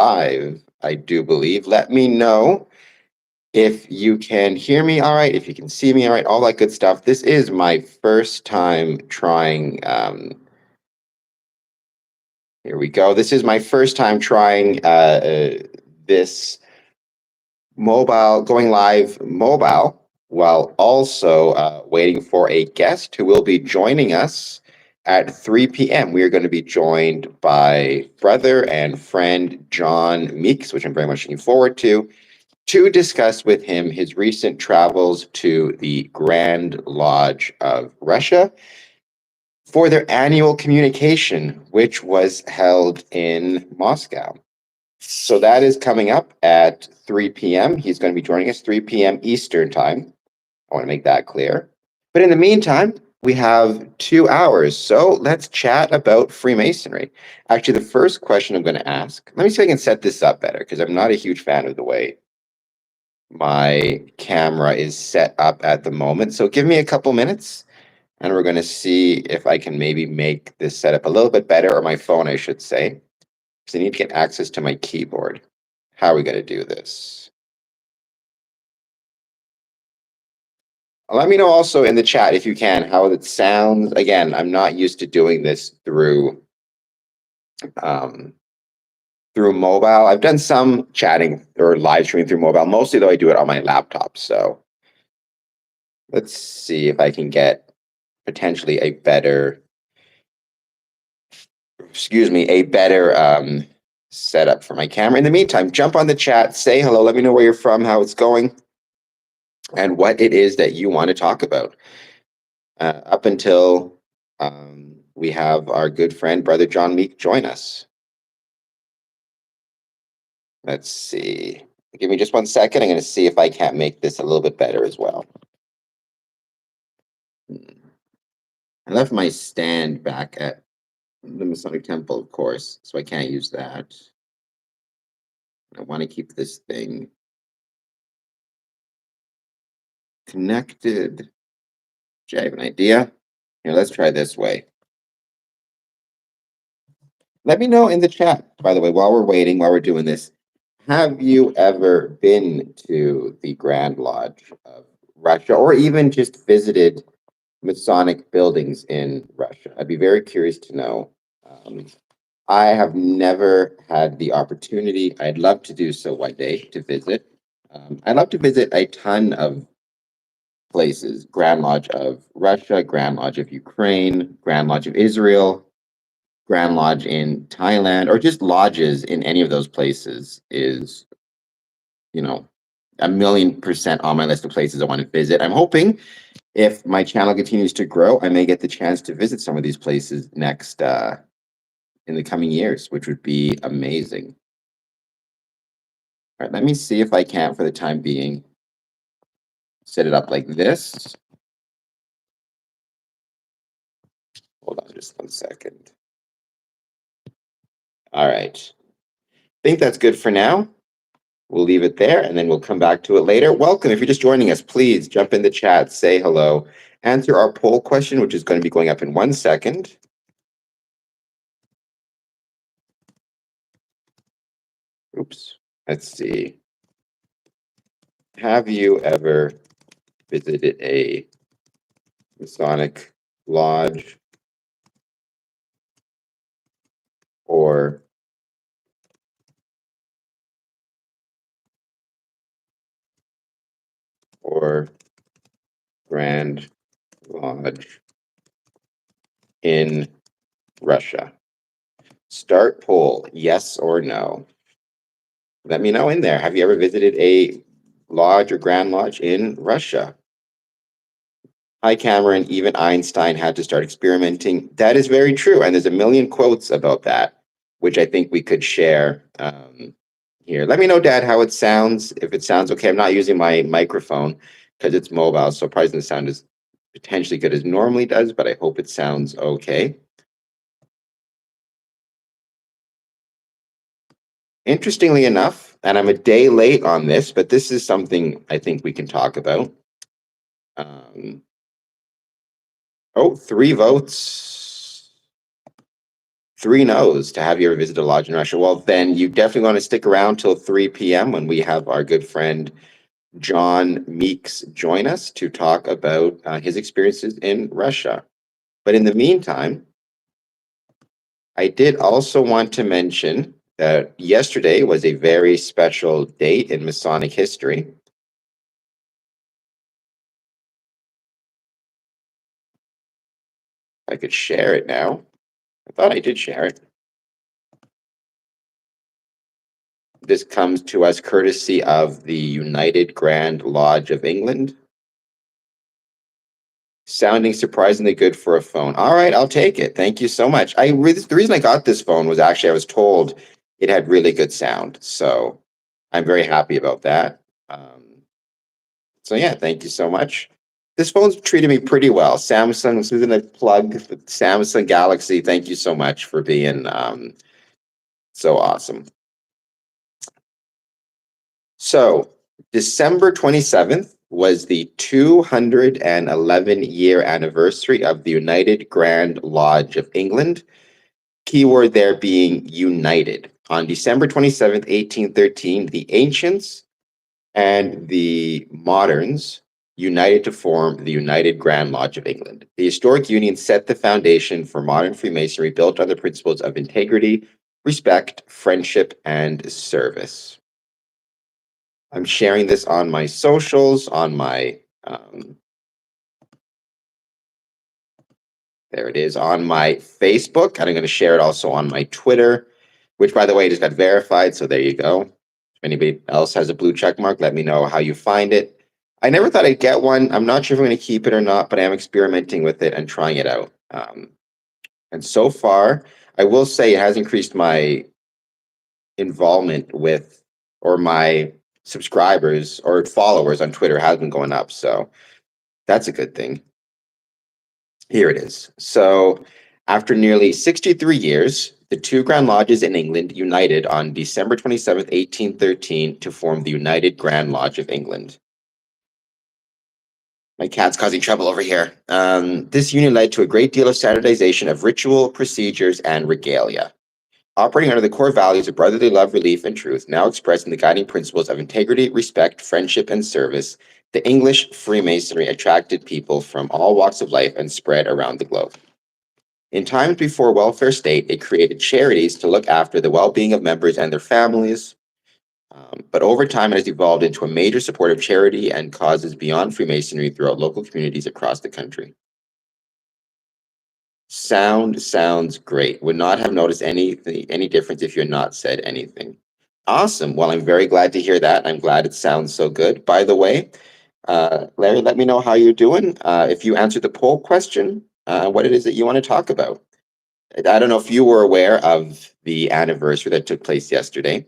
Live, I do believe. Let me know if you can hear me all right, if you can see me all right, all that good stuff. This is my first time trying. Here we go. This is my first time trying this going live mobile, while also waiting for a guest who will be joining us at 3 p.m. We are going to be joined by brother and friend John Meeks, which I'm very much looking forward to discuss with him his recent travels to the Grand Lodge of Russia for their annual communication, which was held in Moscow. So that is coming up at 3 p.m. He's going to be joining us 3 p.m. Eastern time. I want to make that clear. But in the meantime, we have 2 hours. So let's chat about Freemasonry. Actually, the first question I'm going to ask, let me see if I can set this up better because I'm not a huge fan of the way my camera is set up at the moment. So give me a couple minutes and we're going to see if I can maybe make this setup a little bit better, or my phone, I should say, because I need to get access to my keyboard. How are we going to do this? Let me know also in the chat if you can how it sounds. Again, I'm not used to doing this through mobile. I've done some chatting or live streaming through mobile. Mostly though, I do it on my laptop. So let's see if I can get potentially a better, setup for my camera. In the meantime, jump on the chat, say hello, let me know where you're from, how it's going, and what it is that you want to talk about. Up until we have our good friend, Brother John Meek, join us. Let's see. Give me just 1 second. I'm going to see if I can't make this a little bit better as well. I left my stand back at the Masonic Temple, of course, so I can't use that. I want to keep this thing connected. Do you have an idea? Here, let's try this way. Let me know in the chat, by the way, while we're waiting, while we're doing this, have you ever been to the Grand Lodge of Russia, or even just visited Masonic buildings in Russia? I'd be very curious to know. I have never had the opportunity. I'd love to do so one day to visit. I'd love to visit a ton of places: Grand Lodge of Russia, Grand Lodge of Ukraine, Grand Lodge of Israel, Grand Lodge in Thailand, or just lodges in any of those places is, you know, 1,000,000% on my list of places I want to visit. I'm hoping if my channel continues to grow, I may get the chance to visit some of these places next in the coming years, which would be amazing. All right, let me see if I can, for the time being, set it up like this. Hold on just 1 second. All right. I think that's good for now. We'll leave it there and then we'll come back to it later. Welcome. If you're just joining us, please jump in the chat, say hello, answer our poll question, which is going to be going up in 1 second. Oops. Let's see. Have you ever visited a Masonic lodge or Grand Lodge in Russia? Start poll, yes or no. Let me know in there. Have you ever visited a lodge or Grand Lodge in Russia? Hi, Cameron. Even Einstein had to start experimenting. That is very true. And there's a million quotes about that, which I think we could share here. Let me know, Dad, how it sounds. If it sounds okay, I'm not using my microphone because it's mobile, so it probably doesn't sound as potentially good as normally does, but I hope it sounds okay. Interestingly enough, and I'm a day late on this, but this is something I think we can talk about. 3 votes. 3 no's to have you ever visit a lodge in Russia. Well, then you definitely want to stick around till 3 p.m. when we have our good friend John Meeks join us to talk about his experiences in Russia. But in the meantime, I did also want to mention that yesterday was a very special date in Masonic history. I could share it now. I thought I did share it. This comes to us courtesy of the United Grand Lodge of England. Sounding surprisingly good for a phone. All right, I'll take it. Thank you so much. The reason I got this phone was actually I was told it had really good sound, so I'm very happy about that. So yeah, thank you so much. This phone's treated me pretty well. Samsung, this is a plug. Samsung Galaxy. Thank you so much for being so awesome. So December 27th was the 211-year anniversary of the United Grand Lodge of England. Keyword there being united. On December 27th, 1813, the ancients and the moderns united to form the United Grand Lodge of England. The historic union set the foundation for modern Freemasonry built on the principles of integrity, respect, friendship, and service. I'm sharing this on my socials, on my, there it is, on my Facebook, and I'm going to share it also on my Twitter, which, by the way, just got verified, so there you go. If anybody else has a blue check mark, let me know how you find it. I never thought I'd get one. I'm not sure if I'm going to keep it or not, but I am experimenting with it and trying it out. And so far, I will say it has increased my involvement with, or my subscribers or followers on Twitter has been going up. So that's a good thing. Here it is. So after nearly 63 years, the two Grand Lodges in England united on December 27th, 1813 to form the United Grand Lodge of England. My cat's causing trouble over here. This union led to a great deal of standardization of ritual, procedures, and regalia. Operating under the core values of brotherly love, relief, and truth, now expressed in the guiding principles of integrity, respect, friendship, and service, the English Freemasonry attracted people from all walks of life and spread around the globe. In times before welfare state, it created charities to look after the well-being of members and their families. But over time, it has evolved into a major support of charity and causes beyond Freemasonry throughout local communities across the country. Sounds great. Would not have noticed any difference if you had not said anything. Awesome. Well, I'm very glad to hear that. I'm glad it sounds so good. By the way, Larry, let me know how you're doing. If you answered the poll question, what it is that you want to talk about. I don't know if you were aware of the anniversary that took place yesterday.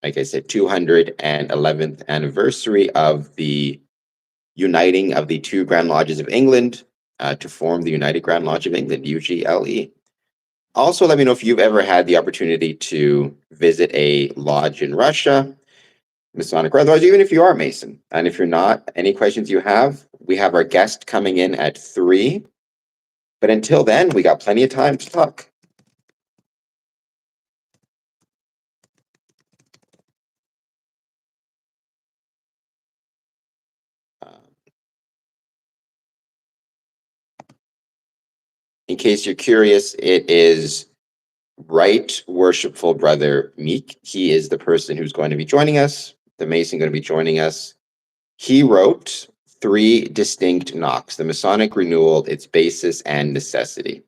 Like I said, 211th anniversary of the uniting of the two Grand Lodges of England to form the United Grand Lodge of England, UGLE. Also, let me know if you've ever had the opportunity to visit a lodge in Russia, Masonic, or otherwise, even if you are a Mason. And if you're not, any questions you have, we have our guest coming in at 3. But until then, we got plenty of time to talk. In case you're curious, it is Right Worshipful Brother Meek. He is the person who's going to be joining us, the Mason going to be joining us. He wrote 3 distinct knocks, the Masonic Renewal, its basis and necessity.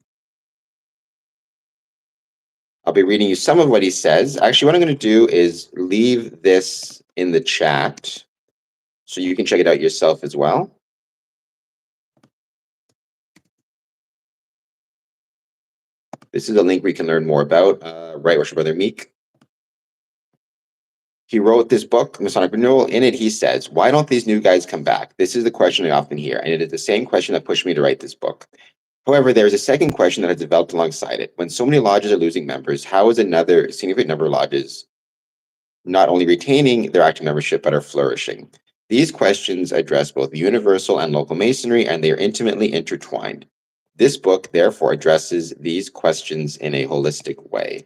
I'll be reading you some of what he says. Actually, what I'm going to do is leave this in the chat so you can check it out yourself as well. This is a link we can learn more about Right Worshipful Brother Meek. He wrote this book, Masonic Renewal. In it, he says, why don't these new guys come back? This is the question I often hear, and it is the same question that pushed me to write this book. However, there is a second question that has developed alongside it. When so many lodges are losing members, how is another significant number of lodges not only retaining their active membership, but are flourishing? These questions address both universal and local Masonry, and they are intimately intertwined. This book, therefore, addresses these questions in a holistic way.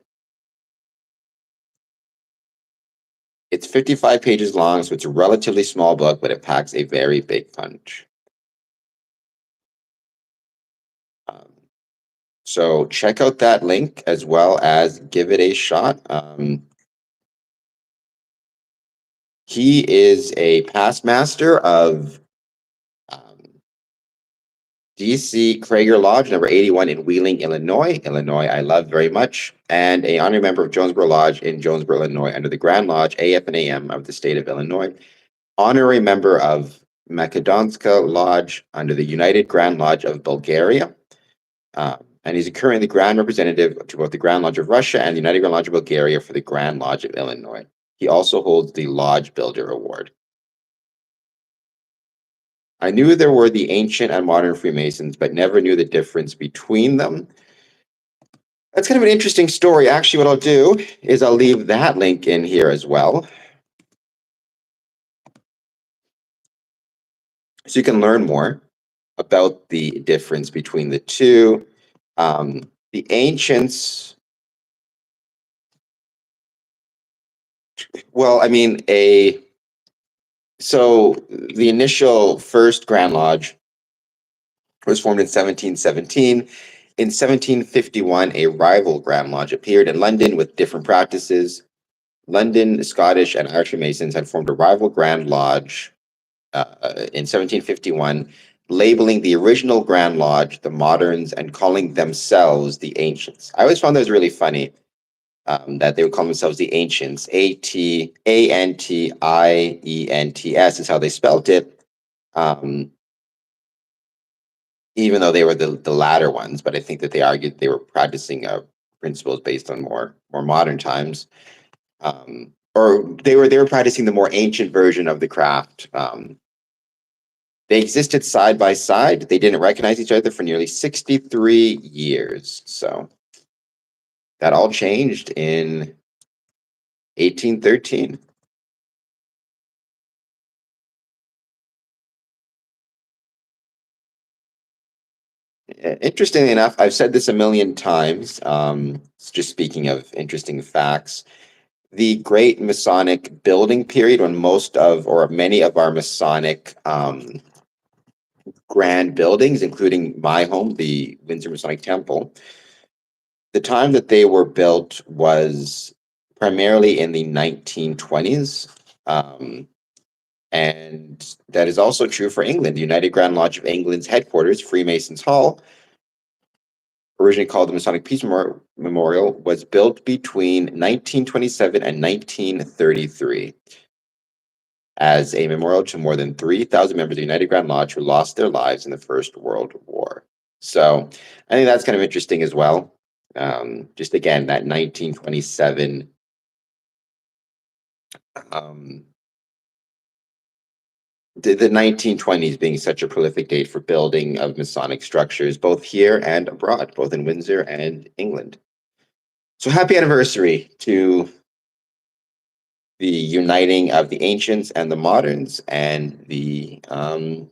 It's 55 pages long, so it's a relatively small book, but it packs a very big punch. So check out that link as well as give it a shot. He is a past master of DC Krager Lodge, number 81 in Wheeling, Illinois. Illinois, I love very much. And a honorary member of Jonesboro Lodge in Jonesboro, Illinois, under the Grand Lodge, AF and AM of the state of Illinois. Honorary member of Makedonska Lodge under the United Grand Lodge of Bulgaria. And he's currently the Grand Representative to both the Grand Lodge of Russia and the United Grand Lodge of Bulgaria for the Grand Lodge of Illinois. He also holds the Lodge Builder Award. I knew there were the ancient and modern Freemasons, but never knew the difference between them. That's kind of an interesting story. Actually, what I'll do is I'll leave that link in here as well, so you can learn more about the difference between the two. The ancients, well, I mean, so the initial first Grand Lodge was formed in 1717. In 1751, a rival Grand Lodge appeared in London with different practices. London, Scottish, and Irish Masons had formed a rival Grand Lodge in 1751, labeling the original Grand Lodge the Moderns and calling themselves the Ancients. I always found that was really funny, that they would call themselves the Ancients. Antients is how they spelt it, even though they were the latter ones. But I think that they argued they were practicing principles based on more modern times, or they were practicing the more ancient version of the craft. They existed side by side. They didn't recognize each other for nearly 63 years. So that all changed in 1813. Interestingly enough, I've said this a million times, just speaking of interesting facts, the Great Masonic building period, when most of or many of our Masonic grand buildings, including my home, the Windsor Masonic Temple, the time that they were built was primarily in the 1920s. And that is also true for England. The United Grand Lodge of England's headquarters, Freemasons Hall, originally called the Masonic Peace Memorial, was built between 1927 and 1933 as a memorial to more than 3,000 members of the United Grand Lodge who lost their lives in the First World War. So I think that's kind of interesting as well. Just again, that 1927 the 1920s being such a prolific date for building of Masonic structures, both here and abroad, both in Windsor and England. So happy anniversary to the uniting of the ancients and the moderns and the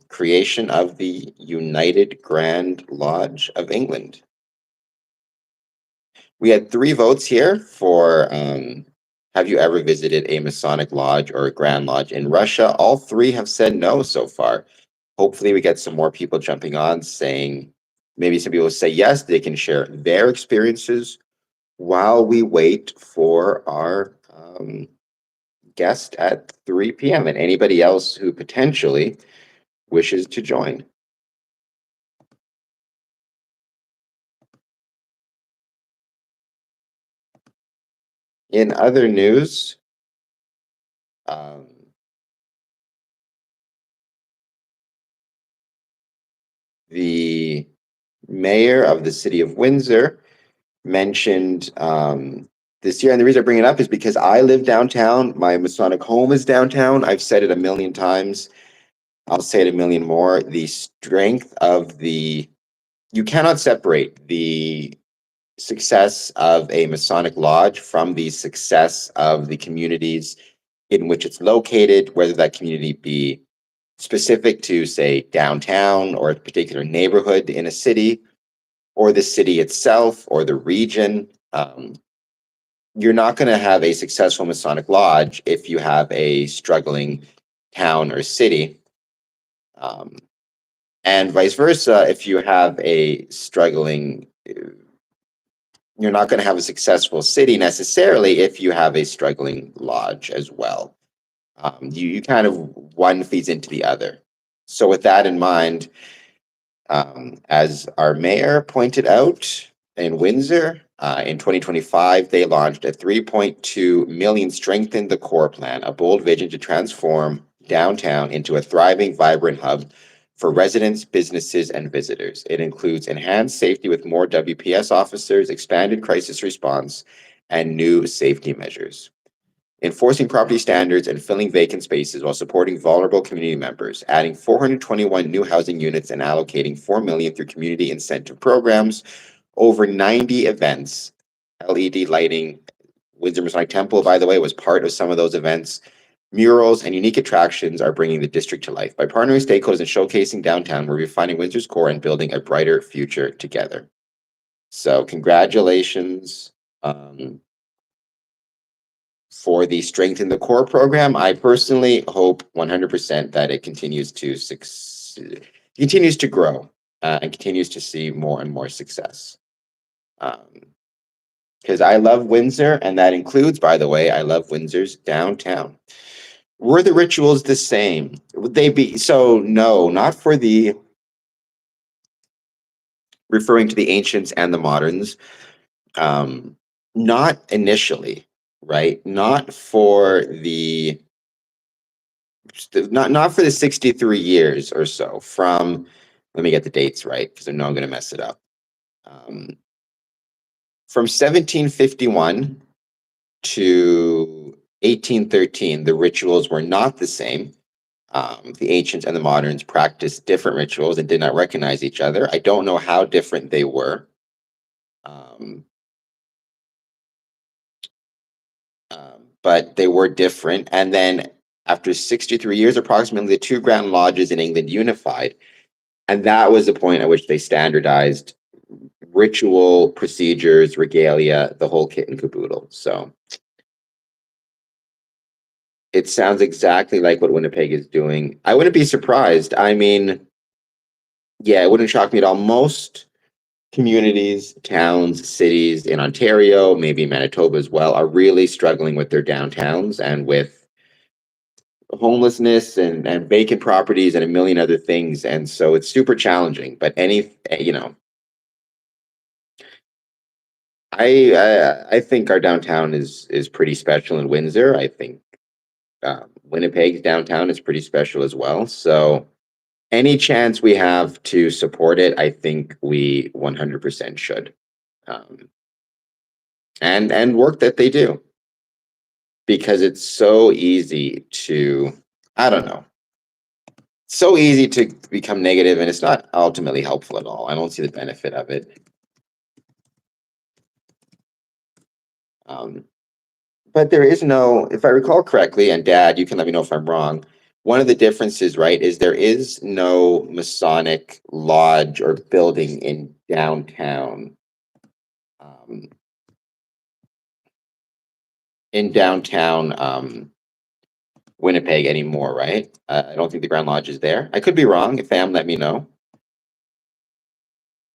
creation of the United Grand Lodge of England. We had 3 votes here for have you ever visited a Masonic lodge or a Grand Lodge in Russia? All 3 have said no so far. Hopefully we get some more people jumping on saying, maybe some people say yes, they can share their experiences while we wait for our guest at 3 p.m. and anybody else who potentially wishes to join. In other news, the mayor of the city of Windsor mentioned this year, and the reason I bring it up is because I live downtown. My Masonic home is downtown. I've said it a million times. I'll say it a million more. The strength of you cannot separate the success of a Masonic lodge from the success of the communities in which it's located, whether that community be specific to, say, downtown or a particular neighborhood in a city, or the city itself or the region. You're not going to have a successful Masonic lodge if you have a struggling town or city. And vice versa, if you have a struggling, you're not going to have a successful city necessarily if you have a struggling lodge as well. You kind of, one feeds into the other. So with that in mind, as our mayor pointed out in Windsor, in 2025, they launched a 3.2 million Strengthen the Core plan, a bold vision to transform downtown into a thriving, vibrant hub for residents, businesses, and visitors. It includes enhanced safety with more WPS officers, expanded crisis response, and new safety measures. Enforcing property standards and filling vacant spaces while supporting vulnerable community members, adding 421 new housing units and allocating $4 million through community incentive programs, over 90 events, LED lighting. Windsor Masonic Temple, by the way, was part of some of those events. Murals and unique attractions are bringing the district to life. By partnering stakeholders and showcasing downtown, we're refining Windsor's core and building a brighter future together. So congratulations for the Strengthen the Core program. I personally hope 100% that it continues to grow and continues to see more and more success. Because I love Windsor, and that includes, by the way, I love Windsor's downtown. Were the rituals the same? Would they be? So no, not for the, referring to the ancients and the moderns. Not initially, right? Not for the 63 years or so from, let me get the dates right because I know I'm going to mess it up. From 1751 to 1813, the rituals were not the same. The ancients and the moderns practiced different rituals and did not recognize each other. I don't know how different they were. But they were different. And then after 63 years, approximately, the two Grand Lodges in England unified. And that was the point at which they standardized ritual, procedures, regalia, the whole kit and caboodle. So it sounds exactly like what Winnipeg is doing. I wouldn't be surprised. I mean, yeah, it wouldn't shock me at all. Most communities, towns, cities in Ontario, maybe Manitoba as well, are really struggling with their downtowns and with homelessness and vacant properties and a million other things. And so it's super challenging. But I think our downtown is pretty special in Windsor. I think Winnipeg's downtown is pretty special as well. So any chance we have to support it, I think we 100% should. And work that they do, because it's so easy to, I don't know, so easy to become negative, and it's not ultimately helpful at all. I don't see the benefit of it. But there is no, if I recall correctly, and Dad, you can let me know if I'm wrong, one of the differences, right, is there is no Masonic lodge or building in downtown. Winnipeg anymore, right? I don't think the Grand Lodge is there. I could be wrong. If I am, let me know.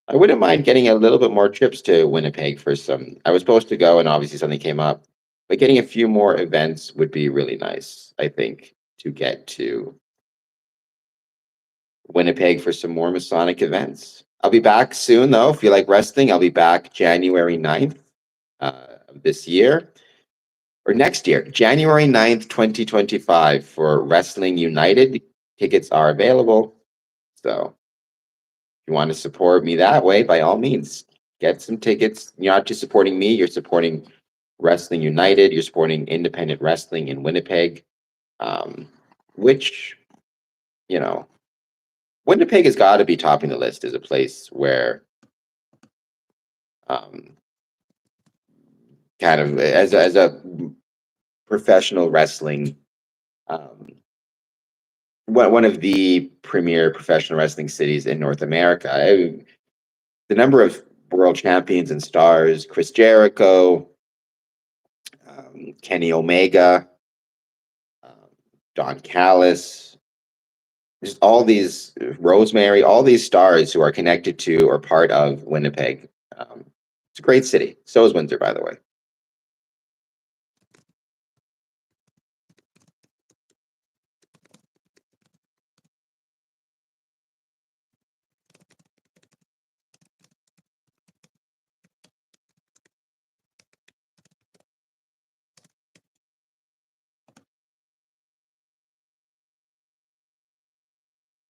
I wouldn't mind getting a little bit more trips to Winnipeg for some. I was supposed to go, and obviously something came up. But getting a few more events would be really nice, I think, to get to Winnipeg for some more Masonic events. I'll be back soon, though. If you like wrestling, I'll be back January 9th of this year. Or next year, January 9th, 2025, for Wrestling United. Tickets are available. So if you want to support me that way, by all means, get some tickets. You're not just supporting me, you're supporting Wrestling United, you're supporting independent wrestling in Winnipeg, which, Winnipeg has got to be topping the list as a place where kind of as a professional wrestling, one of the premier professional wrestling cities in North America. the number of world champions and stars: Chris Jericho, Kenny Omega, um, Don Callis, just all these Rosemary, all these stars who are connected to or part of Winnipeg. It's a great city. So is Windsor, by the way.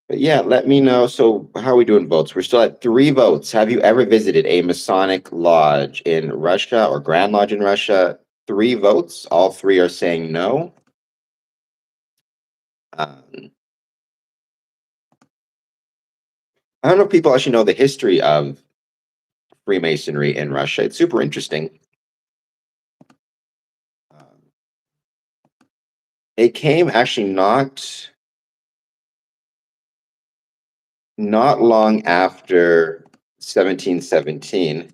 But yeah, let me know. So, how are we doing votes? We're still at 3 votes. Have you ever visited a Masonic lodge in Russia or Grand Lodge in Russia? 3 votes. All three are saying no. Um, I don't know if people actually know the history of Freemasonry in Russia. It's super interesting. Um, it came actually not long after 1717.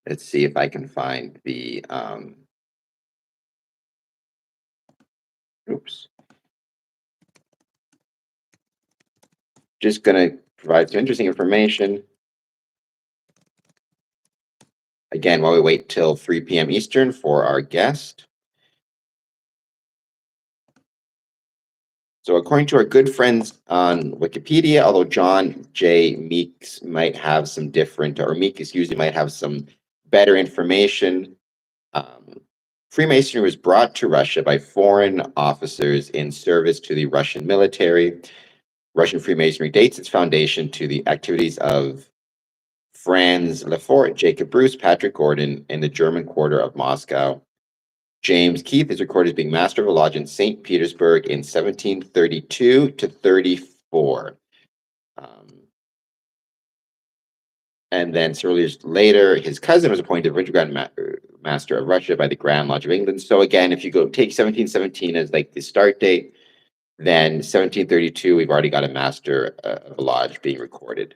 Let's see if I can find the oops. Just gonna provide some interesting information. Again, while we wait till 3 p.m. Eastern for our guest. So according to our good friends on Wikipedia, although John J. Meeks might have some different, or Meek, excuse me, might have some better information, Freemasonry was brought to Russia by foreign officers in service to the Russian military. Russian Freemasonry dates its foundation to the activities of Franz Lefort, Jacob Bruce, Patrick Gordon in the German quarter of Moscow. James Keith is recorded as being master of a lodge in St. Petersburg in 1732 to 34. And then several years later, his cousin was appointed Provincial Grand Master of Russia by the Grand Lodge of England. So again, if you go take 1717 as like the start date, then 1732, we've already got a master of a lodge being recorded.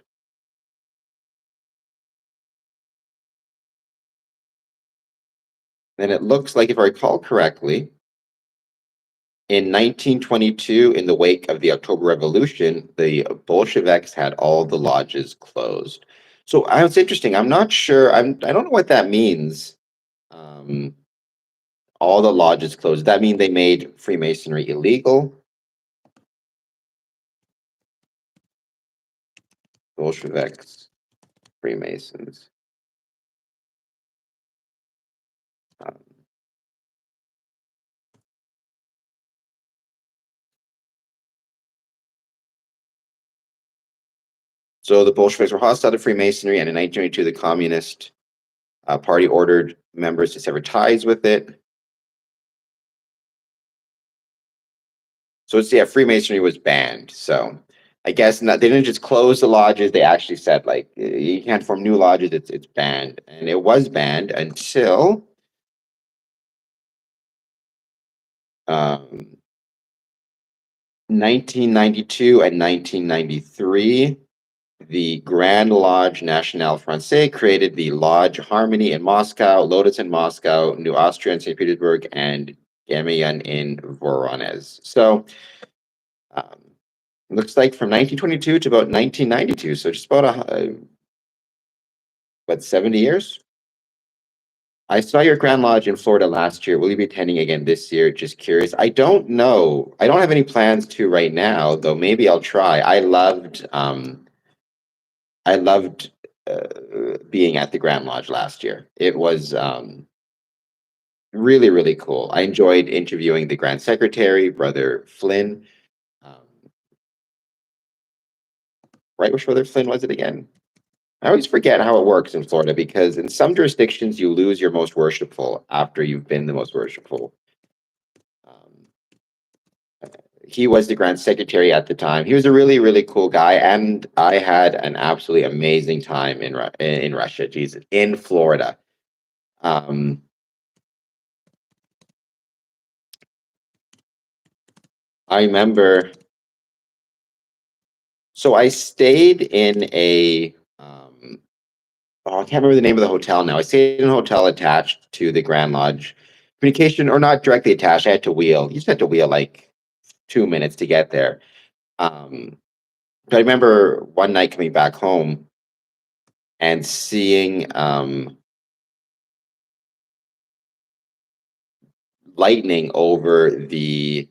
And it looks like, if I recall correctly, in 1922, in the wake of the October Revolution, the Bolsheviks had all the lodges closed. So it's interesting. I'm not sure. I don't know what that means. Um, all the lodges closed. Does that mean they made Freemasonry illegal? Bolsheviks, Freemasons. Um, so the Bolsheviks were hostile to Freemasonry, and in 1922, the Communist Party ordered members to sever ties with it. So it's, yeah, Freemasonry was banned. So I guess not, they didn't just close the lodges. They actually said, like, you can't form new lodges. It's banned, and it was banned until 1992 and 1993. The Grand Lodge Nationale Francais created the Lodge Harmony in Moscow, Lotus in Moscow, New Austria in St. Petersburg, and Gamayan in Voronezh. So um, looks like from 1922 to about 1992, so just about 70 years. I saw your Grand Lodge in Florida last year. Will you be attending again this year? Just curious. I don't know. I don't have any plans to right now, though maybe I'll try. I loved being at the Grand Lodge last year. It was really, really cool. I enjoyed interviewing the Grand Secretary, Brother Flynn. Um, right, which Brother Flynn was it again? I always forget how it works in Florida, because in some jurisdictions you lose your most worshipful after you've been the most worshipful. Um, he was the Grand Secretary at the time. He was a really, really cool guy, and I had an absolutely amazing time in Russia. Jesus, in Florida. Um, I remember So I stayed in a I can't remember the name of the hotel now. I stayed in a hotel attached to the Grand Lodge communication, or not directly attached. I had to wheel. You just had to wheel like 2 minutes to get there. Um, but I remember one night coming back home and seeing lightning over the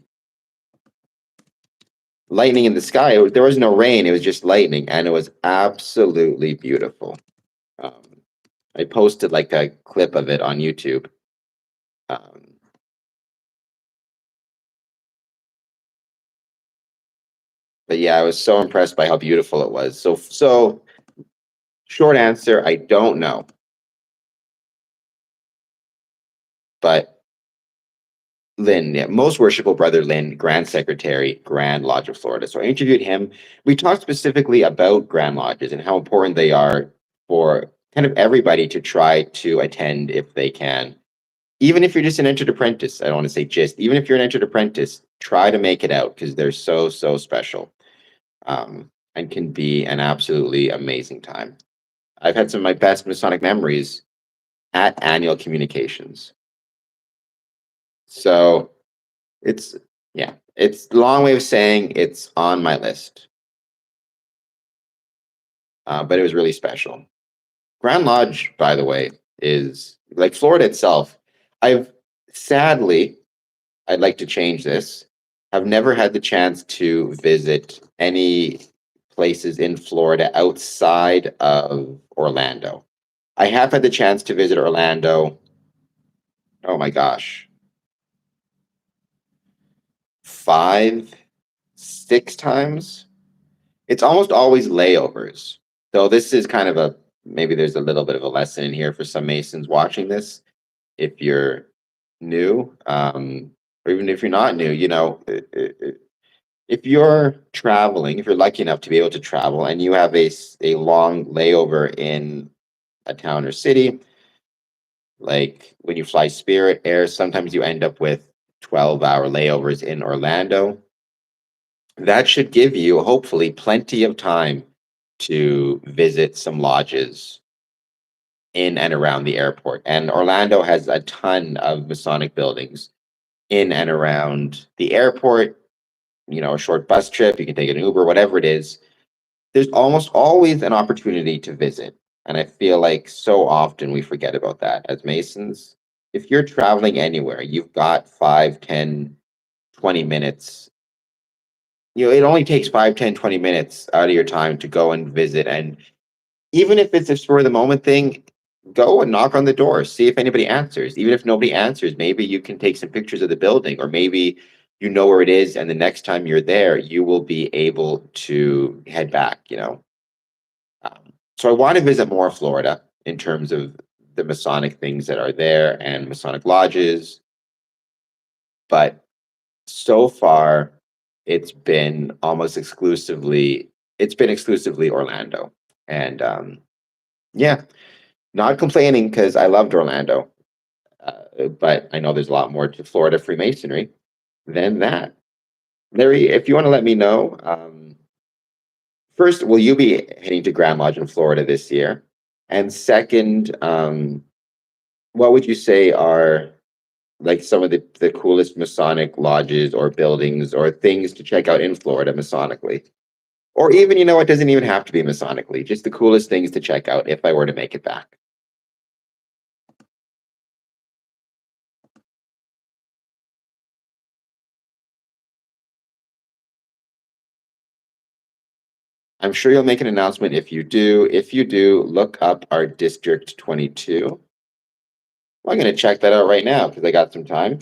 lightning in the sky. There was no rain. It was just lightning, and it was absolutely beautiful. Um, I posted like a clip of it on YouTube. Um, but yeah, I was so impressed by how beautiful it was. So short answer, I don't know, but Lynn, yeah, most worshipful brother Lynn, Grand Secretary, Grand Lodge of Florida. So I interviewed him. We talked specifically about Grand Lodges and how important they are for kind of everybody to try to attend if they can. Even if you're just an entered apprentice, I don't want to say just, even if you're an entered apprentice, try to make it out because they're so, so special, and can be an absolutely amazing time. I've had some of my best Masonic memories at annual communications. So it's, yeah, it's a long way of saying it's on my list, but it was really special. Grand Lodge, by the way, is like Florida itself. I've sadly, I'd like to change this. I've never had the chance to visit any places in Florida outside of Orlando. I have had the chance to visit Orlando. Oh my gosh, 5, 6 times. It's almost always layovers. So this is kind of a, maybe there's a little bit of a lesson in here for some Masons watching this. If you're new, or even if you're not new, if you're traveling, if you're lucky enough to be able to travel and you have a long layover in a town or city, like when you fly Spirit Air, sometimes you end up with 12-hour layovers in Orlando. That should give you, hopefully, plenty of time to visit some lodges in and around the airport. And Orlando has a ton of Masonic buildings in and around the airport. A short bus trip, you can take an Uber, whatever it is. There's almost always an opportunity to visit. And I feel like so often we forget about that as Masons. If you're traveling anywhere, you've got 5, 10, 20 minutes. It only takes 5, 10, 20 minutes out of your time to go and visit. And even if it's a spur of the moment thing, go and knock on the door, see if anybody answers. Even if nobody answers, maybe you can take some pictures of the building, or maybe you know where it is, and the next time you're there, you will be able to head back. So I want to visit more Florida in terms of the Masonic things that are there and Masonic lodges, but so far it's been exclusively Orlando. And yeah, not complaining because I loved Orlando, but I know there's a lot more to Florida Freemasonry than that. Larry, if you want to let me know, first, will you be heading to Grand Lodge in Florida this year? And second, what would you say are like some of the coolest Masonic lodges or buildings or things to check out in Florida Masonically? Or even, it doesn't even have to be Masonically, just the coolest things to check out if I were to make it back. I'm sure you'll make an announcement if you do. If you do, look up our District 22. Well, I'm going to check that out right now because I got some time.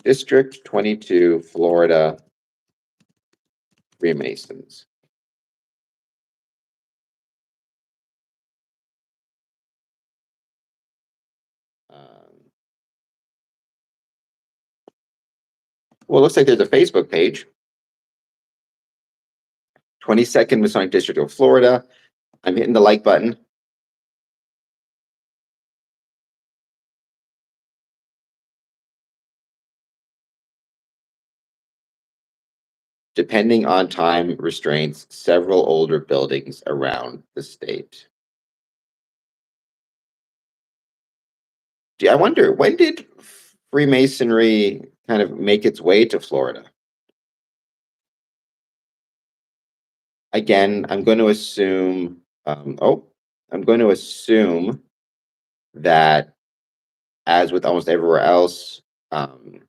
District 22, Florida Freemasons. Um, well, it looks like there's a Facebook page. 22nd Masonic District of Florida. I'm hitting the like button. depending on time restraints, several older buildings around the state. I wonder, when did Freemasonry kind of make its way to Florida? Again, I'm going to assume, I'm going to assume that, as with almost everywhere else, the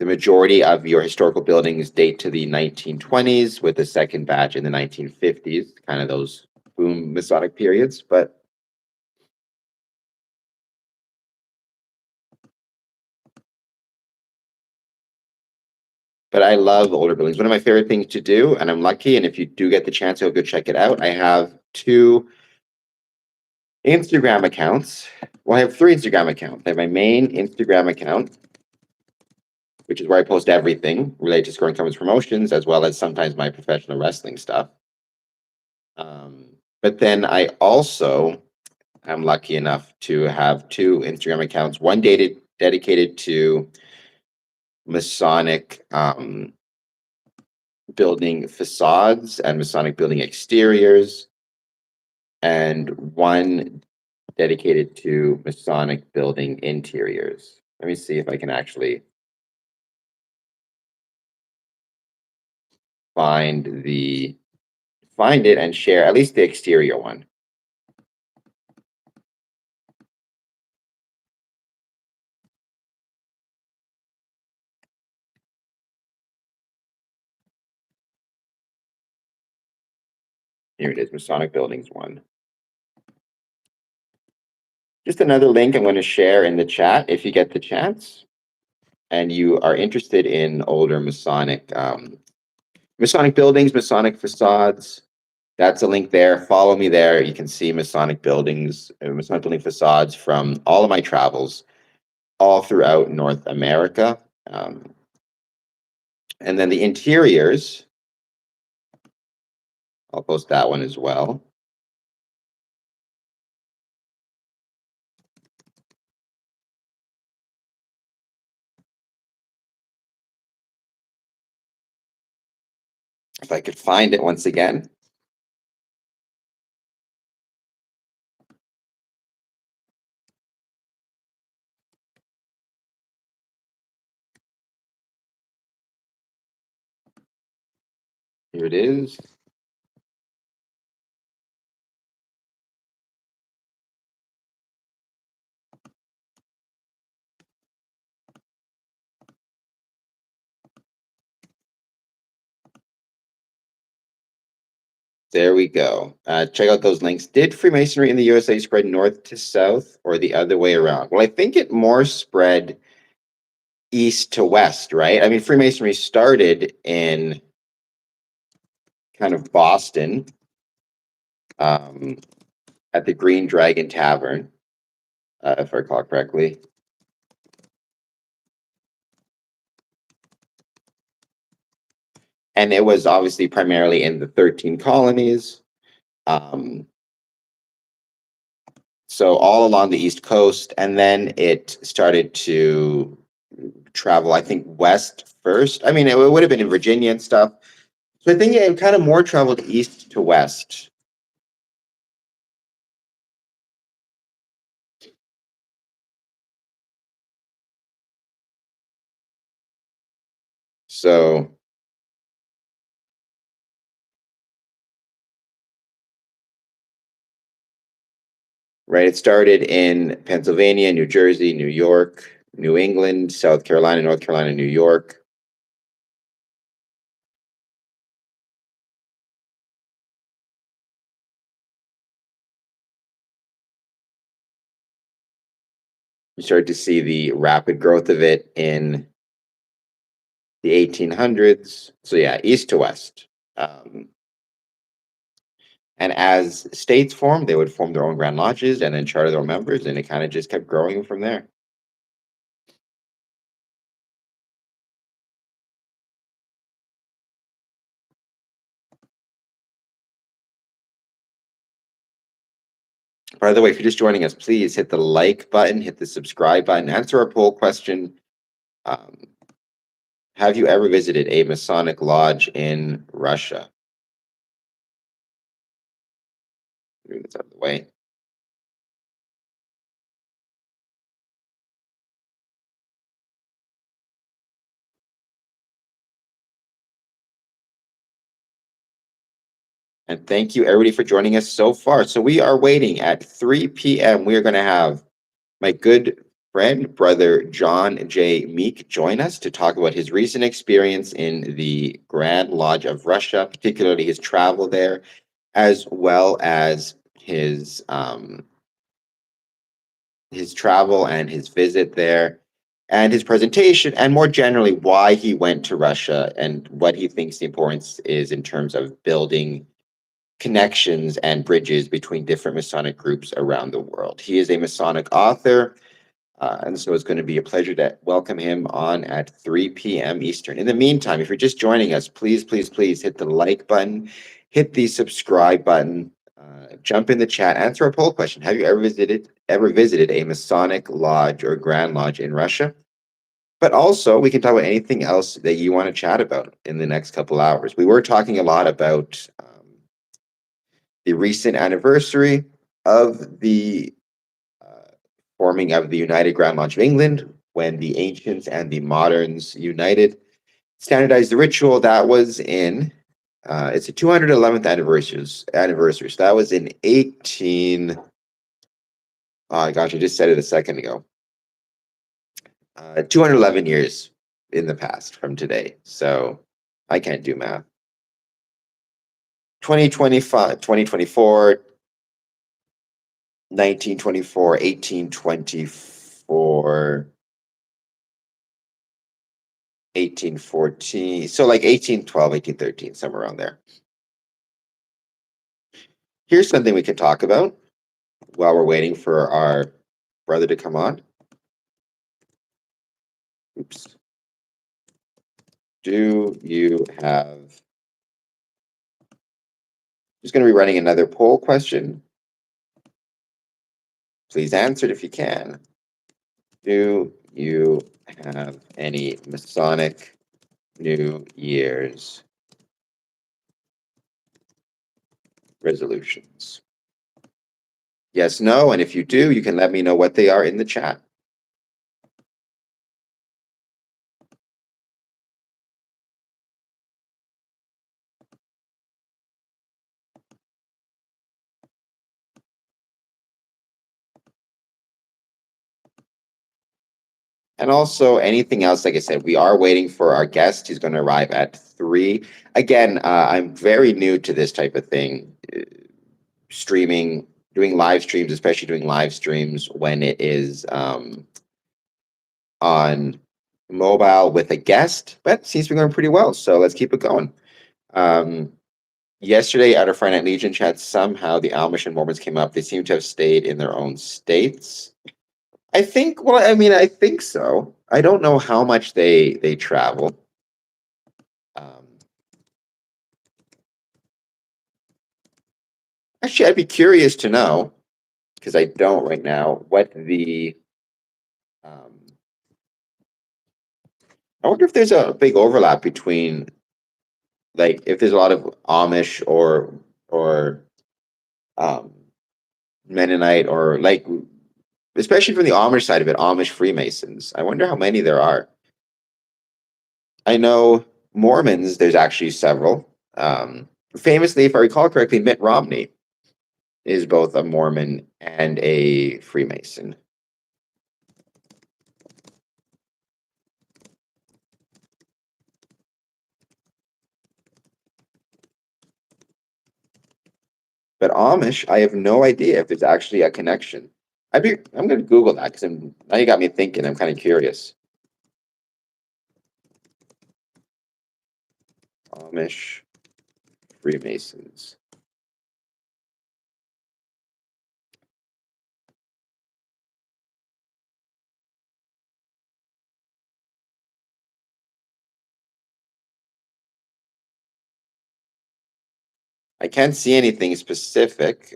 majority of your historical buildings date to the 1920s, with the second batch in the 1950s, kind of those boom Masonic periods. But I love older buildings. One of my favorite things to do, and I'm lucky, and if you do get the chance, go check it out. I have 2 Instagram accounts. Well, I have 3 Instagram accounts. I have my main Instagram account, which is where I post everything related to scoring conference promotions, as well as sometimes my professional wrestling stuff. But then I also am lucky enough to have 2 Instagram accounts, one dedicated to Masonic building facades and Masonic building exteriors, and one dedicated to Masonic building interiors. Let me see if I can actually find it and share at least the exterior one. Here it is, Masonic Buildings 1. Just another link I'm going to share in the chat if you get the chance and you are interested in older Masonic buildings, Masonic facades. That's a link there. Follow me there. You can see Masonic buildings, Masonic building facades from all of my travels all throughout North America. And then the interiors, I'll post that one as well. If I could find it once again. Here it is. There we go. Check out those links. Did Freemasonry in the USA spread north to south or the other way around? Well, I think it more spread east to west, right? I mean, Freemasonry started in kind of Boston, at the Green Dragon Tavern, if I recall correctly. And it was obviously primarily in the 13 colonies. So all along the East Coast, and then it started to travel, I think, west first. I mean, it would have been in Virginia and stuff. So I think it kind of more traveled east to west. So, right, it started in Pennsylvania, New Jersey, New York, New England, South Carolina, North Carolina, New York. You started to see the rapid growth of it in the 1800s. So yeah, east to west. And as states formed, they would form their own Grand Lodges and then charter their own members, and it kind of just kept growing from there. By the way, if you're just joining us, please hit the like button, hit the subscribe button, answer our poll question. Have you ever visited a Masonic lodge in Russia? Move this out of the way. And thank you, everybody, for joining us so far. So we are waiting at 3 p.m. We are going to have my good friend, brother John J. Meek, join us to talk about his recent experience in the Grand Lodge of Russia, particularly his travel there, as well as his travel and his visit there, and his presentation, and more generally, why he went to Russia and what he thinks the importance is in terms of building connections and bridges between different Masonic groups around the world. He is a Masonic author, and so it's going to be a pleasure to welcome him on at 3 p.m. Eastern. In the meantime, if you're just joining us, please, please, please hit the like button, hit the subscribe button, jump in the chat, answer a poll question. Have you ever visited a Masonic lodge or Grand Lodge in Russia? But also, we can talk about anything else that you want to chat about in the next couple hours. We were talking a lot about the recent anniversary of the forming of the United Grand Lodge of England, when the ancients and the moderns united, standardized the ritual. That was in it's the 211th anniversary. So that was in 18. Oh gosh, I just said it a second ago. 211 years in the past from today. So I can't do math. 2025, 2024, 1924, 1824, 1814. So like 1812, 1813, somewhere around there. Here's something we can talk about while we're waiting for our brother to come on. Oops. Do you have... Just going to be running another poll question. Please answer it if you can. Do you have any Masonic New Year's resolutions? Yes, no, and if you do, you can let me know what they are in the chat. And also anything else, like I said, we are waiting for our guest. He's going to arrive at 3. Again, I'm very new to this type of thing, streaming, doing live streams, especially doing live streams when it is on mobile with a guest, but it seems to be going pretty well. So let's keep it going. Yesterday at our Friday Night Legion chat, somehow the Amish and Mormons came up. They seem to have stayed in their own states. I think so. I don't know how much they travel. Actually, I'd be curious to know, because I don't right now, what the I wonder if there's a big overlap between, like, if there's a lot of Amish or Mennonite, or like, especially from the Amish side of it, Amish Freemasons. I wonder how many there are. I know Mormons, there's actually several. Famously, if I recall correctly, Mitt Romney is both a Mormon and a Freemason. But Amish, I have no idea if there's actually a connection. I'm going to Google that, because now you got me thinking. I'm kind of curious. Amish Freemasons. I can't see anything specific.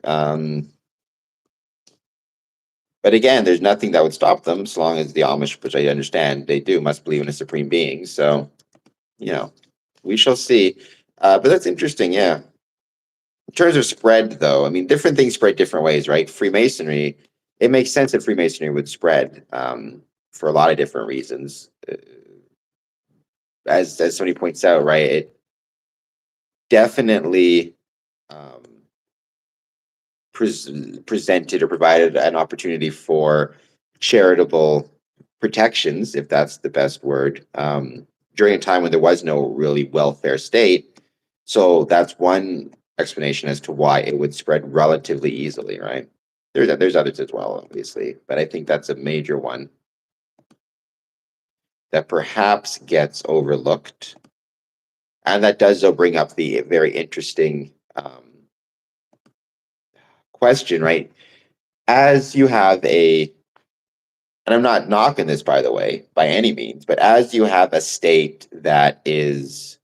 But again, there's nothing that would stop them, as long as the Amish, which I understand they do, must believe in a supreme being. So we shall see. But that's interesting, yeah. In terms of spread, though, I mean, different things spread different ways, right? Freemasonry, it makes sense that Freemasonry would spread for a lot of different reasons. As somebody points out, right, it definitely um, presented or provided an opportunity for charitable protections, if that's the best word, during a time when there was no really welfare state. So that's one explanation as to why it would spread relatively easily, right? There's others as well, obviously, but I think that's a major one that perhaps gets overlooked. And that does, though, bring up the very interesting question, right? As you have and I'm not knocking this, by the way, by any means, but as you have a state that is,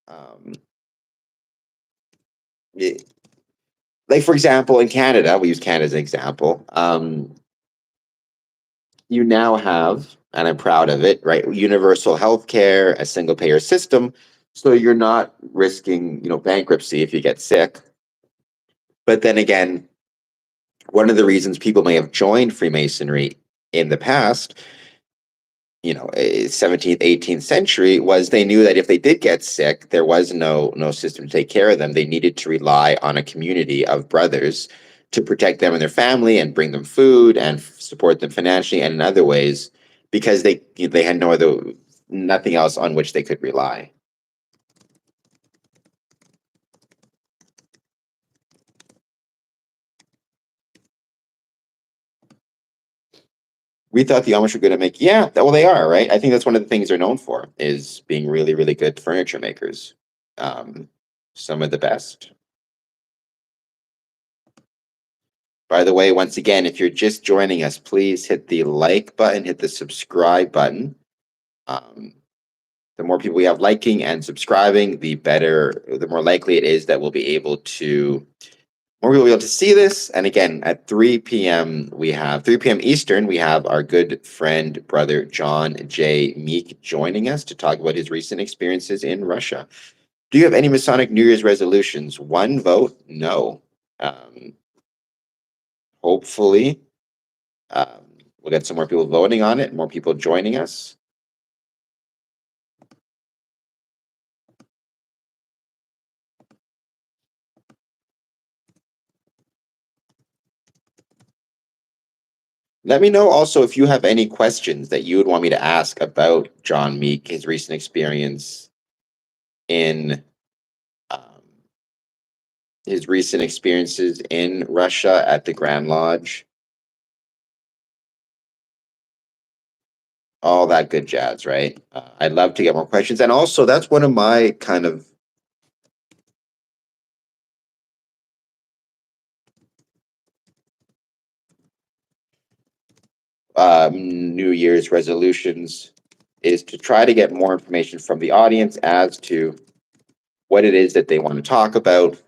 um, like, for example, in Canada, we use Canada as an example. You now have, and I'm proud of it, right? Universal health care, a single payer system. So you're not risking, bankruptcy if you get sick. But then again, one of the reasons people may have joined Freemasonry in the past, 17th, 18th century, was they knew that if they did get sick, there was no system to take care of them. They needed to rely on a community of brothers to protect them and their family and bring them food and support them financially and in other ways, because they had nothing else on which they could rely. We thought the Amish were going to make, yeah, well, they are, right? I think that's one of the things they're known for, is being really, really good furniture makers. Um, some of the best. By the way, once again, if you're just joining us, please hit the like button, hit the subscribe button. The more people we have liking and subscribing, the more likely it is that more people will be able to see this. And again, at 3 p.m. 3 p.m. Eastern, we have our good friend, brother John J. Meek joining us to talk about his recent experiences in Russia. Do you have any Masonic New Year's resolutions? One vote, no. Hopefully, we'll get some more people voting on it, more people joining us. Let me know also if you have any questions that you would want me to ask about John Meek, his recent experience in um, his recent experiences in Russia at the Grand Lodge. All that good jazz, right? I'd love to get more questions. And also, that's one of my kind of New Year's resolutions, is to try to get more information from the audience as to what it is that they want to talk about.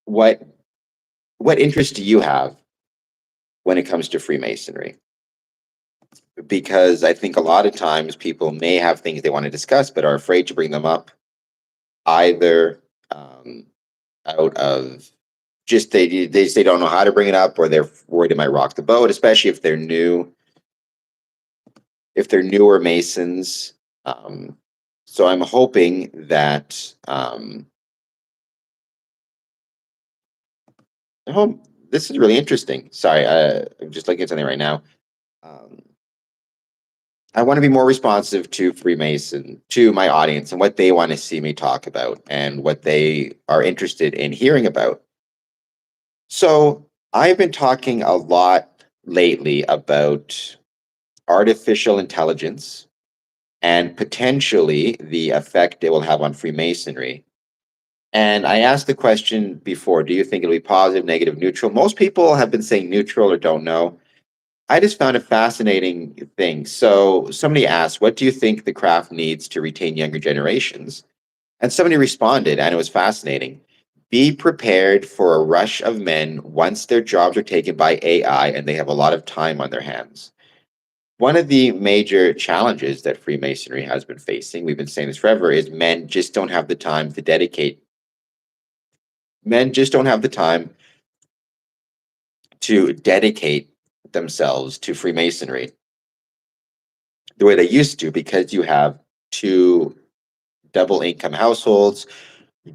What interest do you have when it comes to Freemasonry? Because I think a lot of times people may have things they want to discuss but are afraid to bring them up, either out of just they don't know how to bring it up, or they're worried it might rock the boat, especially if they're newer Masons. So I'm hoping that this is really interesting. Sorry, I'm just looking at something right now. Um, I want to be more responsive to my audience and what they want to see me talk about and what they are interested in hearing about. So I've been talking a lot lately about artificial intelligence and potentially the effect it will have on Freemasonry. And I asked the question before, do you think it'll be positive, negative, neutral? Most people have been saying neutral or don't know. I just found a fascinating thing. So somebody asked, what do you think the craft needs to retain younger generations? And somebody responded, and it was fascinating. Be prepared for a rush of men once their jobs are taken by AI and they have a lot of time on their hands. One of the major challenges that Freemasonry has been facing, we've been saying this forever, is men just don't have the time to dedicate. Men just don't have the time to dedicate themselves to Freemasonry the way they used to, because you have two double income households.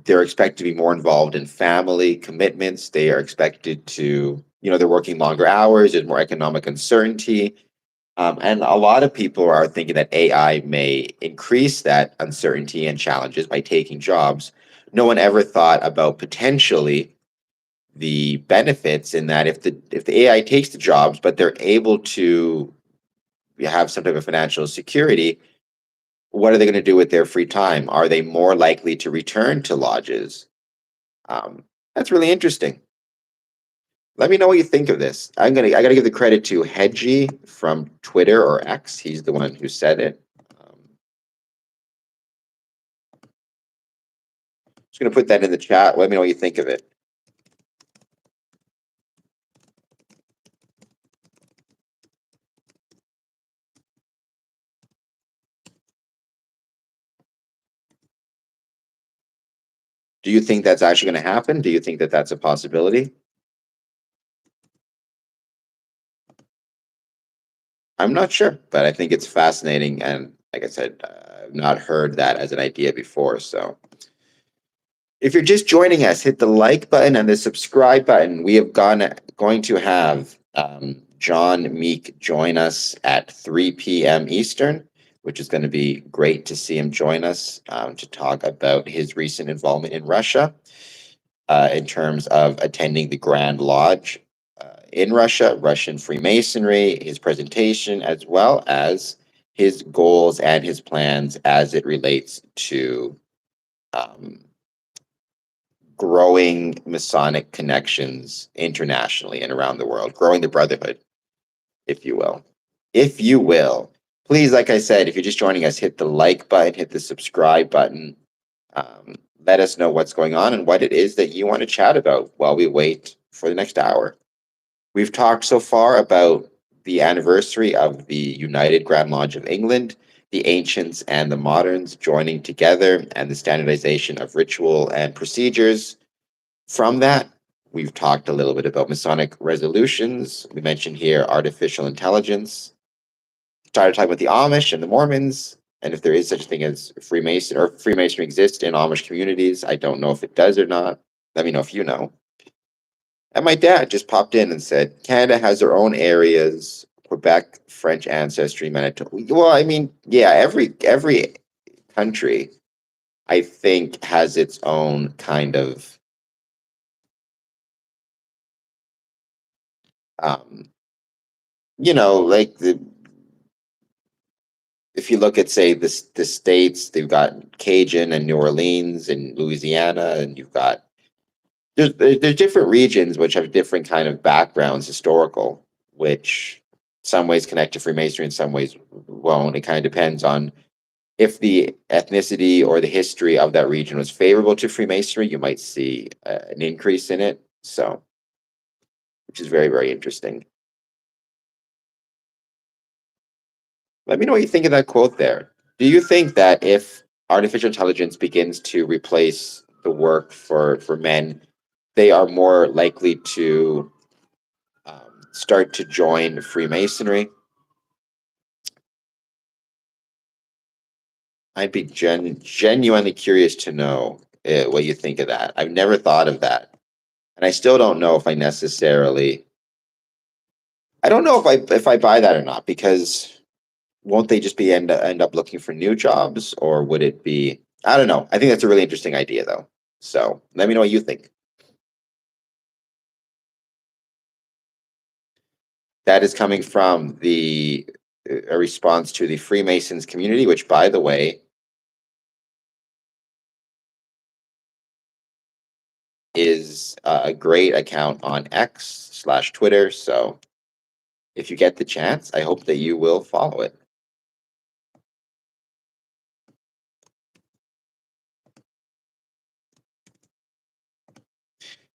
They're expected to be more involved in family commitments. They are expected to, they're working longer hours. There's more economic uncertainty. And a lot of people are thinking that AI may increase that uncertainty and challenges by taking jobs. No one ever thought about potentially the benefits in that if the AI takes the jobs, but they're able to have some type of financial security, what are they going to do with their free time? Are they more likely to return to lodges? That's really interesting. Let me know what you think of this. I gotta give the credit to Hedgie from Twitter or X. He's the one who said it. Just gonna put that in the chat. Let me know what you think of it. Do you think that's actually going to happen? Do you think that that's a possibility? I'm not sure, but I think it's fascinating. And like I said, I've not heard that as an idea before. So if you're just joining us, hit the like button and the subscribe button. We have going to have John Meek join us at 3 p.m. Eastern, which is going to be great to see him join us to talk about his recent involvement in Russia in terms of attending the Grand Lodge in Russia, Russian Freemasonry, his presentation, as well as his goals and his plans as it relates to um, growing Masonic connections internationally and around the world, growing the brotherhood, if you will. If you will, please, like I said, if you're just joining us, hit the like button, hit the subscribe button. Let us know what's going on and what it is that you want to chat about while we wait for the next hour. We've talked so far about the anniversary of the United Grand Lodge of England, the ancients and the moderns joining together, and the standardization of ritual and procedures. From that, we've talked a little bit about Masonic resolutions. We mentioned here artificial intelligence. Started talking about the Amish and the Mormons, and if there is such a thing as Freemason or Freemasonry exists in Amish communities. I don't know if it does or not. Let me know if you know. And my dad just popped in and said, Canada has their own areas, Quebec, French ancestry, Manitoba. Well, I mean, yeah, every country, I think, has its own kind of um, like if you look at, say, the states, they've got Cajun and New Orleans and Louisiana, and you've got there's different regions which have different kind of backgrounds, historical, which some ways connect to Freemasonry and some ways won't. It kind of depends on if the ethnicity or the history of that region was favorable to Freemasonry, you might see an increase in it. So, which is very, very interesting. Let me know what you think of that quote there. Do you think that if artificial intelligence begins to replace the work for men, they are more likely to start to join Freemasonry? I'd be genuinely curious to know what you think of that. I've never thought of that, and I still don't know if I necessarily. I don't know if I buy that or not, because won't they just be end up looking for new jobs, or would it be? I don't know. I think that's a really interesting idea, though. So let me know what you think. That is coming from a response to the Freemasons community, which, by the way, is a great account on X/Twitter. So if you get the chance, I hope that you will follow it.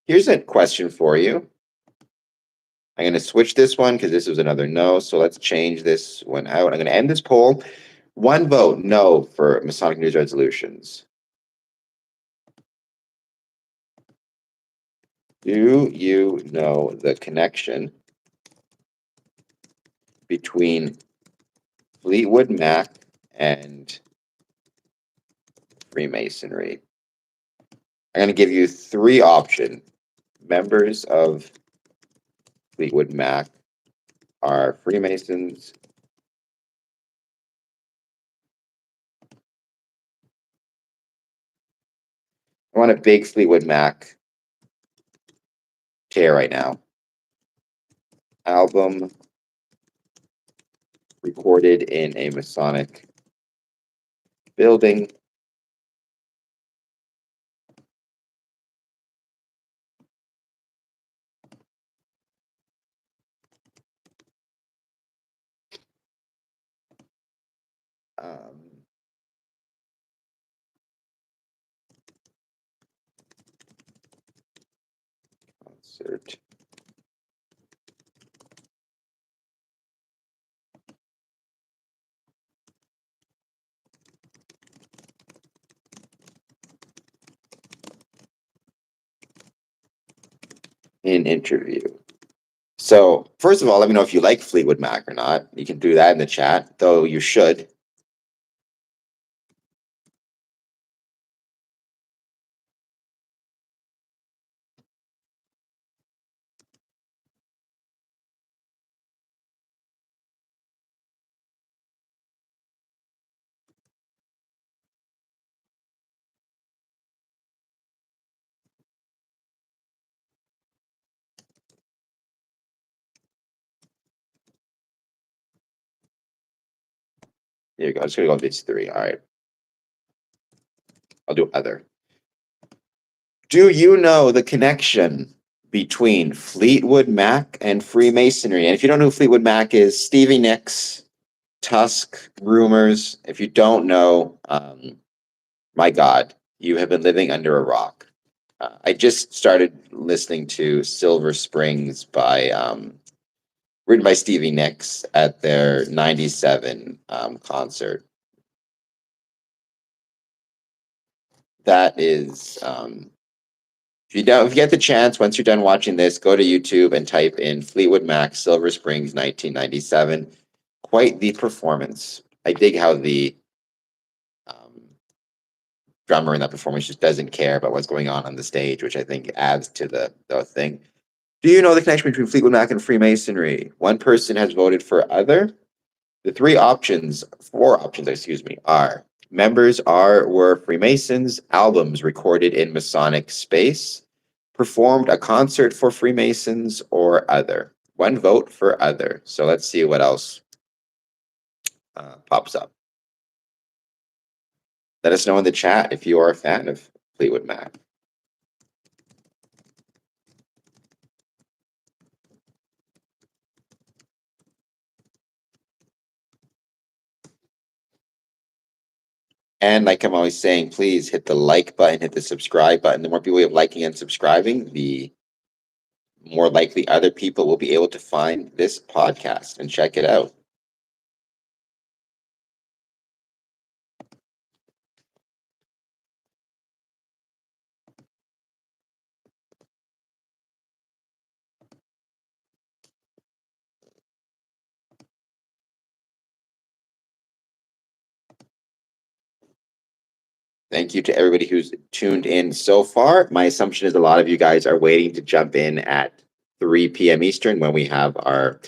Here's a question for you. I'm going to switch this one because this was another no. So let's change this one out. I'm going to end this poll. One vote no for Masonic News resolutions. Do you know the connection between Fleetwood Mac and Freemasonry? I'm going to give you three options. Members of Fleetwood Mac are Freemasons. I want a big Fleetwood Mac chair right now. Album recorded in a Masonic building. Concert. In interview. So, first of all, let me know if you like Fleetwood Mac or not. You can do that in the chat, though you should. There you go. I'm just going to go with these three. All right. I'll do other. Do you know the connection between Fleetwood Mac and Freemasonry? And if you don't know who Fleetwood Mac is, Stevie Nicks, Tusk, Rumors. If you don't know, my God, you have been living under a rock. I just started listening to Silver Springs by written by Stevie Nicks at their '97 concert. That is, if you get the chance, once you're done watching this, go to YouTube and type in Fleetwood Mac Silver Springs 1997. Quite the performance. I dig how the drummer in that performance just doesn't care about what's going on the stage, which I think adds to the thing. Do you know the connection between Fleetwood Mac and Freemasonry? One person has voted for other. The four options, excuse me, are members were Freemasons, albums recorded in Masonic space, performed a concert for Freemasons, or other. One vote for other. So let's see what else pops up. Let us know in the chat if you are a fan of Fleetwood Mac. And like I'm always saying, please hit the like button, hit the subscribe button. The more people we have liking and subscribing, the more likely other people will be able to find this podcast and check it out. Thank you to everybody who's tuned in so far. My assumption is a lot of you guys are waiting to jump in at 3 p.m. Eastern when we have our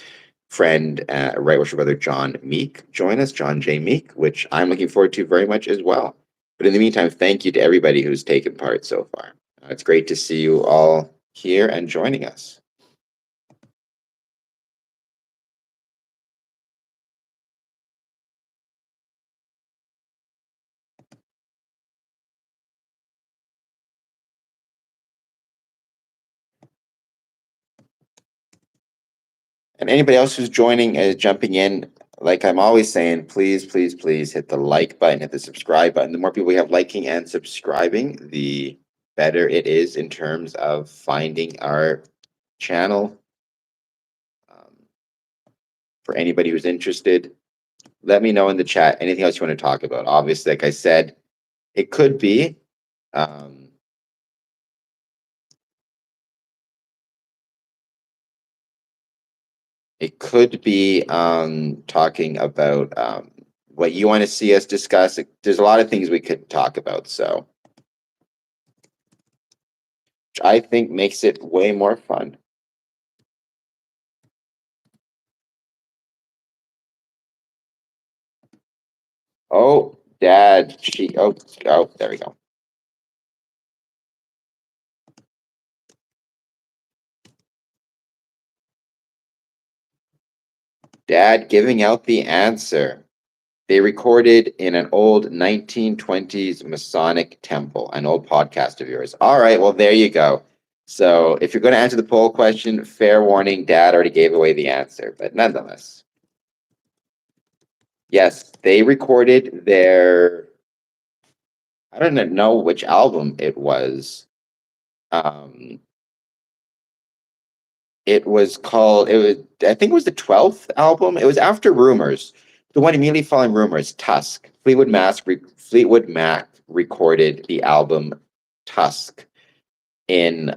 friend, Right Worship Brother John Meek join us, John J. Meek, which I'm looking forward to very much as well. But in the meantime, thank you to everybody who's taken part so far. It's great to see you all here and joining us. And anybody else who's joining, jumping in, like I'm always saying, please, please, please hit the like button, hit the subscribe button. The more people we have liking and subscribing, the better it is in terms of finding our channel for anybody who's interested. Let me know in the chat anything else you want to talk about. Obviously, like I said, it could be um, talking about what you want to see us discuss. There's a lot of things we could talk about, so which I think makes it way more fun. Oh, Dad, oh, there we go. Dad giving out the answer. They recorded in an old 1920s Masonic temple, an old podcast of yours. All right, well, there you go. So if you're going to answer the poll question, fair warning, Dad already gave away the answer, but nonetheless. Yes, they recorded their, I don't know which album it was. It was called, I think it was the 12th album. It was after Rumors. The one immediately following Rumors, Tusk. Fleetwood Mac recorded the album Tusk in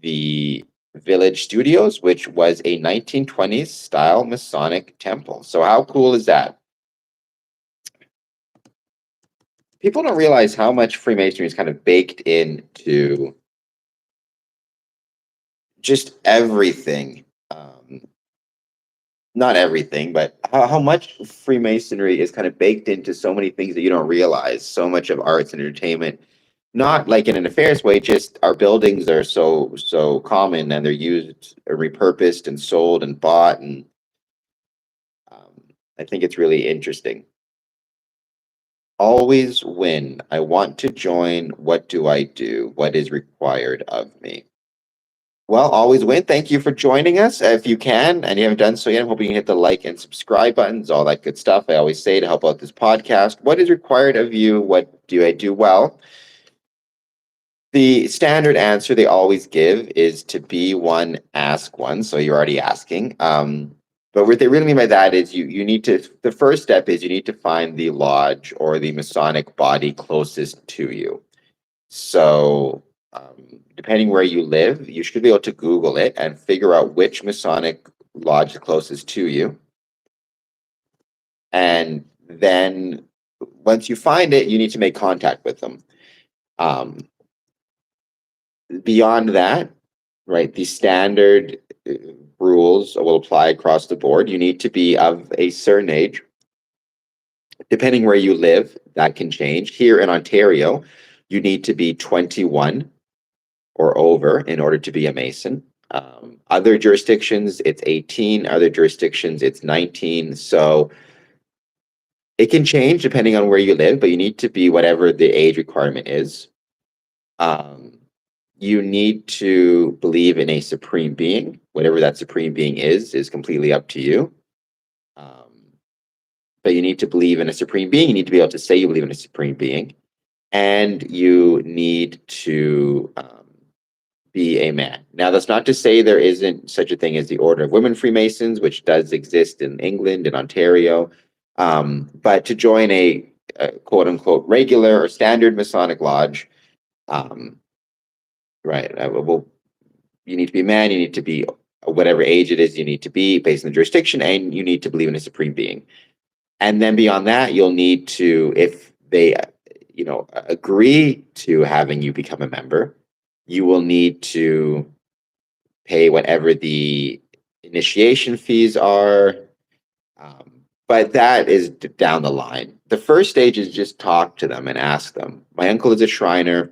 the Village Studios, which was a 1920s style Masonic temple. So how cool is that? People don't realize how much Freemasonry is kind of baked into just everything. Not everything, but how much Freemasonry is kind of baked into so many things that you don't realize. So much of arts and entertainment, not like in a nefarious way, just our buildings are so common and they're used, repurposed, and sold and bought, and um, I think it's really interesting. Always win. I want to join. What do I do? What is required of me? Well, always win. Thank you for joining us. If you can, and you haven't done so yet, I'm hoping you can hit the like and subscribe buttons, all that good stuff I always say to help out this podcast. What is required of you? What do I do well? The standard answer they always give is to be one, ask one. So you're already asking. But what they really mean by that is you need to, the first step is you need to find the lodge or the Masonic body closest to you. So, depending where you live, you should be able to Google it and figure out which Masonic lodge is closest to you. And then once you find it, you need to make contact with them. Beyond that, right, the standard rules will apply across the board. You need to be of a certain age. Depending where you live, that can change. Here in Ontario, you need to be 21 or over in order to be a Mason. Other jurisdictions, it's 18. Other jurisdictions, it's 19. So it can change depending on where you live, but you need to be whatever the age requirement is. You need to believe in a supreme being. Whatever that supreme being is completely up to you. But you need to believe in a supreme being. You need to be able to say you believe in a supreme being. And you need to be a man. Now, that's not to say there isn't such a thing as the Order of Women Freemasons, which does exist in England and Ontario. But to join a quote unquote regular or standard Masonic lodge, right, well, you need to be a man, you need to be whatever age it is you need to be based on the jurisdiction, and you need to believe in a supreme being. And then beyond that, you'll need to, if they, agree to having you become a member, you will need to pay whatever the initiation fees are. But that is down the line. The first stage is just talk to them and ask them. My uncle is a Shriner.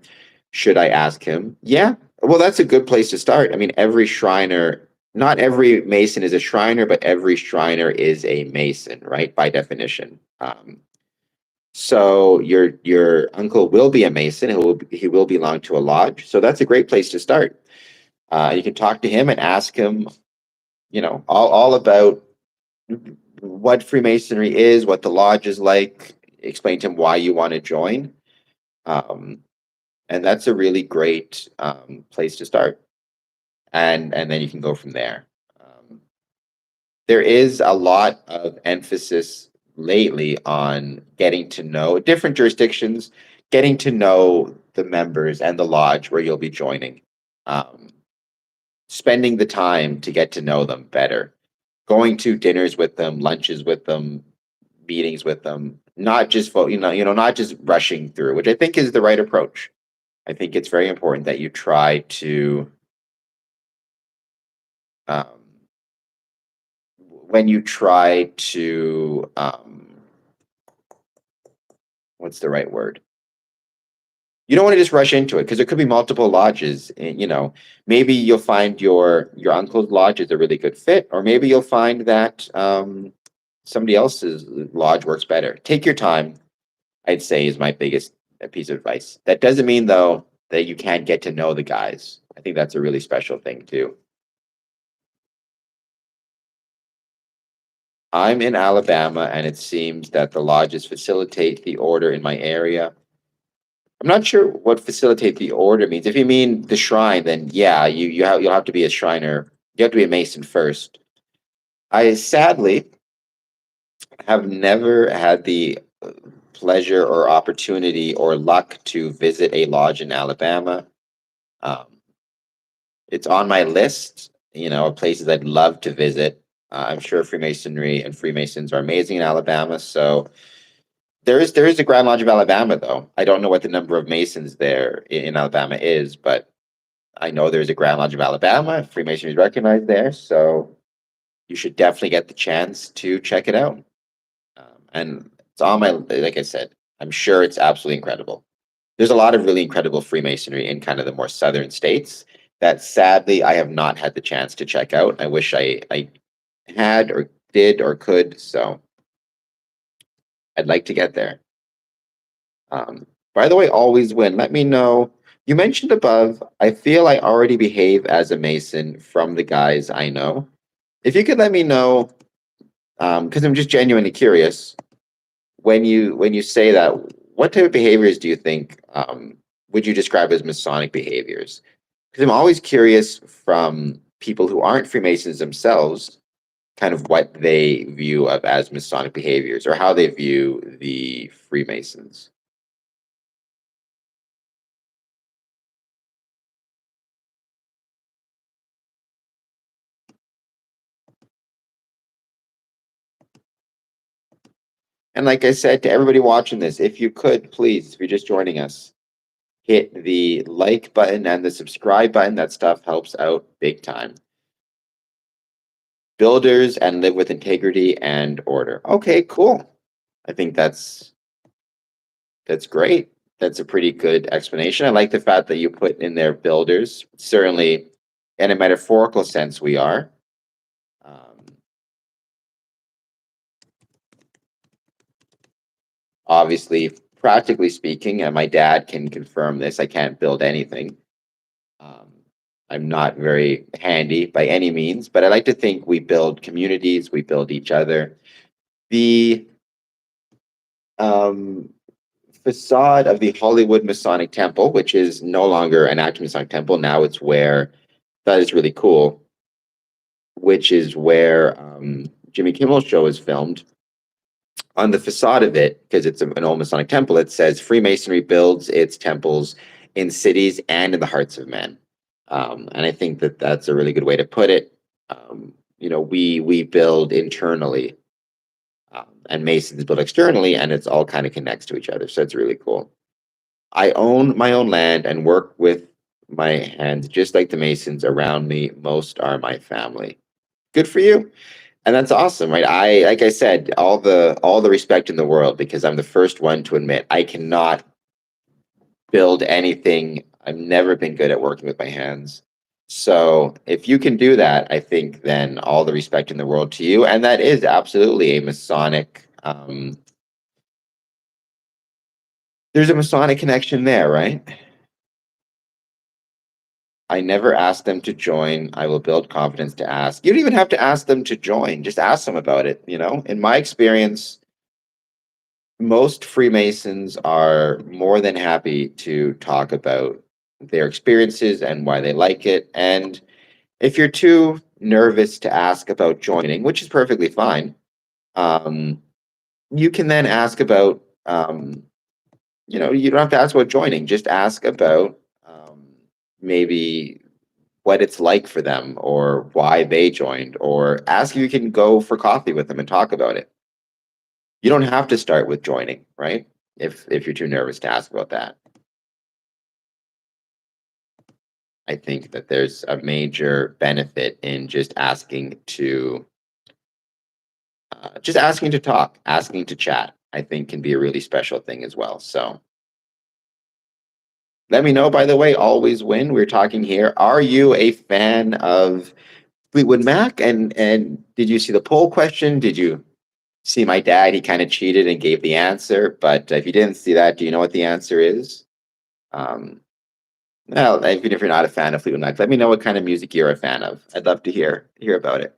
Should I ask him? Yeah. Well, that's a good place to start. I mean, every Shriner, not every Mason is a Shriner, but every Shriner is a Mason, right? By definition. So your uncle will be a Mason. He will belong to a lodge. So that's a great place to start. You can talk to him and ask him, all about what Freemasonry is, what the lodge is like. Explain to him why you want to join, and that's a really great place to start. And then you can go from there. there is a lot of emphasis lately on getting to know different jurisdictions, getting to know the members and the lodge where you'll be joining, um, spending the time to get to know them better, going to dinners with them, lunches with them, meetings with them, not just not just rushing through, which I think is the right approach. I think it's very important that you try to um, when you try to what's the right word? You don't want to just rush into it because there could be multiple lodges. And, maybe you'll find your uncle's lodge is a really good fit, or maybe you'll find that somebody else's lodge works better. Take your time, I'd say, is my biggest piece of advice. That doesn't mean though that you can't get to know the guys. I think that's a really special thing too. I'm in Alabama, and it seems that the lodges facilitate the order in my area. I'm not sure what facilitate the order means. If you mean the shrine, then yeah, you'll have to be a Shriner. You have to be a Mason first. I sadly have never had the pleasure or opportunity or luck to visit a lodge in Alabama. Um, it's on my list, of places I'd love to visit. I'm sure Freemasonry and Freemasons are amazing in Alabama. So there is a Grand Lodge of Alabama, though. I don't know what the number of Masons there in Alabama is, but I know there's a Grand Lodge of Alabama. Freemasonry is recognized there, so you should definitely get the chance to check it out. And it's on my, like I said, I'm sure it's absolutely incredible. There's a lot of really incredible Freemasonry in kind of the more southern states that sadly I have not had the chance to check out. I wish I had or did or could, so I'd like to get there. By the way, always win. Let me know. You mentioned above, I feel I already behave as a Mason from the guys I know. If you could let me know, because I'm just genuinely curious, when you say that, what type of behaviors do you think would you describe as Masonic behaviors? Because I'm always curious from people who aren't Freemasons themselves, kind of what they view of as Masonic behaviors or how they view the Freemasons. And like I said to everybody watching this, if you could, please, if you're just joining us, hit the like button and the subscribe button. That stuff helps out big time. Builders and live with integrity and order. Okay, cool. I think that's great. That's a pretty good explanation. I like the fact that you put in there builders. Certainly, in a metaphorical sense, we are. Um, Obviously, practically speaking, and my dad can confirm this, I can't build anything. Um, I'm not very handy by any means, but I like to think we build communities, we build each other. The um, facade of the Hollywood Masonic Temple, which is no longer an active Masonic temple, now it's where that is really cool, which is where Jimmy Kimmel's show is filmed. On the facade of it, because it's an old Masonic temple, it says Freemasonry builds its temples in cities and in the hearts of men. And I think that that's a really good way to put it. We build internally, and Masons build externally, and it's all kind of connects to each other. So it's really cool. I own my own land and work with my hands, just like the Masons around me. Most are my family. Good for you. And that's awesome, right? Like I said, all the respect in the world, because I'm the first one to admit I cannot build anything. I've never been good at working with my hands. So if you can do that, I think then all the respect in the world to you. And that is absolutely a Masonic. There's a Masonic connection there, right? I never asked them to join. I will build confidence to ask. You don't even have to ask them to join. Just ask them about it. In my experience, most Freemasons are more than happy to talk about their experiences and why they like it. And if you're too nervous to ask about joining, which is perfectly fine, you can then ask about, you don't have to ask about joining, just ask about maybe what it's like for them or why they joined, or ask if you can go for coffee with them and talk about it. You don't have to start with joining, right? If you're too nervous to ask about that. I think that there's a major benefit in just asking to talk, asking to chat. I think can be a really special thing as well. So let me know, by the way, always win. We're talking here. Are you a fan of Fleetwood Mac? And did you see the poll question? Did you see my dad? He kind of cheated and gave the answer. But if you didn't see that, do you know what the answer is? Um, well, even if you're not a fan of Fleetwood Mac, let me know what kind of music you're a fan of. I'd love to hear about it.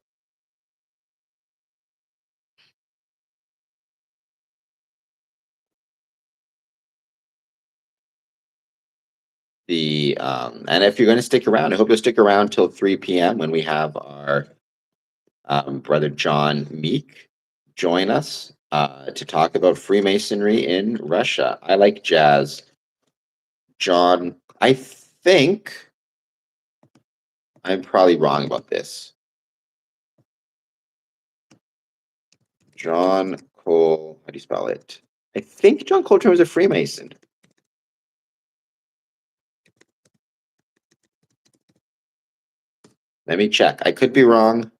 And if you're going to stick around, I hope you'll stick around till 3 p.m. when we have our brother John Meek join us to talk about Freemasonry in Russia. I like jazz. John, I think I'm probably wrong about this. John Cole, how do you spell it? I think John Coltrane was a Freemason. Let me check. I could be wrong.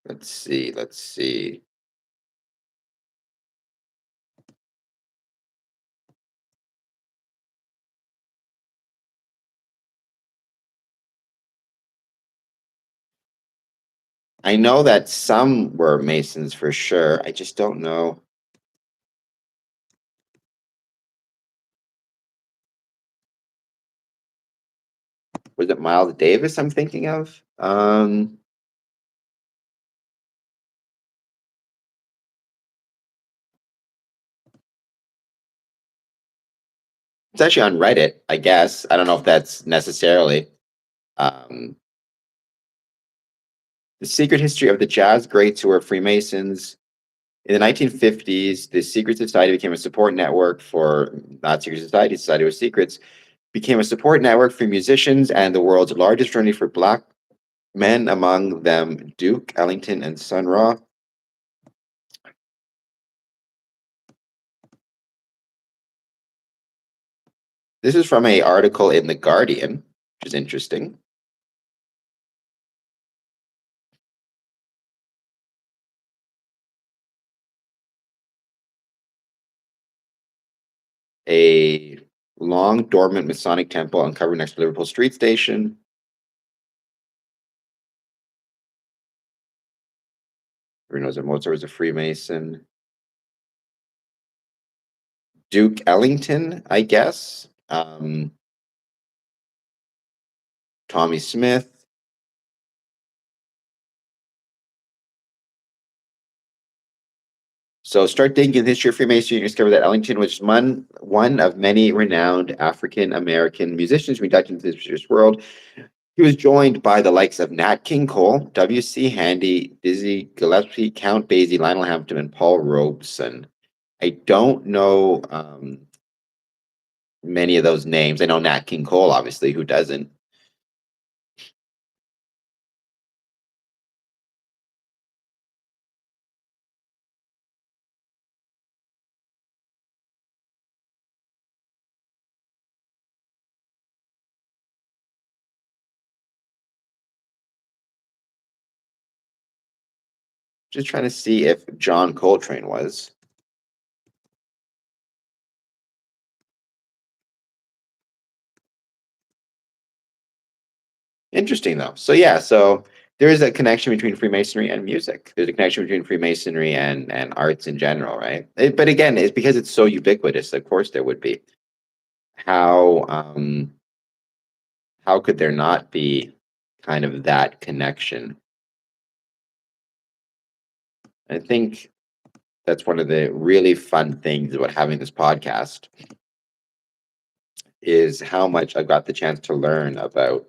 Let's see. I know that some were Masons for sure. I just don't know. Was it Miles Davis I'm thinking of? It's actually on Reddit, I guess. I don't know if that's necessarily. Um, the secret history of the jazz greats who were Freemasons. In the 1950s, the secret society became a support network for, not secret society, Society with Secrets, became a support network for musicians and the world's largest fraternity for Black men, among them Duke Ellington and Sun Ra. This is from an article in The Guardian, which is interesting. A long dormant Masonic temple uncovered next to Liverpool Street Station. Everyone knows that Mozart was a Freemason. Duke Ellington, I guess. Tommy Smith. So start digging in the history of Freemasonry and discover that Ellington was one of many renowned African American musicians who inducted into this world. He was joined by the likes of Nat King Cole, W.C. Handy, Dizzy Gillespie, Count Basie, Lionel Hampton, and Paul Robeson. I don't know many of those names. I know Nat King Cole, obviously. Who doesn't? Just trying to see if John Coltrane was. Interesting, though. So, yeah, so there is a connection between Freemasonry and music. There's a connection between Freemasonry and arts in general, right? But again, it's because it's so ubiquitous. Of course, there would be. How how could there not be kind of that connection? I think that's one of the really fun things about having this podcast is how much I got the chance to learn about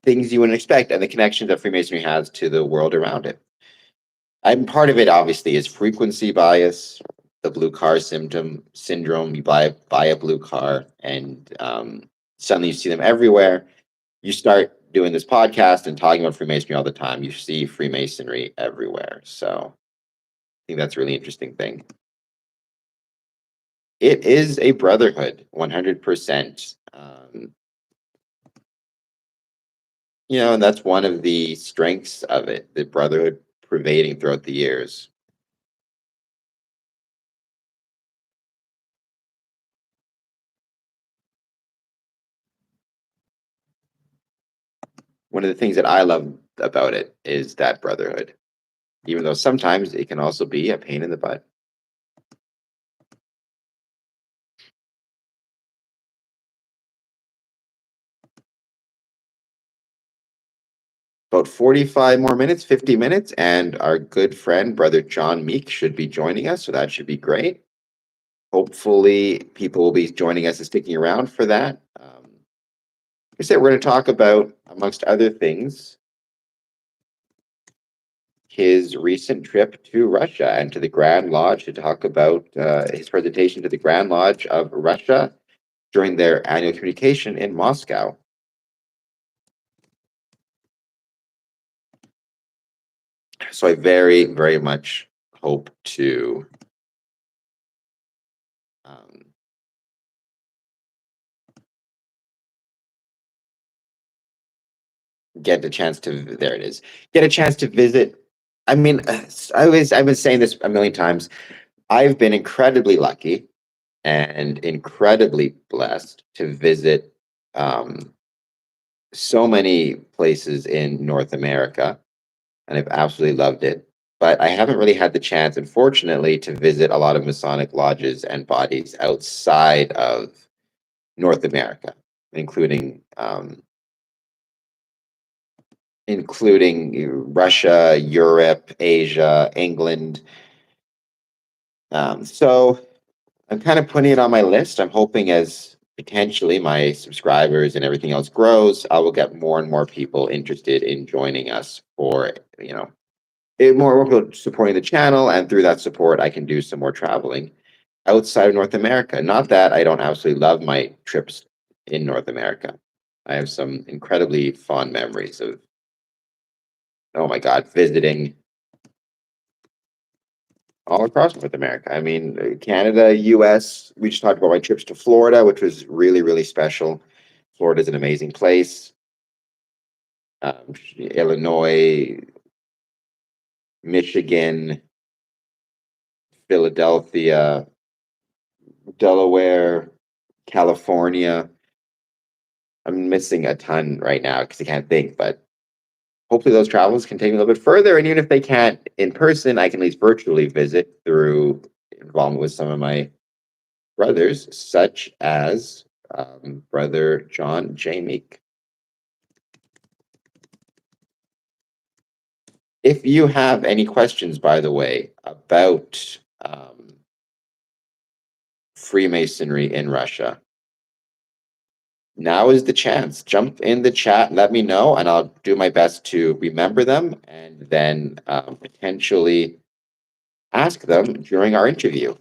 things you wouldn't expect and the connections that Freemasonry has to the world around it. I'm part of it, obviously, is frequency bias, the blue car syndrome. You buy a blue car, and suddenly you see them everywhere. You start doing this podcast and talking about Freemasonry all the time. You see Freemasonry everywhere. So I think that's a really interesting thing. It is a brotherhood, 100%. And that's one of the strengths of it, the brotherhood pervading throughout the years. One of the things that I love about it is that brotherhood, even though sometimes it can also be a pain in the butt. About 45 more minutes, 50 minutes, and our good friend, Brother John Meek, should be joining us, so that should be great. Hopefully, people will be joining us and sticking around for that. I said we're going to talk about, amongst other things, his recent trip to Russia and to the Grand Lodge to talk about his presentation to the Grand Lodge of Russia during their annual communication in Moscow. So I very, very much hope to get a chance to, there it is, get a chance to visit. I mean, I've been saying this a million times. I've been incredibly lucky and incredibly blessed to visit so many places in North America, and I've absolutely loved it. But I haven't really had the chance, unfortunately, to visit a lot of Masonic lodges and bodies outside of North America, including Russia, Europe, Asia, England. So I'm kind of putting it on my list. I'm hoping as potentially my subscribers and everything else grows, I will get more and more people interested in joining us for, more people supporting the channel. And through that support, I can do some more traveling outside of North America. Not that I don't absolutely love my trips in North America. I have some incredibly fond memories of, oh my God, visiting all across North America. I mean, Canada, US. We just talked about my trips to Florida, which was really, really special. Florida is an amazing place. Illinois, Michigan, Philadelphia, Delaware, California. I'm missing a ton right now because I can't think, but hopefully those travels can take me a little bit further. And even if they can't in person, I can at least virtually visit through involvement with some of my brothers, such as Brother John J. Meek. If you have any questions, by the way, about Freemasonry in Russia, now is the chance. Jump in the chat, let me know, and I'll do my best to remember them and then potentially ask them during our interview.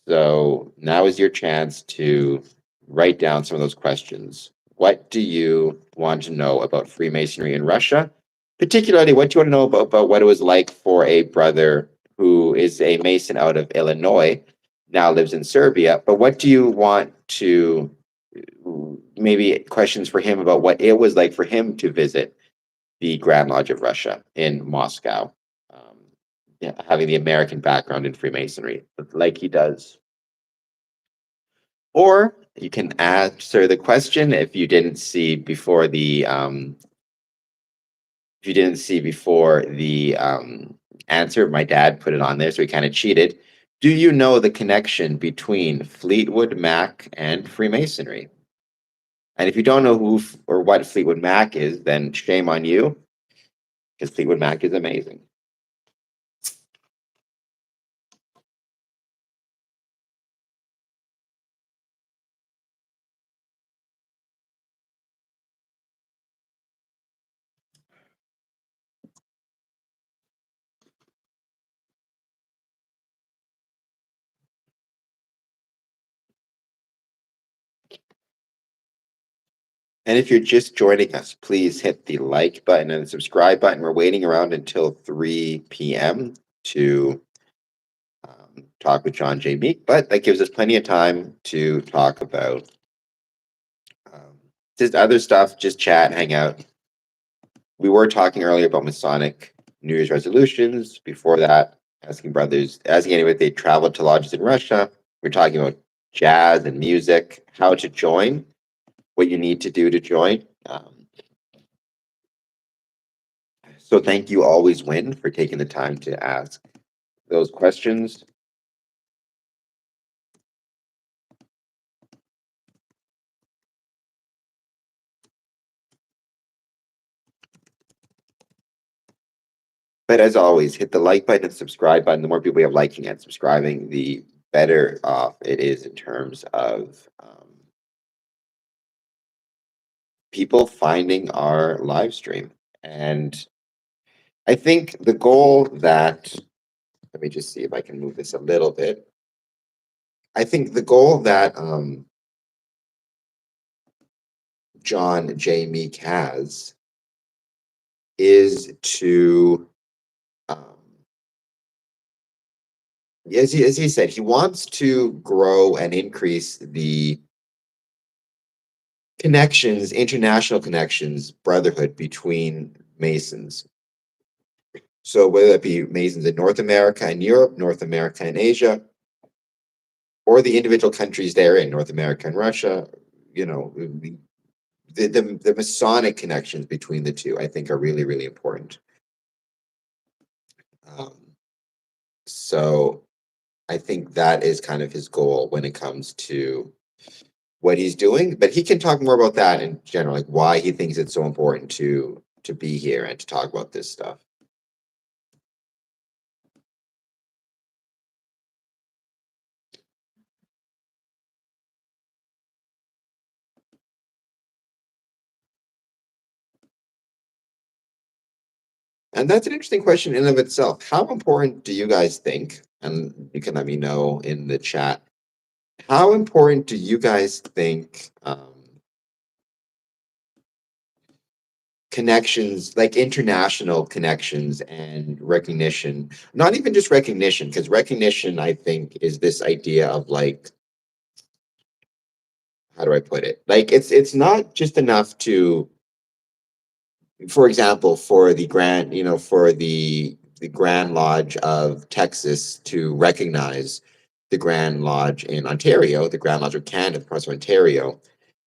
So now is your chance to write down some of those questions. What do you want to know about Freemasonry in Russia? Particularly, what do you want to know about what it was like for a brother who is a Mason out of Illinois, now lives in Serbia? But what do you want to, maybe questions for him about what it was like for him to visit the Grand Lodge of Russia in Moscow, having the American background in Freemasonry, like he does. Or you can answer the question if you didn't see before the answer. My dad put it on there, so he kind of cheated. Do you know the connection between Fleetwood Mac and Freemasonry? And if you don't know who or what Fleetwood Mac is, then shame on you, because Fleetwood Mac is amazing. And if you're just joining us, please hit the like button and the subscribe button. We're waiting around until 3 p.m. to talk with John J. Meek, but that gives us plenty of time to talk about just other stuff, just chat, hang out. We were talking earlier about Masonic New Year's resolutions. Before that, asking anybody if they traveled to lodges in Russia. We're talking about jazz and music, how to join, what you need to do to join. So thank you, Always Win, for taking the time to ask those questions. But as always, hit the like button and subscribe button. The more people we have liking and subscribing, the better off it is in terms of people finding our live stream. And I think the goal that, let me just see if I can move this a little bit. I think the goal that John J. Meek has is to, as he said, he wants to grow and increase the connections, international connections, brotherhood between Masons. So whether that be Masons in North America and Europe, North America and Asia, or the individual countries there in North America and Russia, the Masonic connections between the two, I think, are really, really important. So I think that is kind of his goal when it comes to what he's doing. But he can talk more about that in general, like why he thinks it's so important to be here and to talk about this stuff. And that's an interesting question in and of itself. How important do you guys think, and you can let me know in the chat, how important do you guys think connections, like international connections and recognition, not even just recognition, because recognition, I think, is this idea of like, how do I put it? Like it's not just enough to, for example, for the Grand Lodge of Texas to recognize the Grand Lodge in Ontario, the Grand Lodge of Canada, the province of Ontario.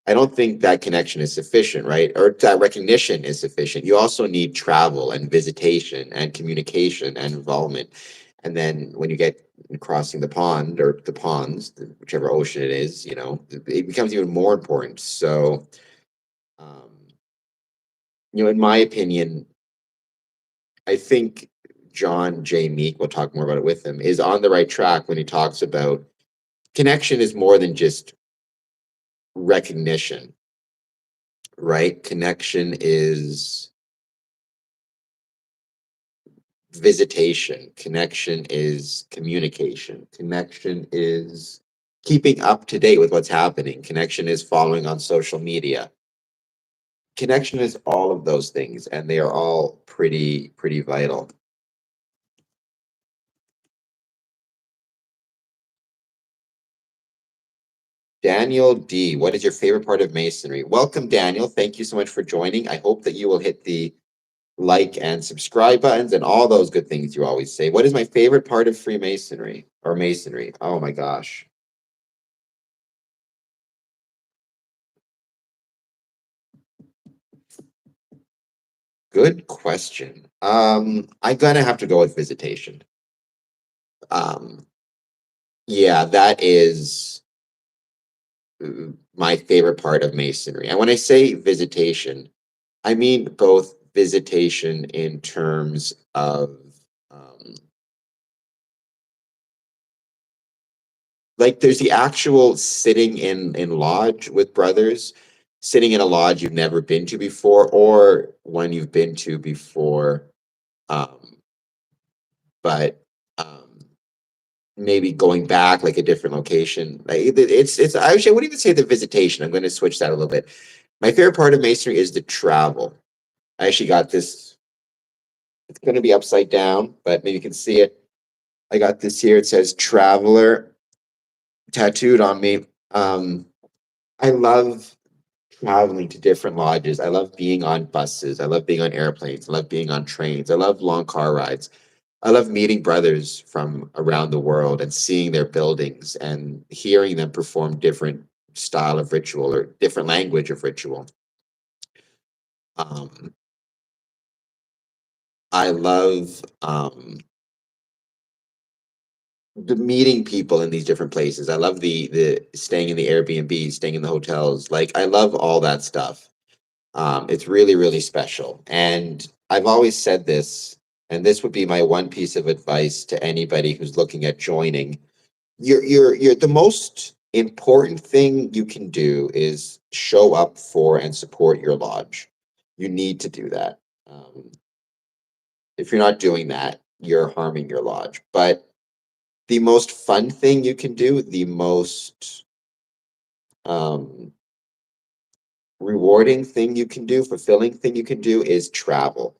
I don't think that connection is sufficient, right? Or that recognition is sufficient. You also need travel and visitation and communication and involvement. And then when you get crossing the pond or the ponds, whichever ocean it is, it becomes even more important. So, in my opinion, I think John J. Meek, we'll talk more about it with him, is on the right track when he talks about connection is more than just recognition, right? Connection is visitation. Connection is communication. Connection is keeping up to date with what's happening. Connection is following on social media. Connection is all of those things, and they are all pretty vital. Daniel D, what is your favorite part of Masonry? Welcome, Daniel. Thank you so much for joining. I hope that you will hit the like and subscribe buttons and all those good things you always say. What is my favorite part of Freemasonry or Masonry? Oh my gosh. Good question. I'm gonna have to go with visitation. Yeah, that is my favorite part of Masonry. And when I say visitation, I mean both visitation in terms of like there's the actual sitting in lodge with brothers, sitting in a lodge you've never been to before, or one you've been to before, but maybe going back like a different location. Like it's I wouldn't even say the visitation. I'm going to switch that a little bit. My favorite part of Masonry is the travel. I actually got this. It's going to be upside down, but maybe you can see it. I got this here. It says Traveler tattooed on me. I love traveling to different lodges. I love being on buses. I love being on airplanes. I love being on trains. I love long car rides. I love meeting brothers from around the world and seeing their buildings and hearing them perform different style of ritual or different language of ritual. Um, I love the meeting people in these different places. I love the staying in the Airbnb, staying in the hotels. Like I love all that stuff. It's really, really special. And I've always said this, and this would be my one piece of advice to anybody who's looking at joining. You're the most important thing you can do is show up for and support your lodge. You need to do that. If you're not doing that, you're harming your lodge. But the most fun thing you can do, the most um, rewarding thing you can do, fulfilling thing you can do is travel.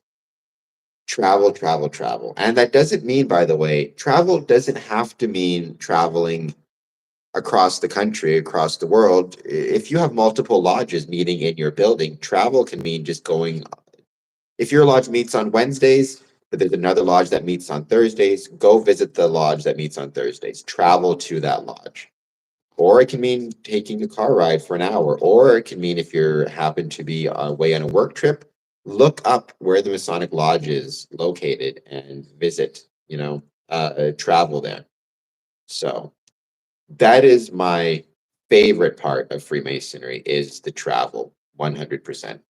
Travel, travel, travel. And that doesn't mean, by the way, travel doesn't have to mean traveling across the country, across the world. If you have multiple lodges meeting in your building, travel can mean just going. If your lodge meets on Wednesdays, but there's another lodge that meets on Thursdays, go visit the lodge that meets on Thursdays. Travel to that lodge. Or it can mean taking a car ride for an hour. Or it can mean if you happen to be away on a work trip, look up where the Masonic Lodge is located and visit, travel there. So that is my favorite part of Freemasonry is the travel, 100%.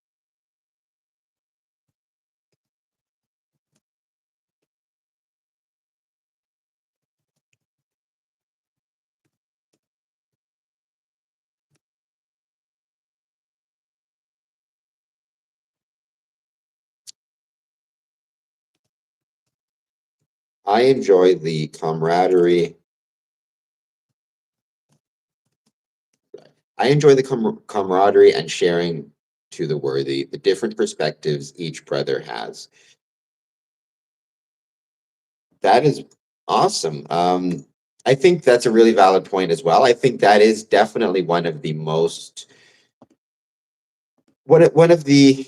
I enjoy the camaraderie. I enjoy the camaraderie and sharing to the worthy, the different perspectives each brother has. That is awesome. I think that's a really valid point as well. I think that is definitely one of the most one of the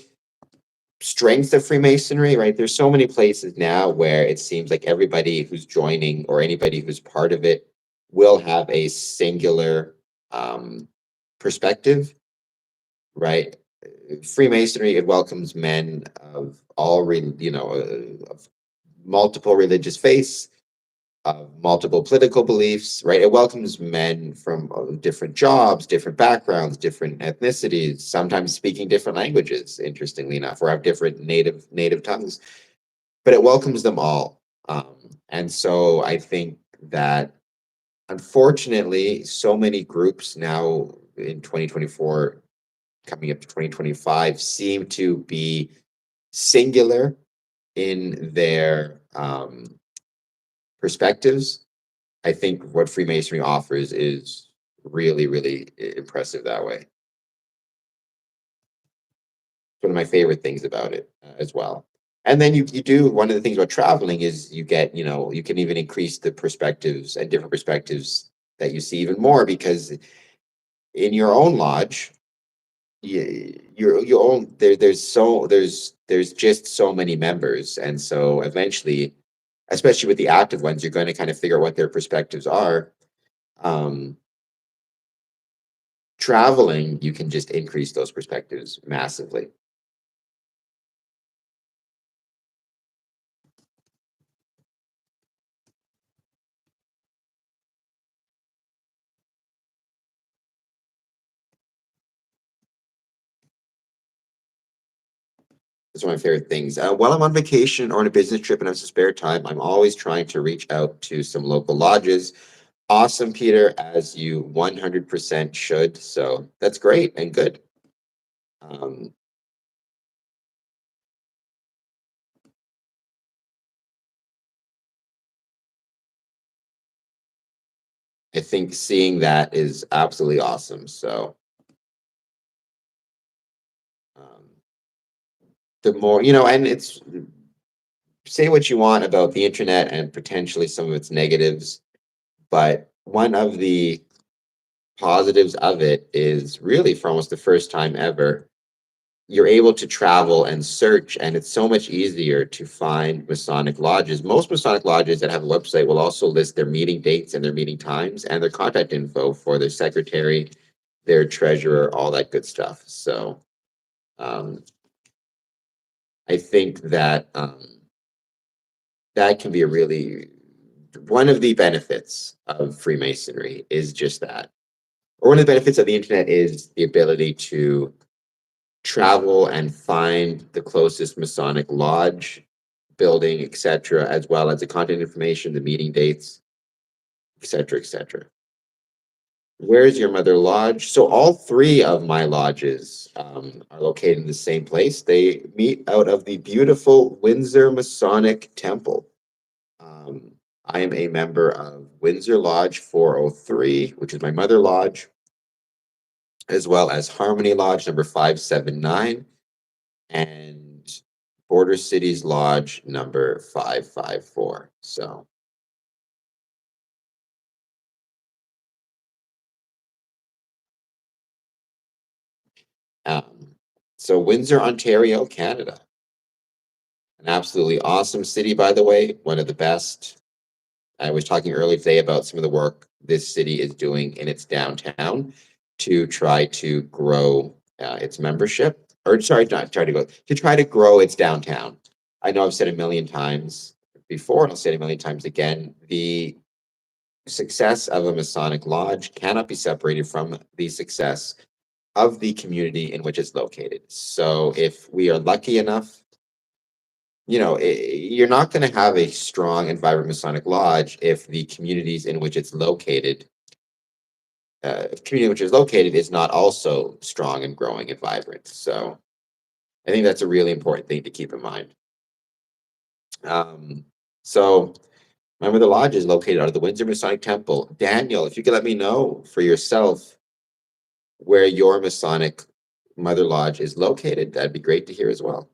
strengths of Freemasonry, right? There's so many places now where it seems like everybody who's joining or anybody who's part of it will have a singular perspective, right? Freemasonry, it welcomes men of of multiple religious faiths, multiple political beliefs, right? It welcomes men from different jobs, different backgrounds, different ethnicities, sometimes speaking different languages, interestingly enough, or have different native tongues, but it welcomes them all. And so I think that unfortunately, so many groups now in 2024, coming up to 2025, seem to be singular in their perspectives. I think what Freemasonry offers is really, really impressive that way. It's one of my favorite things about it as well. And then you do one of the things about traveling is you get, you can even increase the perspectives and different perspectives that you see even more because in your own lodge, your own there's just so many members. And so eventually, especially with the active ones, you're going to kind of figure out what their perspectives are. Um, Traveling, you can just increase those perspectives massively. It's one of my favorite things. While I'm on vacation or on a business trip and have some spare time, I'm always trying to reach out to some local lodges. Awesome, Peter, as you 100% should. So that's great and good. Um, I think seeing that is absolutely awesome. So the more, and it's, say what you want about the internet and potentially some of its negatives, but one of the positives of it is really for almost the first time ever, you're able to travel and search, and it's so much easier to find Masonic lodges. Most Masonic lodges that have a website will also list their meeting dates and their meeting times and their contact info for their secretary, their treasurer, all that good stuff. So um, I think that that can be a really, one of the benefits of Freemasonry is just that. Or one of the benefits of the internet is the ability to travel and find the closest Masonic lodge, building, etc., as well as the contact information, the meeting dates, etc., etc. Where's your mother lodge? So all three of my lodges are located in the same place. They meet out of the beautiful Windsor Masonic Temple. Um, I am a member of Windsor Lodge 403, which is my mother lodge, as well as Harmony Lodge number 579 and Border Cities Lodge number 554. Um, so Windsor, Ontario, Canada. An absolutely awesome city, by the way, one of the best. I was talking earlier today about some of the work this city is doing in its downtown to try to grow its membership, or sorry, not try to go, to try to grow its downtown. I know I've said a million times before, and I'll say it a million times again. The success of a Masonic lodge cannot be separated from the success of the community in which it's located. So if we are lucky enough, you're not going to have a strong and vibrant Masonic lodge if the communities in which it's located, if the community in which it's located is not also strong and growing and vibrant. So I think that's a really important thing to keep in mind. So remember, the lodge is located out of the Windsor Masonic Temple. Daniel, if you could let me know for yourself where your Masonic Mother Lodge is located, that'd be great to hear as well.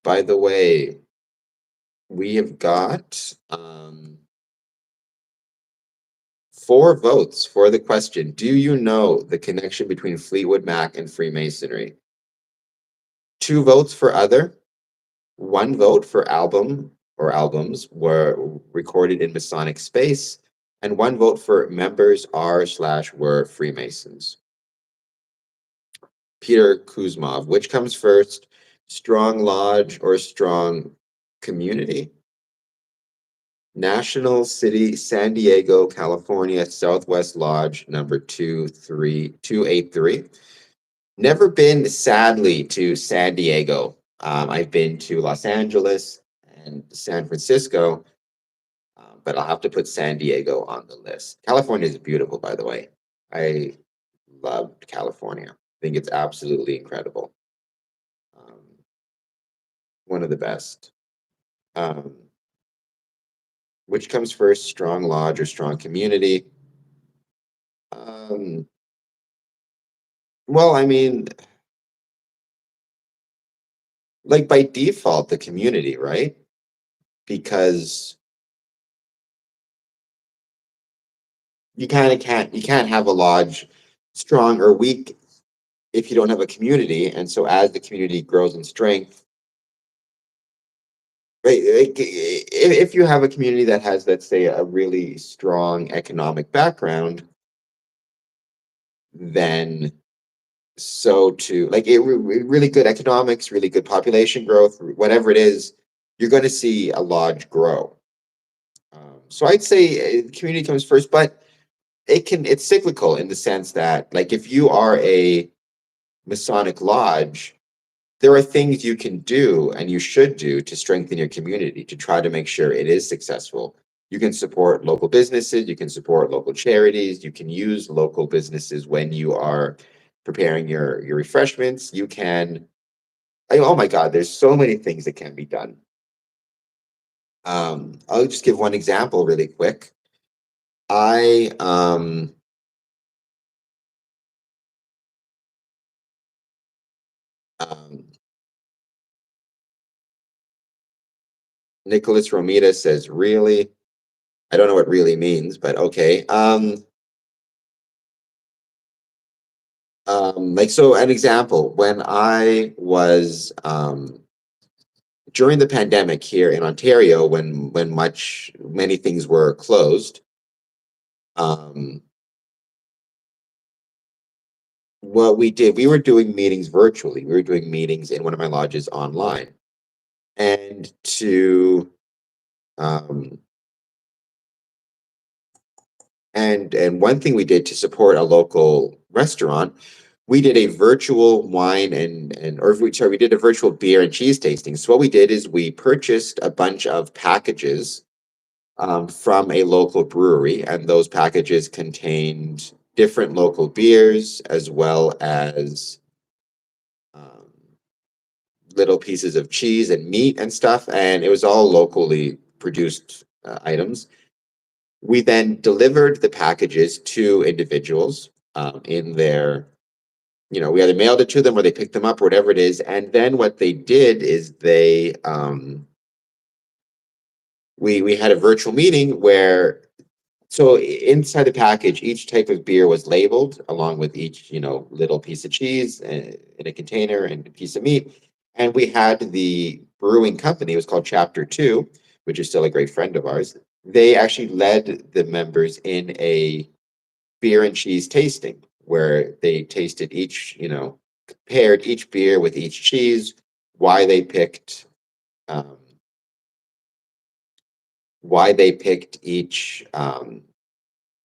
By the way, we have got 4 votes for the question. Do you know the connection between Fleetwood Mac and Freemasonry? 2 votes for other, 1 vote for album or albums were recorded in Masonic space, and 1 vote for members are/were Freemasons. Peter Kuzmov, which comes first, strong lodge or strong community? National City, San Diego, California, Southwest Lodge number 23283. Never been, sadly, to San Diego. I've been to Los Angeles and San Francisco, but I'll have to put San Diego on the list. California is beautiful, by the way. I loved California. I think it's absolutely incredible. Um, one of the best. Um, which comes first, strong lodge or strong community? Um, well, I mean, like by default, the community, right? Because you can't have a lodge strong or weak if you don't have a community. And so as the community grows in strength, right, like, if you have a community that has, let's say, a really strong economic background, then so too, like really good economics, really good population growth, whatever it is, you're going to see a lodge grow. So I'd say community comes first, but it's cyclical in the sense that, like, if you are a Masonic lodge, there are things you can do and you should do to strengthen your community to try to make sure it is successful. You can support local businesses, you can support local charities, you can use local businesses when you are preparing your refreshments. You can, oh my God, there's so many things that can be done. I'll just give one example really quick. I um, Nicholas Romita says, really? I don't know what really means, but okay. Like, so an example, when I was during the pandemic here in Ontario, when many things were closed, um, what we did, we were doing meetings virtually. We were doing meetings in one of my lodges online, and to um, and one thing we did to support a local restaurant, we did a virtual wine and or sorry, we did a virtual beer and cheese tasting. So what we did is we purchased a bunch of packages from a local brewery, and those packages contained different local beers as well as um, little pieces of cheese and meat and stuff, and it was all locally produced items. We then delivered the packages to individuals in their, we either mailed it to them or they picked them up or whatever it is. And then what they did is we had a virtual meeting where, so inside the package, each type of beer was labeled along with each, little piece of cheese in a container and a piece of meat. And we had the brewing company, it was called Chapter Two, which is still a great friend of ours. They actually led the members in a beer and cheese tasting where they tasted each, compared each beer with each cheese, why they picked um, each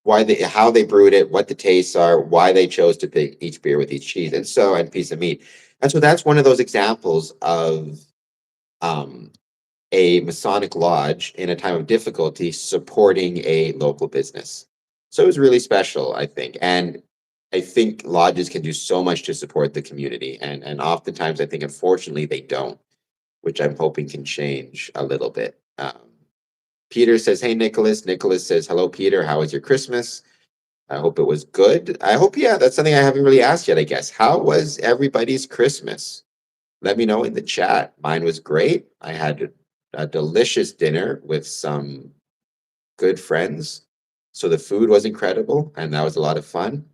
why they how they brewed it, what the tastes are, why they chose to pick each beer with each cheese, and piece of meat. And so that's one of those examples of um, a Masonic lodge in a time of difficulty supporting a local business. So it was really special, I think. And I think lodges can do so much to support the community. And oftentimes, I think, unfortunately, they don't, which I'm hoping can change a little bit. Peter says, hey, Nicholas. Nicholas says, hello, Peter. How was your Christmas? I hope it was good. I hope, yeah, that's something I haven't really asked yet, I guess. How was everybody's Christmas? Let me know in the chat. Mine was great. I had a delicious dinner with some good friends. So the food was incredible, and that was a lot of fun.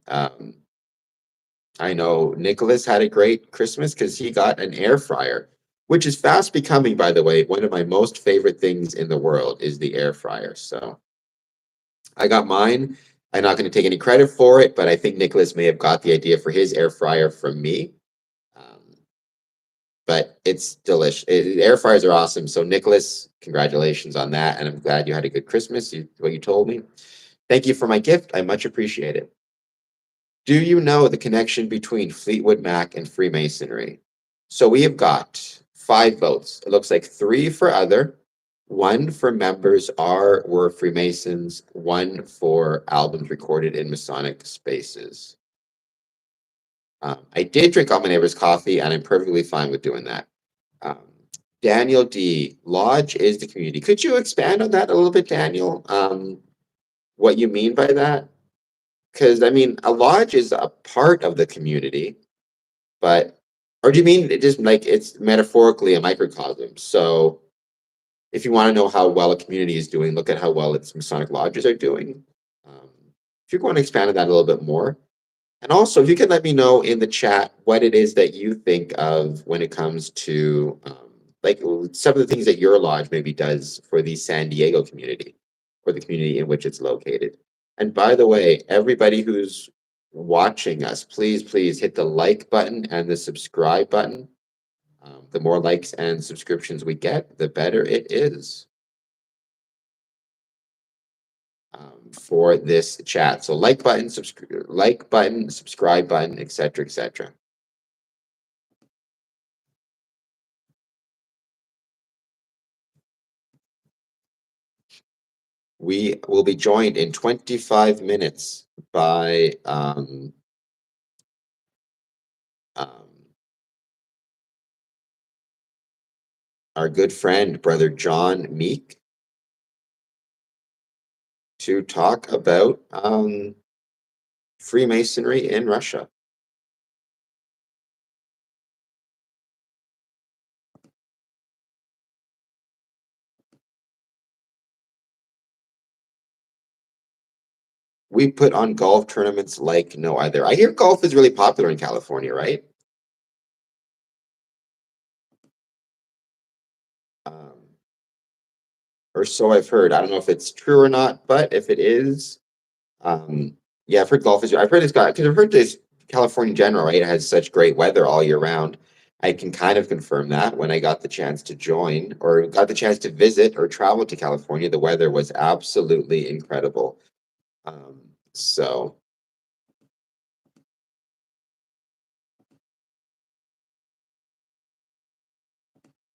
I know Nicholas had a great Christmas because he got an air fryer, which is fast becoming, by the way, one of my most favorite things in the world is the air fryer. So I got mine. I'm not going to take any credit for it, but I think Nicholas may have got the idea for his air fryer from me. Um, but it's delicious. Air fryers are awesome. So Nicholas, congratulations on that, and I'm glad you had a good Christmas. What you told me. Thank you for my gift. I much appreciate it. Do you know the connection between Fleetwood Mac and Freemasonry? So we have got 5 votes. It looks like 3 for other, 1 for members are were Freemasons, 1 for albums recorded in Masonic spaces. I did drink all my neighbor's coffee, and I'm perfectly fine with doing that. Um, Daniel D. Lodge is the community. Could you expand on that a little bit, Daniel? What you mean by that? Because I mean, a lodge is a part of the community, but or do you mean it just like it's metaphorically a microcosm? So if you want to know how well a community is doing, look at how well its Masonic lodges are doing. If you're going to expand on that a little bit more, and also, if you could let me know in the chat what it is that you think of when it comes to like some of the things that your lodge maybe does for the San Diego community or the community in which it's located. And by the way, everybody who's watching us, please, please hit the like button and the subscribe button. The more likes and subscriptions we get, the better it is for this chat. So like button, subscribe button, etc., etc. We will be joined in 25 minutes by um, our good friend, Brother John Meek, to talk about Freemasonry in Russia. We put on golf tournaments like no other. I hear golf is really popular in California, right? Um, or so I've heard. I don't know if it's true or not, but if it is, um, yeah, I've heard golf is. I've heard it's got because I've heard this California in general, right? It has such great weather all year round. I can kind of confirm that when I got the chance to join or got the chance to visit or travel to California, the weather was absolutely incredible. Um, so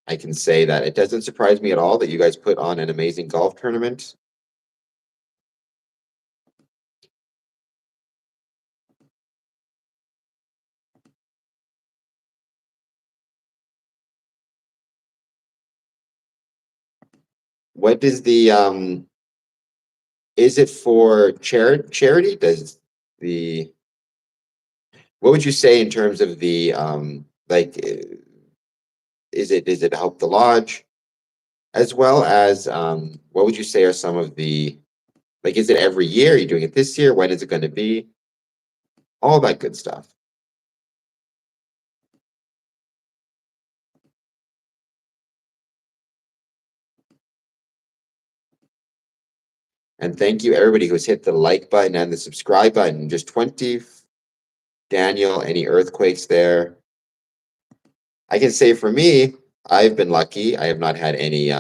I can say that it doesn't surprise me at all that you guys put on an amazing golf tournament. What is the is it for charity? Does the what would you say in terms of the is it help the lodge as well as what would you say are some of the like is it every year? Are you doing it this year? When is it going to be? All that good stuff. And thank you everybody who's hit the like button and the subscribe button. Just 20. Daniel, any earthquakes there? I can say for me, I've been lucky. I have not had any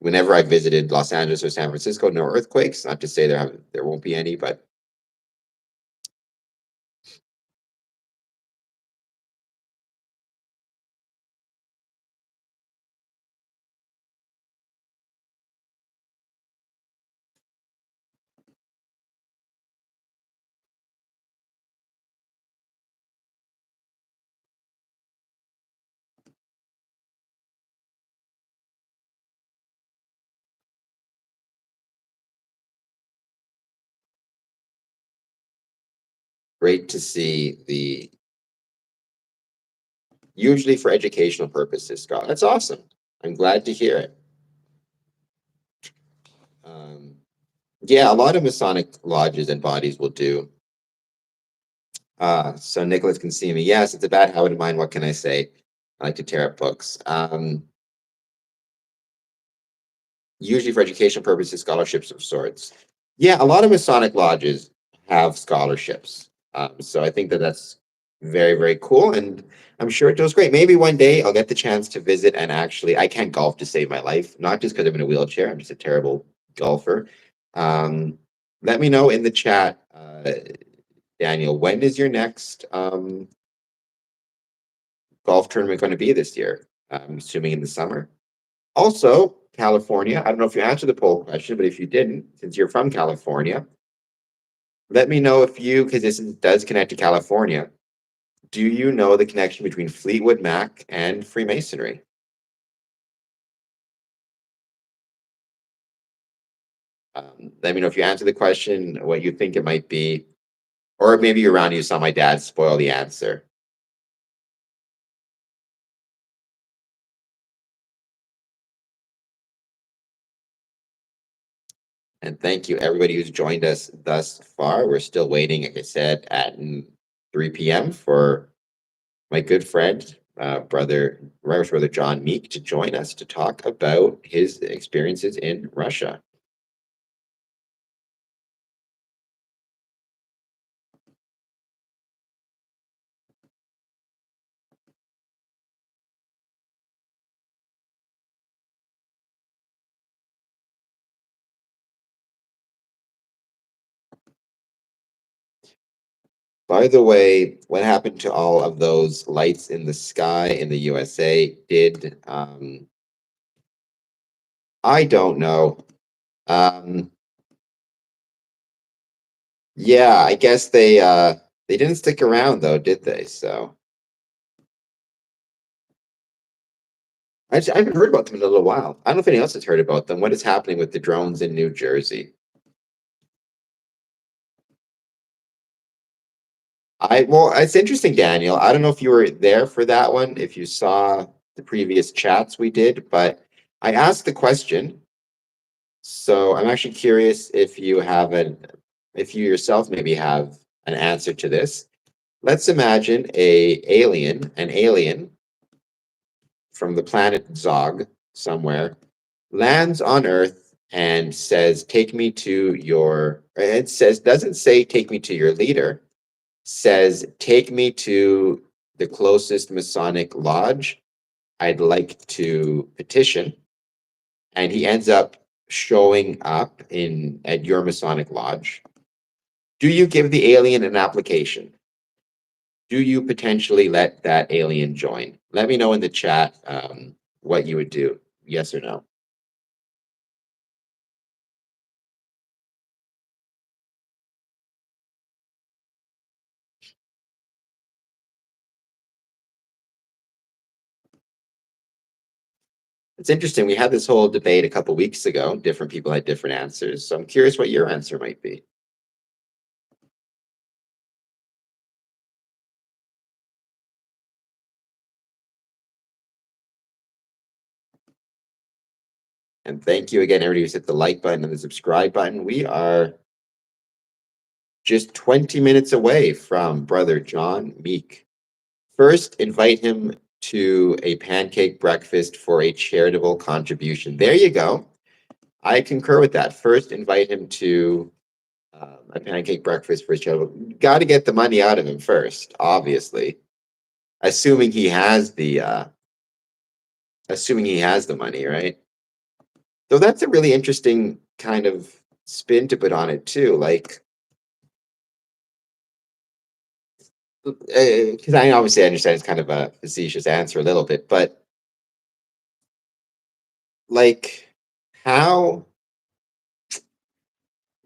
whenever I visited Los Angeles or San Francisco, no earthquakes. Not to say there won't be any, but great to see the usually for educational purposes, Scott. That's awesome. I'm glad to hear it. Um, yeah, a lot of Masonic lodges and bodies will do. So Nicholas can see me. Yes, it's a bad habit of mine. What can I say? I like to tear up books. Usually for educational purposes, scholarships of sorts. Yeah, a lot of Masonic lodges have scholarships. So I think that that's very, very cool. And I'm sure it does great. Maybe one day I'll get the chance to visit and actually, I can't golf to save my life, not just because I'm in a wheelchair. I'm just a terrible golfer. Um, Let me know in the chat, Daniel, when is your next golf tournament going to be this year? I'm assuming in the summer. Also, California, I don't know if you answered the poll question, but if you didn't, since you're from California, let me know if you, because this does connect to California, do you know the connection between Fleetwood Mac and Freemasonry? Let me know if you answer the question, what you think it might be, or maybe you're around and you saw my dad spoil the answer. And thank you, everybody who's joined us thus far. We're still waiting, like I said, at 3 p.m. for my good friend, Reverend Brother John Meek, to join us to talk about his experiences in Russia. By the way, what happened to all of those lights in the sky in the USA? I don't know. Um, yeah, I guess they didn't stick around though, did they? So I haven't heard about them in a little while. I don't know if anyone else has heard about them. What is happening with the drones in New Jersey? Well, it's interesting, Daniel. I don't know if you were there for that one, if you saw the previous chats we did, but I asked the question. So I'm actually curious if if you yourself maybe have an answer to this. Let's imagine an alien from the planet Zog somewhere lands on Earth and says, "Take me to your." It says doesn't say take me to your leader. Says take me to the closest Masonic lodge I'd like to petition, and he ends up showing up in at your Masonic lodge. Do you give the alien an application? Do you potentially let that alien join? Let me know in the chat what you would do. Yes or no? It's interesting. We had this whole debate a couple weeks ago. Different people had different answers. So I'm curious what your answer might be. And thank you again, everybody who's hit the like button and the subscribe button. We are just 20 minutes away from Brother John Meek. First, invite him to a pancake breakfast for a charitable contribution. There you go. I concur with that. First, invite him to a pancake breakfast for a charitable. Got to get the money out of him first, obviously, assuming he has the money, right? So that's a really interesting kind of spin to put on it too. Like, because I obviously understand it's kind of a facetious answer a little bit, but like, how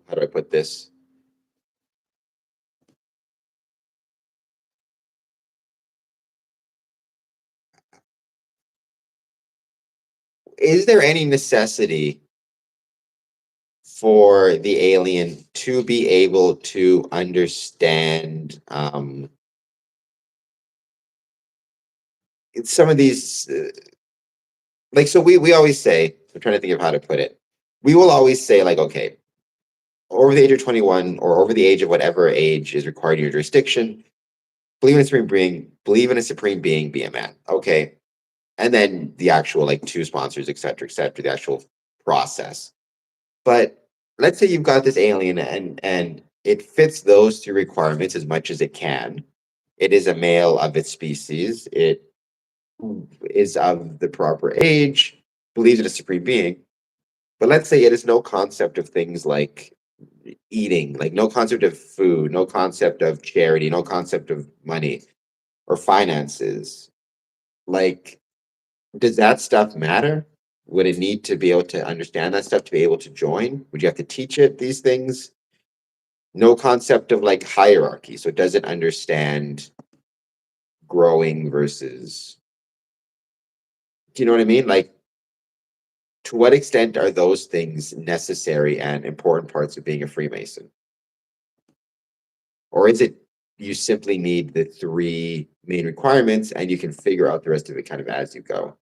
how do I put this? Is there any necessity for the alien to be able to understand some of these like so we always say, I'm trying to think of how to put it, we will always say like, okay, over the age of 21 or over the age of whatever age is required in your jurisdiction, believe in a supreme being, be a man. Okay. And then the actual like two sponsors, et cetera, the actual process. But let's say you've got this alien and it fits those two requirements as much as it can. It is a male of its species. It is of the proper age, believes in a supreme being. But let's say it has no concept of things like eating, like no concept of food, no concept of charity, no concept of money or finances. Like, does that stuff matter? Would it need to be able to understand that stuff to be able to join? Would you have to teach it these things? No concept of like hierarchy. So it doesn't understand growing versus, do you know what I mean? Like, to what extent are those things necessary and important parts of being a Freemason? Or is it you simply need the three main requirements and you can figure out the rest of it kind of as you go?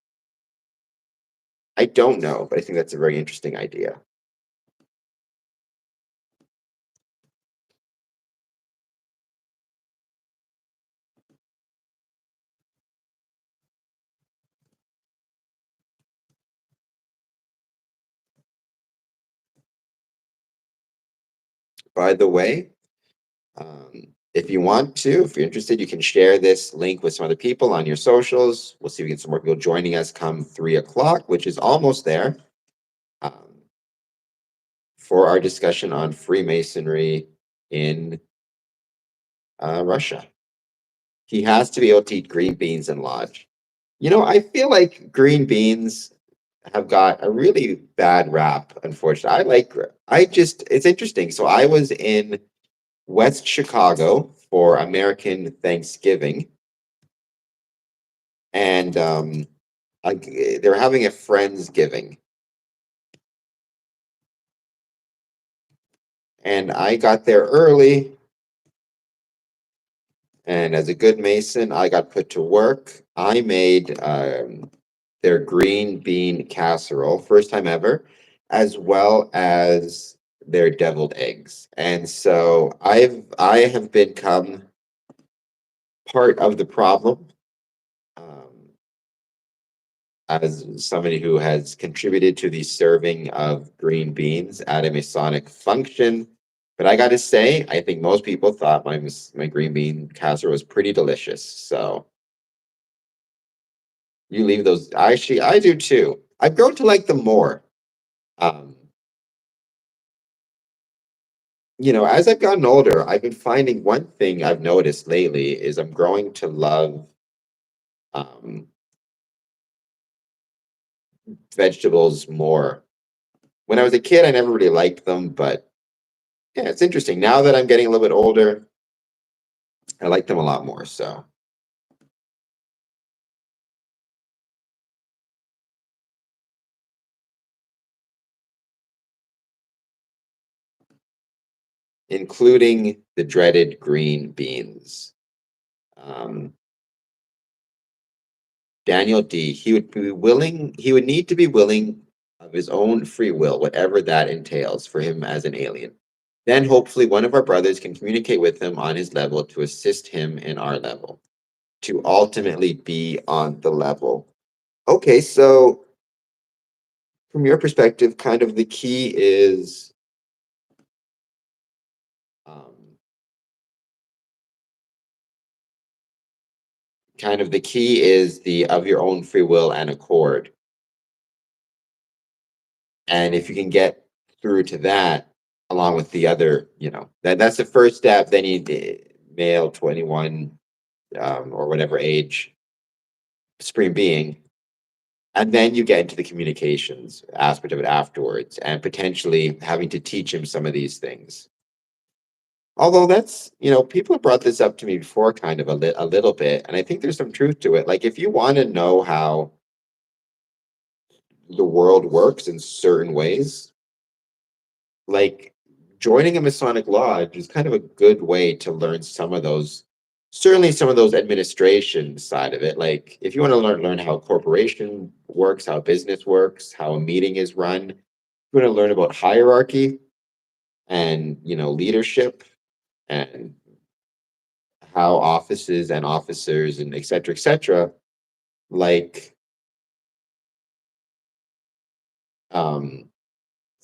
I don't know, but I think that's a very interesting idea. By the way, if you want to, if you're interested, you can share this link with some other people on your socials. We'll see if we get some more people joining us come 3 o'clock, which is almost there, um, for our discussion on Freemasonry in Russia. He has to be able to eat green beans and lodge. You know, I feel like green beans have got a really bad rap, unfortunately. It's interesting. So I was in West Chicago for American Thanksgiving, and they were having a Friendsgiving. And I got there early, And as a good Mason, I got put to work. I made their green bean casserole, first time ever, as well as their deviled eggs. And so I have become part of the problem, um, as somebody who has contributed to the serving of green beans at a Masonic function. But I got to say, I think most people thought my green bean casserole was pretty delicious. So you leave those. Actually, I do too. I've grown to like them more. Um, as I've gotten older, I've been finding one thing I've noticed lately is I'm growing to love um, vegetables more. When I was a kid, I never really liked them, but yeah, it's interesting. Now that I'm getting a little bit older, I like them a lot more. So, including the dreaded green beans. Um, Daniel D. He would need to be willing of his own free will, whatever that entails for him as an alien. Then hopefully one of our brothers can communicate with him on his level to assist him in our level, to ultimately be on the level. Okay, so from your perspective, kind of the key is um, the of your own free will and accord. And if you can get through to that, along with the other, that's the first step. Then you male 21 or whatever age, supreme being, and then you get into the communications aspect of it afterwards, and potentially having to teach him some of these things. Although that's, people have brought this up to me before, kind of a little bit, and I think there's some truth to it. Like, if you want to know how the world works in certain ways, like joining a Masonic lodge is kind of a good way to learn certainly some of those administration side of it. Like if you want to learn how a corporation works, how business works, how a meeting is run, you want to learn about hierarchy and leadership and how offices and officers and et cetera, like um,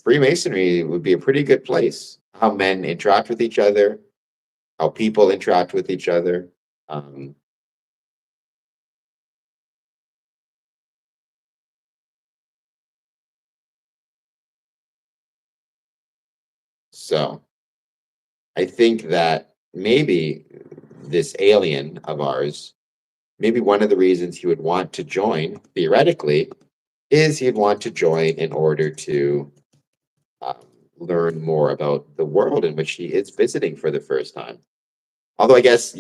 Freemasonry would be a pretty good place. How men interact with each other, how people interact with each other. Um, so I think that maybe this alien of ours, maybe one of the reasons he would want to join, theoretically, is he'd want to join in order to um, learn more about the world in which he is visiting for the first time. Although I guess,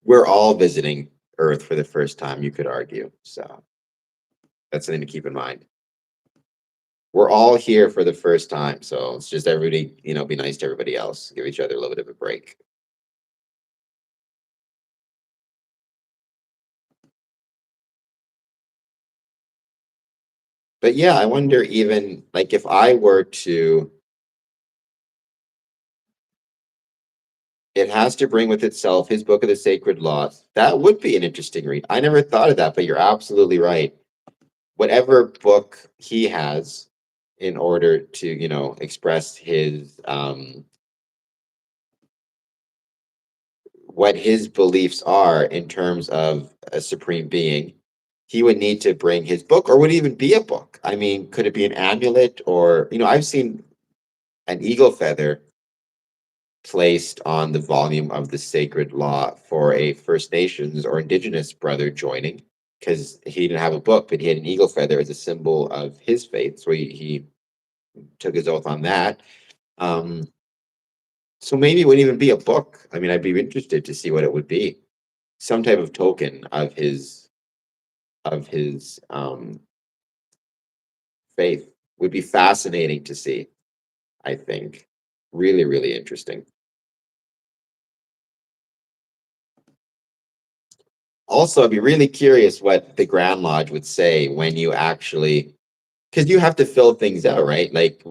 we're all visiting Earth for the first time, you could argue. So that's something to keep in mind. We're all here for the first time. So it's just everybody, be nice to everybody else, give each other a little bit of a break. But yeah, I wonder, even like if I were to, it has to bring with itself his book of the sacred laws. That would be an interesting read. I never thought of that, but you're absolutely right. Whatever book he has in order to, express his what his beliefs are in terms of a supreme being, he would need to bring his book, or would it even be a book? I mean, could it be an amulet? Or, I've seen an eagle feather placed on the volume of the sacred law for a First Nations or Indigenous brother joining, because he didn't have a book, but he had an eagle feather as a symbol of his faith. So he took his oath on that. Um, so maybe it wouldn't even be a book. I mean, I'd be interested to see what it would be. Some type of token of his faith would be fascinating to see, I think. Really, really interesting. Also, I'd be really curious what the Grand Lodge would say when you actually, because you have to fill things out, right? Like,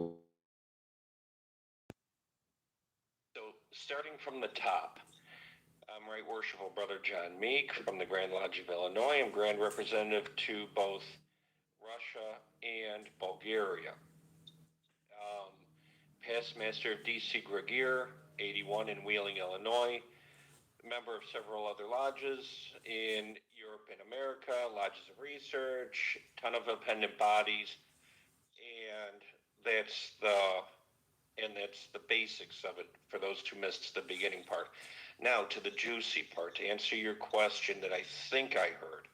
So, starting from the top, I'm Right Worshipful Brother John Meek from the Grand Lodge of Illinois. I'm Grand Representative to both Russia and Bulgaria. Um, Past Master of D.C. Gregor, 81 in Wheeling, Illinois. Member of several other lodges in Europe and America, lodges of research, ton of appendant bodies, and that's the that's the basics of it for those who missed the beginning part. Now to the juicy part. To answer your question that I think I heard,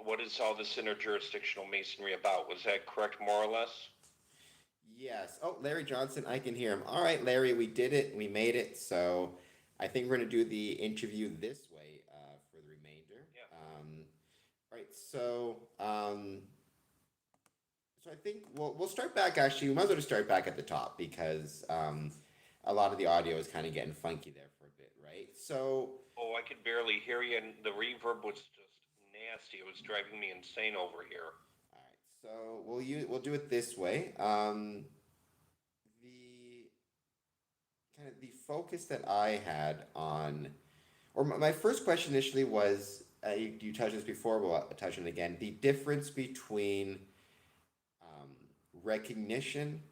what is all this interjurisdictional masonry about? Was that correct, more or less? yes. Oh, Larry Johnson, I can hear him. All right, Larry, we did it. We made it. So I think we're going to do the interview this way for the remainder. Yeah. All right, so I think we'll start back. Actually, we might as well just start back at the top because a lot of the audio is kind of getting funky there for a bit, right? So, Oh, I could barely hear you, and the reverb was just nasty. It was driving me insane over here. all right, so we'll do it this way. The kind of the focus that I had on, or my first question initially was, you touched this before, but I'll touch on it again. The difference between um, recognition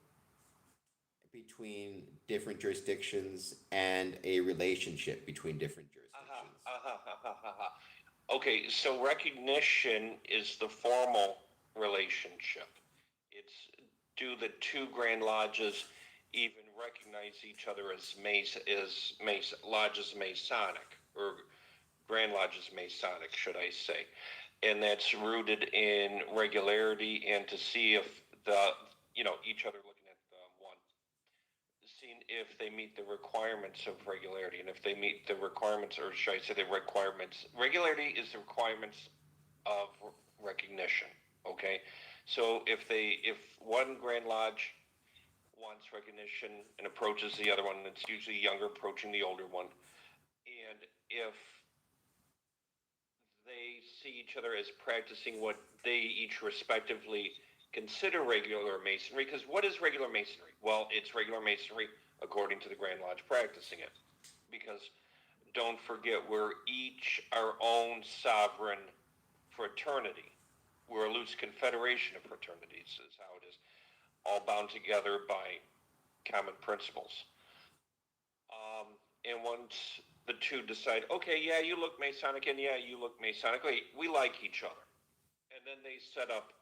between different jurisdictions and a relationship between different Aha, jurisdictions. aha, aha, aha. Okay, so recognition is the formal relationship. It's do the two grand lodges even recognize each other as lodges Masonic or grand lodges Masonic, should I say? And that's rooted in regularity and to see if the each other looking at the one seeing if they meet the requirements of regularity and if they meet the requirements, or should I say the requirements, regularity is the requirements of recognition. Okay, so if one grand lodge wants recognition and approaches the other one, it's usually younger approaching the older one, and if they see each other as practicing what they each respectively consider regular masonry. Because what is regular masonry? Well, it's regular masonry according to the Grand Lodge practicing it. Because don't forget, we're each our own sovereign fraternity. We're a loose confederation of fraternities, is how it is, all bound together by common principles. And once the two decide, okay, yeah, you look Masonic, and yeah, you look Masonic, we like each other. And then they set up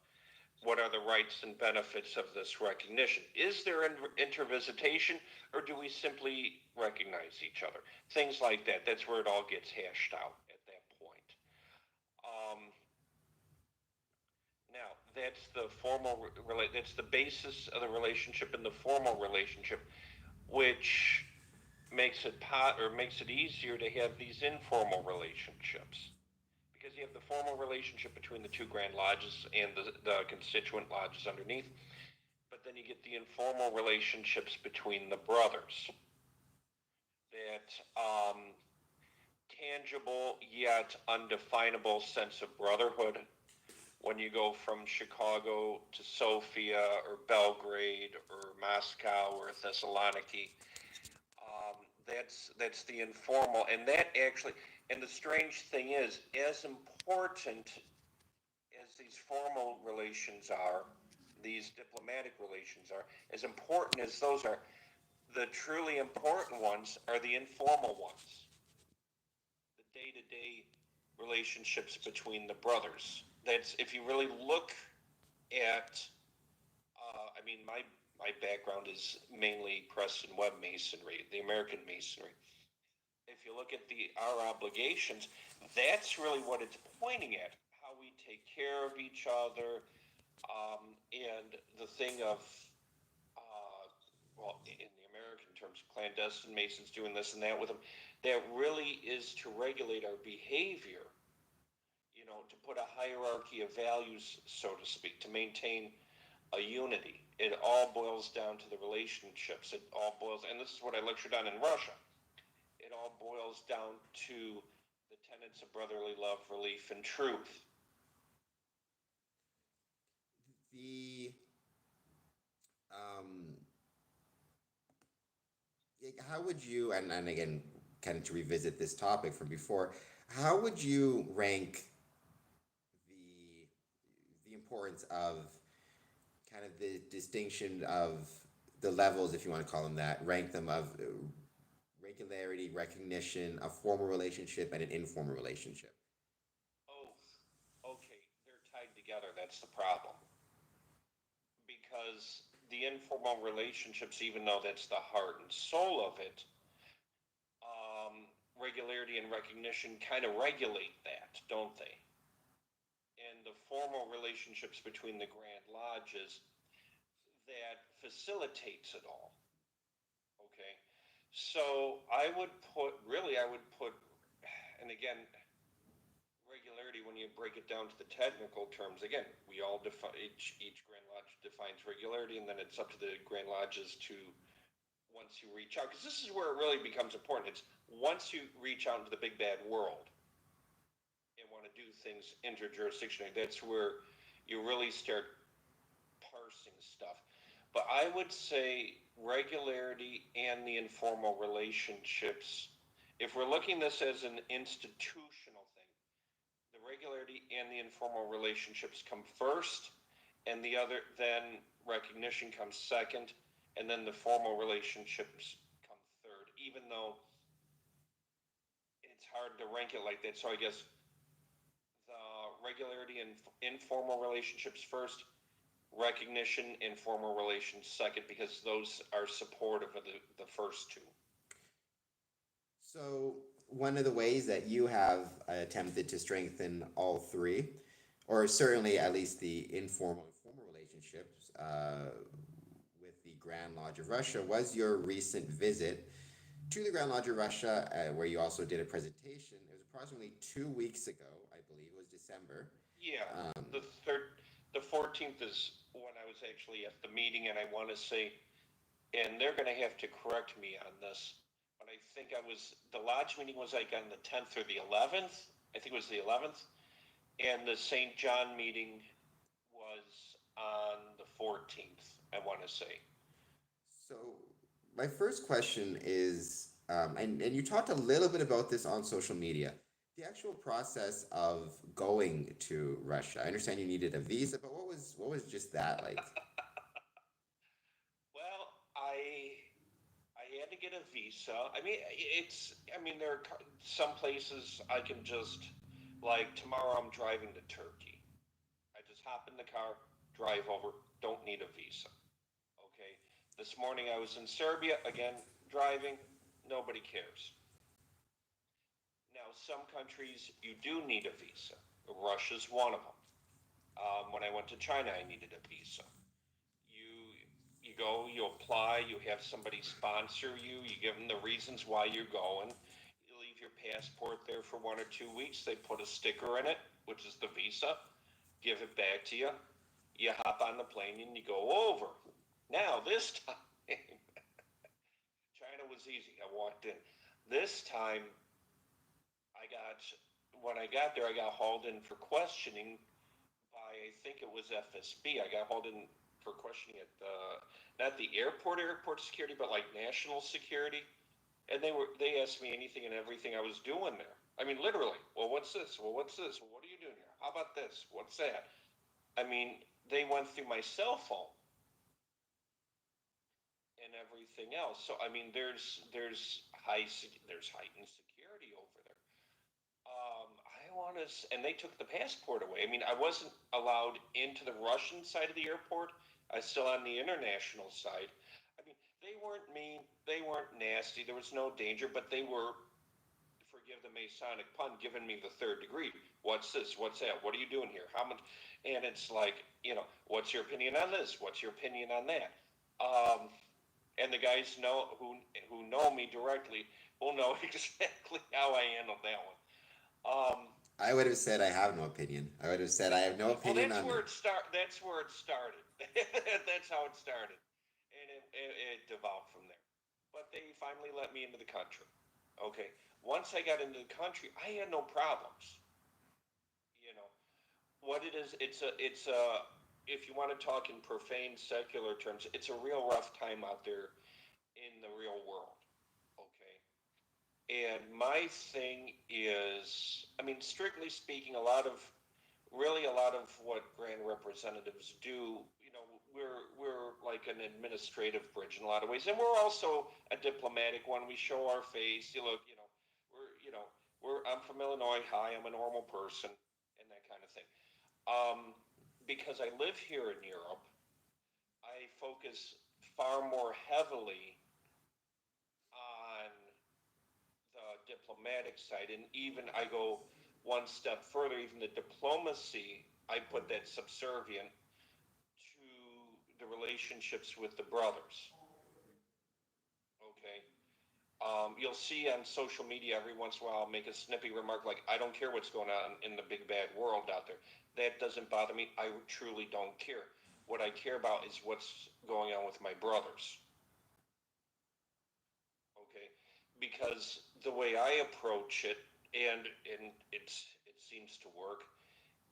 what are the rights and benefits of this recognition. Is there intervisitation, or do we simply recognize each other? Things like that. That's where it all gets hashed out at that point. Um, Now, that's the that's the basis of the relationship and the formal relationship, which makes it easier to have these informal relationships because you have the formal relationship between the two grand lodges and the constituent lodges underneath, but then you get the informal relationships between the brothers. That tangible yet undefinable sense of brotherhood when you go from Chicago to Sofia or Belgrade or Moscow or Thessaloniki. That's the informal, and that actually, and the strange thing is, as important as these formal relations are, these diplomatic relations are, as important as those are, the truly important ones are the informal ones, the day-to-day relationships between the brothers. That's if you really look at, I mean, my background is mainly Preston Webb Masonry, the American Masonry. If you look at our obligations, that's really what it's pointing at: how we take care of each other, and the thing of, well, in the American terms, clandestine Masons doing this and that with them, that really is to regulate our behavior, to put a hierarchy of values, so to speak, to maintain a unity. It all boils down to the relationships. And this is what I lectured on in Russia. It all boils down to the tenets of brotherly love, relief, and truth. The um, how would you, and again, kind of to revisit this topic from before, how would you rank the the importance of kind of the distinction of the levels, if you want to call them that, rank them of regularity, recognition, a formal relationship, and an informal relationship? Oh, okay, they're tied together. That's the problem. Because the informal relationships, even though that's the heart and soul of it, regularity and recognition kind of regulate that, don't they? And the formal relationships between the Grand Lodges that facilitates it all. Okay, so I would put, and again, regularity, when you break it down to the technical terms, again, we all define, each Grand Lodge defines regularity, and then it's up to the Grand Lodges to, once you reach out, because this is where it really becomes important. It's once you reach out into the big bad world and want to do things interjurisdictionally, that's where you really start parsing stuff. But I would say regularity and the informal relationships, if we're looking this as an institutional thing, the regularity and the informal relationships come first, and then recognition comes second, and then the formal relationships come third, even though it's hard to rank it like that. So I guess the regularity and informal relationships first, recognition and formal relations second, because those are supportive of the first two. So, one of the ways that you have attempted to strengthen all three, or certainly at least the informal and formal relationships with the Grand Lodge of Russia, was your recent visit to the Grand Lodge of Russia, where you also did a presentation. It was approximately 2 weeks ago, I believe it was December. Yeah, Um, the third, the 14th is when I was actually at the meeting, and I want to say, and they're going to have to correct me on this, but I think the lodge meeting was like on the 10th or the 11th. I think it was the 11th. And the St. John meeting was on the 14th, I want to say. so, my first question is, and you talked a little bit about this on social media, the actual process of going to Russia. I understand you needed a visa, but what was just that like? Well, I had to get a visa. I mean, there are some places I can just, like tomorrow I'm driving to Turkey. I just hop in the car, drive over, don't need a visa. Okay. This morning I was in Serbia, again, driving, nobody cares. Now, some countries you do need a visa. Russia's one of them. When I went to China, I needed a visa. You you go, you apply, you have somebody sponsor you, you give them the reasons why you're going. You leave your passport there for 1 or 2 weeks. They put a sticker in it, which is the visa, give it back to you. You hop on the plane and you go over. Now, this time, China was easy. I walked in. This time, I got, when I got there, I got hauled in for questioning by, I think it was FSB. I got hauled in for questioning at not the airport security, but like national security. And they asked me anything and everything I was doing there. I mean, literally. Well, what's this? Well, what's this? Well, what are you doing here? How about this? What's that? I mean, they went through my cell phone and everything else. So I mean, there's heightened security over there. I want to, and they took the passport away. I mean, I wasn't allowed into the Russian side of the airport. I was still on the international side. I mean, they weren't mean, they weren't nasty. There was no danger, but they were, forgive the Masonic pun, giving me the third degree. What's this? What's that? What are you doing here? How much? And it's like, what's your opinion on this? What's your opinion on that? Um, and the guys who know me directly will know exactly how I handled that one. I would have said I have no opinion. I would have said I have no Well, opinion on it. That's where it started. That's how it started, and it devolved from there. But they finally let me into the country. Okay. Once I got into the country, I had no problems. You know, what it is, if you want to talk in profane secular terms, it's a real rough time out there in the real world. Okay. And my thing is, I mean, strictly speaking, a lot of what grand representatives do, we're like an administrative bridge in a lot of ways, and we're also a diplomatic one. We show our face. You look, I'm from Illinois. Hi, I'm a normal person, and that kind of thing. Because I live here in Europe, I focus far more heavily on the diplomatic side, and even I go one step further. Even the diplomacy, I put that subservient to the relationships with the brothers. Okay. You'll see on social media every once in a while I'll make a snippy remark like, I don't care what's going on in the big bad world out there. That doesn't bother me. I truly don't care. What I care about is what's going on with my brothers. Okay. Because the way I approach it, and it seems to work,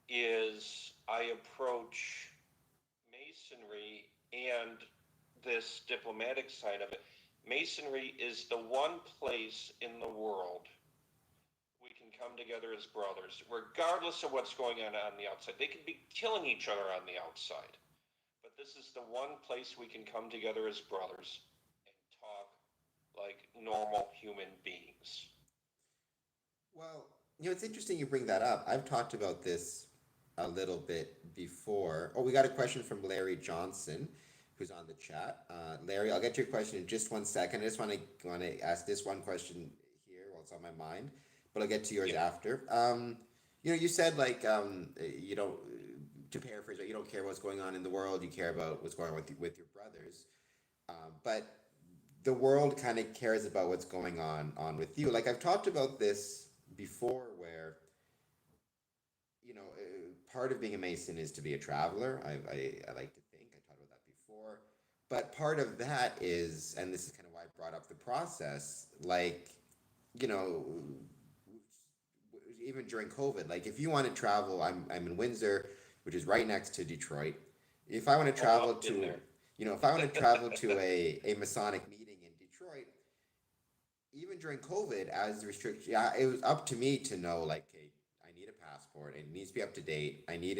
is I approach Masonry and this diplomatic side of it. Masonry is the one place in the world we can come together as brothers, regardless of what's going on the outside. They could be killing each other on the outside, but this is the one place we can come together as brothers and talk like normal human beings. Well, it's interesting you bring that up. I've talked about this a little bit before. Oh, we got a question from Larry Johnson, who's on the chat. Larry, I'll get to your question in just 1 second. I just want to ask this one question here while it's on my mind, but I'll get to yours Yeah. after. You said like you don't. To paraphrase, right, you don't care what's going on in the world. You care about what's going on with your brothers. But the world kind of cares about what's going on with you. Like I've talked about this before, where part of being a Mason is to be a traveler. I like to think I talked about that before, but part of that is, and this is kind of why I brought up the process, like you know even during COVID, like if you want to travel, I'm in Windsor, which is right next to Detroit. If I want to Oh, travel I've been to, there. if I want to travel to a Masonic meeting in Detroit, even during COVID, as the restriction, yeah, it was up to me to know, like, okay, I need a passport. It needs to be up to date. I need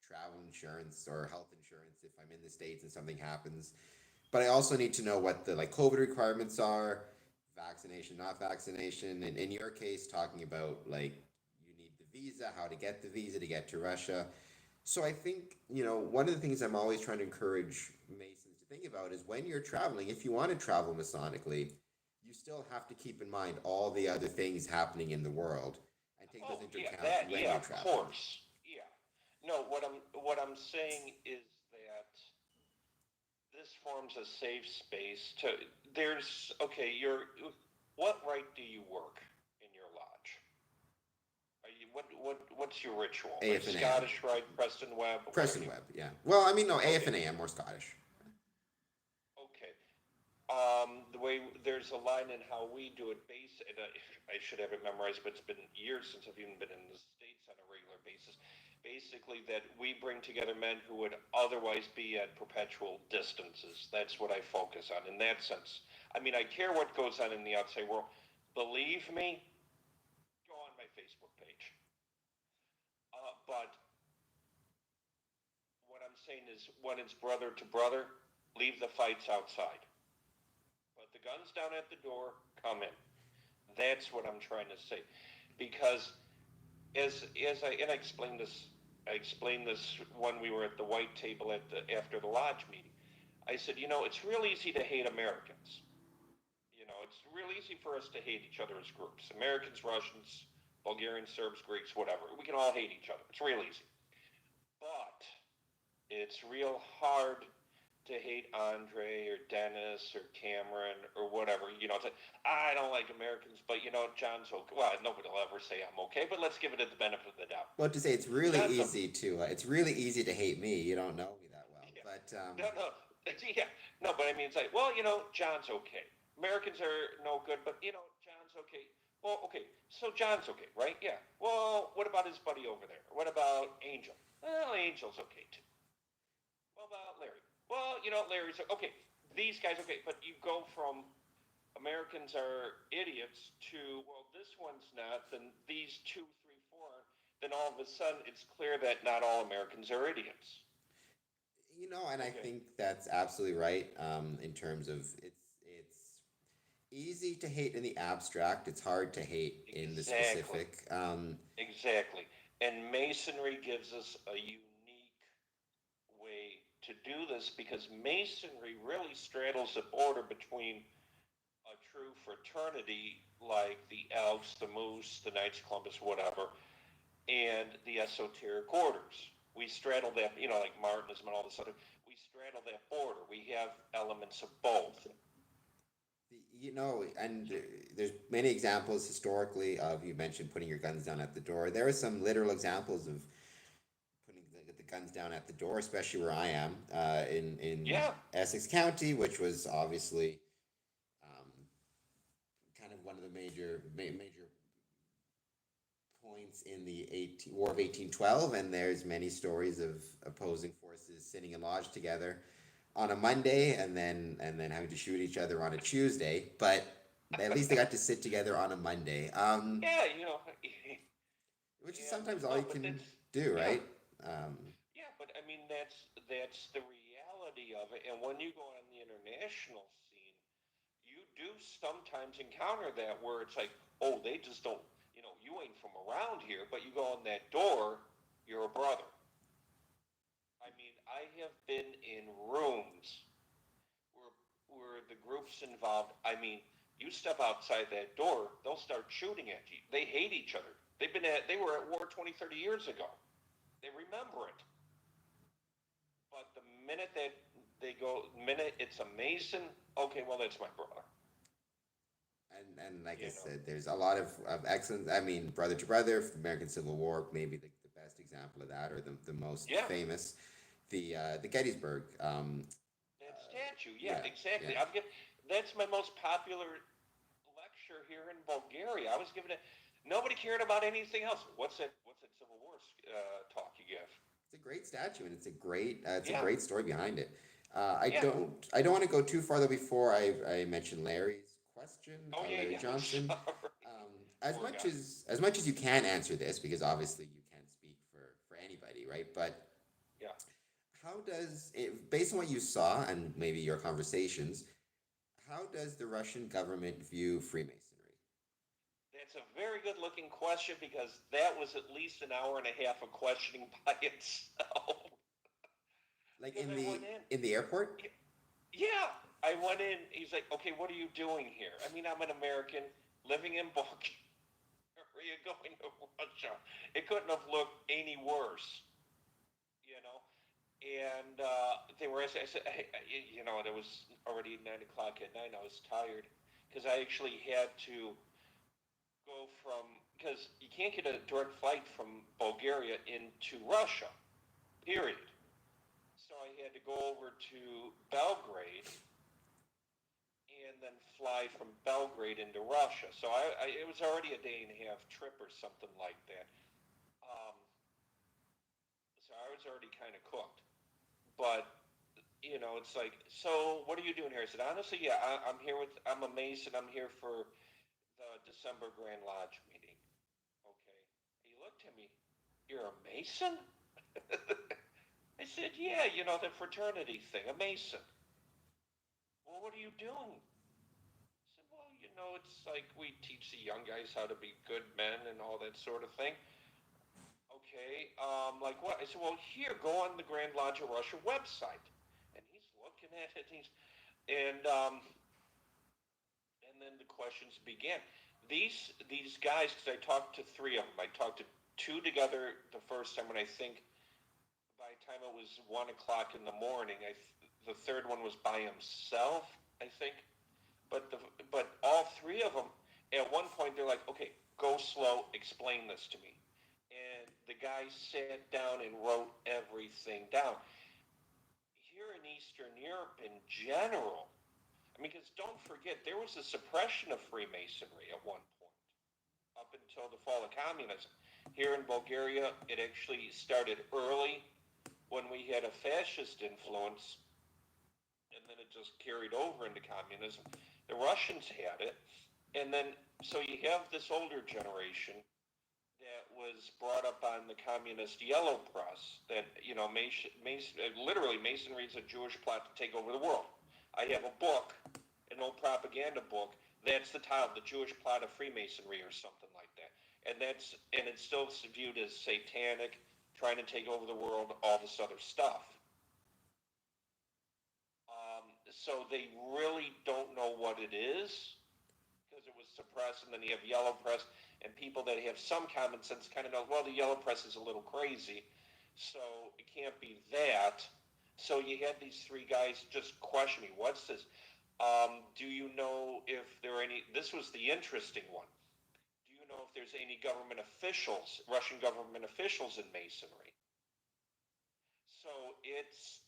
travel insurance or health insurance if I'm in the States and something happens. But I also need to know what the like COVID requirements are, vaccination, not vaccination. And in your case, talking about like you need the visa, how to get the visa to get to Russia. So I think, one of the things I'm always trying to encourage Masons to think about is when you're traveling, if you want to travel Masonically, you still have to keep in mind all the other things happening in the world and take those Oh, into yeah, account that, when yeah, you're of traveling. course. Yeah. No, what I'm saying is that this forms a safe space to there's okay, what right do you work in your lodge? Are you what's your ritual? Like AF and AM. Scottish Rite, Preston Webb, what are Preston you? Webb, yeah. Well, I mean, no, AF Okay. and AM, more Scottish. Okay. The way there's a line in how we do it, and I should have it memorized, but it's been years since I've even been in the States on a regular basis. Basically, that we bring together men who would otherwise be at perpetual distances. That's what I focus on in that sense. I mean, I care what goes on in the outside world. Believe me, go on my Facebook page. But what I'm saying is, when it's brother to brother, leave the fights outside. Put the guns down at the door, come in. That's what I'm trying to say, because I explained this when we were at the white table after the lodge meeting. I said, it's real easy to hate Americans. It's real easy for us to hate each other as groups. Americans, Russians, Bulgarians, Serbs, Greeks, whatever. We can all hate each other. It's real easy. But it's real hard to hate Andre or Dennis or Cameron or whatever. It's like, I don't like Americans, but John's okay. Well, nobody will ever say I'm okay, but let's give it the benefit of the doubt. Well, to say John's a it's really easy to hate me. You don't know me that well, yeah. but No, no, yeah, no, but I mean, it's like, well, John's okay. Americans are no good, but John's okay. Well, okay, so John's okay, right? Yeah. Well, what about his buddy over there? What about Angel? Well, Angel's okay too. What about Larry? Well, Larry's okay. These guys okay, but you go from Americans are idiots to, well, this one's not, then these two, three, four, then all of a sudden it's clear that not all Americans are idiots. And I Okay. think that's absolutely right. In terms of it's easy to hate in the abstract. It's hard to hate in the Exactly. specific. Exactly. And Masonry gives us a unique way to do this because Masonry really straddles the border between a true fraternity like the Elks, the Moose, the Knights of Columbus, whatever, and the esoteric orders. We straddle that, like Martinism and all this other. We straddle that border. We have elements of both. And there's many examples historically of, you mentioned putting your guns down at the door. There are some literal examples of putting the guns down at the door, especially where I am, in Yeah, Essex County, which was obviously um, kind of one of the major points in the War of 1812, and there's many stories of opposing forces sitting in lodge together on a Monday, and then having to shoot each other on a Tuesday. But at least they got to sit together on a Monday, yeah, which is and sometimes all no, you but can that's do, yeah, right? Um, yeah, but I mean that's the reality of it. And when you go on the international scene, you do sometimes encounter that where it's like, oh, they just don't, you ain't from around here, but you go in that door, you're a brother. I mean, I have been in rooms where the groups involved. I mean, you step outside that door, they'll start shooting at you. They hate each other. They were at war 20, 30 years ago. They remember it. But the minute that minute it's a Mason, okay, well that's my brother. and like I You know. said, there's a lot of excellent. I mean, brother to brother, American Civil War, maybe the best example of that, or the most Yeah, famous, the Gettysburg. that statue. Yeah, Yeah, yeah. exactly. That's my most popular lecture here in Bulgaria. I was giving it. Nobody cared about anything else. What's that Civil War talk you give? It's a great statue, and it's a Yeah, great story behind it. I yeah. don't want to go too far though before I mention Larry's question, Oh yeah, Larry yeah. I'm Johnson. sorry. As Poor much guy. as you can answer this, because obviously you can't speak for anybody, right? But Yeah. how does it, based on what you saw and maybe your conversations, how does the Russian government view Freemasonry? That's a very good looking question because that was at least an hour and a half of questioning by itself. Like Because I went in. in the airport? Yeah, I went in. He's like, okay, what are you doing here? I mean, I'm an American living in Bulgaria, going to Russia. It couldn't have looked any worse, you know. And they were asking. I said, it was already 9 o'clock at night. I was tired because I actually had to go from because you can't get a direct flight from Bulgaria into Russia. Period. So I had to go over to Belgrade and then fly from Belgrade into Russia. So it was already a day and a half trip or something like that. Um, so I was already kind of cooked. But it's like, so what are you doing here? I said, honestly, yeah, I'm a Mason. I'm here for the December Grand Lodge meeting. Okay. He looked at me. You're a Mason? I said, yeah, the fraternity thing, a Mason. Well, what are you doing? I said, well, it's like we teach the young guys how to be good men and all that sort of thing. Okay, like what? I said, well, here, go on the Grand Lodge of Russia website. And he's looking at it, and then the questions began. These guys, because I talked to three of them. I talked to two together the first time, and I think by the time it was 1 o'clock in the morning, the third one was by himself. I think, but all three of them at one point they're like, okay, go slow, explain this to me. And the guy sat down and wrote everything down. Here in Eastern Europe in general, I mean, because don't forget, there was a suppression of Freemasonry at one point, up until the fall of communism. Here in Bulgaria, it actually started early when we had a fascist influence, and then it just carried over into communism. The Russians had it, and then so you have this older generation that was brought up on the communist yellow press that, literally Masonry is a Jewish plot to take over the world. I have a book, an old propaganda book. That's the title, The Jewish Plot of Freemasonry, or something like that. And it's still viewed as satanic, trying to take over the world, all this other stuff. So they really don't know what it is, because it was suppressed, and then you have yellow press, and people that have some common sense kind of know, well, the yellow press is a little crazy, so it can't be that. So you had these three guys just question me, what's this? Do you know if there are any, this was the interesting one, do you know if there's any government officials, Russian government officials in Masonry? So it's,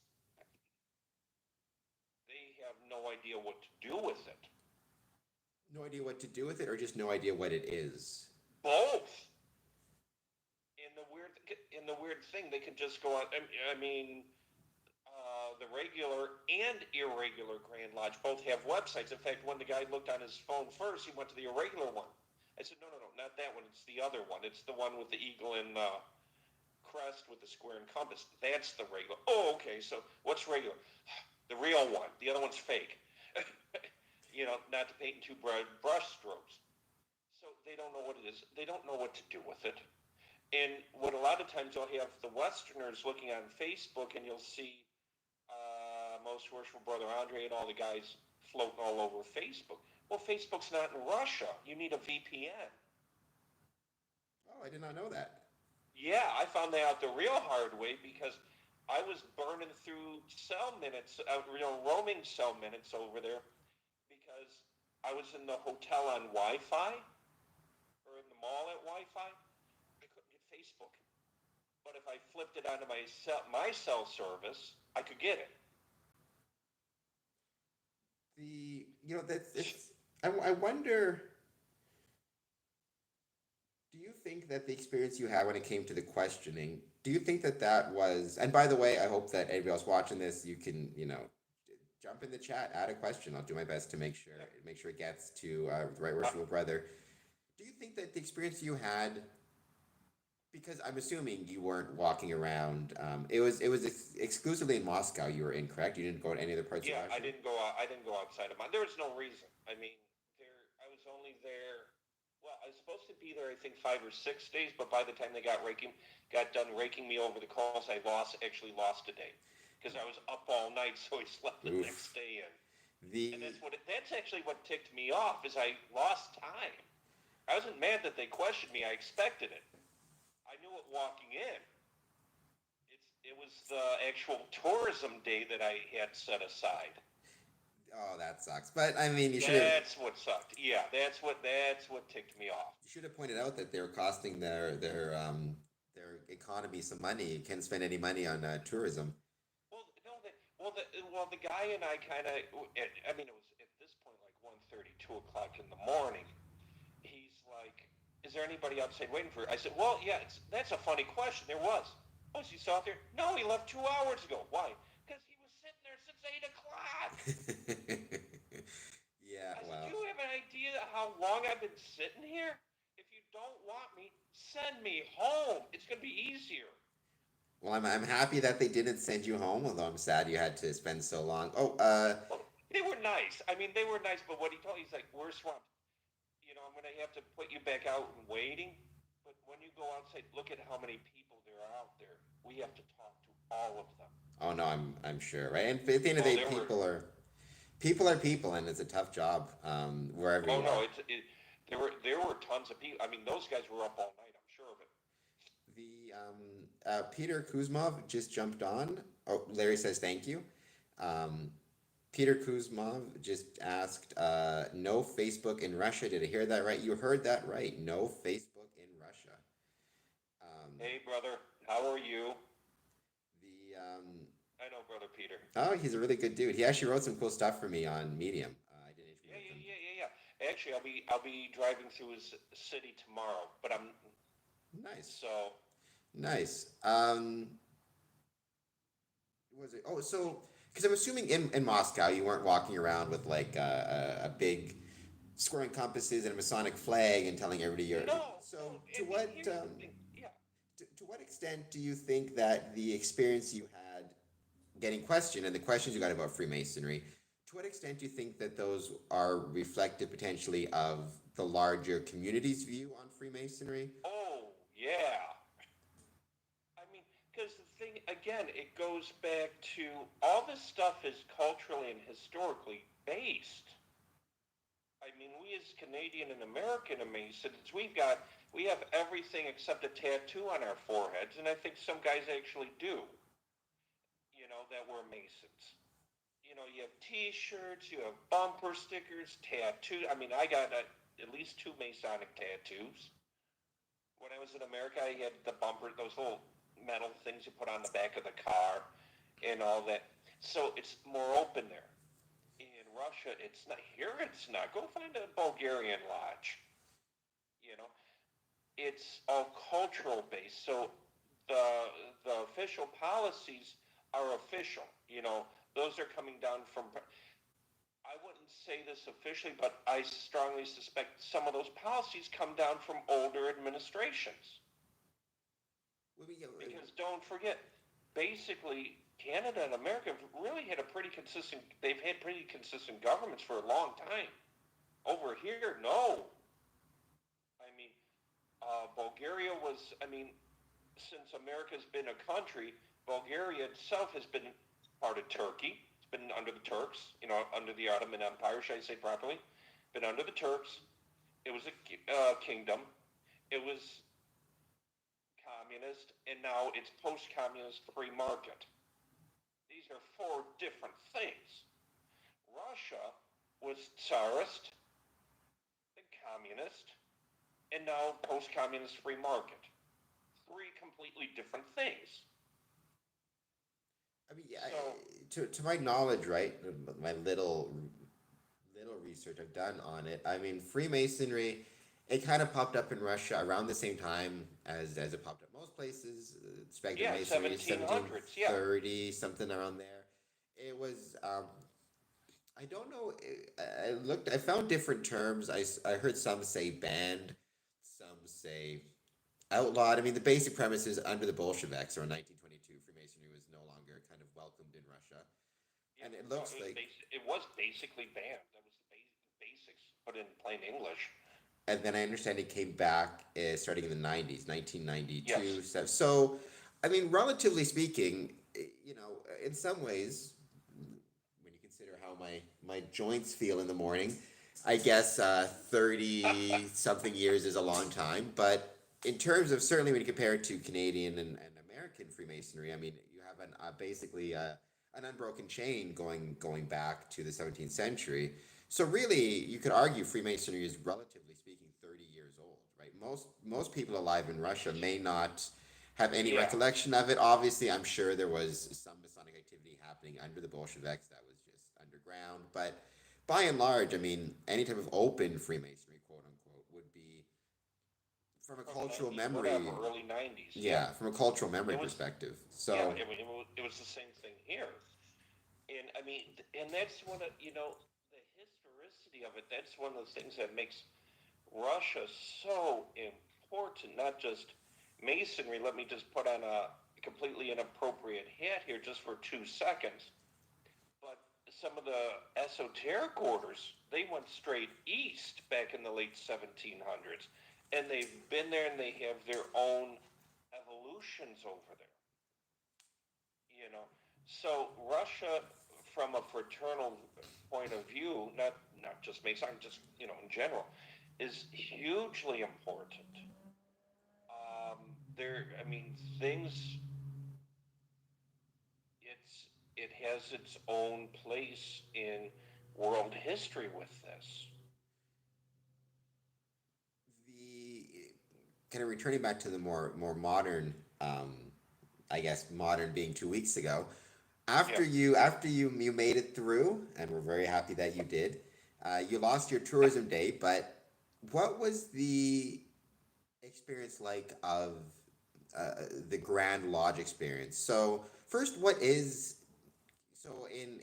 they have no idea what to do with it. No idea what to do with it, or just no idea what it is? Both. In the weird thing, they can just go on. I mean, the regular and irregular Grand Lodge both have websites. In fact, when the guy looked on his phone first, he went to the irregular one. I said, no, no, no, not that one. It's the other one. It's the one with the eagle and crest with the square and compass. That's the regular. Oh, okay. So what's regular? The real one. The other one's fake. Not to paint in two brush strokes. So they don't know what it is. They don't know what to do with it. And what a lot of times you'll have the Westerners looking on Facebook, and you'll see Most Worshipful Brother Andre and all the guys floating all over Facebook. Well, Facebook's not in Russia. You need a VPN. Oh, I did not know that. Yeah, I found that out the real hard way, because I was burning through cell minutes, roaming cell minutes over there, because I was in the hotel on Wi-Fi, or in the mall at Wi-Fi. I couldn't get Facebook. But if I flipped it onto my cell service, I could get it. That's it's. I wonder. Do you think that the experience you had when it came to the questioning, do you think that that was? And by the way, I hope that anybody else watching this, you can jump in the chat, add a question. I'll do my best to make sure it gets to the right worshipful brother. Do you think that the experience you had, because I'm assuming you weren't walking around. It was exclusively in Moscow you were in, correct? You didn't go to any other parts of Yeah, Russia? I didn't go outside of mine. There was no reason. I mean, I was only there. Well, I was supposed to be there, I think, 5 or 6 days. But by the time they got done raking me over the coals, I actually lost a day, because I was up all night, so I slept the Oof. next day in. And The that's actually what ticked me off, is I lost time. I wasn't mad that they questioned me. I expected it. I knew it walking in. It was the actual tourism day that I had set aside. oh, that sucks. But I mean, That's what sucked. Yeah, that's what ticked me off. you should have pointed out that they were costing their economy some money. You can't spend any money on tourism. Well, no, the guy and I kind of. I mean, it was at this point like 1:30, 2 o'clock in the morning. He's like, "Is there anybody outside waiting for you?" I said, "Well, yeah. That's a funny question. There was. Oh, is he still out there? No, he left 2 hours ago. Why? Because he was sitting there since 8 o'clock." Yeah, I said, well. "Do you have an idea how long I've been sitting here? If you don't want me, send me home. It's going to be easier." Well, I'm happy that they didn't send you home, although I'm sad you had to spend so long. Oh, Well, they were nice. I mean, they were nice, but what he told me, he's like, "We're swamped. I'm going to have to put you back out and waiting. But when you go outside, look at how many people there are out there. We have to talk to all of them." oh no, I'm sure, right? And at the end of Oh, the day, there were. people are people, and it's a tough job wherever Oh you no, are. there were tons of people. I mean, those guys were up all night. I'm sure of it. The Peter Kuzmov just jumped on. Oh, Larry says thank you. Um, Peter Kuzmov just asked, no Facebook in Russia. Did I hear that right? You heard that right. No Facebook in Russia. Um, Hey, brother, how are you? the I know Brother Peter. Oh, he's a really good dude. He actually wrote some cool stuff for me on Medium. I did an interview Yeah, with yeah, him. yeah, yeah, yeah. Actually, I'll be driving through his city tomorrow, but I'm Nice, so nice. Was it? Oh, so because I'm assuming in Moscow you weren't walking around with like a big squaring compasses and a Masonic flag and telling everybody you're. no, no. So I mean, here's the thing. Yeah. to what extent do you think that the experience you had getting questioned and the questions you got about Freemasonry, to what extent do you think that those are reflective potentially of the larger community's view on Freemasonry? Oh, yeah. I mean, because the thing again, it goes back to all this stuff is culturally and historically based. I mean, we as Canadian and American Masons, we have everything except a tattoo on our foreheads, and I think some guys actually do. That we're Masons. You have T-shirts, you have bumper stickers, tattoos. I mean, I got at least two Masonic tattoos. When I was in America, I had the bumper, those little metal things you put on the back of the car, and all that. So it's more open there. In Russia, it's not. Here, it's not. Go find a Bulgarian lodge. You know, it's all cultural based. So the official policies are official. Those are coming down from. I wouldn't say this officially, but I strongly suspect some of those policies come down from older administrations. Well, yeah, Because don't forget, basically, Canada and America have really had a pretty consistent. They've had pretty consistent governments for a long time. Over here, no. I mean, Bulgaria was. I mean, since America's been a country, Bulgaria itself has been part of Turkey. It's been under the Turks, under the Ottoman Empire, should I say properly? Been under the Turks. It was a kingdom. It was communist, and now it's post-communist free market. These are four different things. Russia was Tsarist, then communist, and now post-communist free market. Three completely different things. I mean, yeah, So, to my knowledge, right, my little research I've done on it. I mean, Freemasonry, it kind of popped up in Russia around the same time as it popped up most places. Spectre yeah, Masonry, 1700s, yeah. 1730, something around there. It was, I don't know. I found different terms. I heard some say banned, some say outlawed. I mean, the basic premise is under the Bolsheviks or in 1922, Freemasonry was no longer kind of welcomed in Russia. Yeah, And it no, looks like it was basically banned. That was the basics, put in plain English. and then I understand it came back starting in the 90s, 1992 Yes. stuff. So, I mean, relatively speaking, in some ways, when you consider how my joints feel in the morning, I guess 30 something years is a long time. But in terms of certainly when you compare it to Canadian and American Freemasonry, I mean, you have basically an unbroken chain going back to the 17th century. So really, you could argue Freemasonry is relatively speaking 30 years old, right? Most people alive in Russia may not have any Yeah. recollection of it. Obviously, I'm sure there was some Masonic activity happening under the Bolsheviks that was just underground. But by and large, I mean, any type of open Freemasonry, quote unquote, would be from a From cultural 90s, whatever, memory, early 90s, yeah. yeah, from a cultural memory It was, perspective. yeah, So it was the same thing here. And I mean, and that's one of, the historicity of it, that's one of the things that makes Russia so important, not just masonry. Let me just put on a completely inappropriate hat here just for 2 seconds. But some of the esoteric orders, they went straight east back in the late 1700s. And they've been there and they have their own evolutions over there. You know, so Russia, from a fraternal point of view, not just Mason, just in general, is hugely important. I mean, it has its own place in world history with this. the kind of returning back to the more modern, I guess modern being 2 weeks ago. Yeah. After you made it through, and we're very happy that you did. You lost your tourism day, but what was the experience like of the Grand Lodge experience? So first, what is so in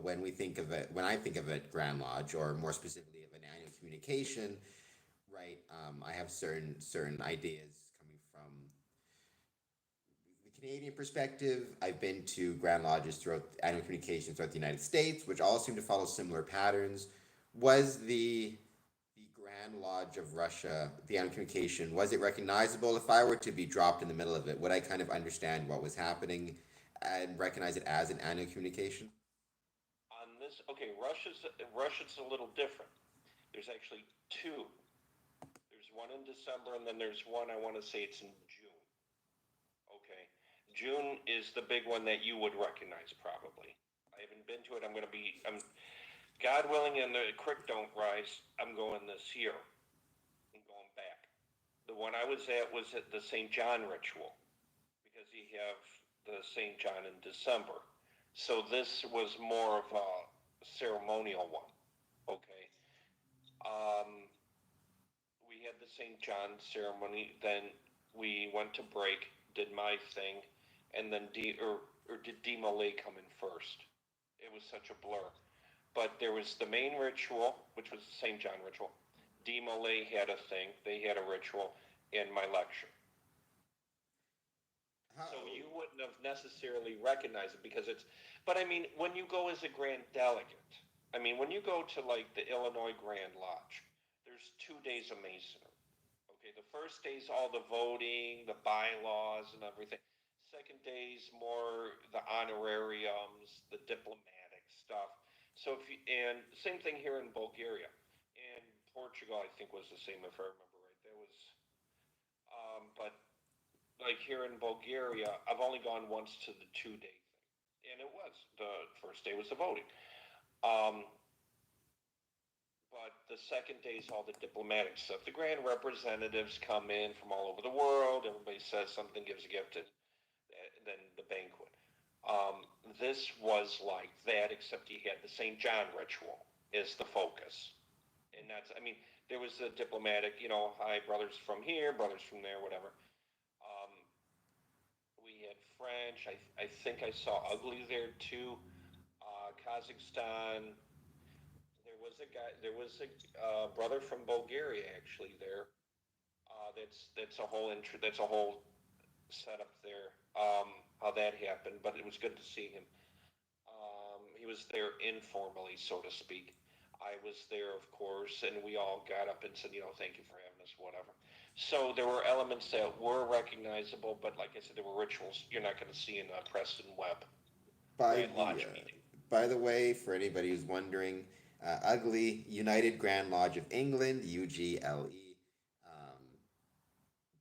when we think of it, when I think of it, Grand Lodge, or more specifically of an annual communication, right? I have certain ideas coming from the Canadian perspective. I've been to Grand Lodges throughout annual communications throughout the United States, which all seem to follow similar patterns. Was the Grand Lodge of Russia, the annual communication, was it recognizable? If I were to be dropped in the middle of it, would I kind of understand what was happening and recognize it as an annual communication? On this, okay, Russia's a little different. There's actually two. There's one in December, and then there's one, I want to say it's in June. Okay. June is the big one that you would recognize probably. I haven't been to it. I'm God willing and the creek don't rise, I'm going this year. I'm going back. The one I was at was at the St. John ritual because you have the St. John in December. So this was more of a ceremonial one. Okay. Um, we had the St. John ceremony. Then we went to break, did my thing, and then did D. Malay come in first? It was such a blur. But there was the main ritual, which was the St. John ritual. D. Malay had a thing. They had a ritual in my lecture. How? So you wouldn't have necessarily recognized it because it's. But I mean, when you go as a grand delegate, I mean, when you go to like the Illinois Grand Lodge, there's 2 days of Masonry. Okay, the first day's all the voting, the bylaws, and everything. Second day's more the honorariums, the diplomatic stuff. So if you, and same thing here in Bulgaria, and Portugal, I think was the same if I remember right. That was, but like here in Bulgaria, I've only gone once to the 2 day thing, and it was the first day was the voting. Um, but the second day is all the diplomatic stuff. The grand representatives come in from all over the world. Everybody says something, gives a gift, and then the banquet. This was like that, except he had the St. John ritual is the focus. And that's, I mean, there was the diplomatic, hi, brothers from here, brothers from there, whatever. Um, we had French. I think I saw Ugly there too. Kazakhstan. There was a brother from Bulgaria actually there. That's a whole that's a whole setup there. How that happened, but it was good to see him. He was there informally, so to speak. I was there, of course, and we all got up and said, thank you for having us, whatever. So there were elements that were recognizable, but like I said, there were rituals you're not going to see in a Preston Webb By Grand the Lodge meeting. by the way, for anybody who's wondering, ugly United Grand Lodge of England (UGLE). Um,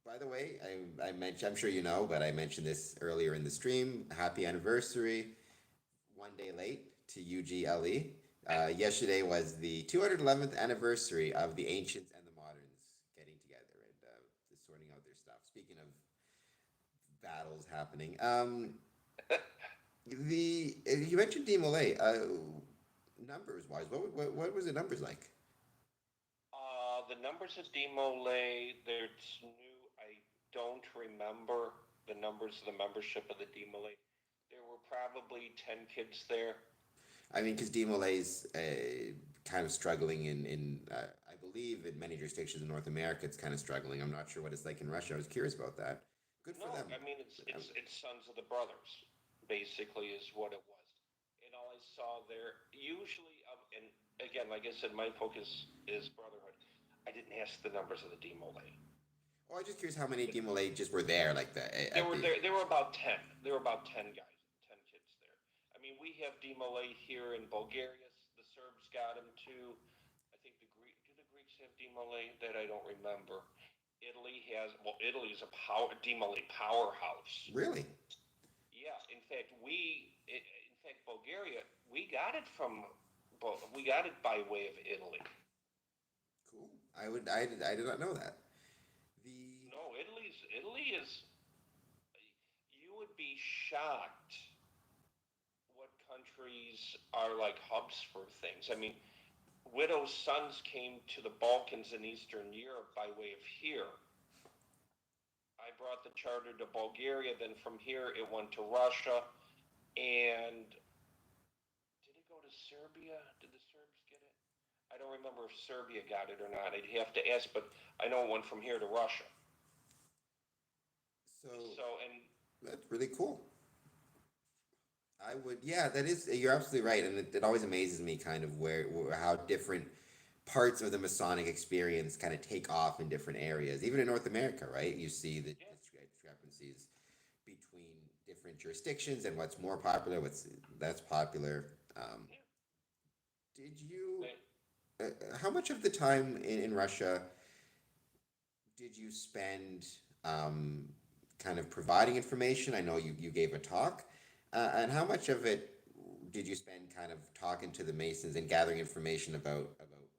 by the way, I mentioned, I'm sure you know, but I mentioned this earlier in the stream. Happy anniversary, 1 day late to UGLE. Yesterday was the 211th anniversary of the ancients and the moderns getting together and sorting out their stuff. Speaking of battles happening, the you mentioned Demolay. Numbers wise, what was the numbers like? The numbers of Demo Lay, there's new. I don't remember the numbers of the membership of the Demo Lay. There were probably 10 kids there. I mean, because Demolay's kind of struggling I believe in many jurisdictions in North America, it's kind of struggling. I'm not sure what it's like in Russia. I was curious about that. Good for No, them. I mean Um, it's Sons of the Brothers, basically is what it was. And all I saw there, usually, and again, like I said, my focus is brotherhood. I didn't ask the numbers of the Demo Lay. oh, I'm just curious how many Demolay just were there, like the There at were the. there. There were about 10. There were about 10 guys, 10 kids there. I mean, we have Demolay here in Bulgaria. The Serbs got him too. I think the Greek. Do the Greeks have Demolay? That I don't remember. Italy has. Well, Italy is a Demolay powerhouse. Really? Yeah. In fact, Bulgaria. We got it from. We got it by way of Italy. Cool. I did not know that. The No, Italy is. You would be shocked countries are like hubs for things. I mean, widows' sons came to the Balkans and Eastern Europe by way of here. I brought the charter to Bulgaria, then from here it went to Russia, and did it go to Serbia? Did the Serbs get it? I don't remember if Serbia got it or not. I'd have to ask, but I know it went from here to Russia. So So, and that's really cool. I would, yeah, that is, you're absolutely right. And it always amazes me kind of how different parts of the Masonic experience kind of take off in different areas. Even in North America, right? You see the yeah, discrepancies between different jurisdictions and what's more popular, what's less popular. yeah. Did you, They, how much of the time in Russia did you spend um, kind of providing information? I know you gave a talk. And how much of it did you spend kind of talking to the Masons and gathering information about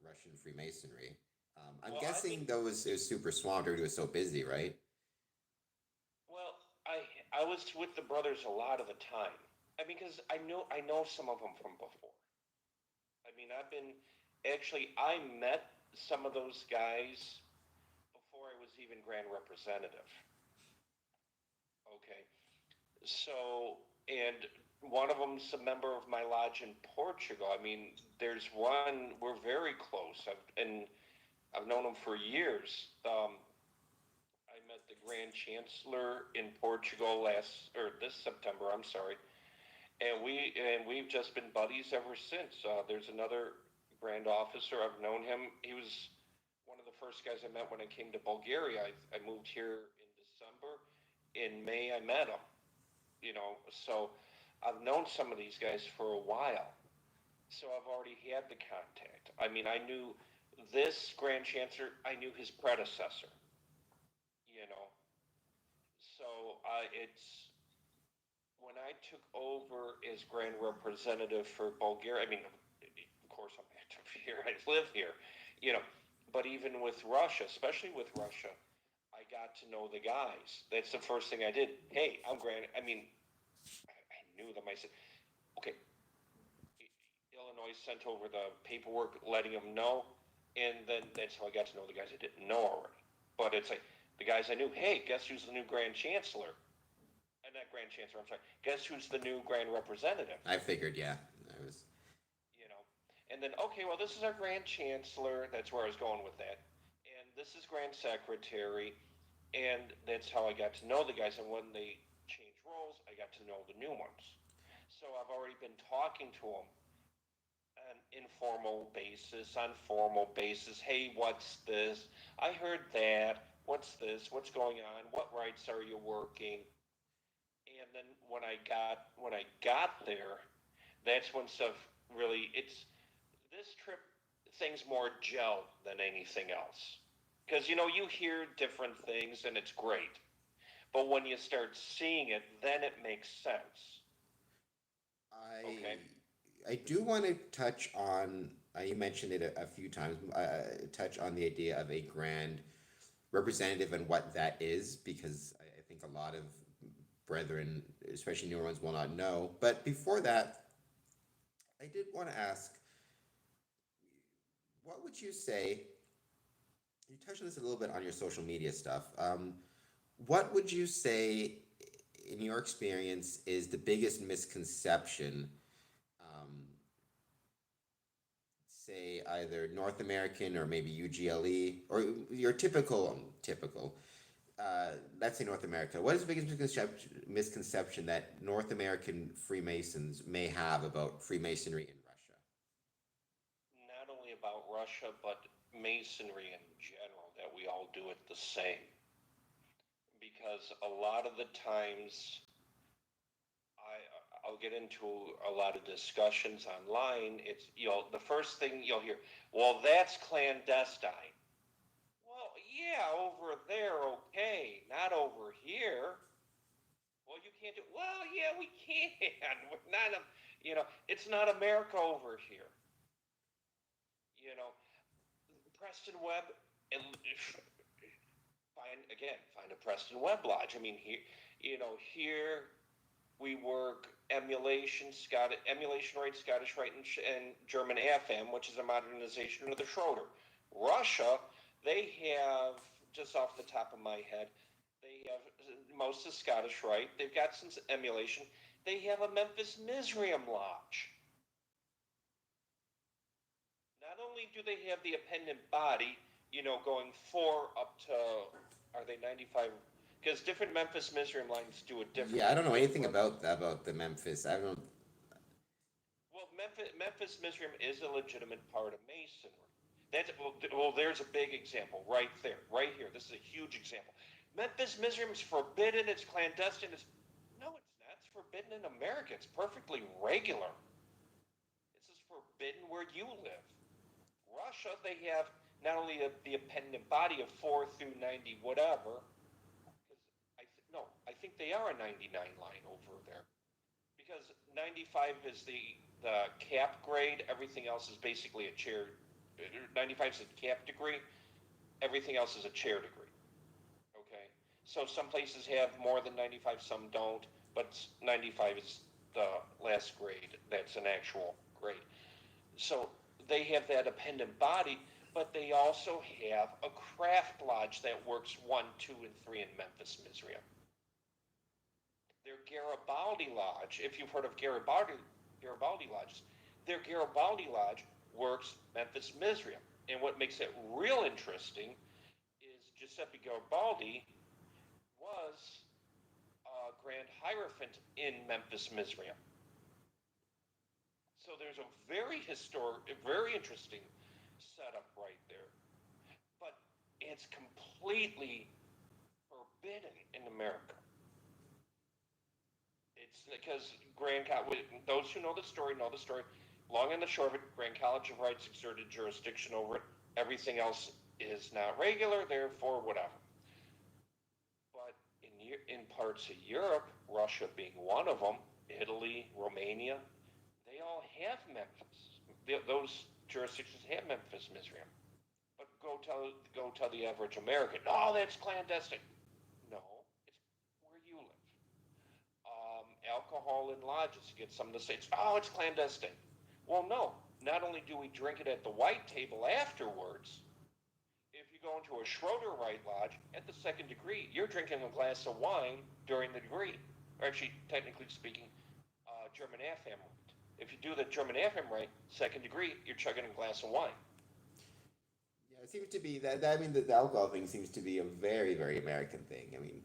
Russian Freemasonry? I'm well, I guessing think, those is super swamped or it was so busy, right? well, I was with the brothers a lot of the time. I mean, because I know some of them from before. I mean, I met some of those guys before I was even Grand Representative. Okay, so and one of them's a member of my lodge in Portugal. I mean, there's one we're very close, and I've known him for years. I met the Grand Chancellor in Portugal this September. I'm sorry, and we've just been buddies ever since. There's another Grand Officer. I've known him. He was one of the first guys I met when I came to Bulgaria. I moved here in December. In May, I met him. So I've known some of these guys for a while. So I've already had the contact. I mean, I knew this Grand Chancellor. I knew his predecessor. You know, so it's when I took over as Grand Representative for Bulgaria. I mean, of course, I'm active here. I live here. You know, but even with Russia, especially with Russia, I got to know the guys. That's the first thing I did. Hey, I'm Grand. I mean, I knew them. I said, okay, Illinois sent over the paperwork letting them know, and then that's how I got to know the guys I didn't know already. But it's like the guys I knew. Hey, guess who's the new Grand Chancellor? And not Grand Chancellor. I'm sorry. Guess who's the new Grand Representative? I figured, yeah. I was. You know, and then okay, well, this is our Grand Chancellor. That's where I was going with that. And this is Grand Secretary, and that's how I got to know the guys. And when they changed roles, I got to know the new ones. So I've already been talking to them on informal basis, on formal basis. Hey, what's this? I heard that. What's this? What's going on? What rights are you working? And then when I got there, that's when stuff really it's this trip things more gel than anything else. Because you hear different things and it's great. But when you start seeing it, then it makes sense. Okay? I do want to touch on, you mentioned it a few times, touch on the idea of a grand representative and what that is, because I think a lot of brethren, especially newer ones, will not know. But before that, I did want to ask, what would you say? You touched on this a little bit on your social media stuff. What would you say, in your experience, is the biggest misconception, um, say either North American or maybe UGLE or your typical, let's say North America. What is the biggest misconception that North American Freemasons may have about Freemasonry in Russia? Not only about Russia, but Masonry in general, that we all do it the same. Because a lot of the times I'll get into a lot of discussions online. It's the first thing you'll hear, well, that's clandestine. Well, yeah, over there, okay, not over here. Well, you can't do. Well, yeah, we can. We're not it's not America over here. You know, Preston Webb and find a Preston Webb lodge. I mean, here, here. We work emulation rite, Scottish rite, and German AFM, which is a modernization of the Schroeder. Russia, they have, just off the top of my head, they have most of Scottish rite. They've got some emulation. They have a Memphis Mizraim Lodge. Not only do they have the appendant body, going 4 up to, are they 95? Because different Memphis Mizraim lines do it differently. Yeah, I don't know anything about the Memphis. I don't. Well, Memphis Mizraim is a legitimate part of Masonry. Well, there's a big example right there, right here. This is a huge example. Memphis Mizraim is forbidden. It's clandestine. No, it's not. It's forbidden in America. It's perfectly regular. This is forbidden where you live. Russia, they have not only the appendant body of 4 through 90, whatever. I think they are a 99 line over there, because 95 is the cap grade. Everything else is basically a chair. 95 is a cap degree. Everything else is a chair degree. Okay, so some places have more than 95, some don't, but 95 is the last grade. That's an actual grade. So they have that appendant body, but they also have a craft lodge that works 1, 2, and 3 in Memphis Mizraim. Their Garibaldi Lodge, if you've heard of Garibaldi Lodges, their Garibaldi Lodge works Memphis Mizraim. And what makes it real interesting is Giuseppe Garibaldi was a Grand Hierophant in Memphis Mizraim. So there's a very interesting setup right there. But it's completely forbidden in America. It's because those who know the story know the story. Long and the short of it, Grand College of Rights exerted jurisdiction over it. Everything else is not regular, therefore whatever. But in parts of Europe, Russia being one of them, Italy, Romania, they all have Memphis. Those jurisdictions have Memphis Mizraim. But go tell the average American, oh, that's clandestine. No, it's where you live. Alcohol in lodges, get some of the states, oh, it's clandestine. Well, no. Not only do we drink it at the white table afterwards, if you go into a Schroeder Rite Lodge at the second degree, you're drinking a glass of wine during the degree. Or actually, technically speaking, German AFM rite. If you do the German AFM rite, second degree, you're chugging a glass of wine. Yeah, it seems to be that. I mean, the alcohol thing seems to be a very, very American thing. I mean,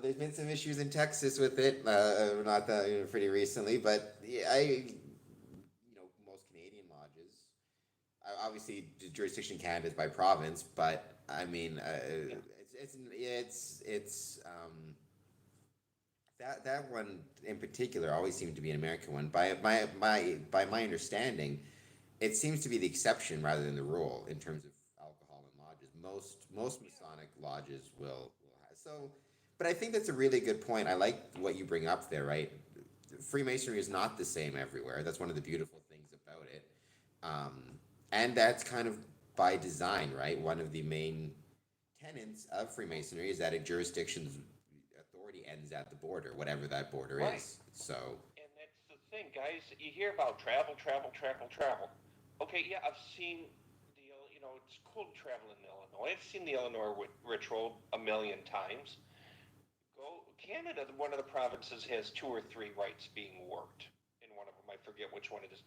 there's been some issues in Texas with it, not that pretty recently, but yeah, most Canadian lodges, obviously the jurisdiction in Canada is by province, but I mean, it's that one in particular always seemed to be an American one. By my understanding, it seems to be the exception rather than the rule in terms of alcohol in lodges. Most Masonic lodges will have so. But I think that's a really good point. I like what you bring up there, right? Freemasonry is not the same everywhere. That's one of the beautiful things about it. And that's kind of by design, right? One of the main tenets of Freemasonry is that a jurisdiction's authority ends at the border, whatever that border Right. is. So, And that's the thing, guys. You hear about travel. Okay, yeah, I've seen it's cool to travel in Illinois. I've seen the Illinois ritual a million times. Canada, one of the provinces has 2 or 3 rites being worked. In one of them, I forget which one it is.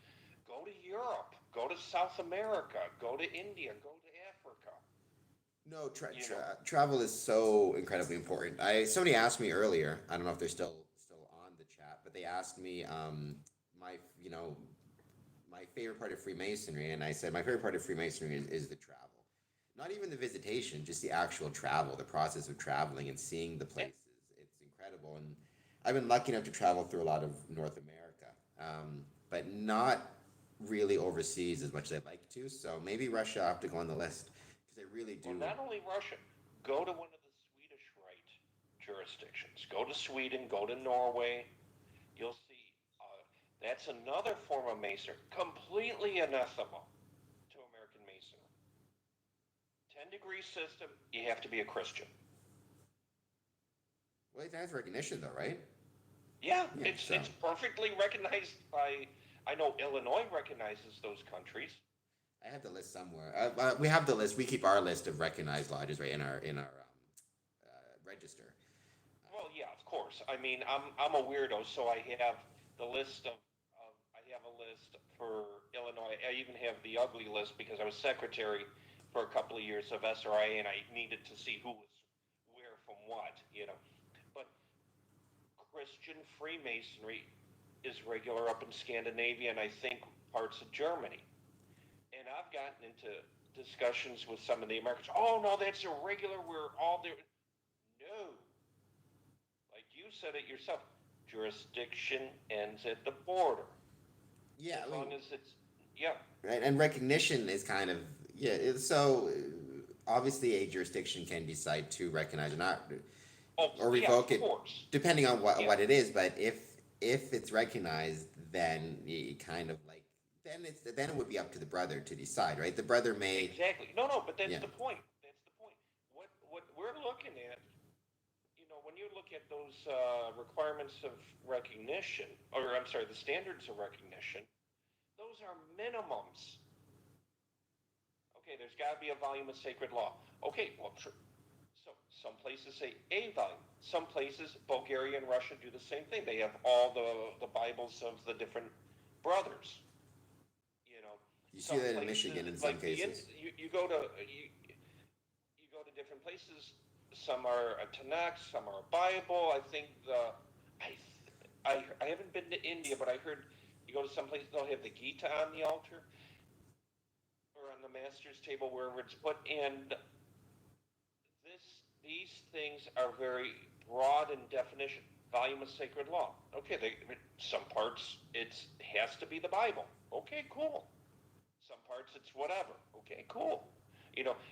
Go to Europe. Go to South America. Go to India. Go to Africa. no, travel is so incredibly important. Somebody asked me earlier. I don't know if they're still on the chat, but they asked me my my favorite part of Freemasonry, and I said my favorite part of Freemasonry is the travel. Not even the visitation, just the actual travel, the process of traveling and seeing the places. It's incredible, and I've been lucky enough to travel through a lot of North America, but not really overseas as much as I'd like to. So maybe Russia I have to go on the list because I really do. Well, not only Russia. Go to one of the Swedish rite jurisdictions. Go to Sweden. Go to Norway. You'll see. That's another form of Masonry, completely anathema to American Masonry. 10-degree system, you have to be a Christian. Well, it has recognition though, right? Yeah, Yeah. it's perfectly recognized by. I know Illinois recognizes those countries. I have the list somewhere. We have the list. We keep our list of recognized lodges right in our register. Well, yeah, of course. I mean, I'm a weirdo, so I have the list of I have a list for Illinois. I even have the ugly list because I was secretary for a couple of years of SRIA, and I needed to see who was where from what, you know. But Christian Freemasonry is regular up in Scandinavia and I think parts of Germany. And I've gotten into discussions with some of the Americans. Oh no, that's irregular. We're all there. No, like you said it yourself, jurisdiction ends at the border. Yeah, As I mean, long as it's, yeah, right, and recognition is kind of yeah. So obviously, a jurisdiction can decide to recognize or not, oh or yeah, of revoke it, course, depending on yeah, what it is. But if it's recognized, then you kind of like then it would be up to the brother to decide, right? The brother may, exactly. No, no, but that's yeah. the point. That's the point. What we're looking at, when you look at those requirements of recognition, or I'm sorry, the standards of recognition, those are minimums. Okay, there's got to be a volume of sacred law. Okay, well, sure. So some places say a volume. Some places, Bulgaria and Russia, do the same thing. They have all the Bibles of the different brothers. You know, You see some that in places Michigan in some like cases. you go to you go to different places. Some are a Tanakh, some are a Bible. I think I I haven't been to India, but I heard you go to some places they'll have the Gita on the altar or on the master's table wherever it's put. And these things are very broad in definition. Volume of sacred law. Okay, some parts it has to be the Bible. Okay, cool. Some parts it's whatever. Okay, cool.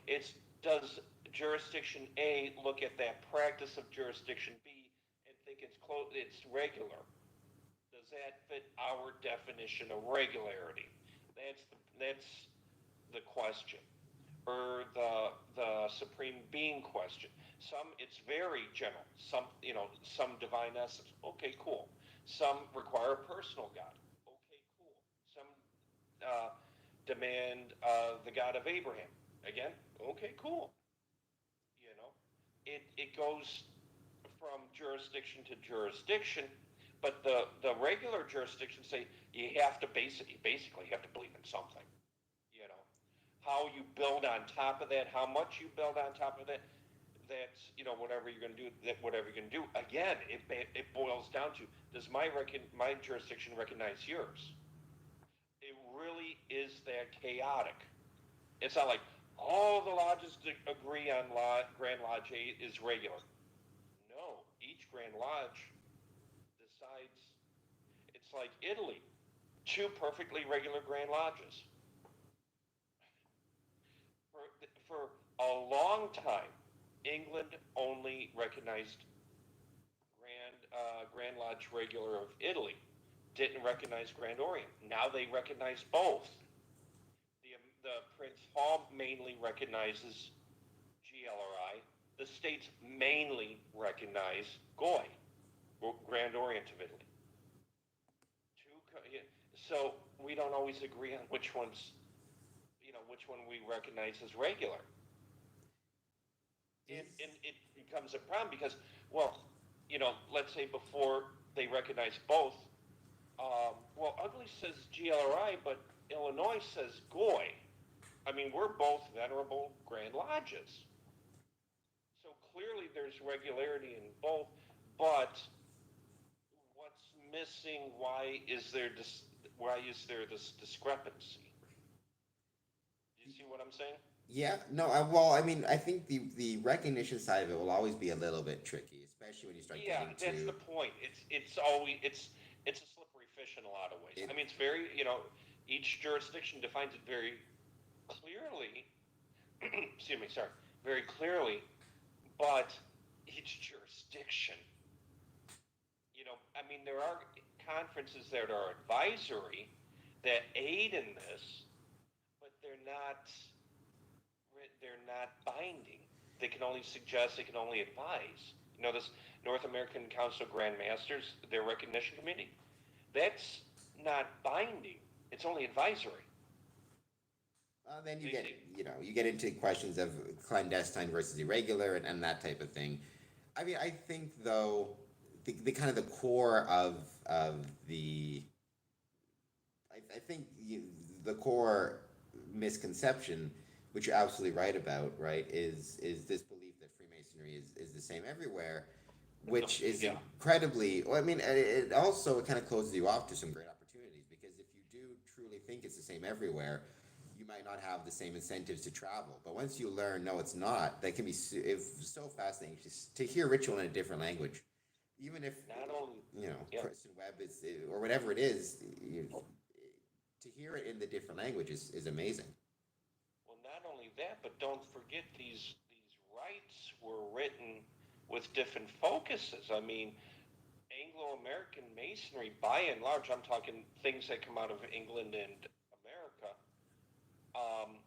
It's does jurisdiction A look at that practice of jurisdiction B and think it's regular? Does that fit our definition of regularity? That's the question, or the supreme being question. Some it's very general. Some divine essence. Okay, cool. Some require a personal God. Okay, cool. Some uh, demand the God of Abraham. Again, okay, cool. You know, it goes from jurisdiction to jurisdiction, but the regular jurisdictions say you have to basically you have to believe in something. You know, how you build on top of that, how much you build on top of that. That's whatever you're going to do. That whatever you're going to do. Again, it boils down to does my jurisdiction recognize yours? It really is that chaotic. It's not like all the lodges agree on Grand Lodge 8 is regular. No, each Grand Lodge decides. It's like Italy, two perfectly regular Grand Lodges. For a long time, England only recognized Grand Lodge Regular of Italy. Didn't recognize Grand Orient. Now they recognize both. The Prince Hall mainly recognizes GLRI. The states mainly recognize GOI, Grand Orient of Italy. Yeah, so we don't always agree on which one we recognize as regular. And it becomes a problem because, well, let's say before they recognize both, well, Ugly says GLRI, but Illinois says GOI. I mean, we're both venerable Grand Lodges. So clearly there's regularity in both, but what's missing? Why is there this discrepancy? Do you see what I'm saying? Yeah, no, well, I mean, I think the recognition side of it will always be a little bit tricky, especially when you start Yeah, getting that's the to point. It's a slippery fish in a lot of ways. it. I mean, it's very each jurisdiction defines it very clearly. Excuse me, sorry, very clearly, but each jurisdiction, I mean, there are conferences that are advisory that aid in this, but they're not binding. They can only suggest, they can only advise. this North American Council of Grand Masters, their recognition committee, that's not binding. It's only advisory. Then you get into questions of clandestine versus irregular and that type of thing. I mean, I think though the kind of the core of the I think the core misconception, which you're absolutely right about, right, is this belief that Freemasonry is the same everywhere, which is Yeah. incredibly. Well, I mean, it also kind of closes you off to some great opportunities because if you do truly think it's the same everywhere, you might not have the same incentives to travel. But once you learn, no, it's not. That can be so fascinating to hear ritual in a different language, even if Not only, yeah. Kristen Webb is or whatever it is. To hear it in the different languages is amazing. Well, not only that, but don't forget these rites were written with different focuses. I mean, Anglo-American Masonry, by and large, I'm talking things that come out of England and America. Um,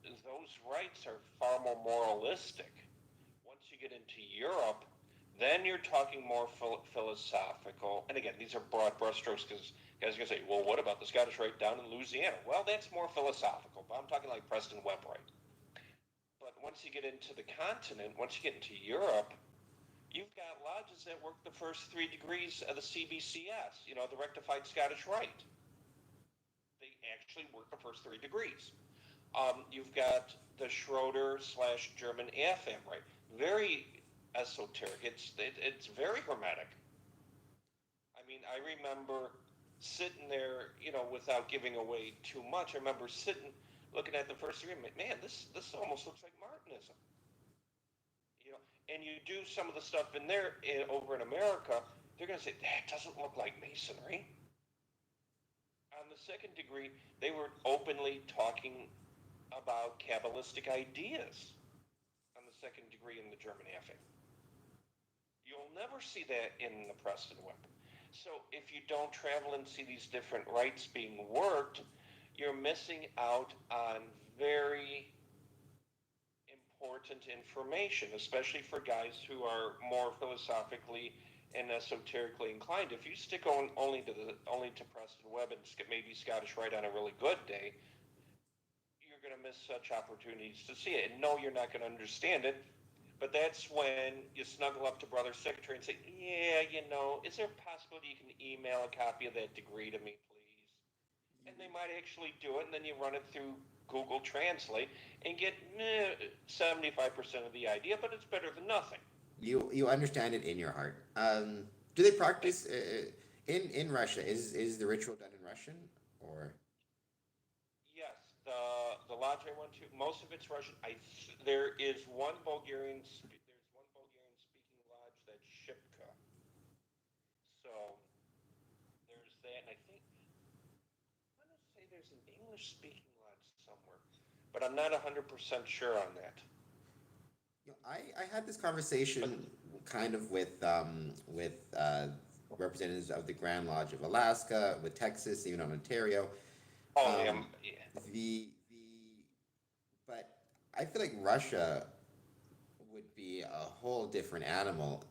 those rites are far more moralistic. Once you get into Europe, then you're talking more philosophical. And again, these are broad brushstrokes because guys are going to say, well, what about the Scottish Rite down in Louisiana? Well, that's more philosophical, but I'm talking like Preston Webb Rite. But once you get into the continent, once you get into Europe, you've got lodges that work the first 3 degrees of the CBCS, the Rectified Scottish Rite. They actually work the first 3 degrees. You've got the Schroeder/German AFM Rite. Very esoteric. It's very hermetic. I mean, I remember sitting there, without giving away too much. I remember sitting, looking at the first three, man, this almost looks like Martinism. And you do some of the stuff in there over in America, they're going to say that doesn't look like Masonry. On the second degree, they were openly talking about Kabbalistic ideas on the second degree in the German AFA. You'll never see that in the Preston Web. So if you don't travel and see these different rites being worked, you're missing out on very important information, especially for guys who are more philosophically and esoterically inclined. If you stick only to Preston Webb and maybe Scottish Rite on a really good day, you're going to miss such opportunities to see it. And no, you're not going to understand it. But that's when you snuggle up to Brother Secretary and say, yeah, is there a possibility you can email a copy of that degree to me, please? And they might actually do it, and then you run it through Google Translate and get 75% of the idea, but it's better than nothing. You understand it in your heart. Do they practice in Russia? Is the ritual done in Russian or? Yes, the lodge I went to, most of it's Russian. There is one Bulgarian. There's one Bulgarian speaking lodge that's Shipka. So there's that, and I think I want to say there's an English speaking lodge somewhere, but I'm not 100% sure on that. I had this conversation kind of with representatives of the Grand Lodge of Alaska, with Texas, even on Ontario. Oh, yeah. The but I feel like Russia would be a whole different animal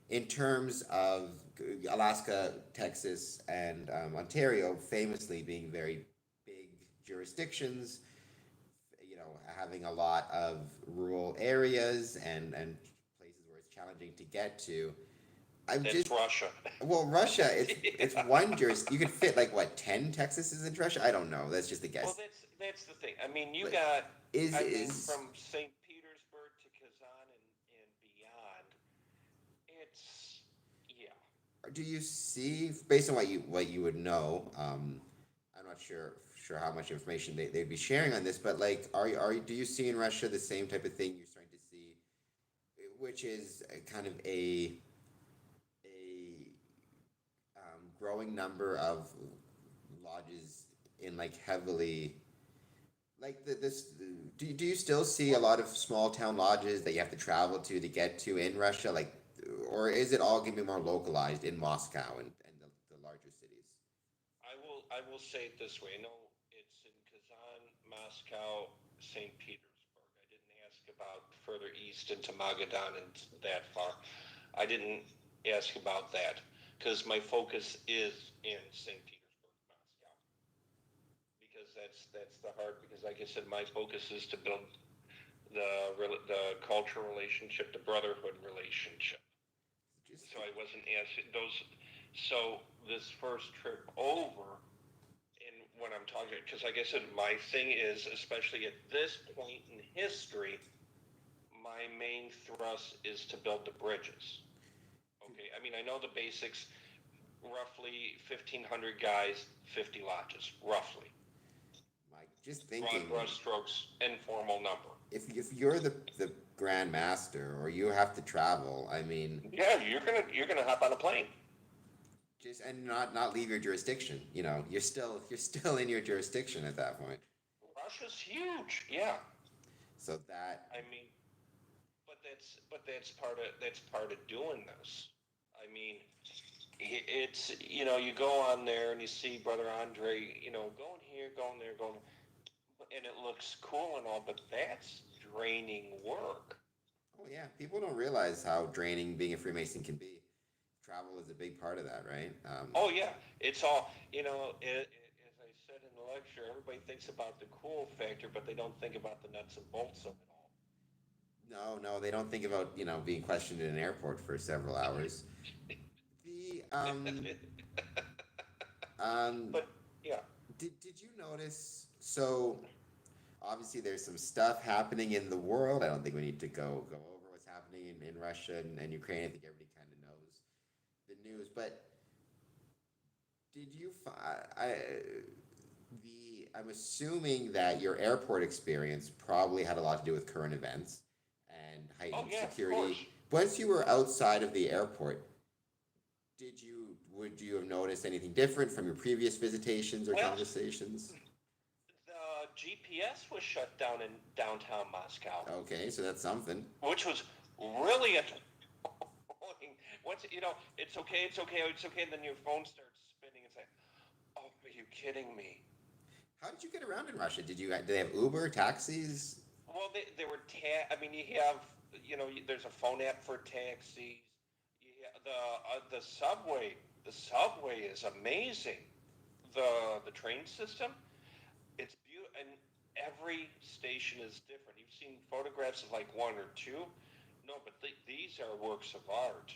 in terms of Alaska, Texas, and Ontario famously being very big jurisdictions, having a lot of rural areas and places where it's challenging to get to. That's Russia. Well, Russia, it's one jurisdiction. You could fit like what 10 Texases in Russia? I don't know. That's just a guess. Well, that's the thing. I mean, you But got is from St. Petersburg to Kazan and beyond. It's yeah. do you see based on what you would know? I'm not sure how much information they'd be sharing on this, but like, do you see in Russia the same type of thing you're starting to see, which is kind of a growing number of lodges in like heavily like this do you still see a lot of small town lodges that you have to travel to get to in Russia, like, or is it all going to be more localized in Moscow and the larger cities? I will say it this way. No, it's in Kazan, Moscow, St. Petersburg. I didn't ask about further east into Magadan and that far. I didn't ask about that because my focus is in St. Petersburg, Moscow, because that's the heart. Because, like I said, my focus is to build the cultural relationship, the brotherhood relationship. Just So I wasn't asking those. So this first trip over, and when I'm talking, because like I said, my thing is, especially at this point in history, my main thrust is to build the bridges. Okay, I mean, I know the basics, roughly 1,500 guys, 50 lodges, roughly. Mike, just Broad thinking, brush strokes, informal number. if you're the Grand Master or you have to travel, I mean, Yeah, you're gonna hop on a plane. just and not leave your jurisdiction. You know, you're still in your jurisdiction at that point. Russia's huge, yeah. So that I mean, but that's part of doing this. I mean, it's you go on there and you see Brother Andre, going here, going there, going, and it looks cool and all, but that's draining work. oh yeah, people don't realize how draining being a Freemason can be. Travel is a big part of that, right? Oh yeah, it's all as I said in the lecture, everybody thinks about the cool factor, but they don't think about the nuts and bolts of it all. No, they don't think about being questioned in an airport for several hours. The um, But yeah, did you notice? So obviously, there's some stuff happening in the world. I don't think we need to go over what's happening in Russia and Ukraine. I think everybody kind of knows the news. But did you find I'm assuming that your airport experience probably had a lot to do with current events and oh heightened yeah, of course. security. Once you were outside of the airport, would you have noticed anything different from your previous visitations or Well, conversations? the GPS was shut down in downtown Moscow, Okay, so that's something. which was really annoying. Once it's okay, it's okay, it's okay, and then your phone starts spinning. It's like, oh, are you kidding me? How did you get around in Russia? Did they have Uber, taxis? Well, they were I mean, you have there's a phone app for taxis. The subway. The subway is amazing. The train system. It's beautiful, and every station is different. You've seen photographs of like one or two. No, but these are works of art.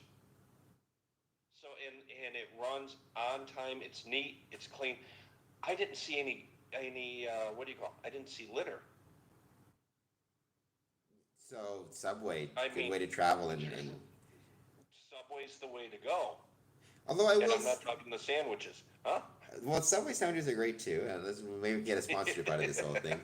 So and it runs on time. It's neat. It's clean. I didn't see any what do you call it? I didn't see litter. So subway, I good mean, way to travel and Subway's the way to go. although I And will I'm not talking the sandwiches, huh? well, Subway sandwiches are great too. Let's maybe get a sponsorship out of this whole thing.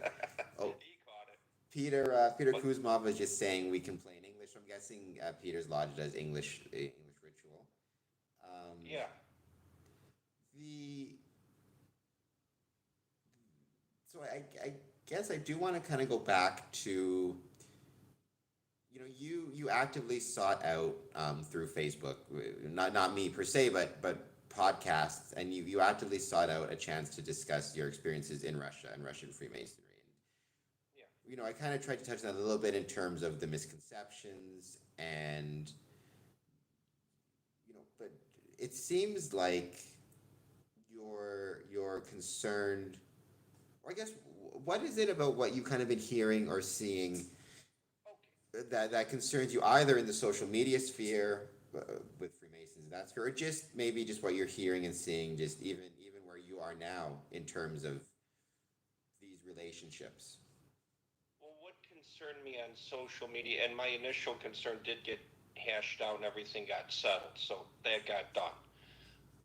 Oh, He caught it. Peter But Kuzmov was just saying we can play in English. I'm guessing Peter's Lodge does English ritual. Um, yeah, the so I guess I do want to kind of go back to you actively sought out through Facebook, not me per se, but podcasts, and you actively sought out a chance to discuss your experiences in Russia and Russian Freemasonry. yeah. And I kind of tried to touch on that a little bit in terms of the misconceptions and but it seems like you're concerned, or I guess what is it about what you kind of been hearing or seeing Okay. that concerns you either in the social media sphere with Freemasons, that's or just maybe just what you're hearing and seeing, just even where you are now in terms of these relationships. Well, what concerned me on social media, and my initial concern did get hashed out and everything got settled, so that got done.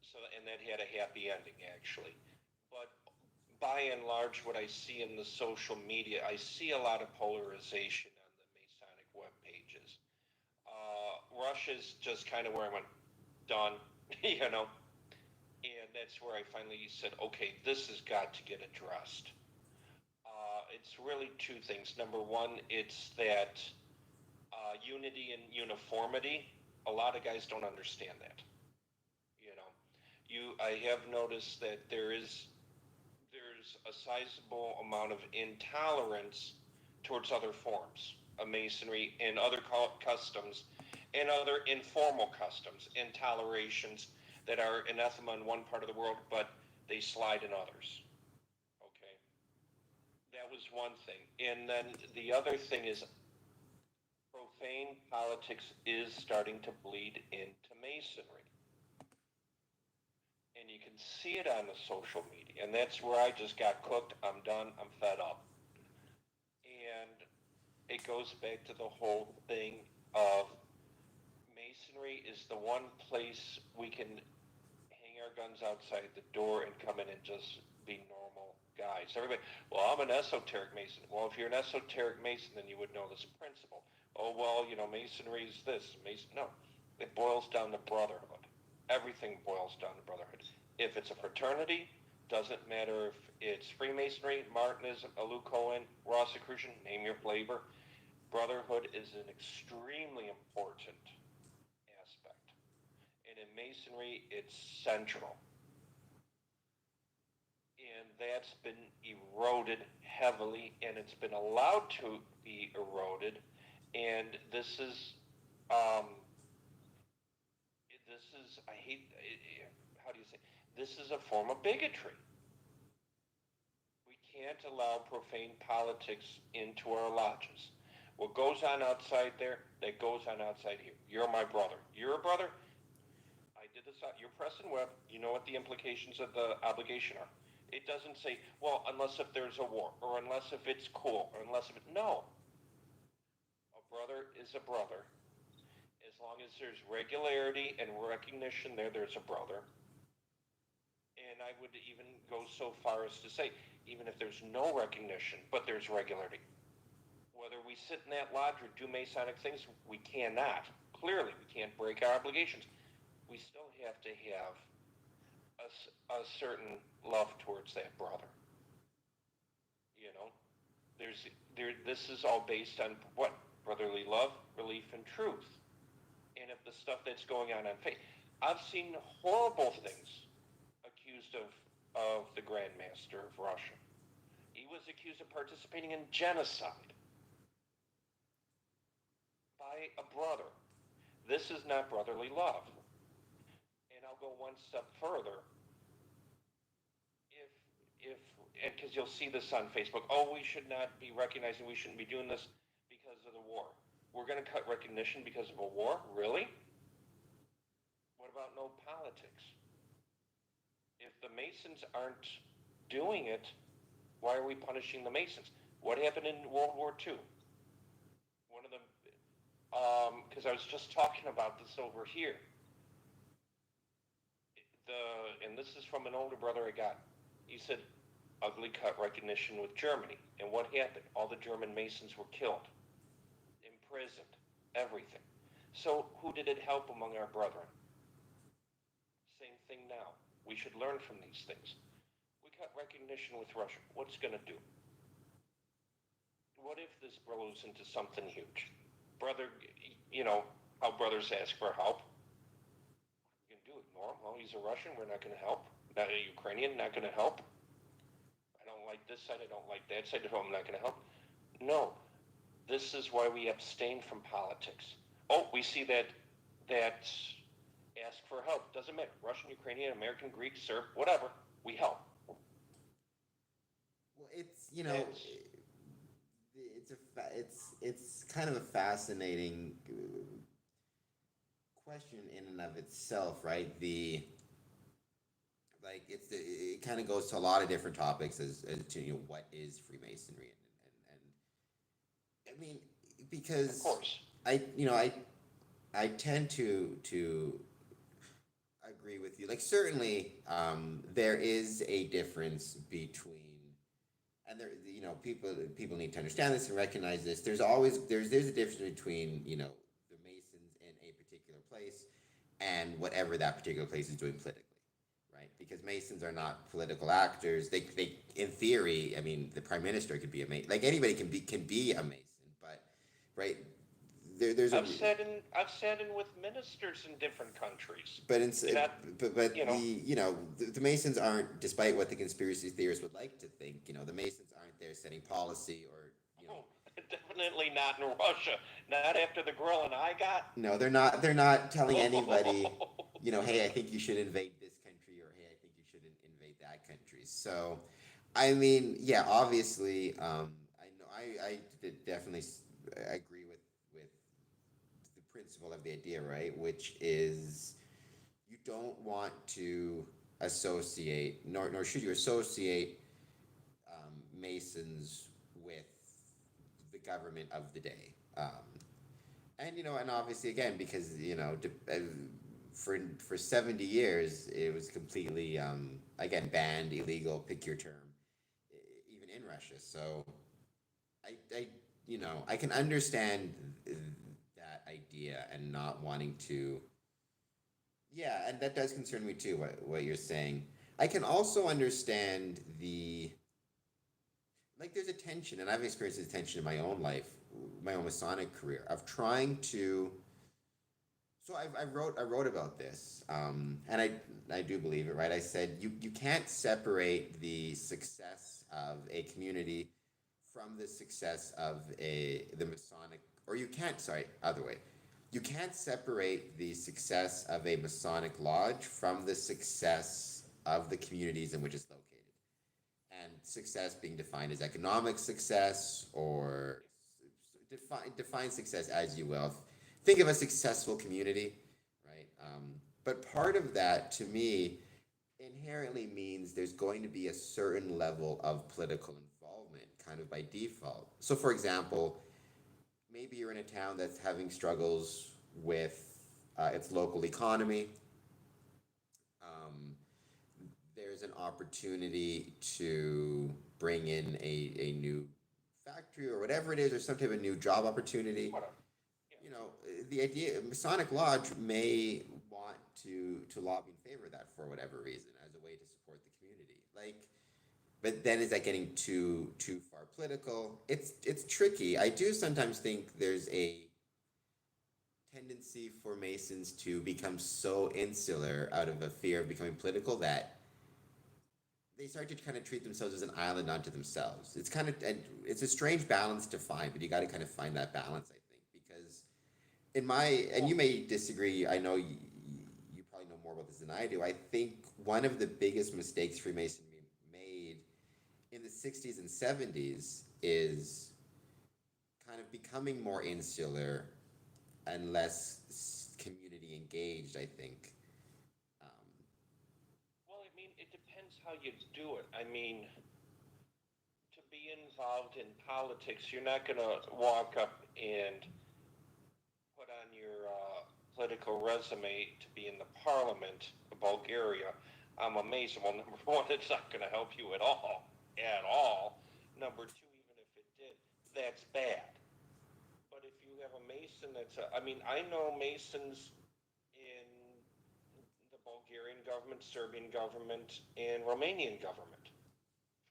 So, and that had a happy ending, actually. But by and large, what I see in the social media, I see a lot of polarization on the Masonic web pages. Russia's just kind of where I went, done, you know, and that's where I finally said, okay, this has got to get addressed. It's really two things. Number one, it's that unity and uniformity. A lot of guys don't understand that. You know, I have noticed that there's a sizable amount of intolerance towards other forms of masonry and other customs, and other informal customs and tolerations that are anathema in one part of the world, but they slide in others. Okay, that was one thing. And then the other thing is profane politics is starting to bleed into Masonry. And you can see it on the social media. And that's where I just got cooked. I'm done. I'm fed up. And it goes back to the whole thing of Masonry is the one place we can hang our guns outside the door and come in and just be normal guys. Everybody, well, I'm an esoteric Mason. Well, if you're an esoteric Mason, then you would know this principle. Oh, well, Masonry is this. No, it boils down to brotherhood. Everything boils down to brotherhood. If it's a fraternity, doesn't matter if it's Freemasonry, Martinism, Alukoan, Rosicrucian, name your flavor. Brotherhood is an extremely important aspect. And in Masonry, it's central. And that's been eroded heavily, and it's been allowed to be eroded. And um, I hate, how do you say, this is a form of bigotry. We can't allow profane politics into our lodges. What goes on outside there, that goes on outside here. You're my brother. You're a brother. I did this. You're Preston Webb. You know what the implications of the obligation are. It doesn't say, well, unless if there's a war, or unless if it's cool, or unless if it. No. A brother is a brother. As long as there's regularity and recognition there's a brother. And I would even go so far as to say, even if there's no recognition, but there's regularity. Whether we sit in that lodge or do Masonic things, we cannot. Clearly, we can't break our obligations. We still have to have a certain love towards that brother. You know, this is all based on what? Brotherly love, relief, and truth. And if the stuff that's going on faith, I've seen horrible things accused of the Grand Master of Russia. He was accused of participating in genocide by a brother. This is not brotherly love. And I'll go one step further. If because you'll see this on Facebook, oh, we should not be recognizing, we shouldn't be doing this because of the war. We're going to cut recognition because of a war? Really? What about no politics? If the Masons aren't doing it, why are we punishing the Masons? What happened in World War II? One of the, because I was just talking about this over here. And this is from an older brother I got. He said, ugly cut recognition with Germany. And what happened? All the German Masons were killed, imprisoned, everything. So who did it help among our brethren? Same thing now. We should learn from these things. We cut recognition with Russia. What's going to do? What if this blows into something huge? Brother, how brothers ask for help. We can do it. Ignore him. Oh, he's a Russian. We're not going to help. Not a Ukrainian. Not going to help. I don't like this side. I don't like that side. Oh, I'm not going to help. No. This is why we abstain from politics. Oh, we see that ask for help. Doesn't matter. Russian, Ukrainian, American, Greek, Serb, whatever. We help. Well, it's kind of a fascinating question in and of itself, right? It kind of goes to a lot of different topics as to what is Freemasonry and I mean, because of course I tend to agree with you. Like, certainly, there is a difference between, and people need to understand this and recognize this. There's a difference between the Masons in a particular place and whatever that particular place is doing politically, right? Because Masons are not political actors. They in theory, I mean, the prime minister could be a Mason. Like, anybody can be a Mason, but right. I've sat in with ministers in different countries. But the Masons aren't, despite what the conspiracy theorists would like to think. The Masons aren't there setting policy or. Definitely not in Russia. Not after the grilling I got. No, they're not. They're not telling anybody, hey, I think you should invade this country, or hey, I think you shouldn't invade that country. So, I mean, yeah, obviously, I know definitely agree with the principle of the idea, right? Which is you don't want to associate, nor should you associate Masons with the government of the day. And and obviously again because for 70 years it was completely again banned, illegal, pick your term, even in Russia. So I I can understand that idea and not wanting to. Yeah, and that does concern me too. What you're saying, I can also understand the like. There's a tension, and I've experienced this tension in my own life, my own Masonic career, of trying to. So I wrote about this, and I do believe it, right? I said you can't separate the success of a community from the success of the Masonic, or you can't, sorry, other way. You can't separate the success of a Masonic lodge from the success of the communities in which it's located. And success being defined as economic success, or define success as you will. Think of a successful community, right? But part of that, to me, inherently means there's going to be a certain level of political involvement, kind of by default. So, for example, maybe you're in a town that's having struggles with its local economy. Um, there's an opportunity to bring in a new factory or whatever it is, or some type of new job opportunity. Whatever. Yeah. The idea Masonic Lodge may want to lobby in favor of that for whatever reason as a way to support the community. But then is that getting too far political? It's tricky. I do sometimes think there's a tendency for Masons to become so insular out of a fear of becoming political that they start to kind of treat themselves as an island unto themselves. It's a strange balance to find, but you got to kind of find that balance, I think, because and you may disagree. I know you probably know more about this than I do. I think one of the biggest mistakes Freemasonry made in the 60s and 70s is kind of becoming more insular and less community engaged, I think. Well, I mean, it depends how you do it. I mean, to be involved in politics, you're not going to walk up and put on your political resume to be in the parliament of Bulgaria. I'm a Mason. Well, number one, it's not going to help you at all. At all. Number two, even if it did, that's bad. But if you have a Mason I mean, I know Masons in the Bulgarian government, Serbian government, and Romanian government.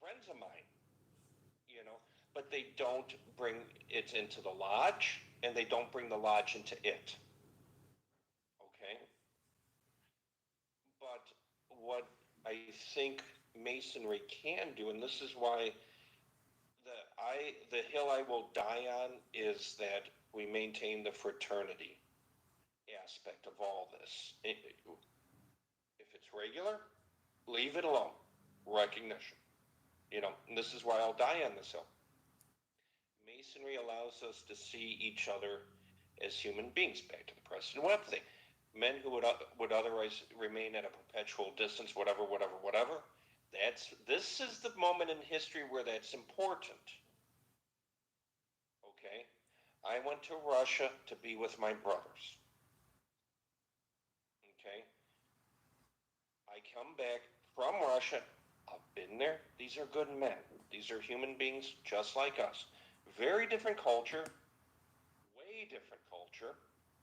Friends of mine, you know, but they don't bring it into the lodge, and they don't bring the lodge into it. Okay? But what I think Masonry can do, and this is why the hill I will die on is that we maintain the fraternity aspect of all this. If it's regular, leave it alone. Recognition. And this is why I'll die on this hill. Masonry allows us to see each other as human beings. Back to the Preston Webb thing. Men who would otherwise remain at a perpetual distance, whatever, whatever, whatever. This is the moment in history where that's important. Okay? I went to Russia to be with my brothers. Okay? I come back from Russia. I've been there. These are good men. These are human beings just like us. Very different culture, way different culture,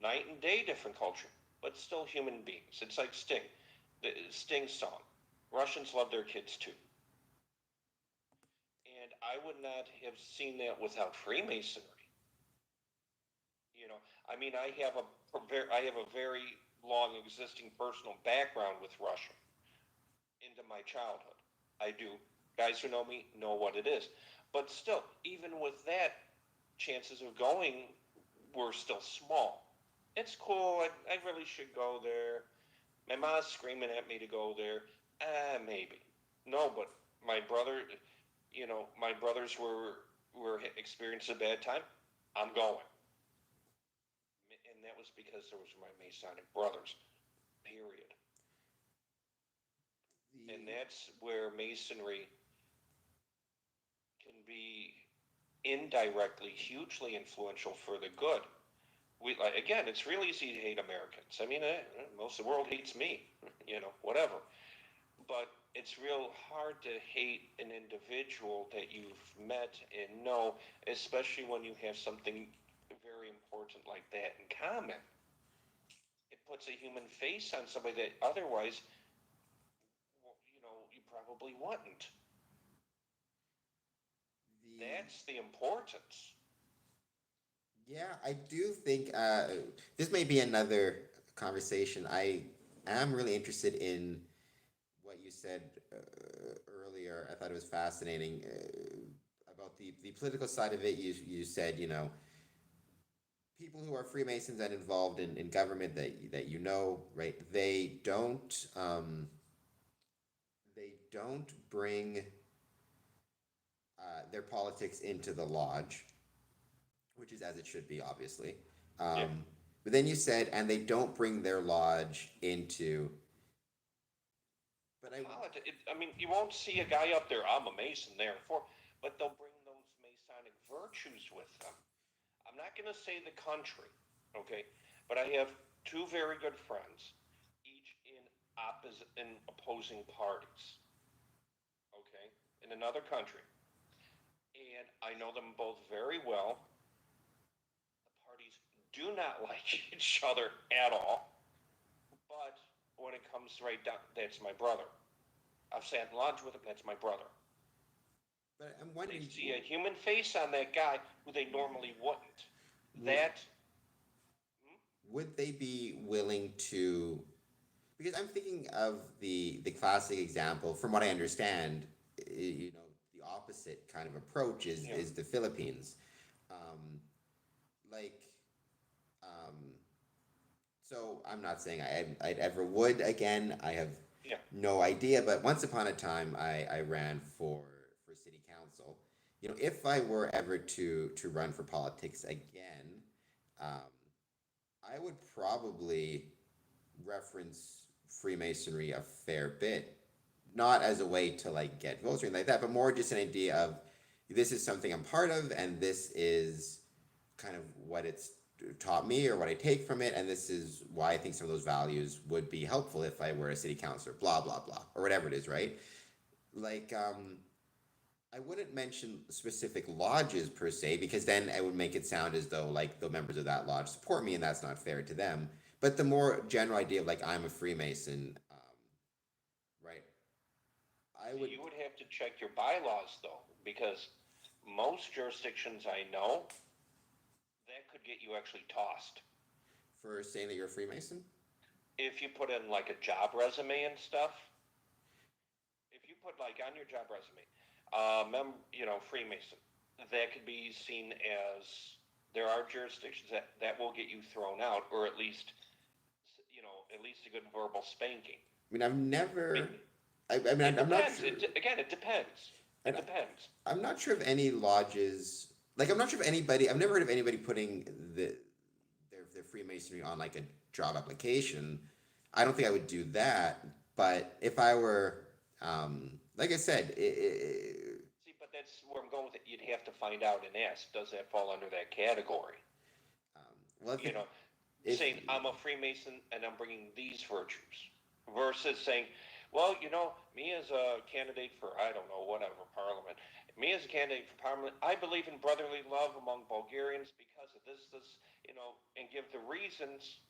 night and day different culture, but still human beings. It's like Sting, the Sting song. Russians love their kids too. And I would not have seen that without Freemasonry. I mean, I have a very long existing personal background with Russia into my childhood. I do. Guys who know me know what it is. But still, even with that, chances of going were still small. It's cool. I really should go there. My mom's screaming at me to go there. Maybe. No, but my brother, my brothers were experiencing a bad time. I'm going, and that was because there was my Masonic brothers. Period. And that's where Masonry can be indirectly hugely influential for the good. Again, it's real easy to hate Americans. I mean, most of the world hates me, whatever. But it's real hard to hate an individual that you've met and know, especially when you have something very important like that in common. It puts a human face on somebody that otherwise, you probably wouldn't. That's the importance. Yeah, I do think this may be another conversation. I am really interested in what you said earlier. I thought it was fascinating about the political side of it. You said, people who are Freemasons and involved in government that right? They don't bring their politics into the lodge, which is as it should be, obviously. Yeah. But then you said, and they don't bring their lodge into. But I mean, you won't see a guy up there, I'm a Mason, therefore, but they'll bring those Masonic virtues with them. I'm not going to say the country, okay, but I have two very good friends, each in opposing parties, okay, in another country, and I know them both very well. The parties do not like each other at all, but when it comes right down, that's my brother. I've sat in lodge with him. That's my brother. but I'm wondering. They see a human face on that guy who they normally wouldn't. That. Would they be willing to? Because I'm thinking of the classic example. From what I understand, the opposite kind of approach is the Philippines. Um, like, um, so I'm not saying I ever would again. I have no idea. But once upon a time, I ran for city council. If I were ever to run for politics again, um, I would probably reference Freemasonry a fair bit, not as a way to like get votes or anything like that, but more just an idea of this is something I'm part of, and this is kind of what it's taught me or what I take from it, and this is why I think some of those values would be helpful if I were a city councilor, blah blah blah, or whatever it is, right? Like, I wouldn't mention specific lodges per se because then it would make it sound as though like the members of that lodge support me and that's not fair to them. But the more general idea of like I'm a Freemason, right? I would You would have to check your bylaws though, because most jurisdictions I know, that could get you actually tossed. For saying that you're a Freemason? If you put in like a job resume and stuff, if you put like on your job resume, Freemason, that could be seen as there are jurisdictions that will get you thrown out, or at least a good verbal spanking. I mean, I've never. I'm not Depends. sure. Again, it depends. It depends. I'm not sure if any lodges, like, I'm not sure if anybody. I've never heard of anybody putting their Freemasonry on like a job application. I don't think I would do that. But if I were, like I said, See, but that's where I'm going with it. You'd have to find out and ask, does that fall under that category? well, Saying I'm a Freemason and I'm bringing these virtues versus saying, well, me as a candidate for, I don't know, whatever, parliament, me as a candidate for parliament, I believe in brotherly love among Bulgarians because of this, and give the reasons.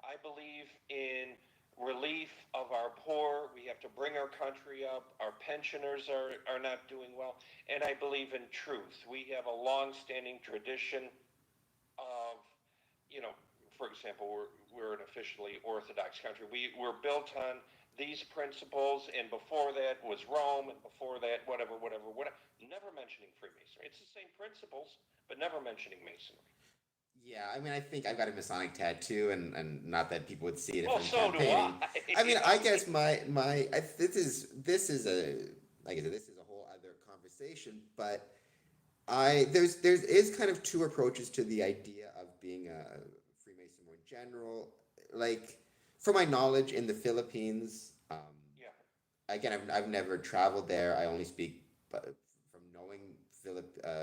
I believe in relief of our poor. We have to bring our country up. Our pensioners are not doing well. And I believe in truth. We have a long-standing tradition of, for example, we're an officially Orthodox country. We're built on these principles, and before that was Rome, and before that, whatever. Never mentioning Freemasonry. It's the same principles, but never mentioning Masonry. Yeah, I mean, I think I've got a Masonic tattoo, and not that people would see it if Well, I'm so do I. campaigning. I mean, I guess this is a, like I said, this is a whole other conversation. But there is kind of two approaches to the idea of being a Freemason more in general. Like, from my knowledge in the Philippines, Yeah, again, I've never traveled there. I only speak from knowing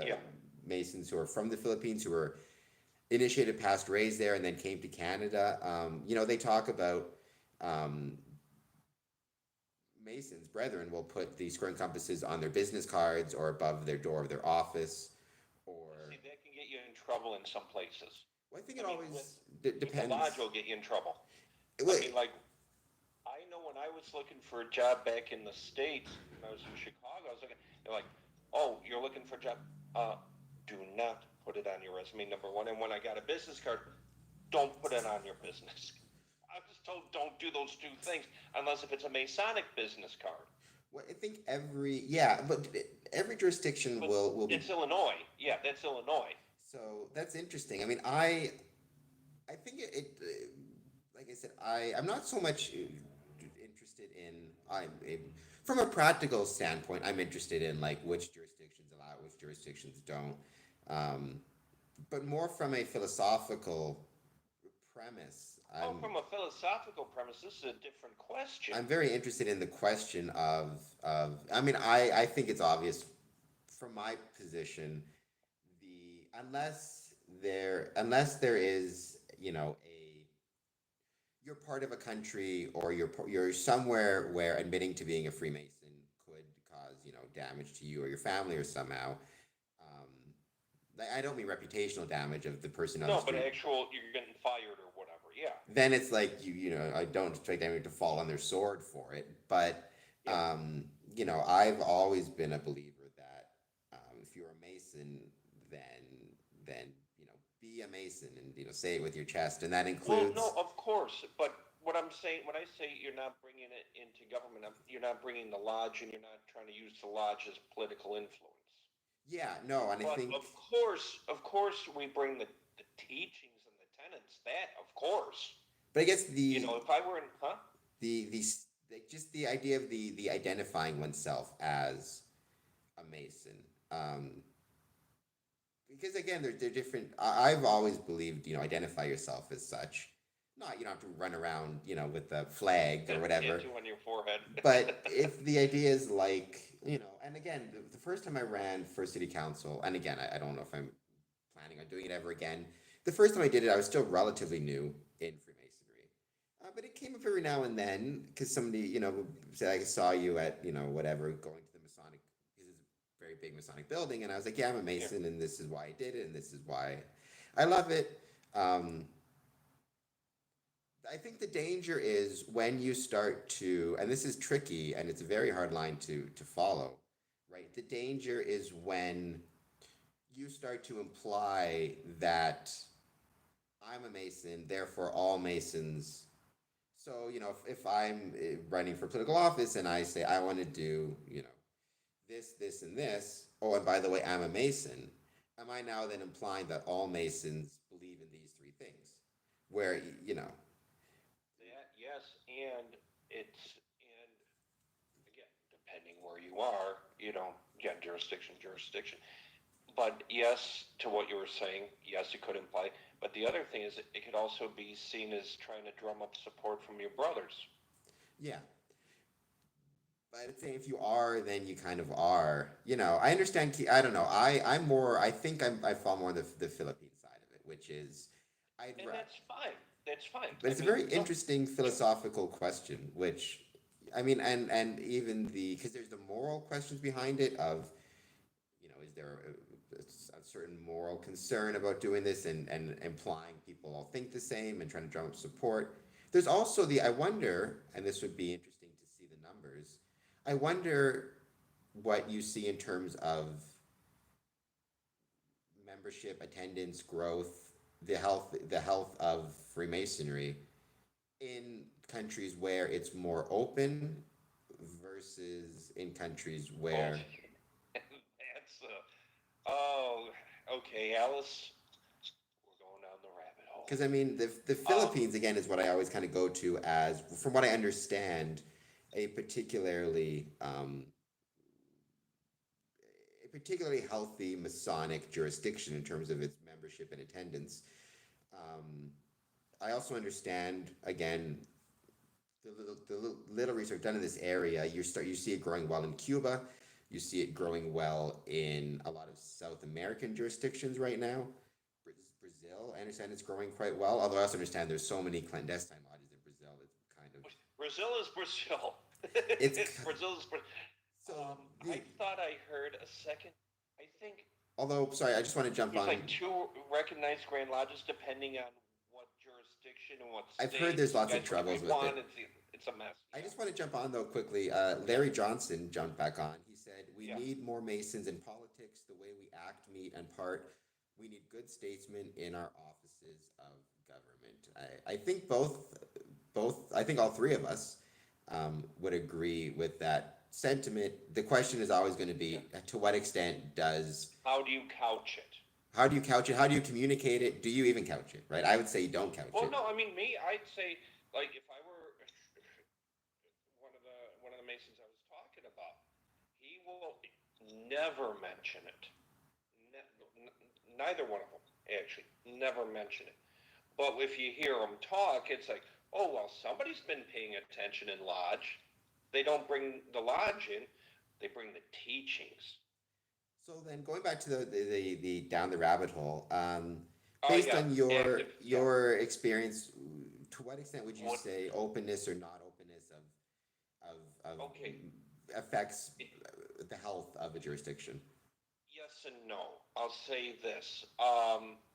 yeah. Masons who are from the Philippines, who were initiated, passed, raised there, and then came to Canada. They talk about um, Masons, brethren, will put the square and compasses on their business cards or above their door of their office, or See, that can get you in trouble in some places. well, I think I it mean, with always with the depends. lodge will get you in trouble. I Wait, mean, like I know when I was looking for a job back in the States, when I was in Chicago, I was looking, they're like, oh, you're looking for a job? Do not put it on your resume, number one. And when I got a business card, don't put it on your business. I was told don't do those two things unless if it's a Masonic business card. well, I think but every jurisdiction But will be. it's Illinois. Yeah, that's Illinois. So that's interesting. I mean, I think like I said, I'm not so much interested in from a practical standpoint. I'm interested in like which jurisdictions allow it, which jurisdictions don't. Um, but more from a philosophical premise. Oh, from a philosophical premise, this is a different question. I'm very interested in the question of. I mean, I think it's obvious from my position, the unless there is, a you're part of a country, or you're somewhere where admitting to being a Freemason could cause, damage to you or your family, or somehow. Um, I don't mean reputational damage of the person on the No, but street. actual, you're getting fired or whatever. Yeah. Then it's like I don't expect anyone to fall on their sword for it. But Yeah. I've always been a believer that if you're a Mason, then then be a Mason, and say it with your chest, and that Well, includes. no, of course, but what I'm saying, when I say you're not bringing it into government, you're not bringing the lodge, and you're not trying to use the lodge as political influence. Yeah, no, and I But think. of course, we bring the teachings and the tenets. That, of course, But I guess if I were in, huh? just the idea of the identifying oneself as a Mason. Because again, they're different. I've always believed, identify yourself as such. Not, you don't have to run around, with the flag or whatever. Tattoo on your forehead. But if the idea is like, and again, the first time I ran for city council, and again, I don't know if I'm planning on doing it ever again. The first time I did it, I was still relatively new in Freemasonry. But it came up every now and then because somebody, said, I saw you at, whatever, going to the Masonic, because it's a very big Masonic building. And I was like, yeah, I'm a Mason, and this is why I did it, and this is why I love it. I think the danger is when you start to, and this is tricky, and it's a very hard line to follow, right? The danger is when you start to imply that I'm a Mason, therefore all Masons. So, if I'm running for political office and I say I want to do, this, and this, oh, and by the way, I'm a Mason, am I now then implying that all Masons believe in these three things? Where, That, yes, and again, depending where you are, again, jurisdiction. But yes, to what you were saying, yes, it could imply. But the other thing is, it could also be seen as trying to drum up support from your brothers. yeah. But I'd say if you are, then you kind of are. I understand. I don't know. I'm more. I think I fall more on the Philippine side of it, which is, And that's fine. That's fine. but it's I a mean, very no, interesting philosophical question, which, I mean, and even because there's the moral questions behind it of, is there a certain moral concern about doing this, and implying people all think the same and trying to drum up support. There's also I wonder, and this would be interesting to see the numbers. I wonder what you see in terms of membership, attendance, growth, the health of Freemasonry in countries where it's more open versus in countries Oh, where, that's oh, okay, Alice. We're going down the rabbit hole. because I mean the Um, Philippines again is what I always kind of go to as, from what I understand, a particularly healthy Masonic jurisdiction in terms of its membership and attendance. Um, I also understand, again, the little research done in this area, you see it growing well in Cuba, you see it growing well in a lot of South American jurisdictions right now. Brazil, I understand it's growing quite well. Although I also understand there's so many clandestine lodges in Brazil. It's kind of Brazil is Brazil. it's Brazil is Brazil. so I the thought I heard a second. I think although sorry, I just want to jump there's on. like two recognized Grand Lodges depending on what jurisdiction and what I've heard state. there's You lots of guys want to troubles pick with it. one? It's a mess. I Yeah, just want to jump on though quickly. yeah, Larry Johnson jumped back on. He said, "We yeah. need more Masons in politics. The way we act, meet, and part. We need good statesmen in our offices of government." I think I think all three of us would agree with that sentiment. The question is always going to Yeah. be, to what extent does How do you couch it? how do you couch it? How do you communicate it? Do you even couch it? Right? I would say you don't couch Well, it. no, I mean me. I'd say like if I were one of the Masons I was talking about, he will never mention it. Neither one of them actually never mention it. But if you hear them talk, it's like, oh well, somebody's been paying attention in lodge. They don't bring the lodge in; they bring the teachings. So then going back to the down the rabbit hole, Oh based yeah, on active. Yeah. your experience, to what extent would you What? say openness or not openness of Okay. affects the health of a jurisdiction? Yes and no. I'll say this.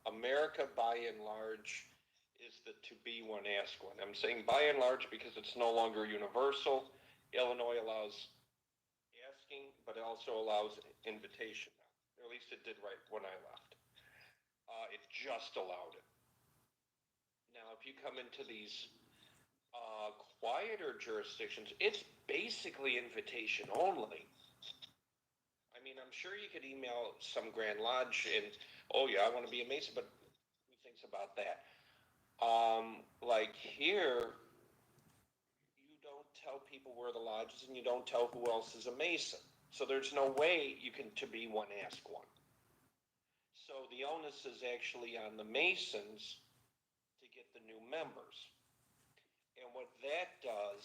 America, by and large, is the to be one, ask one. I'm saying by and large because it's no longer universal. Illinois allows asking, but it also allows invitation now. Or at least it did right when I left. It just allowed it. Now, if you come into these quieter jurisdictions, it's basically invitation only. I mean, I'm sure you could email some Grand Lodge and, oh yeah, I want to be a Mason, but who thinks about that? Like here, you don't tell people where the lodge is, and you don't tell who else is a Mason. So there's no way you can to be one, ask one. So the onus is actually on the Masons to get the new members. And what that does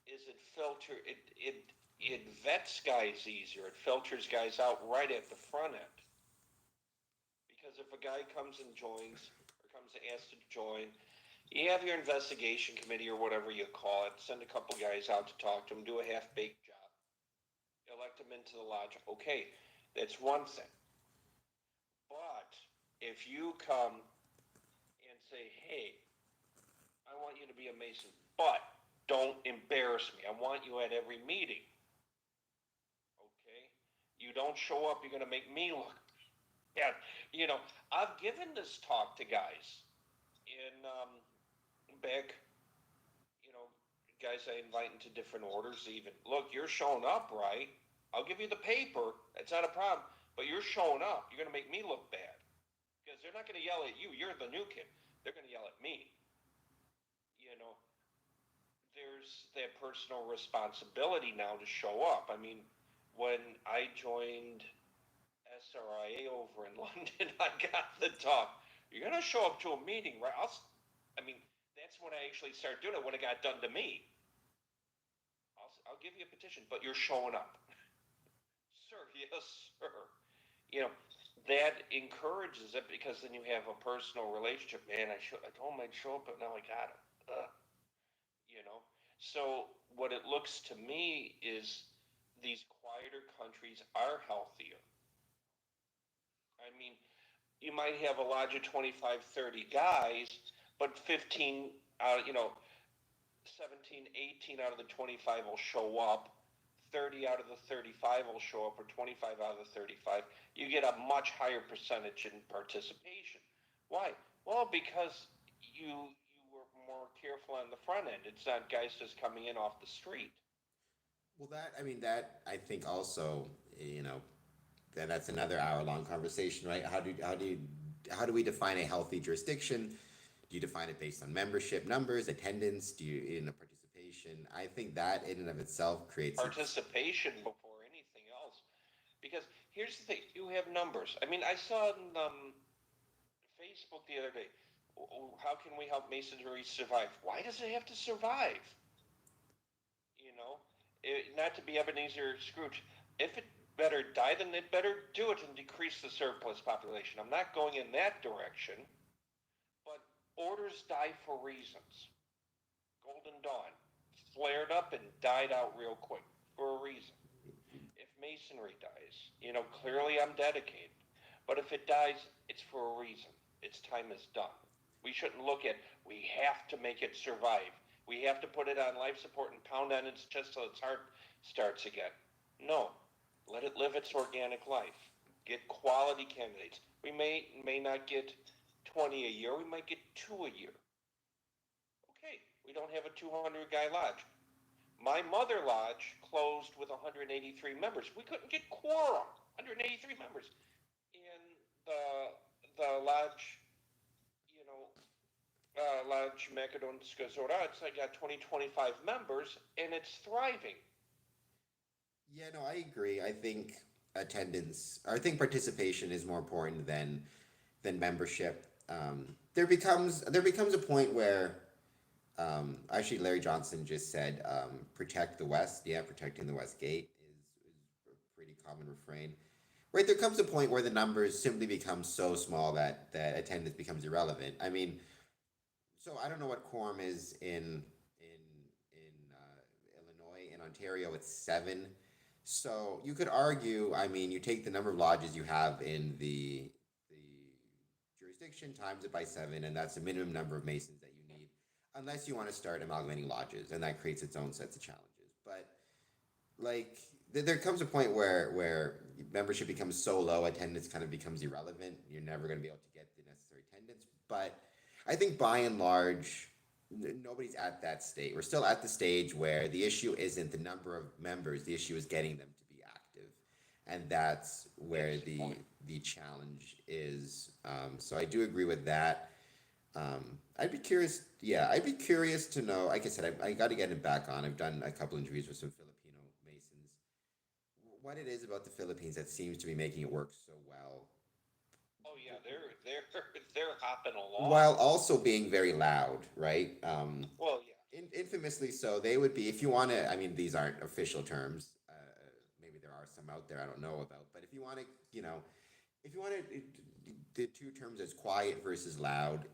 is it vets guys easier. It filters guys out right at the front end. Because if a guy comes and joins or comes and asks to join, you have your investigation committee or whatever you call it. Send a couple guys out to talk to him, do a half-baked job, elect him into the lodge. Okay, that's one thing. But if you come and say, "Hey, I want you to be a Mason, but don't embarrass me. I want you at every meeting." Okay, you don't show up, you're going to make me look. Yeah, you know, I've given this talk to guys in back, you know, guys I invite into different orders. Even look, you're showing up, right? I'll give you the paper. That's not a problem. But you're showing up. You're going to make me look bad because they're not going to yell at you. You're the new kid. They're going to yell at me. You know, there's that personal responsibility now to show up. I mean, when I joined SRIA over in London, I got the talk. You're going to show up to a meeting, right? I mean, that's when I actually started doing it when it got done to me. I'll give you a petition, but you're showing up. Sir, yes, sir. You know, that encourages it because then you have a personal relationship. Man, I told him I'd show up, but now I got it. You know, so what it looks to me is these quieter countries are healthier. I mean, you might have a lodge of 25, 30 guys, but 15 you know, 17, 18 out of the 25 will show up. 30 out of the 35 will show up, or 25 out of the 35. You get a much higher percentage in participation. Why? Well, because you were more careful on the front end. It's not guys just coming in off the street. Well, that I think also, you know, that's another hour-long conversation, right? How do we define a healthy jurisdiction? Do you define it based on membership numbers, attendance? Do you in a participation? I think that in and of itself creates its. Participation before anything else. Because here's the thing: you have numbers. I mean, I saw on Facebook the other day. How can we help masonry survive? Why does it have to survive? Not to be Ebenezer Scrooge. If it better die, then it better do it and decrease the surplus population. I'm not going in that direction, but orders die for reasons. Golden Dawn flared up and died out real quick for a reason. If masonry dies, clearly I'm dedicated. But if it dies, it's for a reason. Its time is done. We shouldn't look at, we have to make it survive. We have to put it on life support and pound on its chest till its heart starts again. No, let it live its organic life. Get quality candidates. We may not get 20 a year. We might get 2 a year. Okay, we don't have a 200 guy lodge. My mother lodge closed with 183 members. We couldn't get quorum. 183 members. And the lodge, Lodge Macedonska Zorac, I got 20, 25 members, and it's thriving. Yeah, no, I agree. I think attendance, or I think participation is more important than membership. There becomes a point where actually Larry Johnson just said protect the West. Yeah, protecting the West Gate is a pretty common refrain. Right, there comes a point where the numbers simply become so small that attendance becomes irrelevant. I mean, so I don't know what quorum is in Illinois. In Ontario, it's seven. So you could argue. I mean, you take the number of lodges you have in the jurisdiction, times it by seven, and that's the minimum number of masons that you need, unless you want to start amalgamating lodges, and that creates its own sets of challenges. But like there comes a point where membership becomes so low, attendance kind of becomes irrelevant. You're never going to be able to get the necessary attendance. But I think by and large, nobody's at that state. We're still at the stage where the issue isn't the number of members, the issue is getting them to be active, and that's where That's the point. the challenge is. So I do agree with that. I'd be curious. Yeah, I'd be curious to know. Like I said, I got to get it back on. I've done a couple interviews with some Filipino Masons. What it is about the Philippines that seems to be making it work so well, Oh yeah, they're hopping along. while also being very loud, right? Well, yeah. Infamously so. They would be, if you want to. I mean, these aren't official terms. Maybe there are some out there I don't know about. But if you want to, if you want to, the two terms as quiet versus loud,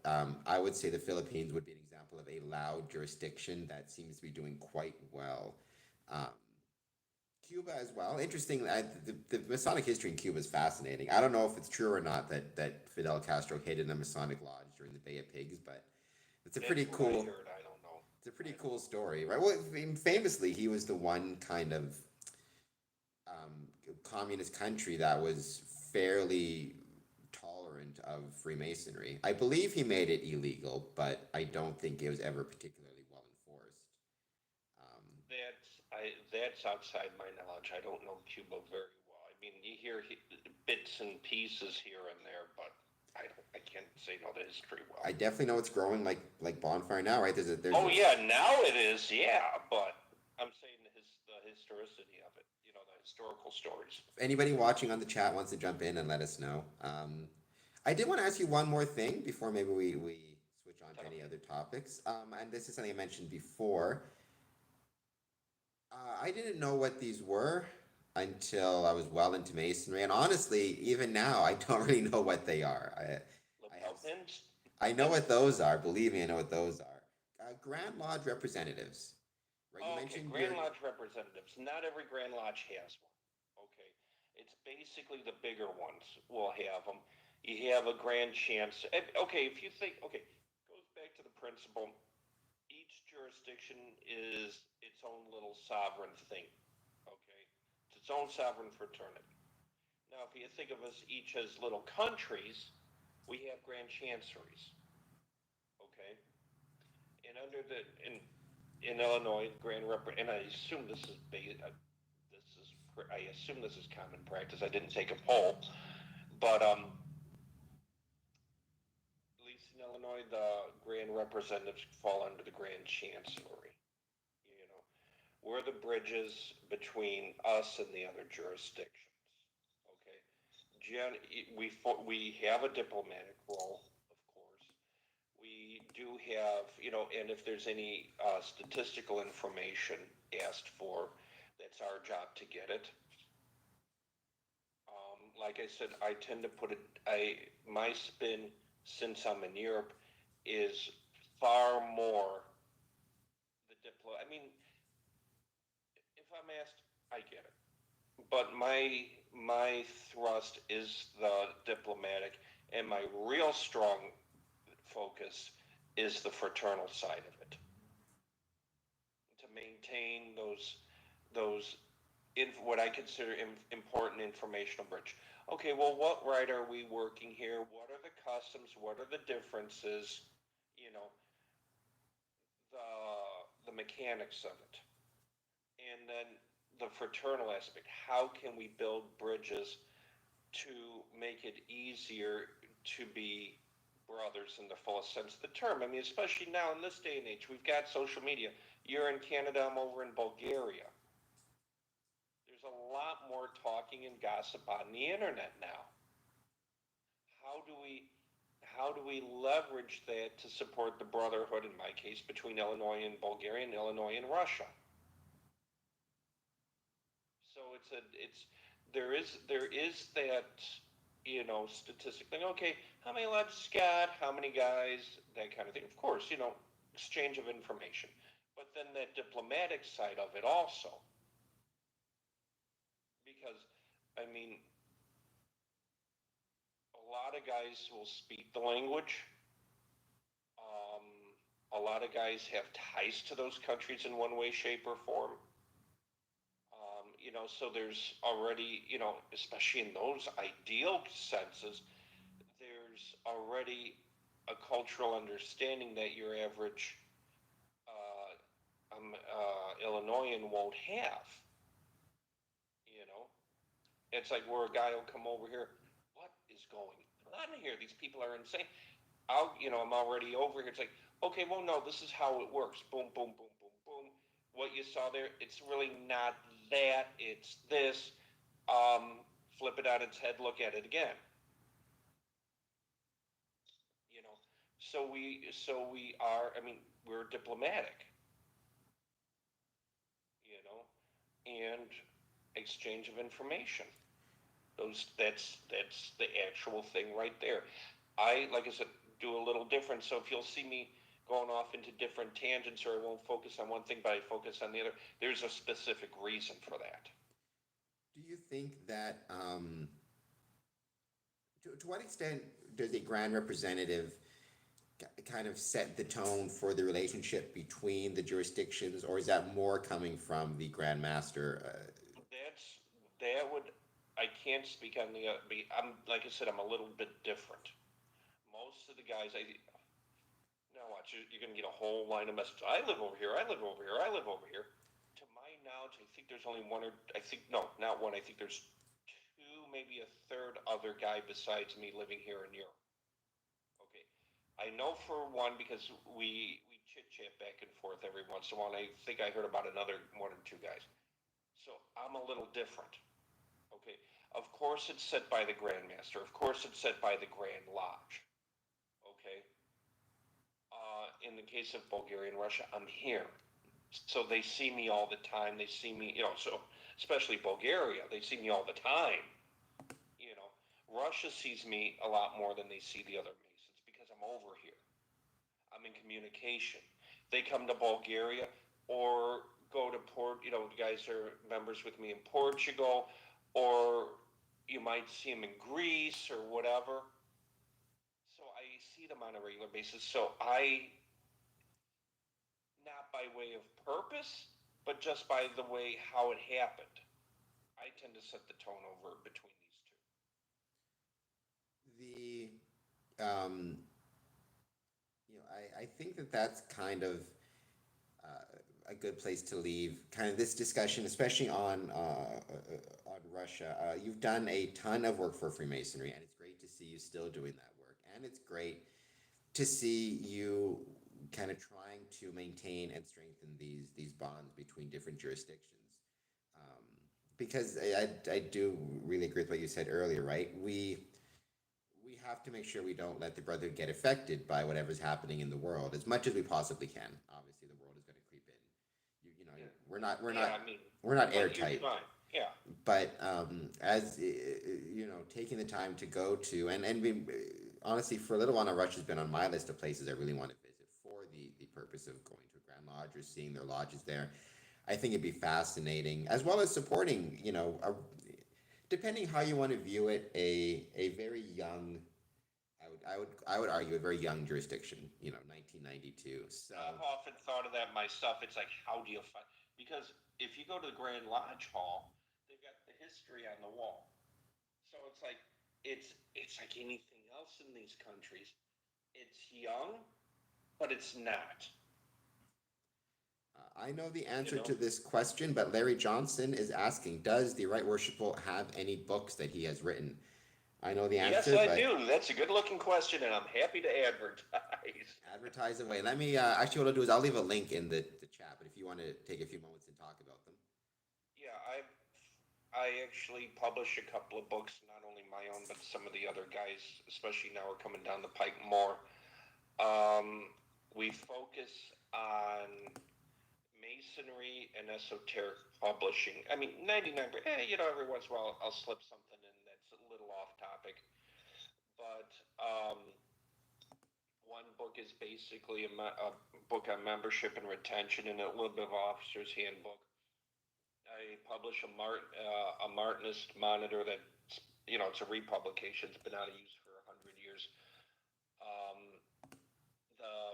I would say the Philippines would be an example of a loud jurisdiction that seems to be doing quite well. Um, Cuba as well. Interesting. The Masonic history in Cuba is fascinating. I don't know if it's true or not that Fidel Castro hid in a Masonic lodge during the Bay of Pigs, but it's a That's pretty what I cool. heard. I don't know. It's a pretty cool story, right? Well, famously, he was the one kind of communist country that was fairly tolerant of Freemasonry. I believe he made it illegal, but I don't think it was ever particularly well enforced. Um, That's outside my knowledge. I don't know Cuba very well. I mean, you hear bits and pieces here and there, but I can't say know the history well. I definitely know it's growing like bonfire now, right? Oh yeah, now it is. Yeah, but I'm saying the historicity of it. The historical stories. if anybody watching on the chat wants to jump in and let us know. I did want to ask you one more thing before maybe we switch on to any other topics. And this is something I mentioned before. I didn't know what these were until I was well into masonry, and honestly, even now, I don't really know what they are. I Lapel have pins. I know what those are. Believe me, I know what those are. Grand Lodge representatives, right? You Oh, okay, mentioned your Grand Lodge representatives. Not every Grand Lodge has one. Okay, it's basically the bigger ones will have them. You have a Grand Chance. Okay, if you think, okay, goes back to the principle. Each jurisdiction is its own little sovereign thing. Okay, it's its own sovereign fraternity. Now, if you think of us each as little countries, we have grand chanceries, okay? And under the in Illinois, and I assume this is I assume this is common practice. I didn't take a poll, but at least in Illinois, the grand representatives fall under the grand chancellery. You know, we're the bridges between us and the other jurisdictions. Okay, we have a diplomatic role, of course. We do have, and if there's any statistical information asked for, that's our job to get it. Like I said, I tend to put it. My spin, since I'm in Europe, is far more the diplo. I mean, if I'm asked, I get it, but my thrust is the diplomatic, and my real strong focus is the fraternal side of it, to maintain those what I consider important informational bridge. Okay, well, what right are we working here? What are the customs? What are the differences? You know, the mechanics of it, and then the fraternal aspect. How can we build bridges to make it easier to be brothers in the fullest sense of the term? I mean, especially now in this day and age, we've got social media. You're in Canada, I'm over in Bulgaria. There's a lot more talking and gossip on the internet now. How do we how do we leverage that to support the brotherhood, in my case, between Illinois and Bulgaria and Illinois and Russia? So there is that, statistic thing. Okay, how many lodges got? How many guys? That kind of thing. Of course, exchange of information. But then that diplomatic side of it also, because I mean, a lot of guys will speak the language. A lot of guys have ties to those countries in one way, shape, or form. So there's already, especially in those ideal senses, there's already a cultural understanding that your average Illinoisan won't have. You know, it's like where a guy will come over here. What is going on here? These people are insane. I'm already over here. It's like, okay, well, no, this is how it works. Boom, boom, boom, boom, boom. What you saw there, it's really not that. It's this. Flip it on its head. Look at it again. You know, so we are. I mean, we're diplomatic. You know, and exchange of information. That's the actual thing right there. Like I said, do a little different. So if you'll see me going off into different tangents, or I won't focus on one thing, but I focus on the other, there's a specific reason for that. Do you think that, to what extent does a grand representative kind of set the tone for the relationship between the jurisdictions, or is that more coming from the Grand Master? That's that would I can't speak on the. I'm like I said, I'm a little bit different. Most of the guys now watch, you're going to get a whole line of messages. I live over here. I live over here. I live over here. To my knowledge, I think there's only one, or I think no, not one. I think there's two, maybe a third other guy besides me living here in Europe. Okay, I know for one because we chit chat back and forth every once in a while. And I think I heard about another one or two guys. So I'm a little different. Okay, of course it's set by the Grand Master. Of course it's set by the Grand Lodge. Okay. In the case of Bulgaria and Russia, I'm here. So they see me all the time. They see me, so especially Bulgaria, they see me all the time. You know, Russia sees me a lot more than they see the other Masons because I'm over here. I'm in communication. They come to Bulgaria or go to the guys are members with me in Portugal, or you might see them in Greece or whatever. So I see them on a regular basis. So not by way of purpose, but just by the way how it happened, I tend to set the tone over between these two. The um, I think that that's kind of a good place to leave kind of this discussion, especially on Russia. You've done a ton of work for Freemasonry, and it's great to see you still doing that work. And it's great to see you kind of trying to maintain and strengthen these bonds between different jurisdictions. Um, because I do really agree with what you said earlier, right? We have to make sure we don't let the Brotherhood get affected by whatever's happening in the world as much as we possibly can. Obviously, the world is going to creep in. Yeah. We're not Yeah, I mean, we're not but you're airtight. fine. Yeah. But as taking the time to go to and we, honestly, for a little while now, Russia's been on my list of places I really want to visit for the purpose of going to a Grand Lodge or seeing their lodges there. I think it'd be fascinating, as well as supporting, depending how you want to view it, a very young, I would argue a very young jurisdiction, 1992. So I've often thought of that myself. It's like, how do you find? Because if you go to the Grand Lodge Hall, they've got the history on the wall. So it's like anything else in these countries. It's young, but it's not. I know the You answer know. to this question, but Larry Johnson is asking, does the Right Worshipful have any books that he has written? I know the Yes, answer, I but do. That's a good-looking question, and I'm happy to advertise. advertise away. Let me, actually, what I'll do is I'll leave a link in the chat, but if you want to take a few moments and talk about them. Yeah, I actually publish a couple of books, not only my own, but some of the other guys, especially now are coming down the pike more. We focus on masonry and esoteric publishing. I mean, 99, every once in a while I'll slip something in that's a little off topic. But one book is basically a book on membership and retention and a little bit of officer's handbook. I publish a Martinist monitor that, it's a republication. It's been out of use for 100 years. Um,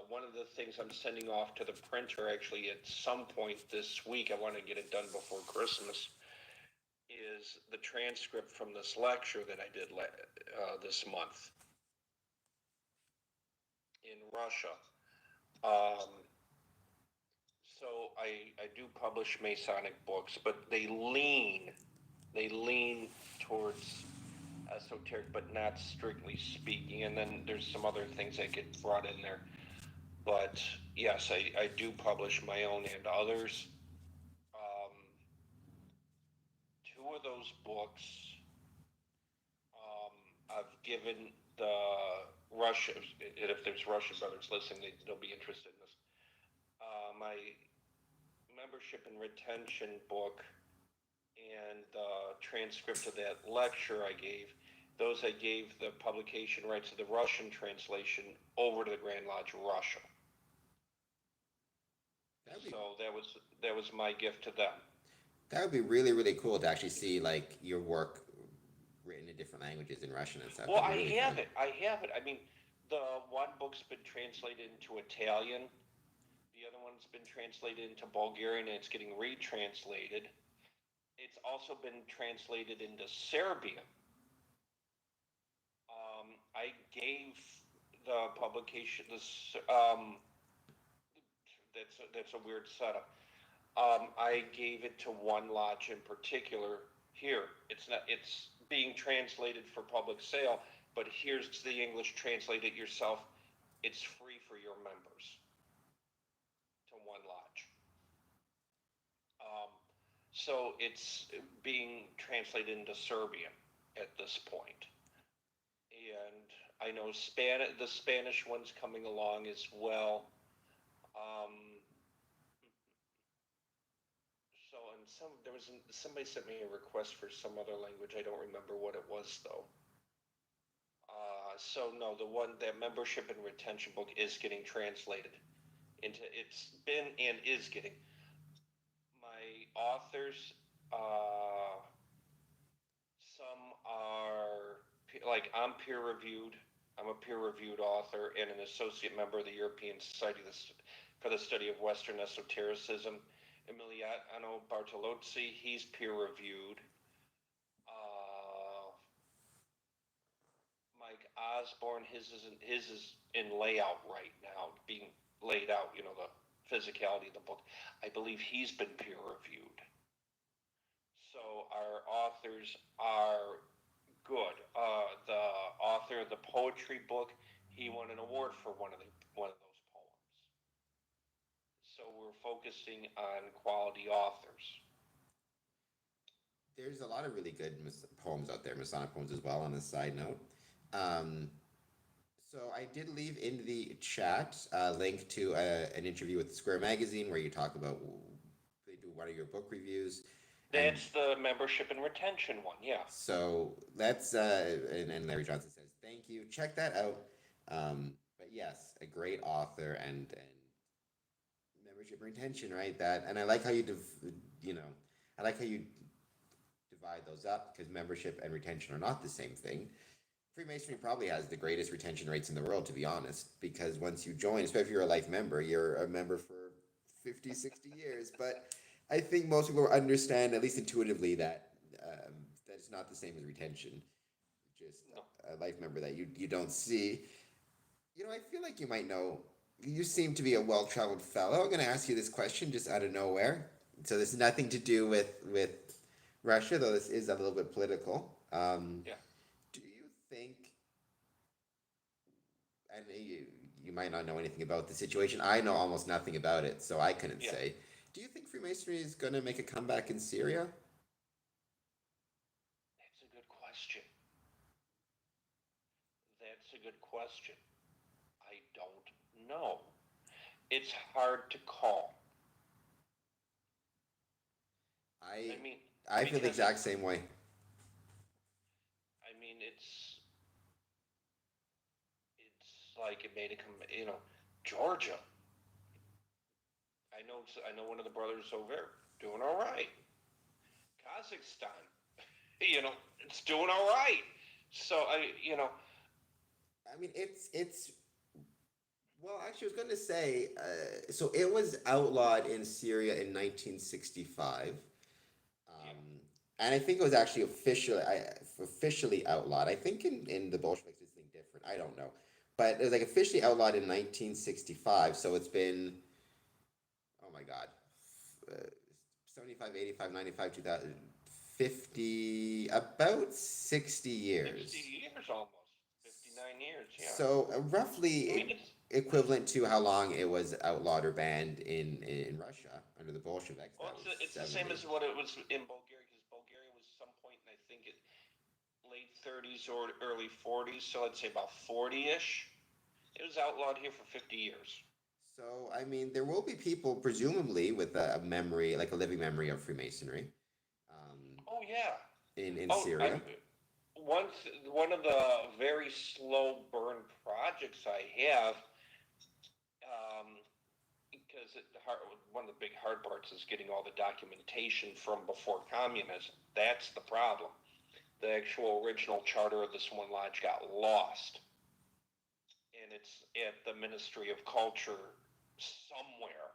One of the things I'm sending off to the printer actually at some point this week, I want to get it done before Christmas, is the transcript from this lecture that I did this month in Russia. Um, so I do publish Masonic books, but they lean towards esoteric, but not strictly speaking. And then there's some other things that get brought in there. But yes, I do publish my own and others. Um, Two of those books, I've given the Russian, and if there's Russian brothers listening, they'll be interested in this. My membership and retention book and the transcript of that lecture I gave, those I gave the publication rights of the Russian translation over to the Grand Lodge of Russia. That'd be So that was my gift to them. that would be really, really cool to actually see like your work written in different languages in Russian and stuff. Well, That'd be really fun. I have it. I mean, the one book's been translated into Italian. The other one's been translated into Bulgarian, and it's getting retranslated. It's also been translated into Serbian. I gave the publication this. That's a weird setup. I gave it to one lodge in particular. Here, it's not. It's being translated for public sale, but here's the English. Translate it yourself. It's free for your members to one lodge. Um, so it's being translated into Serbian at this point. And I know the Spanish one's coming along as well. Um, so and somebody sent me a request for some other language. I don't remember what it was though. So no, that membership and retention book is getting translated into. It's been and is getting. My authors, some are like I'm peer reviewed. I'm a peer reviewed author and an associate member of the European Society for the Study of Western Esotericism. Emiliano Bartolozzi, he's peer reviewed. Mike Osborne. His is in layout right now, being laid out. You know, the physicality of the book. I believe he's been peer reviewed. So our authors are good. The author of the poetry book, he won an award for one of those poems. So we're focusing on quality authors. There's a lot of really good poems out there, Masonic poems as well. On a side note, um, so I did leave in the chat a link to an interview with Square Magazine where you talk about they do one of your book reviews, and That's the membership and retention one, yeah. so that's and Larry Johnson says thank you. Check that out. But yes, a great author and membership retention, right? That and I like how you know, I like how you divide those up because membership and retention are not the same thing. Freemasonry probably has the greatest retention rates in the world, to be honest, because once you join, especially if you're a life member, you're a member for 50, 60 years. But I think most people understand, at least intuitively, that it's not the same as retention. Just No. a life member that you don't see. You know, I feel like you might know. You seem to be a well-traveled fellow. I'm going to ask you this question just out of nowhere. So this is nothing to do with Russia, though this is a little bit political. Yeah. Do you think, and you might not know anything about the situation. I know almost nothing about it, so I couldn't Yeah. say. Do you think Freemasonry is going to make a comeback in Syria? That's a good question. That's a good question. I don't know. It's hard to call. I I mean, I feel the because exact same way. I mean, it's like it made a Georgia. I know one of the brothers over there doing all right. Kazakhstan, it's doing all right. So I mean, it's well, actually, I was going to say, so it was outlawed in Syria in 1965. yeah. And I think it was actually officially outlawed. I think in the Bolsheviks it's something different. I don't know. But it was like officially outlawed in 1965. So it's been, oh my God, uh, 75, 85, 95, 2000, 50, about 60 60 years. years almost. 59 years, yeah. So I mean, roughly it's equivalent to how long it was outlawed or banned in Russia under the Bolsheviks. well, That was it's the same 70. as what it was in Bulgaria because Bulgaria was some point in I think it late 30s or early 40s, so I'd say about 40ish. It was outlawed here for 50 years. So, I mean, there will be people, presumably, with a memory, like a living memory of Freemasonry, um, Oh yeah. in Oh, Syria. once one of the very slow burn projects I have, um, because one of the big hard parts is getting all the documentation from before communism. That's the problem. The actual original charter of this one lodge got lost, and it's at the Ministry of Culture somewhere.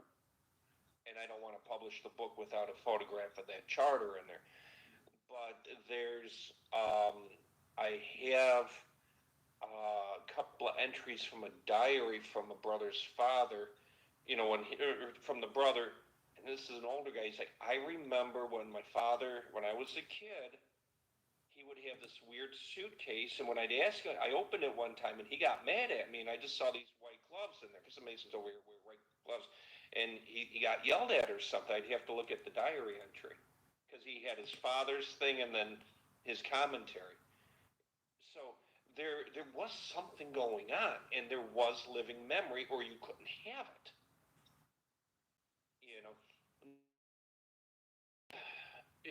And I don't want to publish the book without a photograph of that charter in there. But I have a couple of entries from a diary from a brother's father, from the brother, and this is an older guy. He's like, I remember when when I was a kid, he would have this weird suitcase, and when I'd ask him, I opened it one time, and he got mad at me, and I just saw these white gloves in there, because the Masons over here wear white gloves, and he got yelled at or something. I'd have to look at the diary entry, because he had his father's thing and then his commentary. So there was something going on, and there was living memory, or you couldn't have it. You know,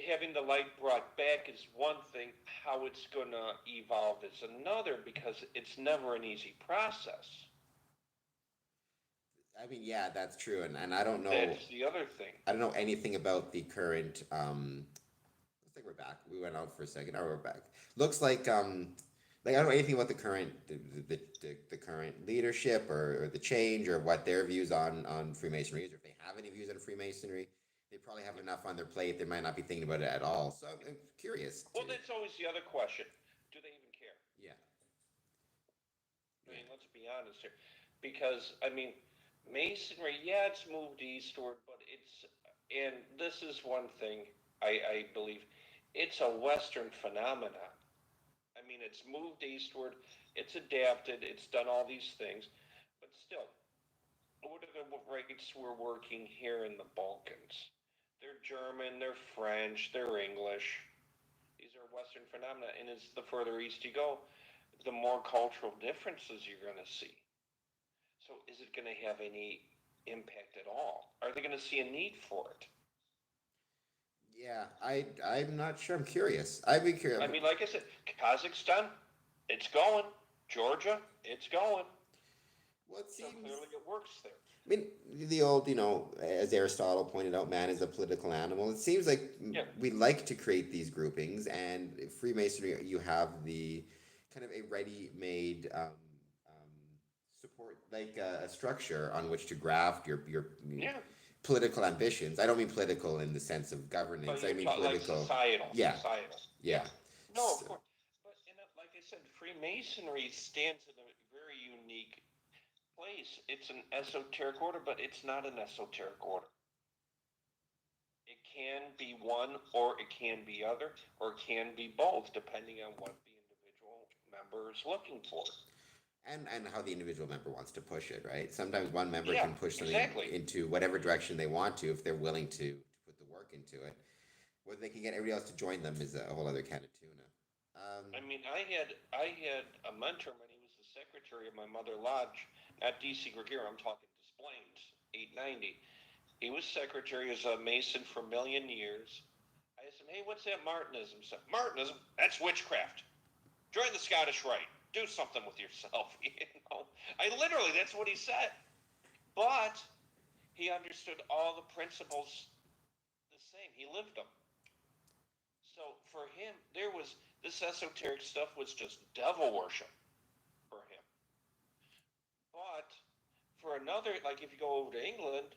having the light brought back is one thing. How it's going to evolve is another, because it's never an easy process. I mean, yeah, that's true. And I don't know, That's the other thing. I don't know anything about the current, looks like we're back. We went out for a second. Oh, we're back. Looks like I don't know anything about the current, the current leadership or the change or what their views on Freemasonry is, or if they have any views on Freemasonry. They probably have enough on their plate. They might not be thinking about it at all. So I'm curious to, Well, that's always the other question. Do they even care? yeah. I mean, let's be honest here, because I mean, masonry, yeah, it's moved eastward, but and this is one thing I believe, it's a Western phenomenon. I mean, it's moved eastward, it's adapted, it's done all these things, but still, what are the rates we're working here in the Balkans? They're German, they're French, they're English. These are Western phenomena, and as the further east you go, the more cultural differences you're going to see. So, is it going to have any impact at all? Are they going to see a need for it? Yeah, I'm not sure. I'm curious. I'd be curious. I mean, like I said, Kazakhstan, it's going. Georgia, it's going. Well, it So seems. clearly it works there. I mean, the old, as Aristotle pointed out, man is a political animal. It seems like Yeah. we like to create these groupings, and Freemasonry, you have the kind of a ready-made support, like a structure on which to graft your Yeah. political ambitions. I don't mean political in the sense of But governance. I you're mean talking like political. societal. Yeah, Societal. yeah. No, of So, course. But like I said, Freemasonry stands in a very unique place. It's an esoteric order, but it's not an esoteric order. It can be one, or it can be other, or it can be both, depending on what the individual member is looking for. and how the individual member wants to push it, right? Sometimes one member Yeah, can push something exactly. into whatever direction they want to if they're willing to put the work into it. Whether they can get everybody else to join them is a whole other can of tuna. I mean, I had a mentor when he was the secretary of my mother lodge, not DC Gregor. I'm talking Des Plaines, 890. He was secretary as a Mason for a million years. I asked him, hey, what's that Martinism stuff? Martinism? That's witchcraft. Join the Scottish Rite. Do something with yourself. I literally, that's what he said. But he understood all the principles the same. He lived them. So for him, there was this esoteric stuff was just devil worship for him. But for another, like if you go over to England,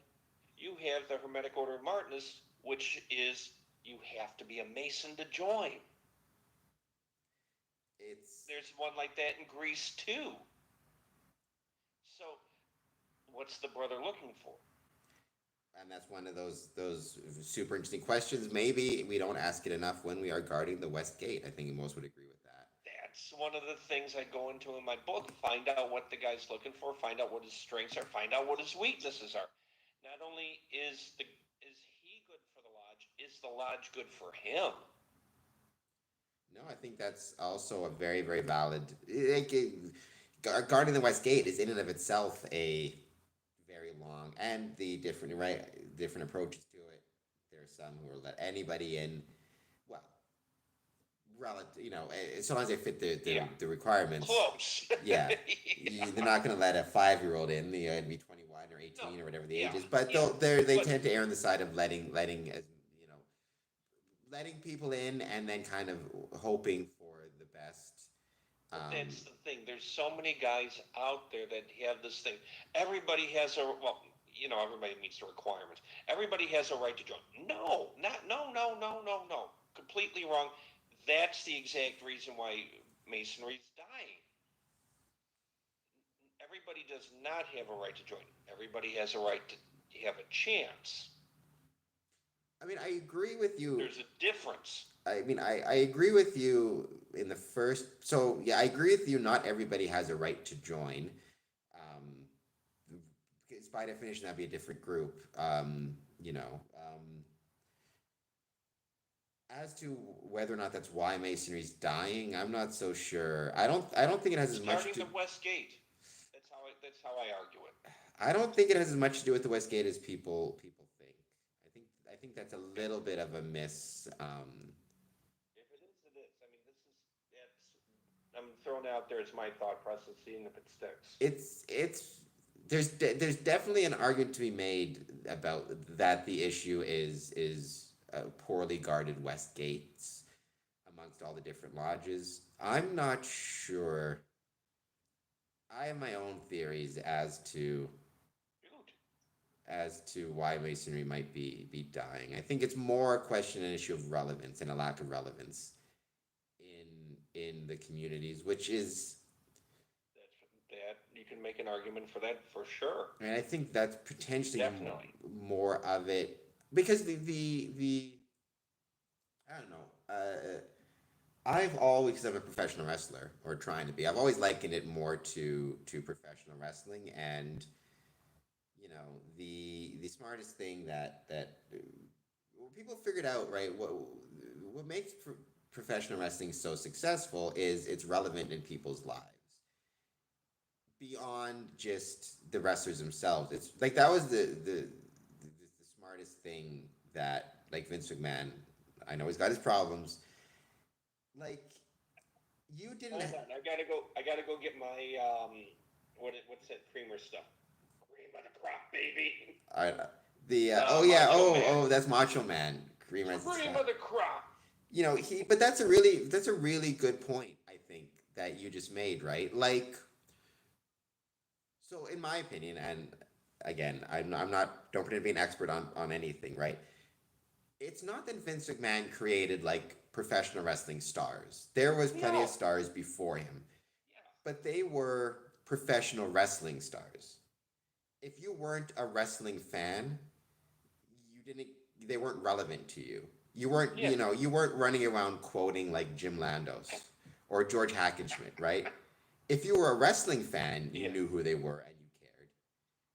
you have the Hermetic Order of Martinists, which is you have to be a Mason to join. It's There's one like that in Greece too. So what's the brother looking for? and that's one of those super interesting questions. Maybe we don't ask it enough when we are guarding the West Gate. I think most would agree with that. That's one of the things I go into in my book. Find out what the guy's looking for. Find out what his strengths are. Find out what his weaknesses are. Not only is he good for the lodge, is the lodge good for him? No, I think that's also a very, very valid. Guarding the West Gate is in and of itself a very long and the different approaches to it. There are some who will let anybody in. Well, relative, so long as they fit Yeah. the requirements. Close. Yeah, Yeah. they're not going to let a 5-year-old in. They had to be 21 or 18 No. or whatever the Yeah. age is. But Yeah. they But tend to err on the side of letting people in and then kind of hoping for the best. that's the thing. There's so many guys out there that have this thing. Everybody has everybody meets the requirements. Everybody has a right to join. No, not no, no, no, no, no. Completely wrong. That's the exact reason why masonry is dying. Everybody does not have a right to join. Everybody has a right to have a chance. I mean, I agree with you. There's a difference. I mean, I agree with you in the first. So, yeah, I agree with you. Not everybody has a right to join. Because by definition, that'd be a different group. As to whether or not that's why masonry's dying, I'm not so sure. I don't think it has as much Starting to. the West Gate. That's how I argue it. I don't think it has as much to do with the West Gate as people think. I think that's a little bit of a miss. If it is, it is. I mean, I'm throwing out there as my thought process, seeing if it sticks. It's there's definitely an argument to be made about that. The issue is poorly guarded West Gates amongst all the different lodges. I'm not sure. I have my own theories Shoot. as to why masonry might be dying. I think it's more a question, an issue of relevance and a lack of relevance in the communities, which is you can make an argument for that for sure. And I think that's potentially Definitely. more of it because the I don't know. I've always, because I'm a professional wrestler or trying to be, I've always likened it more to professional wrestling, and the smartest thing that people figured out, right? What makes professional wrestling so successful is it's relevant in people's lives beyond just the wrestlers themselves. It's like that was the smartest thing that like Vince McMahon. I know he's got his problems. Like you didn't. Hold on, I gotta go get my what's that creamer stuff? Cream of the crop, baby. I, oh yeah, Macho Man. that's Macho Man. Cream of Cream of the crop. but that's a really good point, I think, that you just made, right? Like, so in my opinion, and again, I'm not, don't pretend to be an expert on anything, right? It's not that Vince McMahon created like professional wrestling stars. There was plenty of No. stars before him, Yeah. but they were professional wrestling stars. If you weren't a wrestling fan, you didn't they weren't relevant to you. You weren't, Yeah. you weren't running around quoting like Jim Landos or George Hackenschmidt, right? If you were a wrestling fan, you Yeah. knew who they were and you cared.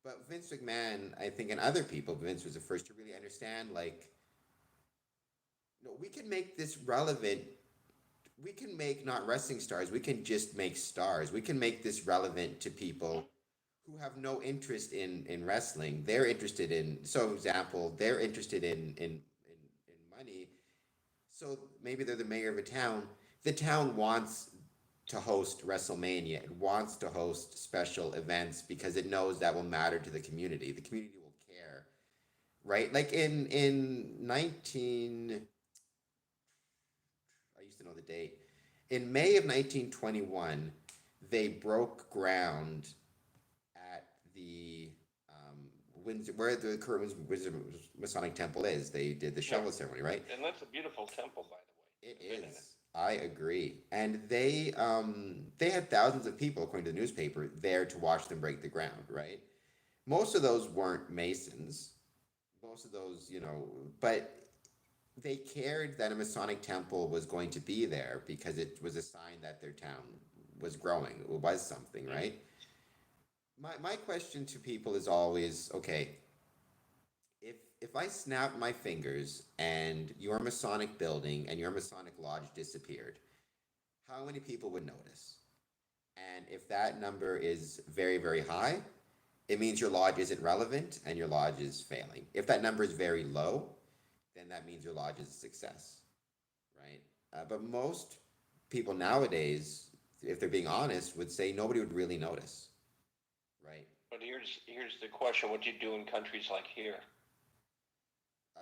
But Vince McMahon, I think, and other people, Vince was the first to really understand, like, no, we can make this relevant. We can make not wrestling stars. We can just make stars. We can make this relevant to people who have no interest in wrestling. They're interested in, so example, they're interested in money. So maybe they're the mayor of a town. The town wants to host WrestleMania. It wants to host special events because it knows that will matter to the community. The community will care, right? Like in 19, I used to know the date. In May of 1921, they broke ground at the Windsor, where the current Windsor Masonic Temple is. They did the Yeah. shovel ceremony, right? And that's a beautiful temple, by the way. It I've been in it. is. I agree. And they had thousands of people, according to the newspaper, there to watch them break the ground, right? Most of those weren't Masons. Most of those, but they cared that a Masonic temple was going to be there because it was a sign that their town was growing. It was something, Mm-hmm. right? My question to people is always, okay, if I snap my fingers and your Masonic building and your Masonic lodge disappeared, how many people would notice? And if that number is very, very high, it means your lodge isn't relevant and your lodge is failing. If that number is very low, then that means your lodge is a success, right? But most people nowadays, if they're being honest, would say nobody would really notice, right? But here's the question: what do you do in countries like here? Uh,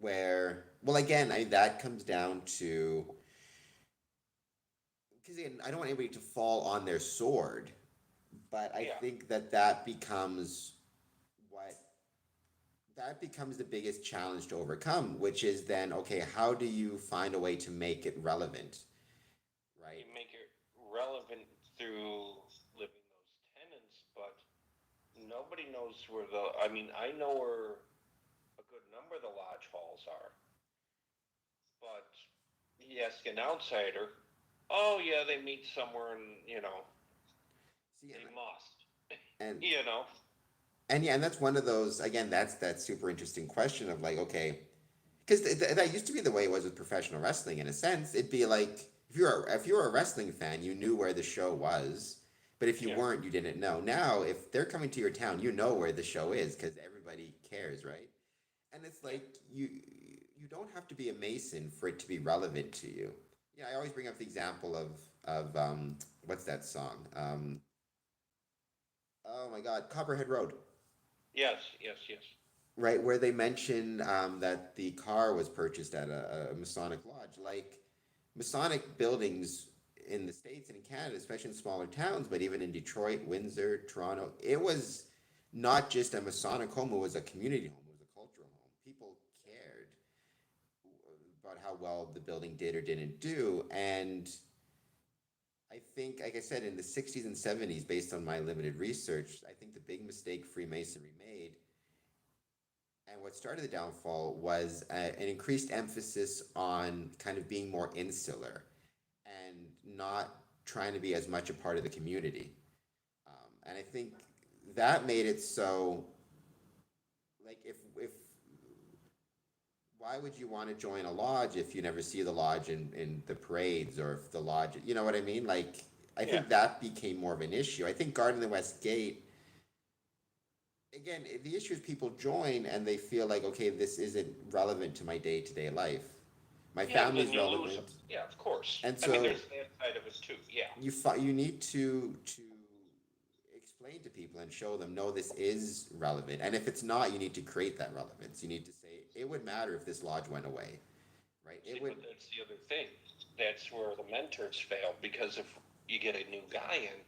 where, well, again, that comes down to, because again, I don't want anybody to fall on their sword, but I Yeah. think that becomes what that becomes the biggest challenge to overcome, which is then, okay, how do you find a way to make it relevant, You right? make it relevant through living those tenants, but nobody knows where the. I mean, I know where a good number of the lodge halls are, but you ask an outsider, oh yeah, they meet somewhere, and See, they must, and you know. and yeah, and that's one of those, again, that's that super interesting question of like, okay, because that used to be the way it was with professional wrestling. In a sense, it'd be like if you were a wrestling fan, you knew where the show was, but if you Yeah. weren't, you didn't know. Now, if they're coming to your town, you know where the show is because everybody cares, right? And it's Yeah. like you don't have to be a Mason for it to be relevant to you. Yeah, I always bring up the example of what's that song? Oh my God, Copperhead Road, Yes. Yes. Yes. right? Where they mention that the car was purchased at a Masonic lodge. Like Masonic buildings in the States and in Canada, especially in smaller towns, but even in Detroit, Windsor, Toronto, it was not just a Masonic home, it was a community home, it was a cultural home. People cared about how well the building did or didn't do. And I think, like I said, in the 60s and 70s, based on my limited research, I think the big mistake Freemasonry made and what started the downfall was an increased emphasis on kind of being more insular and not trying to be as much a part of the community. And I think that made it so, like, if why would you want to join a lodge if you never see the lodge in the parades, or if the lodge, you know what I mean? Like, I Yeah. think that became more of an issue. I think guarding the West Gate, again, the issue is people join and they feel like, okay, this isn't relevant to my day to day life. My Yeah, but family's then you lose them. relevant, Yeah, of course. and I mean, so there's that side of it too. Yeah. you need to explain to people and show them, no, this is relevant. And if it's not, you need to create that relevance. You need to say it would matter if this lodge went away, right? See, It would. but that's the other thing. That's where the mentors fail, because if you get a new guy in,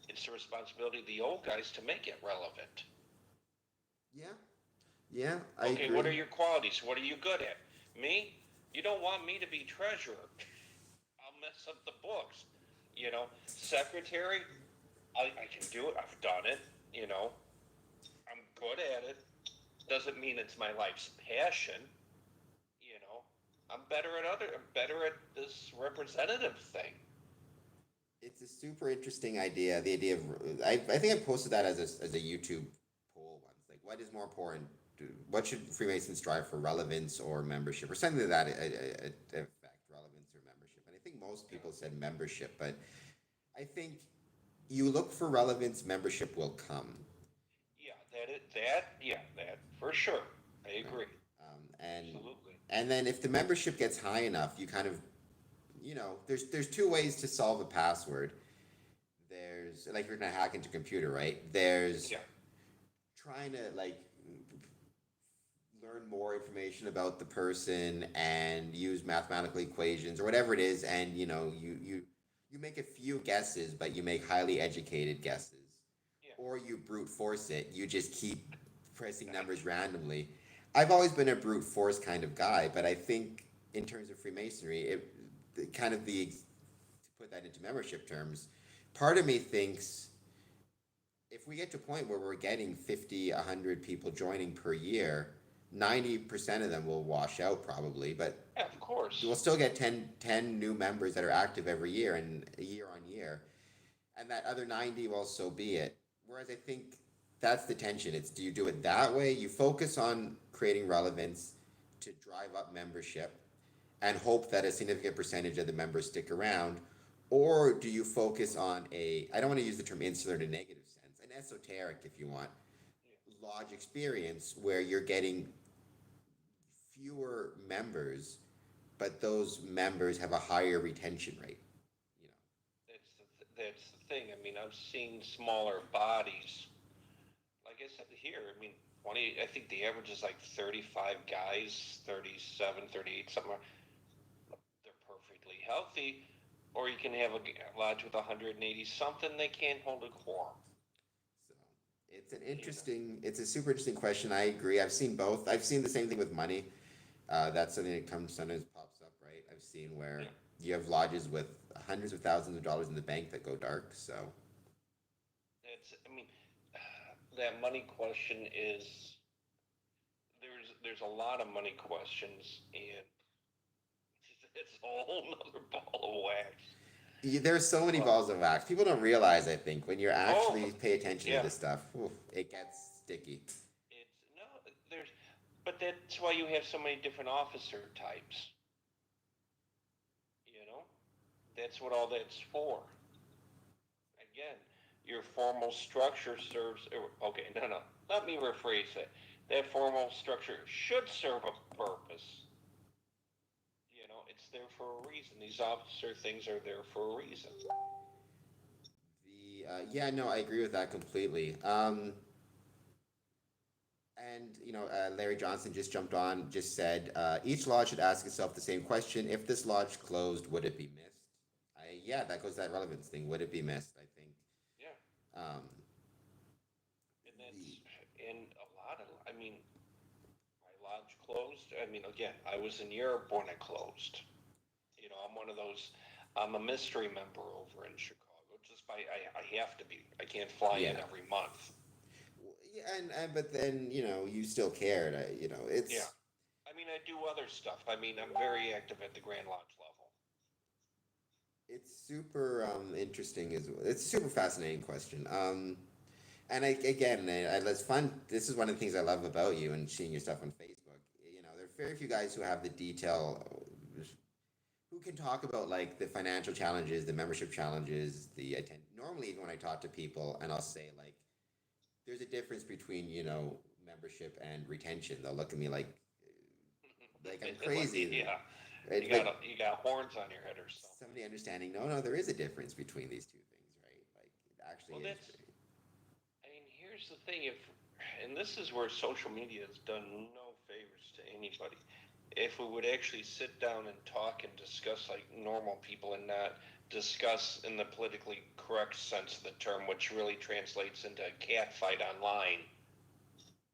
it's the responsibility of the old guys to make it relevant. Yeah, yeah, I Okay, what agree. are your qualities? What are you good at? Me? You don't want me to be treasurer. I'll mess up the books. Secretary? I can do it. I've done it. You know, I'm good at it. Doesn't mean it's my life's passion. You know, I'm better at this representative thing. It's a super interesting idea. The idea of, I think I posted that as a YouTube poll once. Like, what is more important? What should Freemasons strive for, relevance or membership, or something to that effect, relevance or membership? And I think most people said membership, but I think you look for relevance, membership will come, Yeah, that for sure. I right? agree. Um, and Absolutely. and then if the membership gets high enough, you kind of, there's two ways to solve a password. There's, like, you're gonna hack into a computer, right? There's Yeah. trying to, like, learn more information about the person and use mathematical equations or whatever it is, and you make a few guesses, but you make highly educated guesses, Yeah. or you brute force it. You just keep pressing numbers randomly. I've always been a brute force kind of guy, but I think in terms of Freemasonry, kind of to put that into membership terms, part of me thinks if we get to a point where we're getting 50, 100 people joining per year, 90% of them will wash out probably, but Yeah, of course. we'll still get ten new members that are active every year and year on year. And that other 90, well, so be it. Whereas I think that's the tension. It's, do you do it that way? You focus on creating relevance to drive up membership and hope that a significant percentage of the members stick around? Or do you focus on I don't want to use the term insular in a negative sense, an esoteric, if you want, lodge experience where you're getting fewer members, but those members have a higher retention rate, you know? That's the thing. I mean, I've seen smaller bodies. Like I said here, I mean, 20. I think the average is like 35 guys, 37, 38, somewhere. They're perfectly healthy. Or you can have a lodge with 180 something. They can't hold a quorum. So it's an You know. interesting, it's a super interesting question. I agree. I've seen both. I've seen the same thing with money. That's something that comes sometimes pops up, right? I've seen where Yeah. you have lodges with hundreds of thousands of dollars in the bank that go dark. So It's. I mean, that money question is there's a lot of money questions, and it's a whole nother ball of wax. there's so many But balls of wax. People don't realize, I think, when you're oh actually pay attention to yeah, this stuff, oof, it gets sticky. it's no there's, but that's why you have so many different officer types. You know, that's what all that's for. Again, your formal structure serves. Okay, no. Let me rephrase that. That formal structure should serve a purpose. It's there for a reason. These officer things are there for a reason. Yeah, no, I agree with that completely. And Larry Johnson just jumped on, just said each lodge should ask itself the same question: if this lodge closed, would it be missed? Yeah, that goes to that relevance thing. Would it be missed? I think. Yeah, Um, and the that's in a lot of. I mean, my lodge closed. I mean, again, I was in Europe when it closed. I'm one of those. I'm a mystery member over in Chicago. Just I have to be. I can't fly in Yeah. every month. Yeah, and but then you still cared. Yeah. It's I mean, I do other stuff. I mean, I'm very active at the Grand Lodge level. super interesting as well. It's a super fascinating question. And it's fun. This is one of the things I love about you and seeing your stuff on Facebook. There are very few guys who have the detail, who can talk about like the financial challenges, the membership challenges, the attend. Normally, even when I talk to people, and I'll say like, there's a difference between membership and retention. They'll look at me like I'm crazy. Yeah. Right? But You got horns on your head or something. somebody understanding, no, there is a difference between these two things, right? Like it actually Well, is. that's. I mean, here's the thing. And this is where social media has done no favors to anybody. If we would actually sit down and talk and discuss like normal people and not discuss in the politically correct sense of the term, which really translates into a cat fight online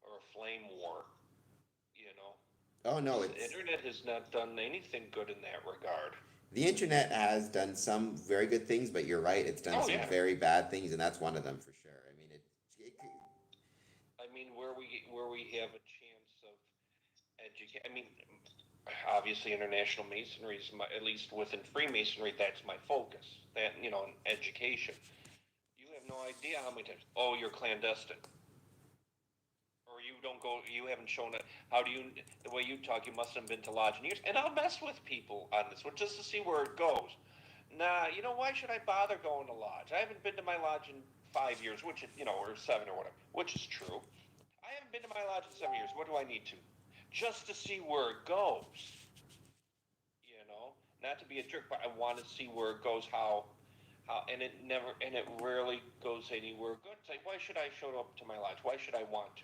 or a flame war, you know. Oh no, The it's internet has not done anything good in that regard. the internet has done some very good things, but you're right, it's done Oh some yeah. very bad things, and that's one of them for sure. I mean, I mean, where we have a chance of educate. I mean, obviously, international masonry is my, at least within Freemasonry, that's my focus. That education. You have no idea how many times. Oh, you're clandestine, or you don't go. You haven't shown it. How do you? The way you talk, you must have been to lodge in years. And I'll mess with people on this one just to see where it goes. Nah, why should I bother going to lodge? I haven't been to my lodge in 5 years, which is, or 7 or whatever, which is true. I haven't been to my lodge in 7 years. What do I need to? Just to see where it goes. Not to be a jerk, but I want to see where it goes, and it rarely goes anywhere good. It's like, why should I show up to my lodge? Why should I want to?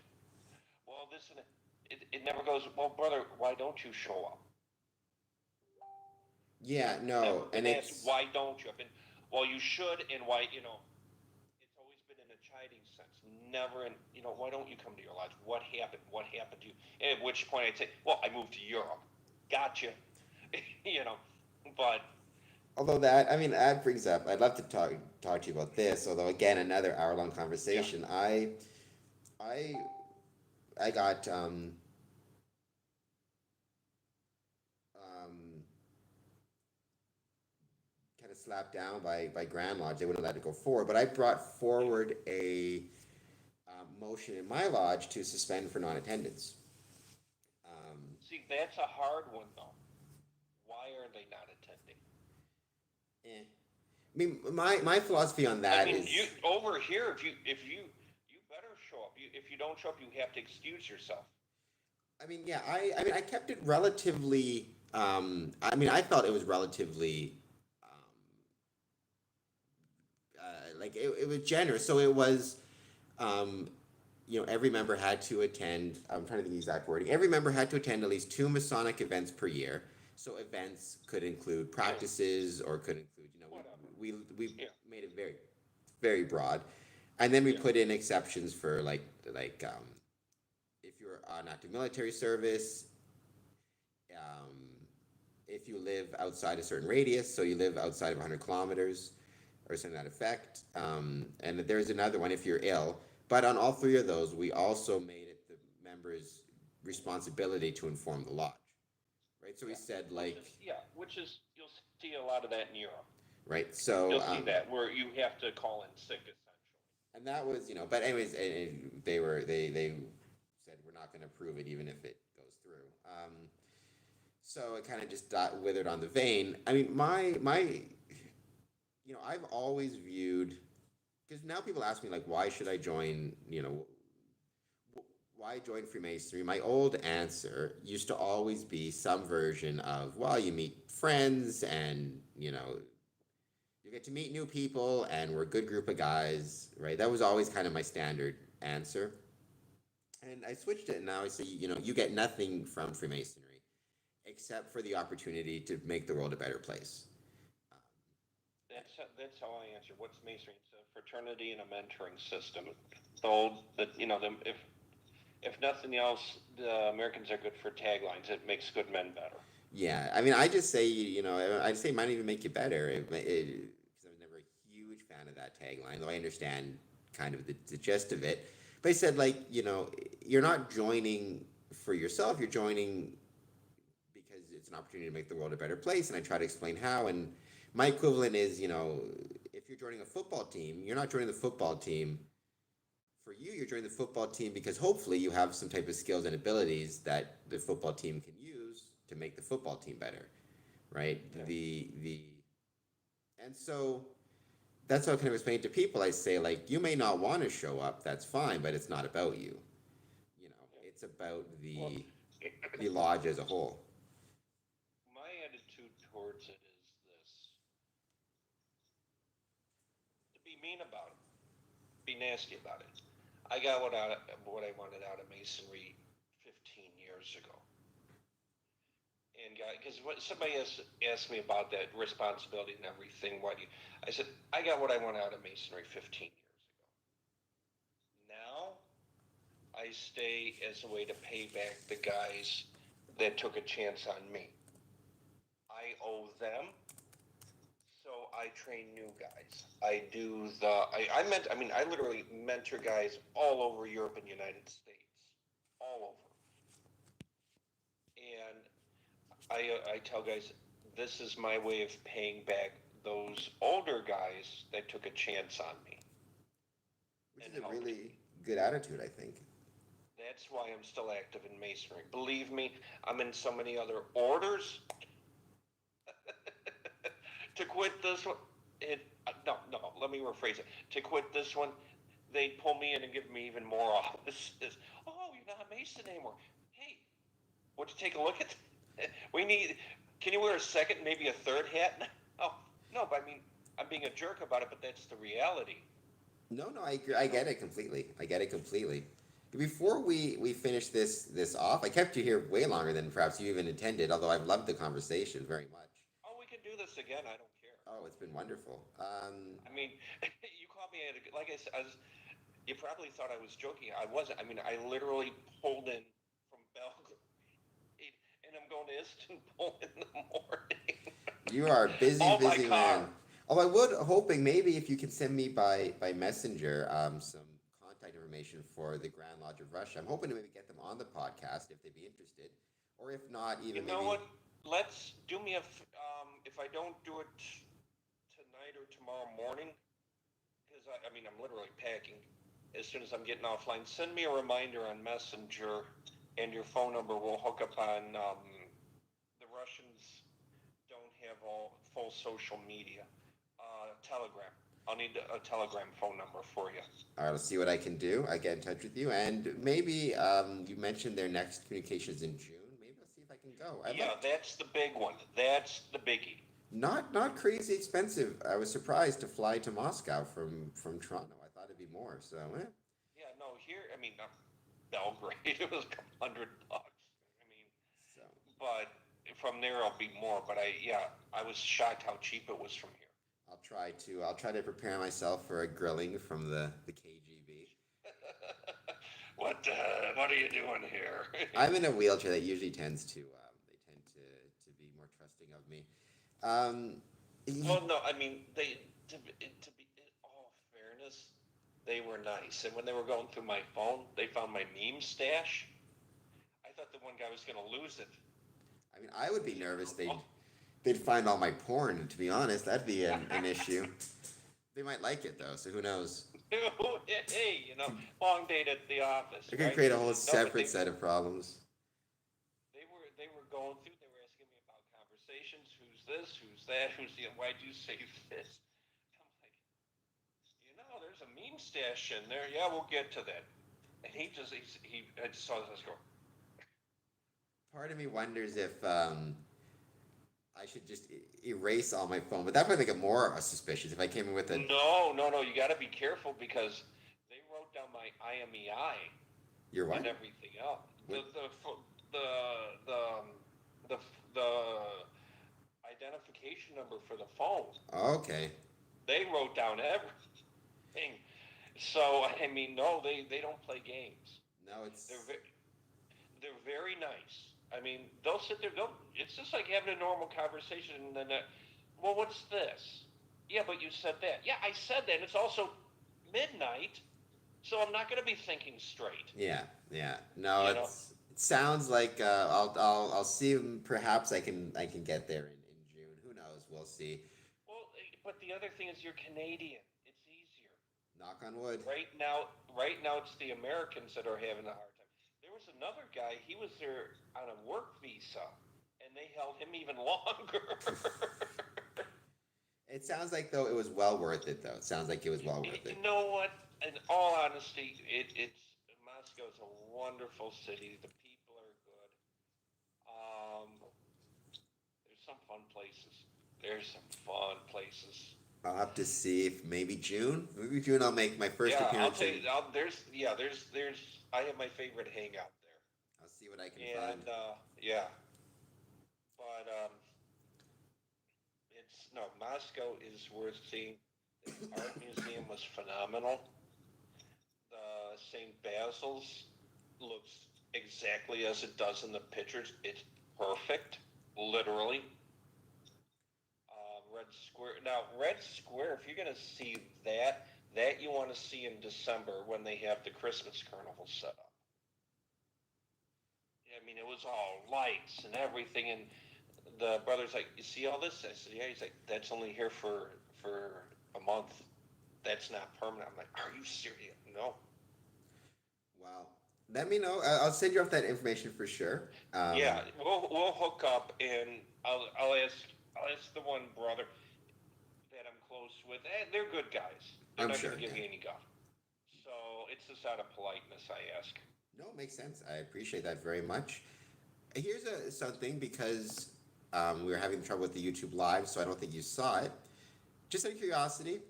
Well, it never goes, well, brother, why don't you show up? yeah, Never no, and been asked, it's why don't you? I've been, well, you should, and why, it's always been in a chiding sense. Never in, why don't you come to your lodge? What happened? What happened to you? And at which point I'd say, well, I moved to Europe. Gotcha. you know, but although that brings up, I'd love to talk to you about this. Although again, another hour-long yeah, conversation. I I got um kind of slapped down by Grand Lodge. They wouldn't let it go forward. But I brought yeah. forward a motion in my lodge to suspend for non-attendance. Um, See, that's a hard one though. Why are they not attending? eh. I mean, my philosophy on I that mean, you is, over here, if you better show up. If you don't show up, you have to excuse yourself. I mean, yeah, I kept it relatively. I felt it was relatively like it was generous. So it was, um, every member had to attend. I'm trying to think the exact wording. Every member had to attend at least two Masonic events per year. So events could include Yeah, practices or could include, whatever. we Yeah, made it very, very broad, and then we yeah, put in exceptions for if you're on active military service, um, if you live outside a certain radius, so you live outside of 100 kilometers or something to that effect. And there's another one if you're ill. But on all three of those, we also made it the members' responsibility to inform the lodge, right? So we yeah. said like, Which is you'll see a lot of that in Europe. right? So You'll see that where you have to call in sick essentially. and that was but anyways, they said we're not going to approve it even if it goes through. So it kind of just withered on the vein. I mean, my I've always viewed, because now people ask me like, why should I join? Why join Freemasonry? My old answer used to always be some version of, well, you meet friends and you get to meet new people and we're a good group of guys, right? That was always kind of my standard answer. And I switched it and now I say, you get nothing from Freemasonry except for the opportunity to make the world a better place. Um, That's how I answer. What's Masonry? It's a fraternity and a mentoring system. So that if nothing else, the Americans are good for taglines. It makes good men better. Yeah, I mean, I just say, I'd say it might even make you better. Because I was never a huge fan of that tagline, though I understand kind of the gist of it. But I said, like, you're not joining for yourself, you're joining because it's an opportunity to make the world a better place. And I try to explain how. And my equivalent is, if you're joining a football team, you're not joining the football team for you, you're joining the football team because hopefully you have some type of skills and abilities that the football team can use to make the football team better, right? Yeah. The and so that's how I kind of explain it to people. I say, like, you may not want to show up, that's fine, but it's not about you. It's about Well, the lodge as a whole. my attitude towards it is this: to be mean about it, be nasty about it. I got what I wanted out of Masonry 15 years ago. And because what somebody asked me about that responsibility and everything, what you, I said I got what I want out of Masonry 15 years ago. Now I stay as a way to pay back the guys that took a chance on me. I owe them, so I train new guys. I do I literally mentor guys all over Europe and United States, all over. And I tell guys, this is my way of paying back those older guys that took a chance on me Which and is a helped really me. good attitude, I think. That's why I'm still active in Masonry. Believe me, I'm in so many other orders. To quit this one, no, let me rephrase it. To quit this one, they pull me in and give me even more offices. Oh, you're not a Mason anymore. Hey, would you take a look at that? We need, can you wear a second, maybe a third hat? Oh, no, but I mean, I'm being a jerk about it, but that's the reality. No, no, I agree. You I know, get it completely. I get it completely. Before we finish this off, I kept you here way longer than perhaps you even intended. Although I've loved the conversation very much. oh, we can do this again. I don't care. Oh, it's been wonderful. I mean, you called me at like I said, you probably thought I was joking. I wasn't. I mean, I literally pulled in from Belgrade, and I'm going to Istanbul in the morning. You are a busy, Oh, my busy car. man. Oh, I would hoping maybe if you can send me by messenger some contact information for the Grand Lodge of Russia. I'm hoping to maybe get them on the podcast if they'd be interested, or if not, You even know maybe. what? Let's do me a. If I don't do it tonight or tomorrow morning, because I mean I'm literally packing. As soon as I'm getting offline, send me a reminder on Messenger, and your phone number will hook up on. The Russians don't have all full social media. Telegram. I'll need a Telegram phone number for you. I'll see what I can do. I get in touch with you, and maybe you mentioned their next communications in June. Maybe I'll see if I can go. I'd Yeah, like that's the big one. That's the biggie. not crazy expensive. I was surprised to fly to Moscow from Toronto. I thought it'd be more. So Yeah, no, here, I mean, Belgrade, it was a couple $100. I mean, so but from there I'll be more. But yeah, I was shocked how cheap it was from here. I'll try to prepare myself for a grilling from the KGB. What are you doing here? I'm in a wheelchair that usually tends to they tend to be more trusting of me. Um, y- Well, no, I mean to be in all fairness, they were nice. And when they were going through my phone, they found my meme stash. I thought the one guy was going to lose it. I mean, I would be He said, nervous. "Oh, They'd find all my porn. To be honest, that'd be an issue. They might like it though, so who knows? hey, long date at the office, It could right?" create a whole No, but separate set of problems. they were going through. They were asking me about conversations. Who's this? Who's that? Who's the? Why'd you say this? I'm like, there's a meme stash in there. Yeah, we'll get to that. And I just saw this go. Part of me wonders if I should just erase all my phone, but that might make it more suspicious if I came in with a. No, no, no. You got to be careful because they wrote down my IMEI You're and what? everything else. What? The the the the identification number for the phone. Okay. They wrote down everything. So no, they don't play games. No, They're it's they're very nice. I mean, they'll sit there. It's just like having a normal conversation, and then, well, what's this? Yeah, but you said that. Yeah, I said that. And it's also midnight, so I'm not going to be thinking straight. Yeah, yeah. No, You know. it sounds like I'll see. Perhaps I can get there in June. Who knows? We'll see. Well, but the other thing is you're Canadian. It's easier. Knock on wood. Right now, it's the Americans that are having a hard time. There was another guy. He was there on a work visa, and they held him even longer. It sounds like though it was well worth it though. It sounds like it was well worth it. You know what? In all honesty, it's Moscow's a wonderful city. The people are good. There's some fun places. There's some fun places. I'll have to see if maybe June. Maybe June I'll make my first Yeah, I'll appearance tell in. you. There's. I have my favorite hangout there, I'll see what I can find. and yeah, but it's no Moscow is worth seeing. The art museum was phenomenal. The St. Basil's looks exactly as it does in the pictures. It's perfect, literally. Red Square. Now, Red Square, if you're going to see that you want to see in December when they have the Christmas carnival set up. I mean, it was all lights and everything, and the brother's like, "You see all this?" I said, "Yeah." He's like, "That's only here for a month. That's not permanent." I'm like, "Are you serious?" No. Wow. Let me know. I'll send you off that information for sure. Yeah, we'll hook up, and I'll ask the one brother that I'm close with. They're good guys. They're I'm not sure. going to give Yeah. you any guff. So it's just out of politeness I ask. No, it makes sense. I appreciate that very much. Here's something because we were having trouble with the YouTube live, so I don't think you saw it. Just out of curiosity,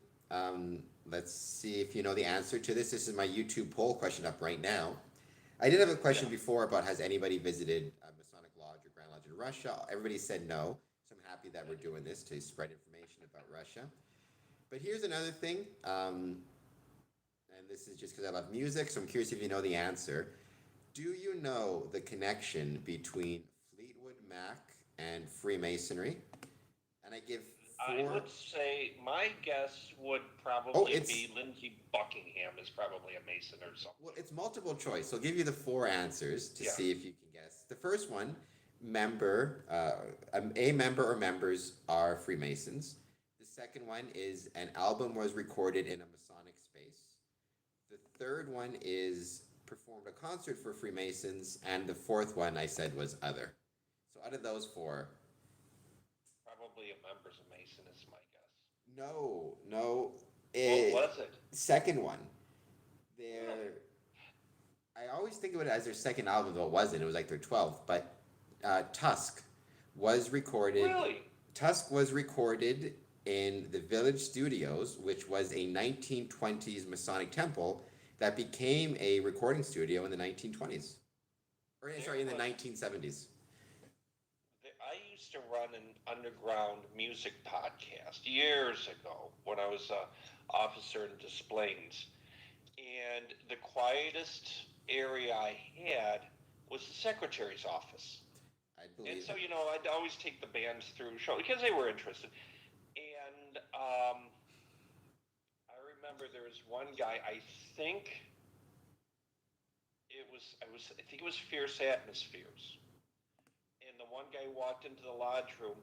let's see if you know the answer to this. This is my YouTube poll question up right now. I did have a question Yeah. before about has anybody visited a Masonic Lodge or Grand Lodge in Russia? Everybody said no, so I'm happy that we're doing this to spread information about Russia. But here's another thing, and this is just because I love music, so I'm curious if you know the answer. Do you know the connection between Fleetwood Mac and Freemasonry? And I give I four. would say my guess would Oh, probably it's be Lindsey Buckingham is probably a Mason or something. well, it's multiple choice. So I'll give you the four answers to Yeah. see if you can guess. The first one, member, a member or members are Freemasons. The second one is an album was recorded in a Masonic space. The third one is performed a concert for Freemasons, and the fourth one I said was other. So out of those four, Probably a member's a Mason is my guess. no, What it, was it? second one. Really? They're I always think of it as their second album, though it wasn't. It was like their 12th. But Tusk was recorded. Really? Tusk was recorded in the Village Studios, which was a 1920s Masonic temple that became a recording studio in the 1920s. Or There sorry, in the was 1970s. I used to run an underground music podcast years ago when I was a officer in Des Plaines, and the quietest area I had was the secretary's office. I And believe so, it. I'd always take the bands through show because they were interested. And I remember there was one guy. Think I think it was Fierce Atmospheres. And the one guy walked into the lodge room,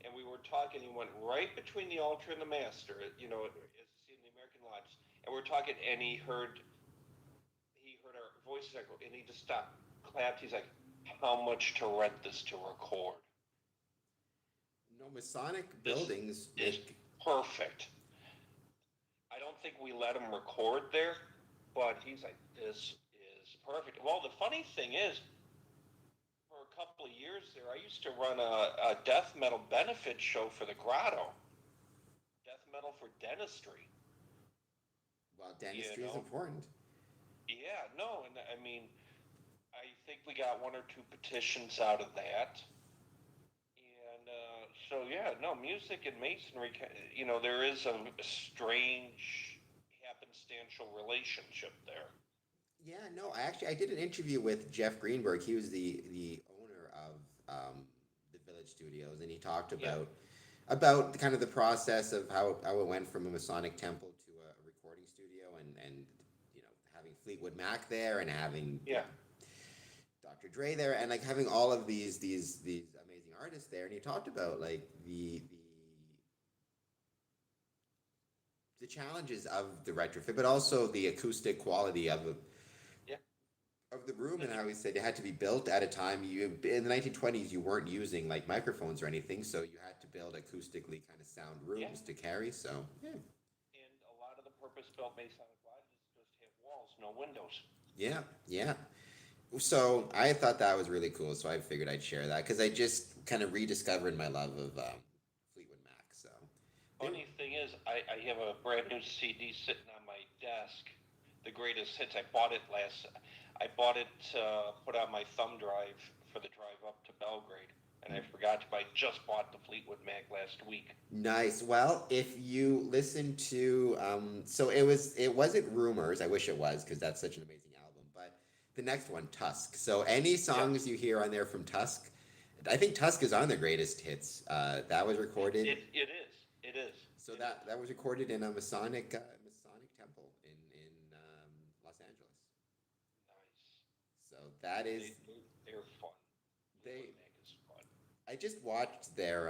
and we were talking. He went right between the altar and the master, as you see in the American lodge. And we're talking, and he heard our voices echo, and he just stopped, clapped. He's like, "How much to rent this to record? No, Masonic This buildings is make. perfect." I don't think we let him record there, but he's like, "This is perfect." Well, the funny thing is, for a couple of years there, I used to run a death metal benefit show for the Grotto. Death metal for dentistry. Well, You dentistry is know? important. Yeah, no, and I mean, I think we got one or two petitions out of that. And so, yeah, no, music and masonry, there is a strange happenstantial relationship there. Yeah, no, I did an interview with Jeff Greenberg. He was the owner Village Studios, and he talked Yeah. about kind of the process of how it went from a Masonic temple to a recording studio, and having Fleetwood Mac there, and having Yeah. Dr. Dre there, and like having all of these amazing artists there, and he talked about like the challenges of the retrofit, but also the acoustic quality Yeah. of the room, and how he said it had to be built at a time you in the 1920s you weren't using like microphones or anything, so you had to build acoustically kind of sound Yeah. rooms to carry. So And a lot of the purpose-built Masonic lodges just have walls, no windows. yeah, yeah. So I thought that was really cool. So I figured I'd share that because I just kind of rediscovered my love of Fleetwood Mac. So they, Funny thing is, I have a brand new CD sitting on my desk, the greatest hits. I bought it put on my thumb drive for the drive up to Belgrade, and I forgot to. I just bought the Fleetwood Mac last week. nice. Well, if you listen to, so it wasn't Rumors. I wish it was because that's such an amazing album. But the next one, Tusk. So any Yeah, songs you hear on there from Tusk, I think Tusk is on the greatest hits. That was recorded. it is. It is. So It is. that was recorded in a Masonic temple in Los Angeles. Nice. So that is They're fun. they. Fleetwood Mac is fun. I just watched their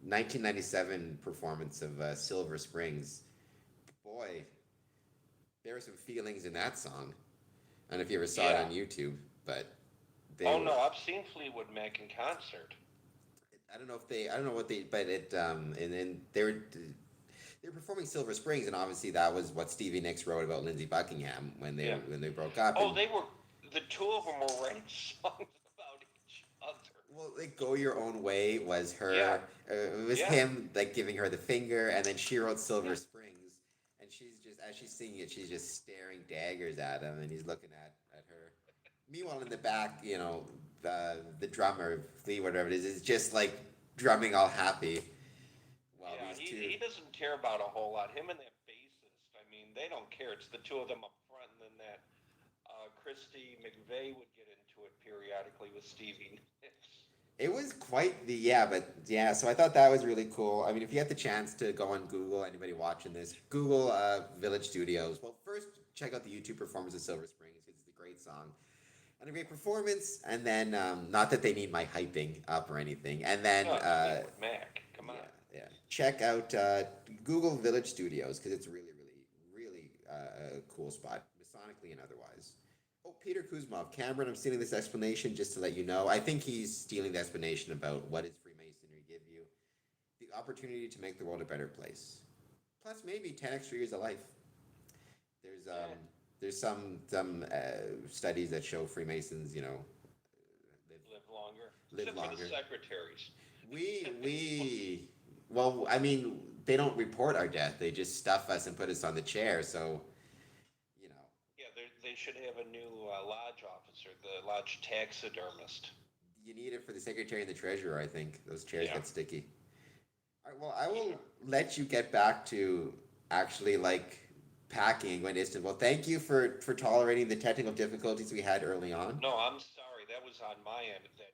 1997 performance of Silver Springs. Boy, there were some feelings in that song. I don't know if you ever saw it Yeah. on YouTube, but Oh no, I've seen Fleetwood Mac in concert. I don't know what they, but and then they were performing Silver Springs, and obviously that was what Stevie Nicks wrote about Lindsey Buckingham Yeah. when they broke up. Oh, And, the two of them were writing songs about each other. well, like "Go Your Own Way" was Yeah. her. It was Yeah. him like giving her the finger, and then she wrote "Silver Yeah. Springs," and she's just as she's singing it, she's just staring daggers at him, and he's looking at her. Meanwhile, in the back, the drummer, Lee, whatever it is just like drumming all happy. While Yeah, these he two, doesn't care about a whole lot. Him and that bassist, I mean, they don't care. It's the two of them up front, and then that Christy McVeigh would get into it periodically with Stevie Nicks. it was quite the yeah, but yeah. So I thought that was really cool. I mean, if you get the chance to go on Google, anybody watching this, Google Village Studios. Well, first check out the YouTube performance of Silver Springs because it's a great song and a great performance. And then, not that they need my hyping up or anything. And then, No, it's Fleetwood Mac. Come on. yeah, check out Google Village Studios because it's really a cool spot, Masonically and otherwise. Oh, Peter Kuzmov, Cameron, I'm stealing this explanation just to let you know. I think he's stealing the explanation about what does Freemasonry give you? The opportunity to make the world a better place. Plus, maybe 10 extra years of life. There's Yeah. there's some studies that show Freemasons, live Live longer. live Except for longer. the secretaries. We well, I mean, they don't report our death. They just stuff us and put us on the chair. So, you know, Yeah, they should have a new lodge officer, the lodge taxidermist. you need it for the secretary and the treasurer. I think those chairs Yeah. get sticky. All right, well, I will let you get back to actually like packing and going to Istanbul. Thank you for tolerating the technical difficulties we had early on. No, I'm sorry. That was on my end. That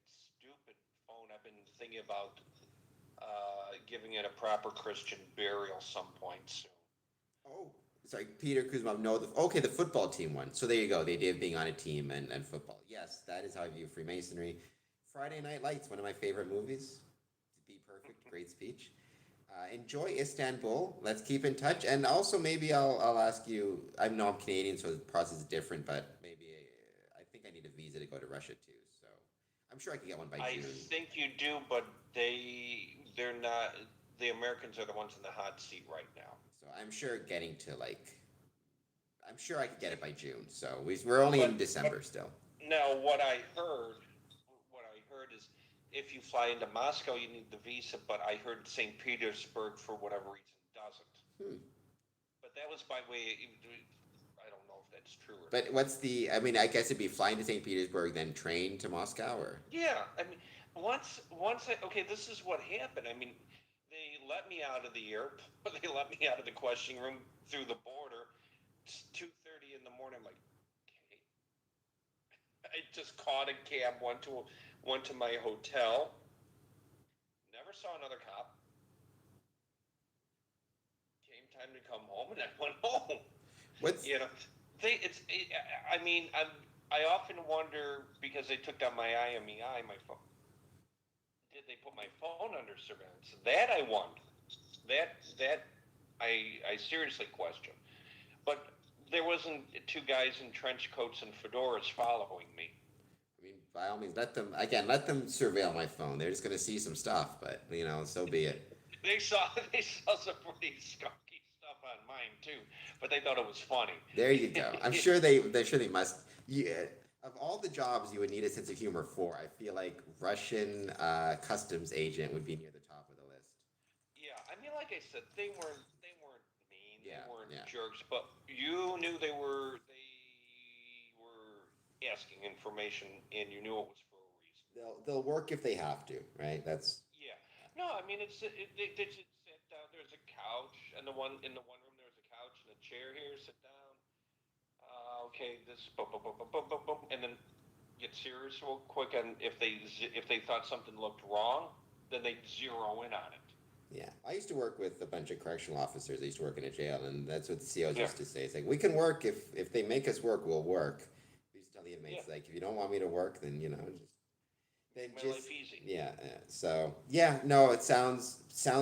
stupid phone. I've been thinking about giving it a proper Christian burial some point soon. Oh, sorry, Peter Kuzma. No, the football team won. So there you go. The idea of being on a team and football. Yes, that is how I view Freemasonry. Friday Night Lights, one of my favorite movies. To be perfect, great speech. Enjoy Istanbul. Let's keep in touch. And also, maybe I'll ask you. I know I'm Canadian, so the process is different, but maybe I think I need a visa to go to Russia too. So I'm sure I can get one by I June. think you do, but they're not. The Americans are the ones in the hot seat right now. So I'm sure getting to I'm sure I could get it by June. So we're only in December still. Now, what I heard is, if you fly into Moscow, you need the visa, but I heard St. Petersburg, for whatever reason, doesn't. Hmm. But that was by way. I don't know if that's true or not. But what's the? I mean, I guess it'd be flying to St. Petersburg, then train to Moscow, or Yeah, I mean, okay, this is what happened. I mean, they let me out of the airport. They let me out of the questioning room through the border. It's 2:30 in the morning. I'm like, okay. I just caught a cab, went to my hotel, never saw another cop. Came time to come home, and I went home. What's You know, I mean, I often wonder because they took down my IMEI, my phone. Did they put my phone under surveillance? That I wonder. That I seriously question. But there wasn't two guys in trench coats and fedoras following me. I mean, by all means, let them surveil my phone. They're just gonna see some stuff, but so be it. They saw some pretty skunky stuff on mine too, but they thought it was funny. There you go. They're sure they must. Yeah, of all the jobs you would need a sense of humor for, I feel like Russian customs agent would be near the top of the list. Yeah, I mean, like I said, they weren't mean, they Yeah, weren't yeah. jerks, but you knew they were asking information, and you knew it was for a reason. They'll work if they have to, right? That's Yeah. No, I mean they just sit down. There's a couch, and the one room there's a couch and a chair here. Sit down. Okay, this boom, boom, boom, boom, boom, boom, boom, and then get serious real quick. And if they thought something looked wrong, then they zero in on it. yeah. I used to work with a bunch of correctional officers. I used to work in a jail, and that's what the COs Yeah. used to say. It's like we can work if they make us work, we'll work. We used to tell the Yeah. inmates like if you don't want me to work, then Make my just life easy. yeah, yeah. So yeah, no, it sounds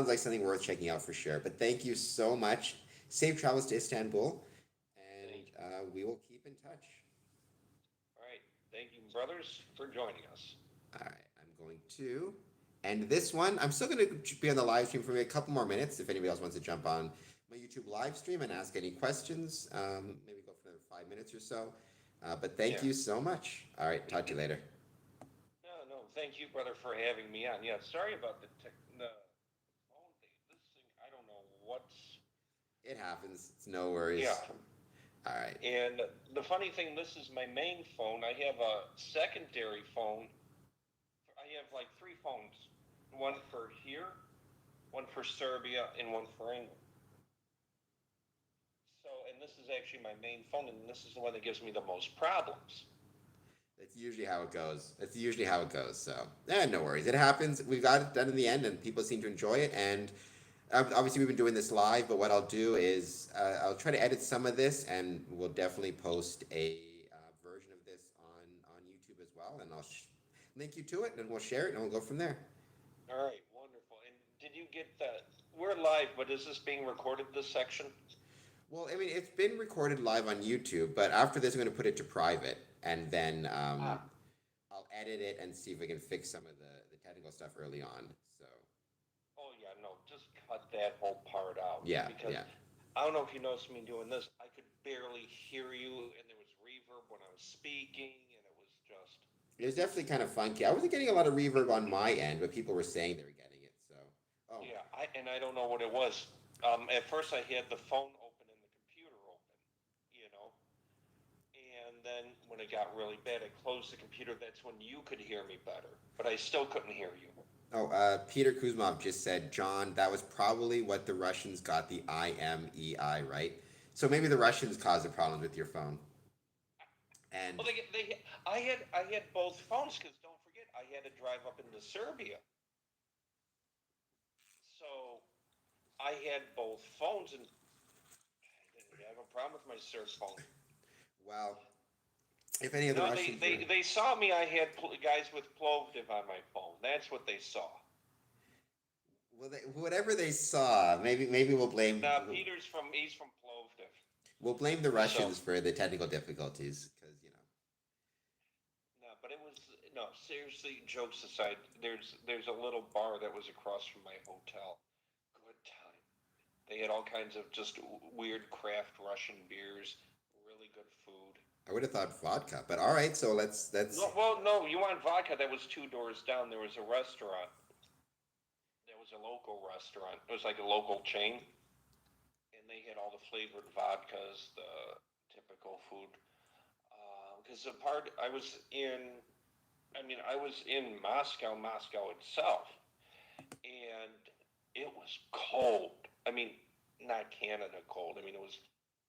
like something worth checking out for sure. But thank you so much. Safe travels to Istanbul, and Thank you. we will keep in touch. All right. Thank you, brothers, for joining us. All right, I'm going to end this one. I'm still going to be on the live stream for maybe a couple more minutes. If anybody else wants to jump on my YouTube live stream and ask any questions, maybe go for another 5 minutes or so. But thank Yeah. you so much. All right, talk to you later. No. Thank you, brother, for having me on. Yeah. Sorry about the phone thing. This thing, I don't know what's. It happens. It's no worries. Yeah. All right. And the funny thing, this is my main phone. I have a secondary phone. I have like three phones. One for here, one for Serbia, and one for England. So, and this is actually my main phone, and this is the one that gives me the most problems. That's usually how it goes. That's usually how it goes. So, no worries. It happens. We got it done in the end, and people seem to enjoy it. And obviously, we've been doing this live, but what I'll do is I'll try to edit some of this, and we'll definitely post a version of this on YouTube as well. And I'll link you to it, and we'll share it, and we'll go from there. All right, wonderful. And did you get that? We're live, but is this being recorded, this section? Well, I mean, it's been recorded live on YouTube, but after this, I'm going to put it to private, and then Ah, I'll edit it and see if we can fix some of the technical stuff early on. So. oh, yeah, no, just cut that whole part out. Yeah, Because yeah. I don't know if you noticed me doing this. I could barely hear you, and there was reverb when I was speaking, and it was just. It was definitely kind of funky. I wasn't getting a lot of reverb on my end, but people were saying they were getting it. So, oh, Yeah, I don't know what it was. At first, I had the phone open and the computer open, and then when it got really bad, I closed the computer. That's when you could hear me better, but I still couldn't hear you. Peter Kuzmov just said, John, that was probably what the Russians got the IMEI right. So maybe the Russians caused the problems with your phone. And Well, I had both phones because don't forget I had to drive up into Serbia, so I had both phones and I didn't have a problem with my Serb phone. well, if any of the No, Russians they saw me. I had guys with Plovdiv on my phone. That's what they saw. whatever they saw, maybe He's from Plovdiv. we'll blame the So Russians for the technical difficulties because no, but it was no. Seriously, jokes aside, there's a little bar that was across from my hotel. Good time. They had all kinds of just weird craft Russian beers, really good food. I would have thought vodka. But all right, so let's No, well, no, you want vodka? That was two doors down. There was a restaurant. There was a local restaurant. It was like a local chain, and they had all the flavored vodkas, the typical food. Because the part I was in Moscow itself, and it was cold. I mean, not Canada cold. I mean, it was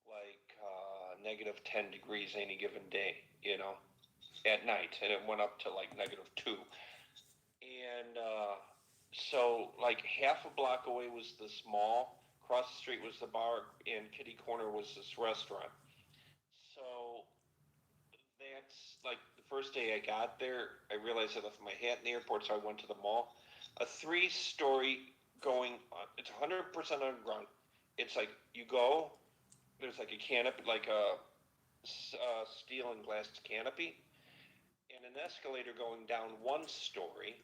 like -10 degrees any given day, at night, and it went up to like -2. And so, like half a block away was this mall. Across the street was the bar, and kitty corner was this restaurant. So that's like the first day I got there. I realized I left my hat in the airport, so I went to the mall. A three-story going. It's 100% underground. It's like you go. There's like a canopy, like a steel and glass canopy, and an escalator going down one story,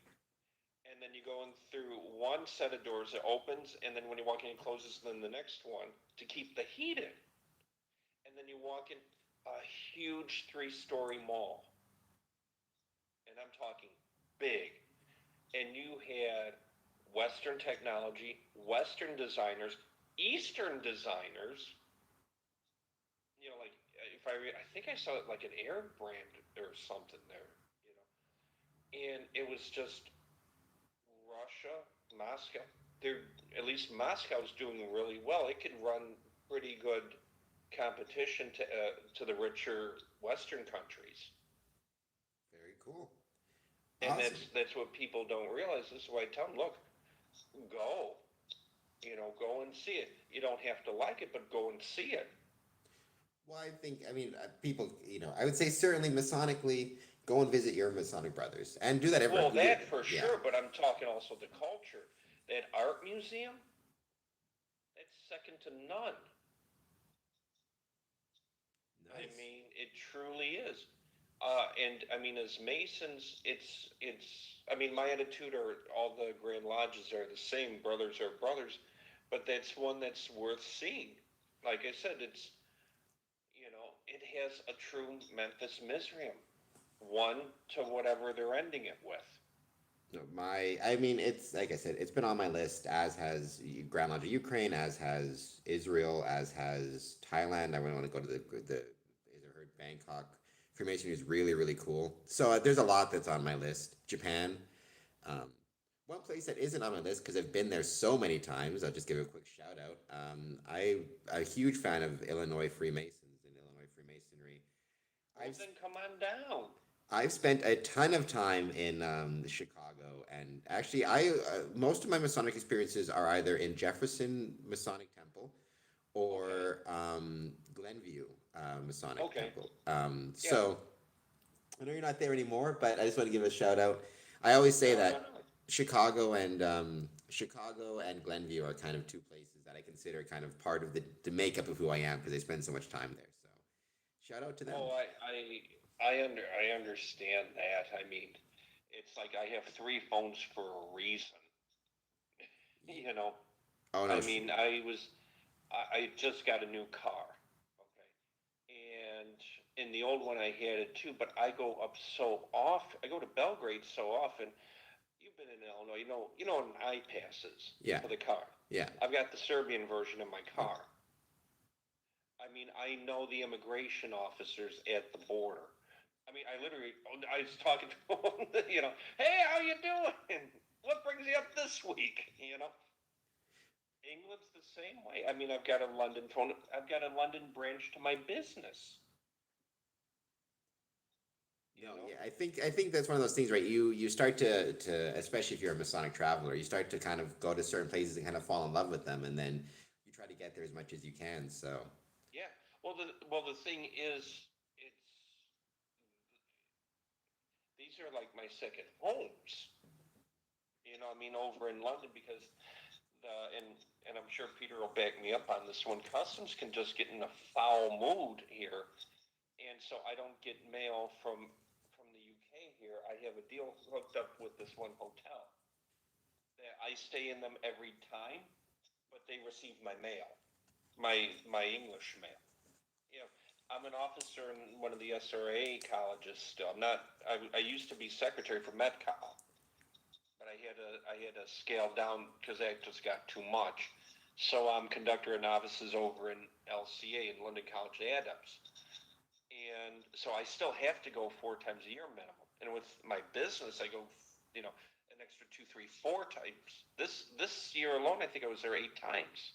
and then you go in through one set of doors that opens, and then when you walk in, it closes, and then the next one to keep the heat in, and then you walk in a huge three-story mall, and I'm talking big, and you had Western technology, Western designers, Eastern designers. Like if I think I saw it like an Arab brand or something there. And it was just Russia, Moscow. They're at least Moscow's doing really well. It could run pretty good competition to the richer Western countries. Very cool. And Awesome. that's what people don't realize. This is why I tell them, look, go, go and see it. You don't have to like it, but go and see it. Well, I mean, people, I would say certainly Masonically, go and visit your Masonic brothers and do that everywhere. Well, that for Yeah. sure, but I'm talking also the culture. That art museum, that's second to none. I Nice. mean, it truly is. And I mean, as Masons, it's. I mean, my attitude are all the Grand Lodges are the same. Brothers are brothers, but that's one that's worth seeing. Like I said, it has a true Memphis Mizraim, one to whatever they're ending it with. No, I mean, it's like I said, it's been on my list, as has Grand Lodge of Ukraine, as has Israel, as has Thailand. I really want to go to the as I heard, Bangkok. Freemasonry is really, really cool. So there's a lot that's on my list. Japan. Um, One place that isn't on my list because I've been there so many times. I'll just give a quick shout out. I'm a huge fan of Illinois Freemasons and Illinois Freemasonry. Well, I've then come on down. I've spent a ton of time in Chicago, and actually, I most of my Masonic experiences are either in Jefferson Masonic Temple Okay. or Glenview Masonic Okay. Temple. Yeah. So I know you're not there anymore, but I just want to give a shout out. I always say No, no, that no. Chicago and Glenview are kind of two places that I consider kind of part of the makeup of who I am because I spend so much time there. So shout out to them. Oh, I understand that. I mean, it's like I have three phones for a reason. You know, Oh no, I mean, I just got a new car. Okay, and in the old one I had it too, but I go up so often. I go to Belgrade so often. You've been in Illinois, an I-passes yeah, for the car. yeah. I've got the Serbian version in my Oh, car. I mean, I know the immigration officers at the border. I mean, I was talking to them, hey, how you doing? What brings you up this week? England's the same way. I mean, I've got a London phone. I've got a London branch to my business. You no, know. yeah, I think that's one of those things, right? You start to especially if you're a Masonic traveler, you start to kind of go to certain places and kind of fall in love with them, and then you try to get there as much as you can. So Yeah. Well, the thing is, it's these are like my second homes. I mean, over in London because and I'm sure Peter will back me up on this one. Customs can just get in a foul mood here, and so I don't get mail from the UK here. I have a deal hooked up with this one hotel that I stay in them every time, but they receive my mail, my English mail. You know, I'm an officer in one of the SRA colleges still. I'm not. I used to be secretary for MetCol, but I had to scale down because that just got too much. So I'm conductor of novices over in LCA in London College Adams, and so I still have to go 4 times a year minimum. And with my business, I go, an extra two, three, 4 times. This year alone, I think I was there 8 times.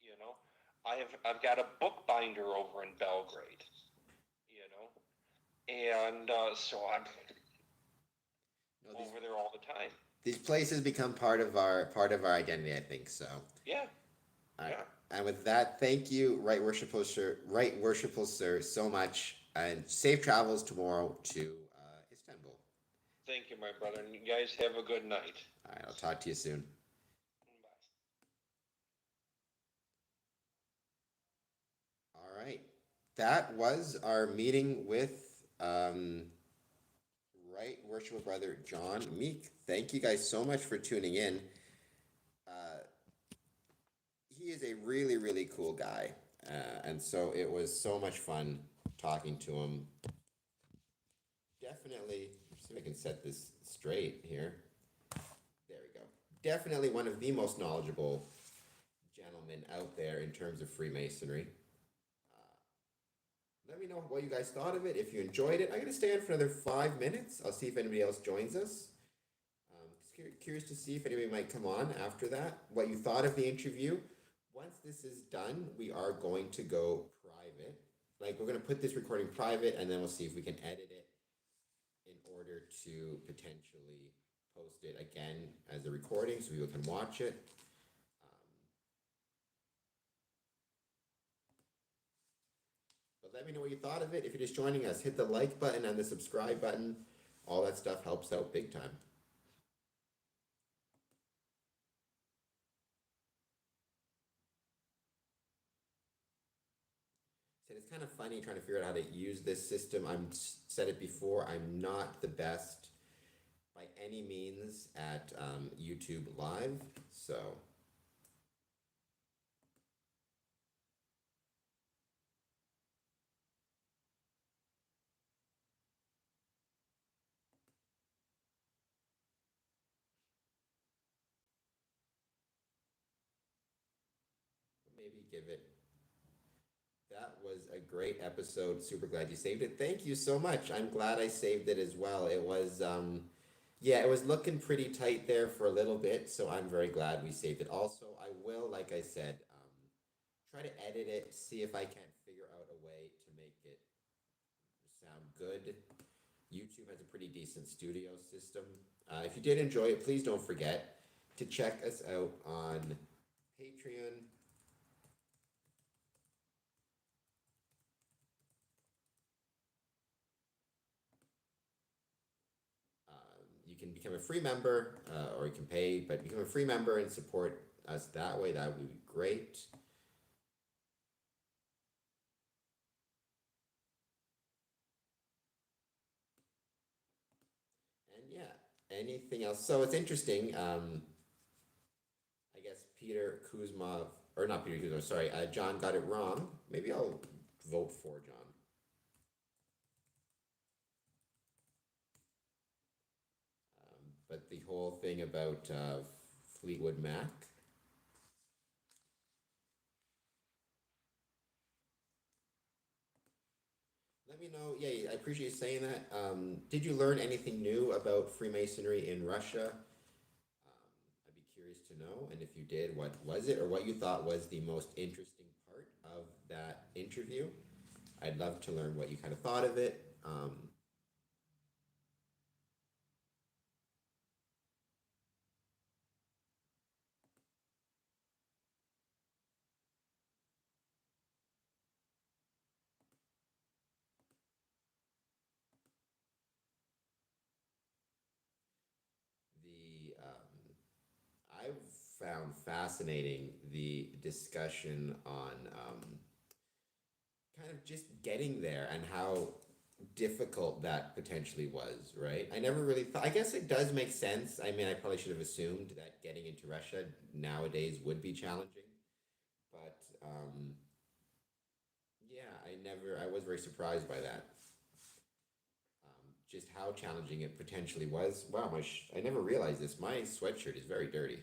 You know, I've got a bookbinder over in Belgrade. You know, and so I'm No, over there all the time. these places become part of our identity, I think so. Yeah, All right. yeah. And with that, thank you, Right Worshipful Sir, so much, and safe travels tomorrow to Istanbul. Thank you, my brother. And you guys have a good night. All right, I'll talk to you soon. Bye. All right, that was our meeting with Right Worshipful Brother John Meek. Thank you guys so much for tuning in. Uh, he is a really, really cool guy. And so it was so much fun talking to him. Definitely, see if I can set this straight here. There we go. Definitely one of the most knowledgeable gentlemen out there in terms of Freemasonry. Let me know what you guys thought of it. If you enjoyed it, I'm going to stay on for another 5 minutes. I'll see if anybody else joins us. Curious to see if anybody might come on after that. What you thought of the interview. Once this is done, we are going to go private. Like, we're going to put this recording private, and then we'll see if we can edit it in order to potentially post it again as a recording so people can watch it. But let me know what you thought of it. If you're just joining us, hit the like button and the subscribe button. All that stuff helps out big time. And it's kind of funny trying to figure out how to use this system. I'm said it before. I'm not the best by any means at YouTube Live, so maybe give it. That was a great episode. Super glad you saved it. Thank you so much. I'm glad I saved it as well. It was yeah, it was looking pretty tight there for a little bit, so I'm very glad we saved it. Also, I will, like I said, try to edit it, see if I can't figure out a way to make it sound good. YouTube has a pretty decent studio system. If you did enjoy it, please don't forget to check us out on Patreon. You can become a free member, or you can pay, but become a free member and support us that way. That would be great. And yeah, anything else? So it's interesting. I guess Peter Kuzma, or not Peter Kuzma, sorry, John got it wrong. Maybe I'll vote for John. But the whole thing about Fleetwood Mac. Let me know. Yeah, I appreciate you saying that. Did you learn anything new about Freemasonry in Russia? I'd be curious to know. And if you did, what was it, or what you thought was the most interesting part of that interview? I'd love to learn what you kind of thought of it. The I've found fascinating the discussion on kind of just getting there and how difficult that potentially was, right? I never really thought, I guess it does make sense. I mean, I probably should have assumed that getting into Russia nowadays would be challenging. But yeah, I was very surprised by that. Just how challenging it potentially was. Wow, I never realized this. My sweatshirt is very dirty.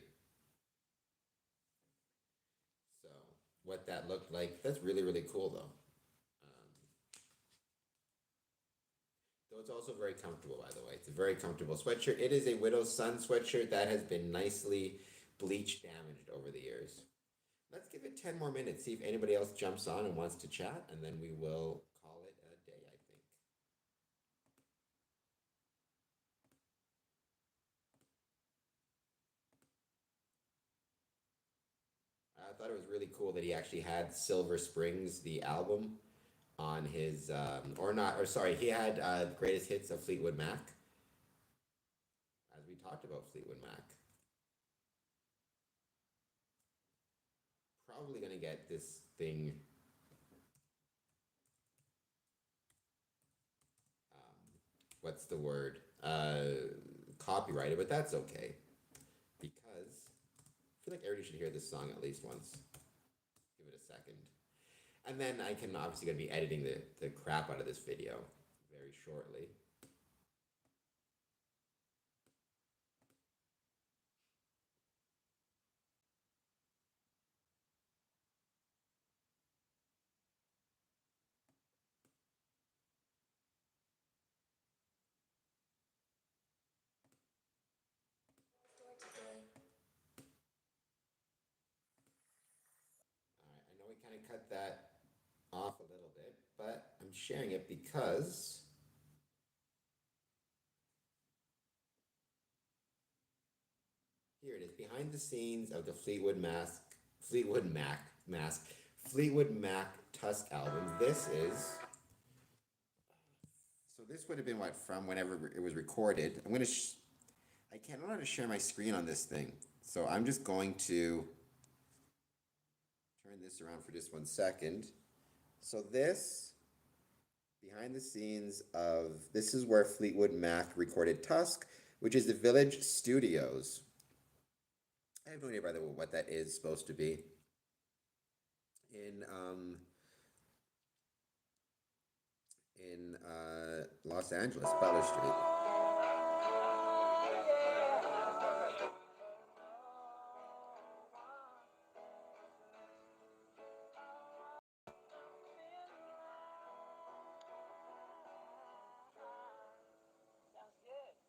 So, what that looked like, that's really, really cool though. Though it's also very comfortable, by the way. It's a very comfortable sweatshirt. It is a Widow's Son sweatshirt that has been nicely bleach damaged over the years. Let's give it 10 more minutes, see if anybody else jumps on and wants to chat, and then we will call it a day, I think. thought it was really cool that he actually had Silver Springs, the album, on his or not, or sorry, he had greatest hits of Fleetwood Mac, as we talked about Fleetwood Mac. Probably gonna get this thing. What's the word? Copyrighted, but that's okay because I feel like everybody should hear this song at least once. Give it a second. And then I can obviously gonna be editing the crap out of this video very shortly. All right, I know we kind of cut that off a little bit, but I'm sharing it because here it is, behind the scenes of the Fleetwood Mac Tusk album. This would have been what, from whenever it was recorded. I can't know how to share my screen on this thing, so I'm just going to turn this around for just 1 second. So behind the scenes of, this is where Fleetwood Mac recorded Tusk, which is the Village Studios. I have no idea, by the way, what that is supposed to be. In Los Angeles, Butler Street.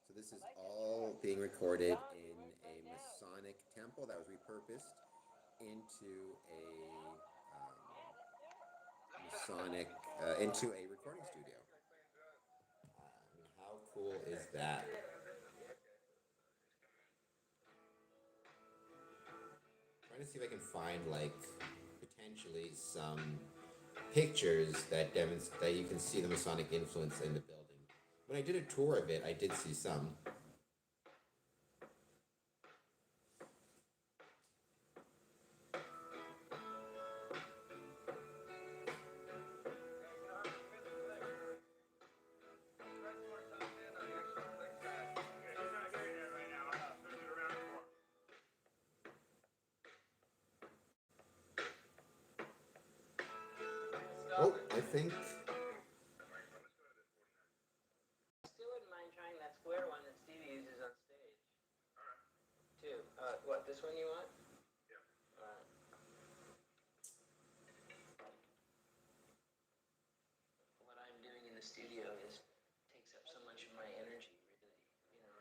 So this is all being recorded in a Masonic temple that was repurposed into a recording studio. How cool is that? Trying to see if I can find potentially some pictures that demonstrate that you can see the Masonic influence in the building. When I did a tour of it, I did see some. Oh, I think. Still wouldn't mind trying that square one that Stevie uses on stage. Too. What, this one you want? Yeah. Alright. What I'm doing in the studio takes up so much of my energy, really.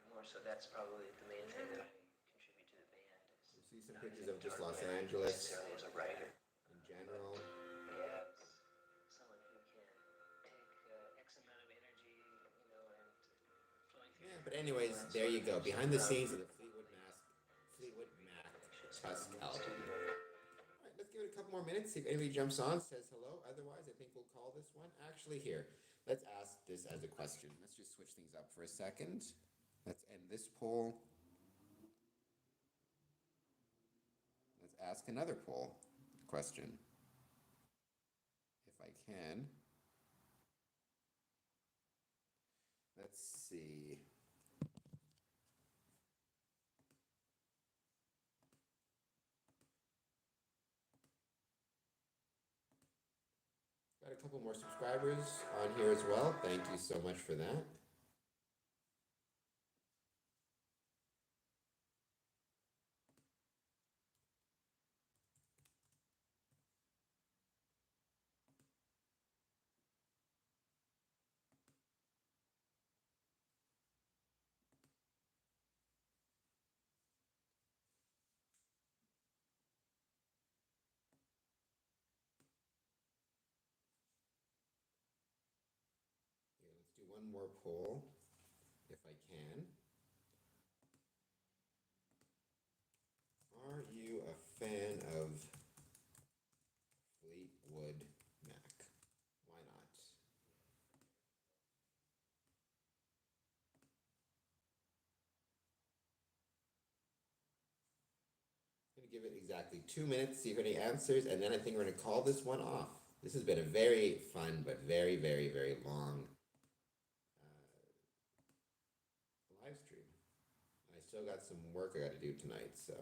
More so that's probably the main thing that I contribute to the band. You see some pictures of just Los Angeles Necessarily as a writer. in general. Yeah. Someone who can take X amount of energy, and flowing through. Yeah, but anyways, there you go. Behind the scenes of the Fleetwood Mac Tusk album. All right, let's give it a couple more minutes. See if anybody jumps on, says hello. Otherwise, I think we'll call this one. Actually, here, let's ask this as a question. Let's just switch things up for a second. Let's end this poll. Let's ask another poll question, if I can. Let's see. Got a couple more subscribers on here as well. Thank you so much for that. Here, let's do one more poll, if I can. Are you a fan of gonna give it exactly 2 minutes, see if any answers, and then I think we're gonna call this one off. This has been a very fun but very, very, very long live stream. I still got some work I gotta do tonight, so.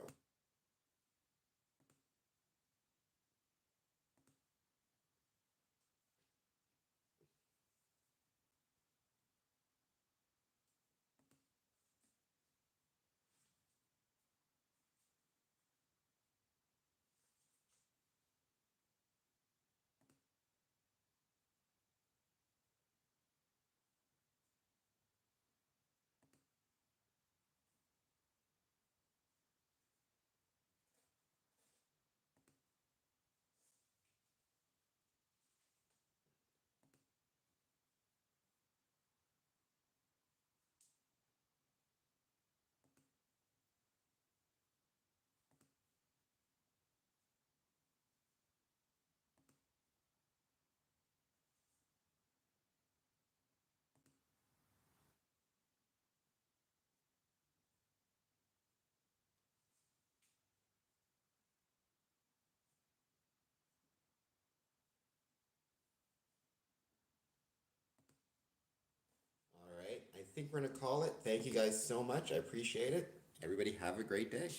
All right, I think we're gonna call it. Thank you guys so much. I appreciate it. Everybody have a great day.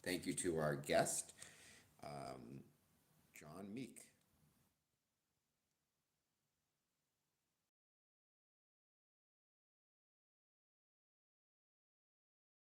Thank you to our guest, John Meek.